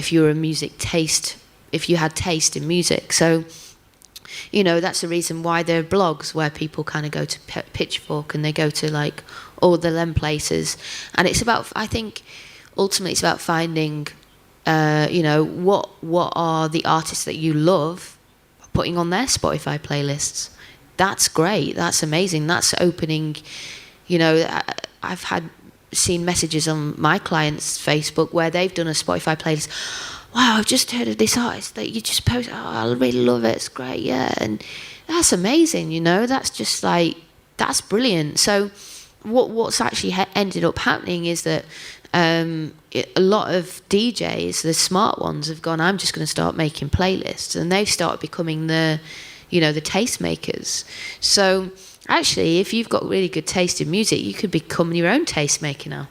if you're a music taste, if you had taste in music. So, you know, that's the reason why there are blogs where people kind of go to Pitchfork and they go to like all the them places. And it's about, I think, ultimately it's about finding, you know, what are the artists that you love, putting on their Spotify playlists. That's great. That's amazing. That's opening, you know, I've seen messages on my clients' Facebook where they've done a Spotify playlist. Wow, I've just heard of this artist that you just post. Oh, I really love it. It's great. Yeah. And that's amazing. You know, that's just like, that's brilliant. So what's actually ended up happening is that a lot of DJs, the smart ones, have gone, I'm just going to start making playlists. And they've started becoming the, you know, the tastemakers. So actually, if you've got really good taste in music, you could become your own tastemaker now.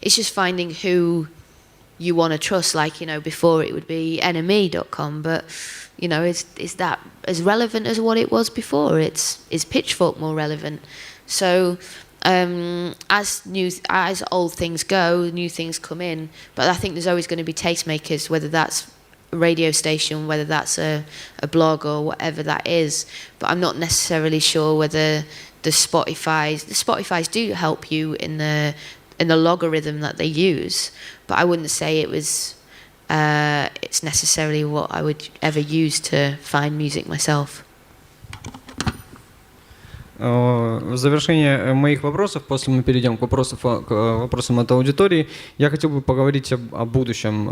It's just finding who you want to trust. Like, you know, before it would be enemy.com, but, you know, is that as relevant as what it was before? Is Pitchfork more relevant? So as old things go, new things come in. But I think there's always going to be tastemakers, whether that's a radio station, whether that's a blog or whatever that is. But I'm not necessarily sure whether the Spotifys do help you in the logarithm that they use. But I wouldn't say it's necessarily what I would ever use to find music myself. В завершение моих вопросов, после мы перейдем к вопросам от аудитории, я хотел бы поговорить о будущем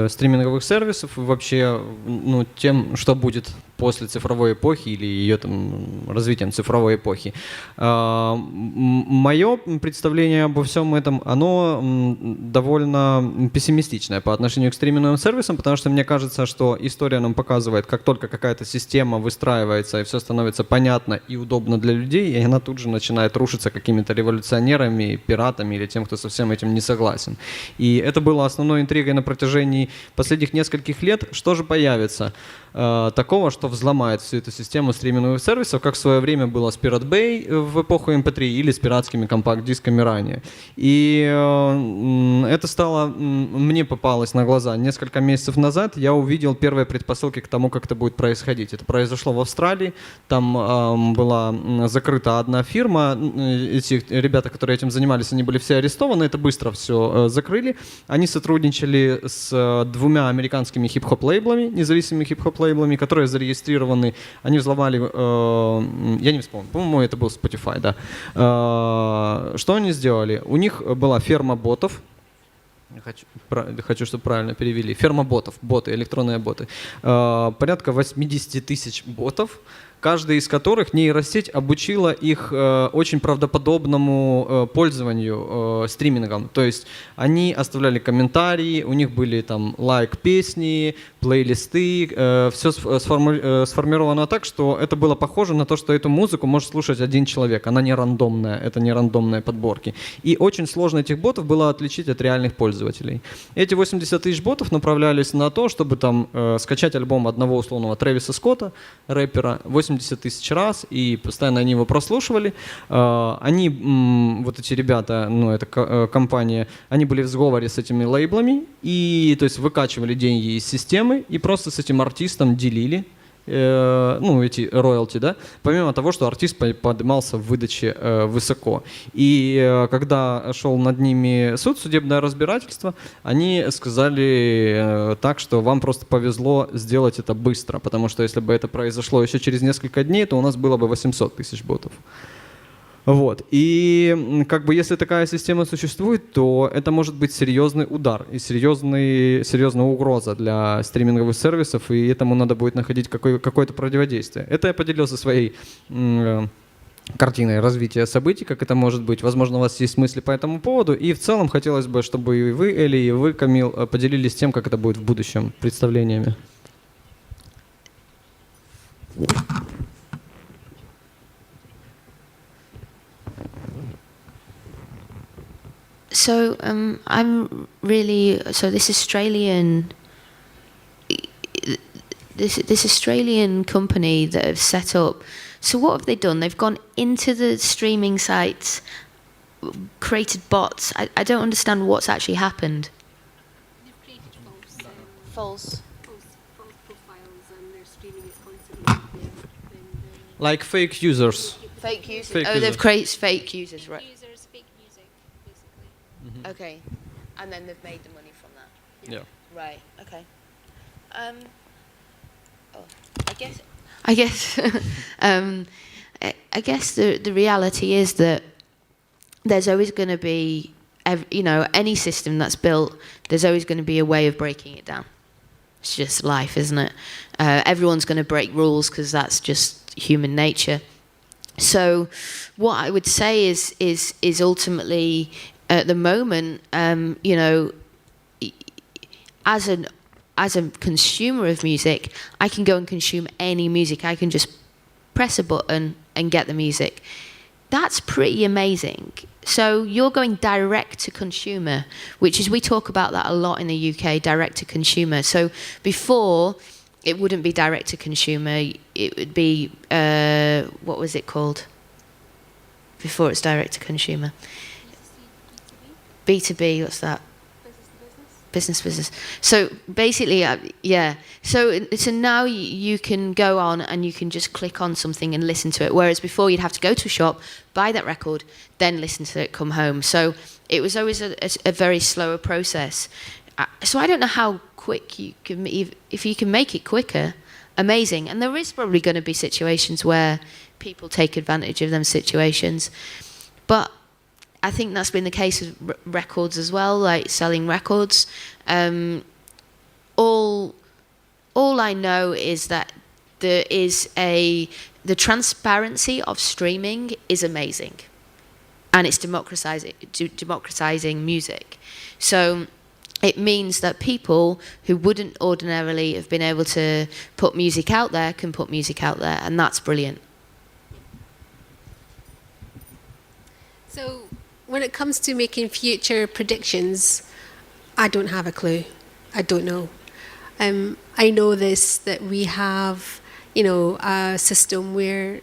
стриминговых сервисов и вообще, ну, тем, что будет после цифровой эпохи или ее там развитием цифровой эпохи. Мое представление обо всем этом, оно довольно пессимистичное по отношению к стриминговым сервисам, потому что мне кажется, что история нам показывает, как только какая-то система выстраивается и все становится понятно и удобно для людей, и она тут же начинает рушиться какими-то революционерами, пиратами или тем, кто со всем этим не согласен. И это было основной интригой на протяжении последних нескольких лет. Что же появится такого, что взломает всю эту систему стриминговых сервисов, как в свое время было с Pirate Bay в эпоху MP3 или с пиратскими компакт-дисками ранее. И это стало, мне попалось на глаза несколько месяцев назад. Я увидел первые предпосылки к тому, как это будет происходить. Это произошло в Австралии. Там была закрыта одна фирма. Эти ребята, которые этим занимались, они были все арестованы. Это быстро все закрыли. Они сотрудничали с двумя американскими хип-хоп лейблами, независимыми хип-хоп лейблами, которые зарегистрированы. Они взломали, я не вспомню, по-моему, это был Spotify, да. Что они сделали? У них была ферма ботов. Хочу, чтобы правильно перевели. Ферма ботов, боты, электронные боты. Порядка 80 тысяч ботов, каждый из которых нейросеть обучила их очень правдоподобному пользованию стримингом. То есть они оставляли комментарии, у них были там лайк-песни, плейлисты, все сформировано так, что это было похоже на то, что эту музыку может слушать один человек. Она не рандомная, это не рандомные подборки. И очень сложно этих ботов было отличить от реальных пользователей. Эти 80 тысяч ботов направлялись на то, чтобы там скачать альбом одного условного Трэвиса Скотта, рэпера, 80 тысяч раз, и постоянно они его прослушивали. Они, вот эти ребята, ну, эта компания, они были в сговоре с этими лейблами, и, то есть, выкачивали деньги из системы, и просто с этим артистом делили, ну, эти роялти, да, помимо того, что артист поднимался в выдаче высоко. И когда шел над ними суд, судебное разбирательство, они сказали так, что вам просто повезло сделать это быстро, потому что если бы это произошло еще через несколько дней, то у нас было бы 800 тысяч ботов. Вот. И как бы если такая система существует, то это может быть серьезный удар и серьезная угроза для стриминговых сервисов, и этому надо будет находить какое-то противодействие. Это я поделился своей картиной развития событий, как это может быть. Возможно, у вас есть мысли по этому поводу. И в целом хотелось бы, чтобы и вы, Эли, и вы, Камил, поделились тем, как это будет в будущем, представлениями. So I'm really, so this Australian this Australian company that have set up. So what have they done? They've gone into the streaming sites, created bots. I don't understand what's actually happened. They've created false profiles, and they're streaming it constantly. Like fake users. Fake users. Fake They've users. created fake users, right? Users, fake music, basically. Okay, and then they've made the money from that. Yeah. Right. Okay. I guess I guess the reality is that there's always going to be, any system that's built, there's always going to be a way of breaking it down. It's just life, isn't it? Everyone's going to break rules because that's just human nature. So what I would say is ultimately at the moment, as a consumer of music, I can go and consume any music. I can just press a button and get the music. That's pretty amazing. So you're going direct to consumer, which is, we talk about that a lot in the UK, direct to consumer. So before, it wouldn't be direct to consumer. It would be, what was it called? Before it's direct to consumer. B2B, what's that? Business. So basically, yeah. So now you can go on and you can just click on something and listen to it. Whereas before you'd have to go to a shop, buy that record, then listen to it, come home. So it was always a very slower process. So I don't know how quick you can, if you can make it quicker, amazing. And there is probably going to be situations where people take advantage of them situations. But I think that's been the case with records as well, like selling records. All I know is that there is the transparency of streaming is amazing, and it's democratizing music. So it means that people who wouldn't ordinarily have been able to put music out there can put music out there, and that's brilliant. So when it comes to making future predictions, I don't have a clue. I don't know. I know that we have, a system where,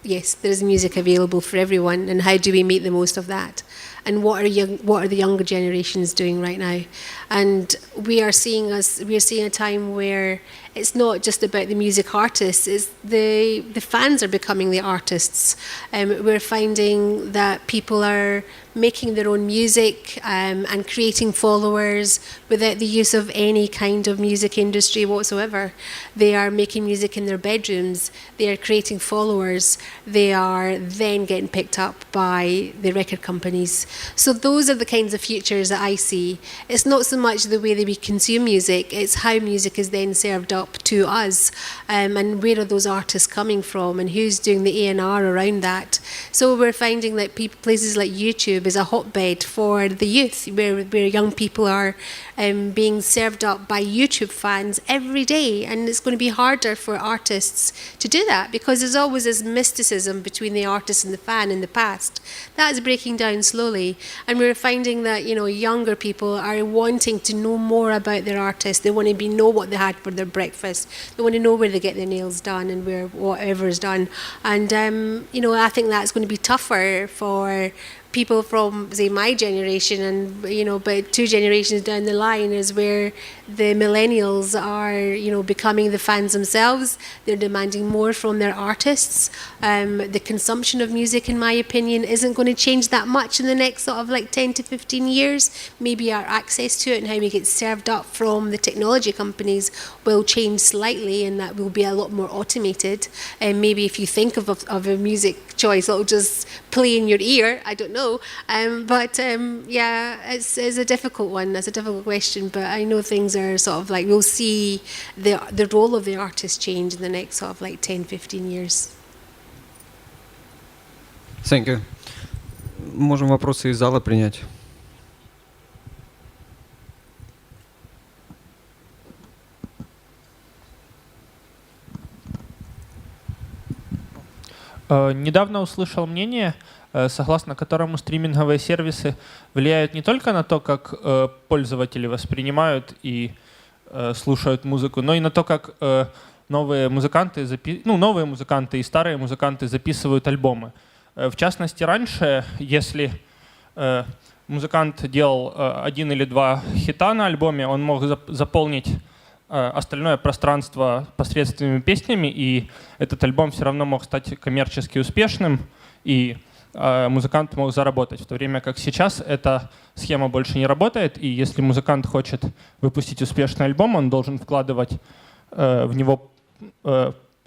yes, there's music available for everyone, and how do we make the most of that? And what are the younger generations doing right now? And we are seeing a time where it's not just about the music artists, it's the fans are becoming the artists. We're finding that people are making their own music and creating followers without the use of any kind of music industry whatsoever. They are making music in their bedrooms, they are creating followers, they are then getting picked up by the record companies. So those are the kinds of futures that I see. It's not so much the way that we consume music, it's how music is then served up to us, and where are those artists coming from, and who's doing the A&R around that. So we're finding that places like YouTube is a hotbed for the youth, where young people are being served up by YouTube fans every day, and it's going to be harder for artists to do that because there's always this mysticism between the artist and the fan in the past. That is breaking down slowly, and we're finding that younger people are wanting to know more about their artist. They want to know what they had for their breakfast. They want to know where they get their nails done and where whatever is done. And I think that's going to be tougher for people from, say, my generation, and but 2 generations down the line is where the millennials are becoming the fans themselves. They're demanding more from their artists. The consumption of music, in my opinion, isn't going to change that much in the next sort of 10 to 15 years. Maybe our access to it and how we get served up from the technology companies will change slightly, and that will be a lot more automated. And maybe if you think of a music choice, it'll just play in your ear. I don't know. It's a difficult one. That's a difficult question, but I know things are sort of we'll see the role of the artist change in the next sort of 10-15 years. Thank you. Можем вопросы из зала принять. Недавно услышал мнение, согласно которому стриминговые сервисы влияют не только на то, как пользователи воспринимают и слушают музыку, но и на то, как новые музыканты и старые музыканты записывают альбомы. В частности, раньше, если музыкант делал 1 или 2 хита на альбоме, он мог заполнить остальное пространство посредственными песнями, и этот альбом все равно мог стать коммерчески успешным, и музыкант мог заработать. В то время как сейчас эта схема больше не работает, и если музыкант хочет выпустить успешный альбом, он должен вкладывать в него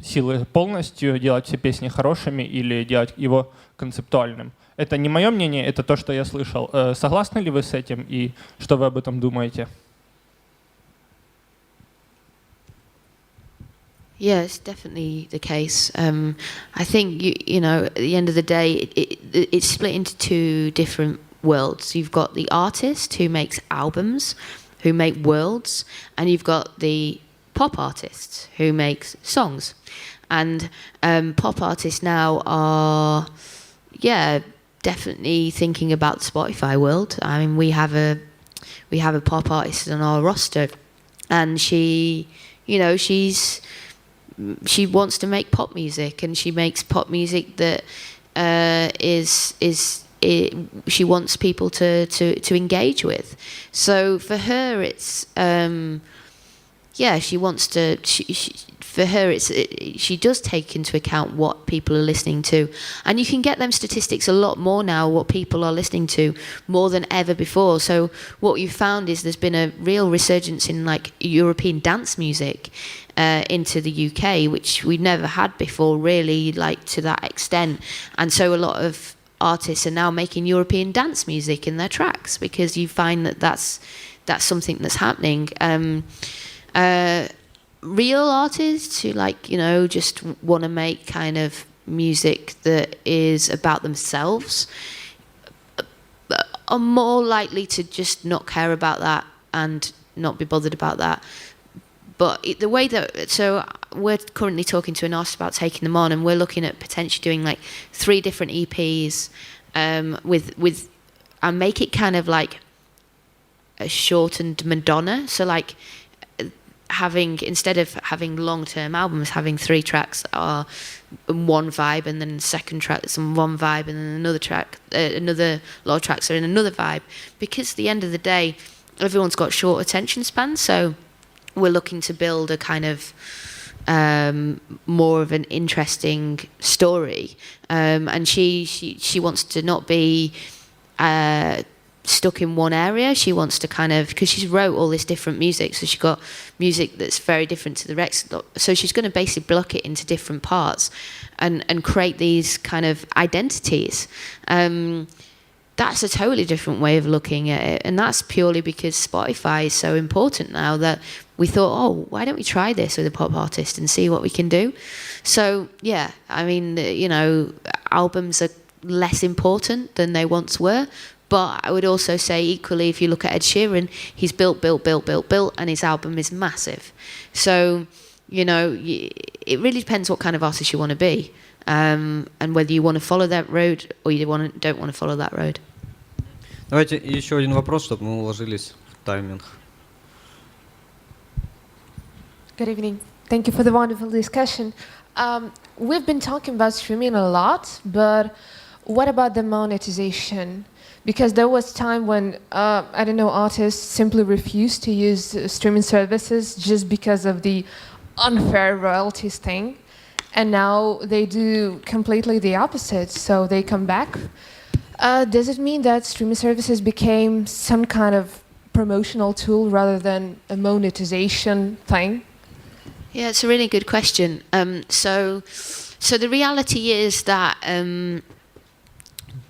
силы полностью, делать все песни хорошими или делать его концептуальным. Это не мое мнение, это то, что я слышал. Согласны ли вы с этим, и что вы об этом думаете? Yeah, it's definitely the case. I think, you know, at the end of the day, it's split into 2 different worlds. You've got the artist who makes albums, who make worlds, and you've got the pop artists who makes songs. And pop artists now are, definitely thinking about the Spotify world. I mean, we have a pop artist on our roster, and she wants to make pop music, and she makes pop music that she wants people to engage with. So for her, it's she wants to. For her, she does take into account what people are listening to, and you can get them statistics a lot more now. What people are listening to more than ever before. So what you found is there's been a real resurgence in like European dance music into the UK, which we never had before, really, like to that extent. And so a lot of artists are now making European dance music in their tracks because you find that that's something that's happening. Real artists who just want to make kind of music that is about themselves are more likely to just not care about that and not be bothered about that. But the way that, so we're currently talking to an artist about taking them on, and we're looking at potentially doing like 3 different EPs with and make it kind of like a shortened Madonna. So like instead of having long-term albums, having 3 tracks that are one vibe, and then second track that's on one vibe, and then another track, another lot of tracks are in another vibe. Because at the end of the day, everyone's got short attention spans, so we're looking to build a kind of more of an interesting story. And she wants to not be stuck in one area. She wants to kind of, because she's wrote all this different music, so she's got music that's very different to the rest. So she's going to basically block it into different parts and create these kind of identities. That's a totally different way of looking at it, and that's purely because Spotify is so important now that we thought, why don't we try this with a pop artist and see what we can do? So yeah, I mean, albums are less important than they once were. But I would also say equally, if you look at Ed Sheeran, he's built, and his album is massive. So, it really depends what kind of artist you want to be, and whether you want to follow that road or you don't want to follow that road. Давайте еще один вопрос, чтобы мы уложились в тайминг. Good evening. Thank you for the wonderful discussion. We've been talking about streaming a lot, but what about the monetization? Because there was time when, artists simply refused to use streaming services just because of the unfair royalties thing. And now they do completely the opposite, so they come back. Does it mean that streaming services became some kind of promotional tool rather than a monetization thing? Yeah, it's a really good question. So the reality is that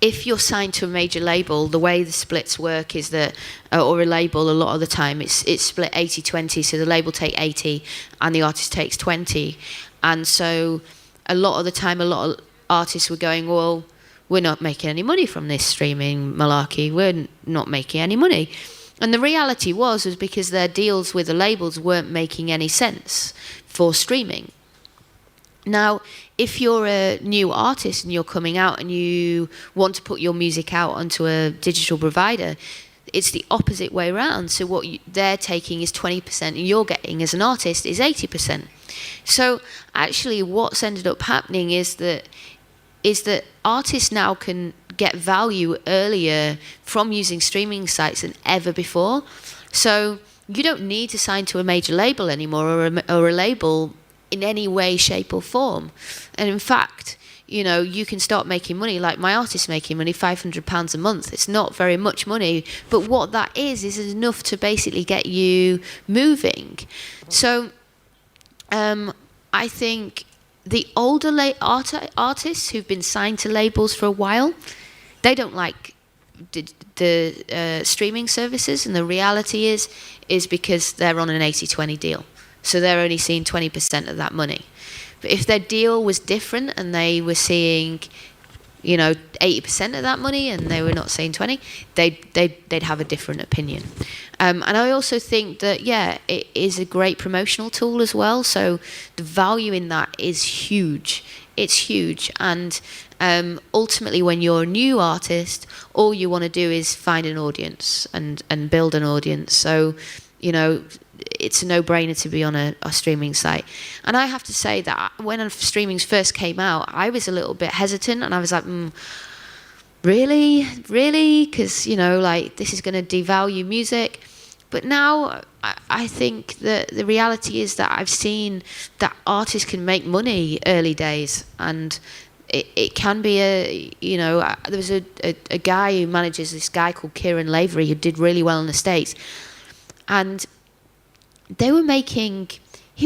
if you're signed to a major label, the way the splits work is that, or a label, a lot of the time, it's split 80-20, so the label take 80 and the artist takes 20. And so a lot of the time, a lot of artists were going, well, we're not making any money from this streaming malarkey, we're not making any money. And the reality was because their deals with the labels weren't making any sense for streaming. Now, if you're a new artist and you're coming out and you want to put your music out onto a digital provider, it's the opposite way around. So what they're taking is 20% and you're getting as an artist is 80%. So actually what's ended up happening is that artists now can get value earlier from using streaming sites than ever before. So you don't need to sign to a major label anymore or a label in any way, shape or form. And in fact, you know, you can start making money, like my artist's making money, £500 a month. It's not very much money, but what that is enough to basically get you moving. So I think the older artists who've been signed to labels for a while, they don't like the streaming services, and the reality is because they're on an 80-20 deal. So they're only seeing 20% of that money. But if their deal was different and they were seeing, you know, 80% of that money and they were not seeing 20, they'd have a different opinion. And I also think that, yeah, it is a great promotional tool as well. So the value in that is huge. It's huge. And ultimately, when you're a new artist, all you want to do is find an audience and build an audience. So, you know, it's a no-brainer to be on a streaming site. And I have to say that when streaming first came out, I was a little bit hesitant, and I was like, really? Because, you know, like, this is going to devalue music. But now I think that the reality is that I've seen that artists can make money early days, and it can be there was a guy who manages this guy called Kieran Lavery who did really well in the States, and he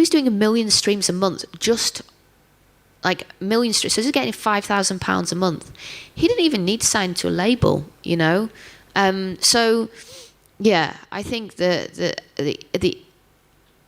was doing 1 million streams a month, just like 1 million streams. So he was getting £5,000 a month. He didn't even need to sign to a label, you know. So yeah, I think that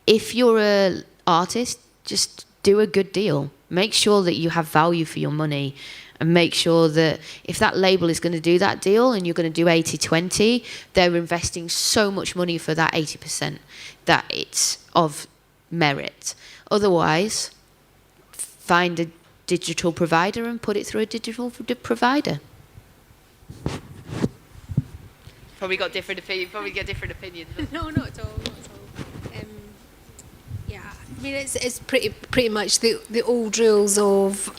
if you're an artist, just do a good deal. Make sure that you have value for your money, and make sure that if that label is going to do that deal and you're going to do 80-20, they're investing so much money for that 80% that it's of merit. Otherwise, find a digital provider and put it through a digital provider. Probably got different opinions. No, not at all. Yeah, I mean it's pretty much the old rules of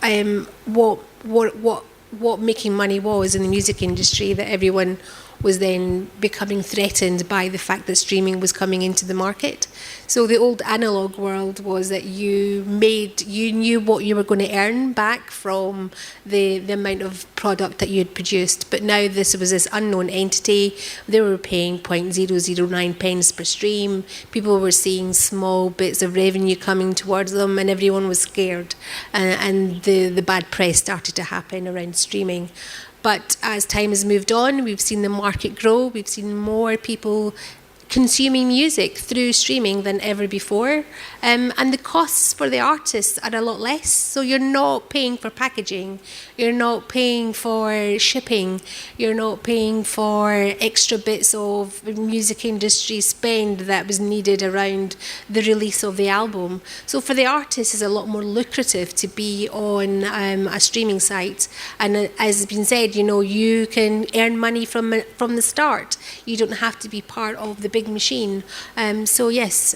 what making money was in the music industry, that everyone was then becoming threatened by the fact that streaming was coming into the market. So the old analog world was that you knew what you were going to earn back from the amount of product that you had produced. But now this was this unknown entity. They were paying 0.009 pence per stream. People were seeing small bits of revenue coming towards them, and everyone was scared. And the bad press started to happen around streaming. But as time has moved on, we've seen the market grow. We've seen more people consuming music through streaming than ever before. And the costs for the artists are a lot less. So you're not paying for packaging. You're not paying for shipping. You're not paying for extra bits of music industry spend that was needed around the release of the album. So for the artists, it's a lot more lucrative to be on a streaming site. And as has been said, you know, you can earn money from the start. You don't have to be part of the big machine. So yes,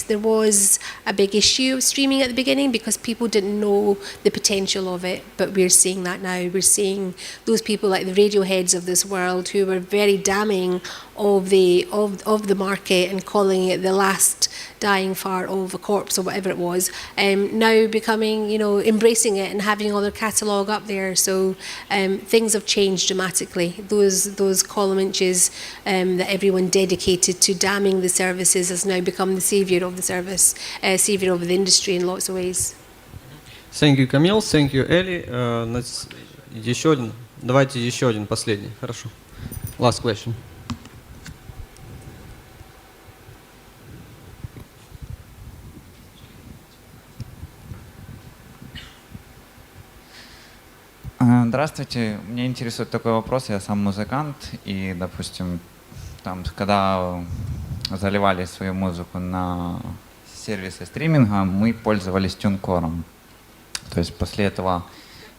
there was a big issue of streaming at the beginning because people didn't know the potential of it, but we're seeing that now. We're seeing those people like the Radioheads of this world who were very damning of the market and calling it the last dying fart of a corpse or whatever it was, now becoming, you know, embracing it and having all their catalogue up there. So things have changed dramatically. Those column inches that everyone dedicated to damning the services has now become the saviour of the service, saviour of the industry in lots of ways. Thank you, Camille. Thank you, Ellie. Еще один. Давайте еще один, последний. Хорошо. Last question. Здравствуйте. Меня интересует такой вопрос. Я сам музыкант, и, допустим, там, когда заливали свою музыку на сервисы стриминга, мы пользовались тюнкором. То есть после этого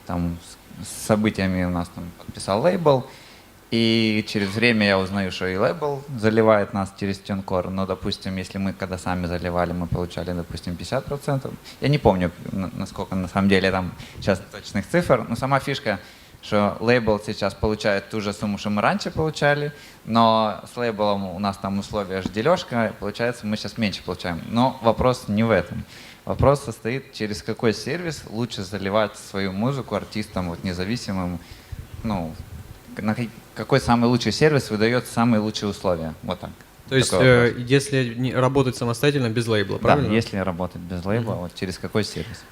там с событиями у нас там подписал лейбл, И через время я узнаю, что и лейбл заливает нас через TuneCore. Но, допустим, если мы когда сами заливали, мы получали, допустим, 50%. Я не помню, насколько на самом деле там сейчас точных цифр, но сама фишка, что лейбл сейчас получает ту же сумму, что мы раньше получали, но с лейблом у нас там условия же дележка, получается, мы сейчас меньше получаем. Но вопрос не в этом. Вопрос состоит, через какой сервис лучше заливать свою музыку артистам вот, независимым, ну, на какой самый лучший сервис выдает самые лучшие условия. Вот так. То есть, если работать самостоятельно без лейбла, правильно? Да, если работать без лейбла, вот через какой сервис?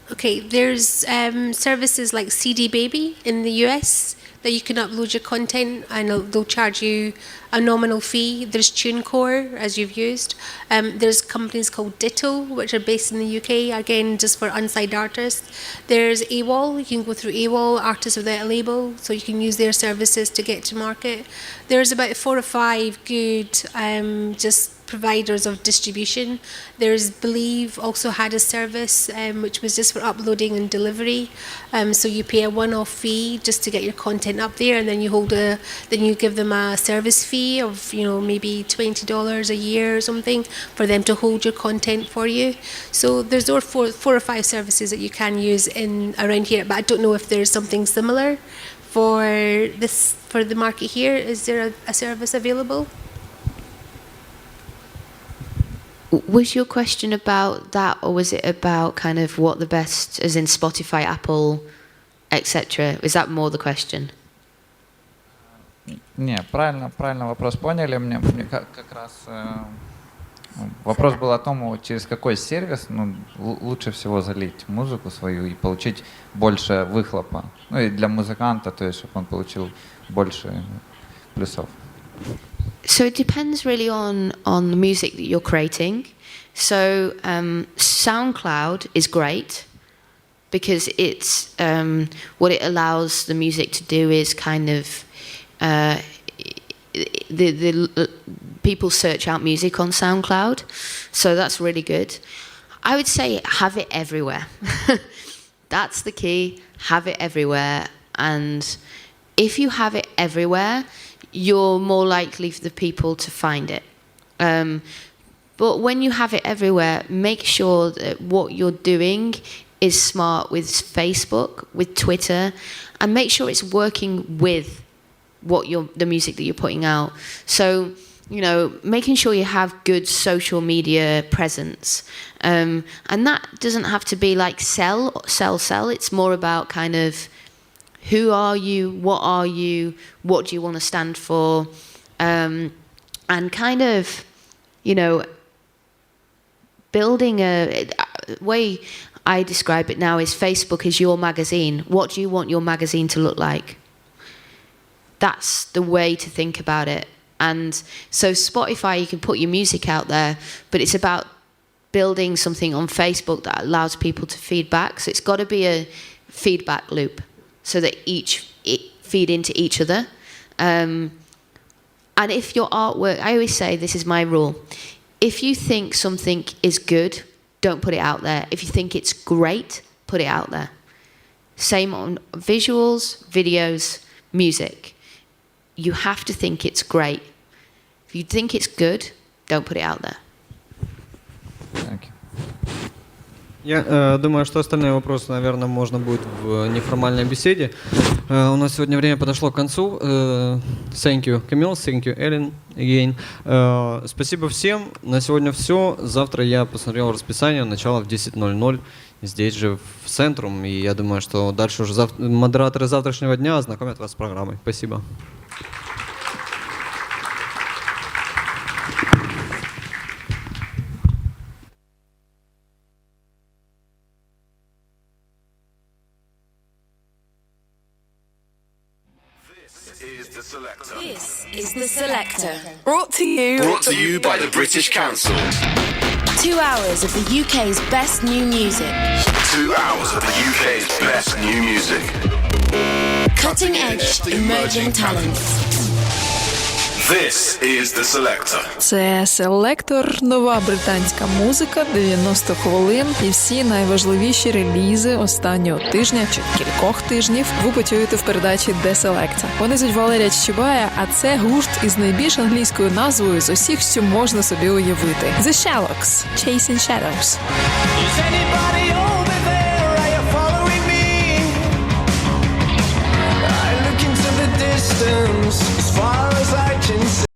Okay, there's services like CD Baby in the US that you can upload your content and they'll charge you a nominal fee. There's TuneCore, as you've used. There's companies called Ditto, which are based in the UK, again, just for unsigned artists. There's AWOL, you can go through AWOL, Artists Without a Label, so you can use their services to get to market. There's about 4 or 5 good just providers of distribution. There's Believe also had a service which was just for uploading and delivery. So you pay a one-off fee just to get your content up there, and then you give them a service fee of maybe $20 a year or something for them to hold your content for you. So there's 4 or 5 services that you can use around here, but I don't know if there's something similar for the market here. Is there a service available? Was your question about that, or was it about kind of what the best, as in Spotify, Apple, etc.? Is that more the question? Не, правильно вопрос поняли. Мне как раз вопрос был о том, через какой сервис лучше всего залить музыку свою и получить больше выхлопа. Ну и для музыканта, то есть, чтобы он получил больше плюсов. So it depends really on the music that you're creating. So SoundCloud is great because it's what it allows the music to do is kind of the people search out music on SoundCloud, so that's really good. I would say have it everywhere. That's the key. Have it everywhere, and if you have it everywhere, you're more likely for the people to find it. But when you have it everywhere, make sure that what you're doing is smart with Facebook, with Twitter, and make sure it's working with the music that you're putting out. So, making sure you have good social media presence. And that doesn't have to be like sell. It's more about kind of who are you, what do you want to stand for, and kind of, building a way I describe it now is Facebook is your magazine. What do you want your magazine to look like? That's the way to think about it. And so Spotify, you can put your music out there, but it's about building something on Facebook that allows people to feedback. So it's got to be a feedback loop, so that feed into each other. And if your artwork, I always say, this is my rule, if you think something is good, don't put it out there. If you think it's great, put it out there. Same on visuals, videos, music. You have to think it's great. If you think it's good, don't put it out there. Thank you. Я думаю, что остальные вопросы, наверное, можно будет в неформальной беседе. У нас сегодня время подошло к концу. Thank you, Camille. Thank you, Ellen, again. Спасибо всем. На сегодня все. Завтра я посмотрел расписание. Начало в 10:00 здесь же в Центрум. И я думаю, что дальше уже модераторы завтрашнего дня ознакомят вас с программой. Спасибо. This is The Selector. Brought to you by the British Council. 2 hours of the UK's best new music. 2 hours of the UK's best new music. Cutting edge, emerging talents. This is The Selector. Це «Селектор», нова британська музика, 90 хвилин і всі найважливіші релізи останнього тижня чи кількох тижнів ви почуєте в передачі The Selector. Вони звуть Валерія Чичибая, а це гурт із найбільш англійською назвою з усіх, що можна собі уявити. The Sherlocks – Chasing Shadows. Is anybody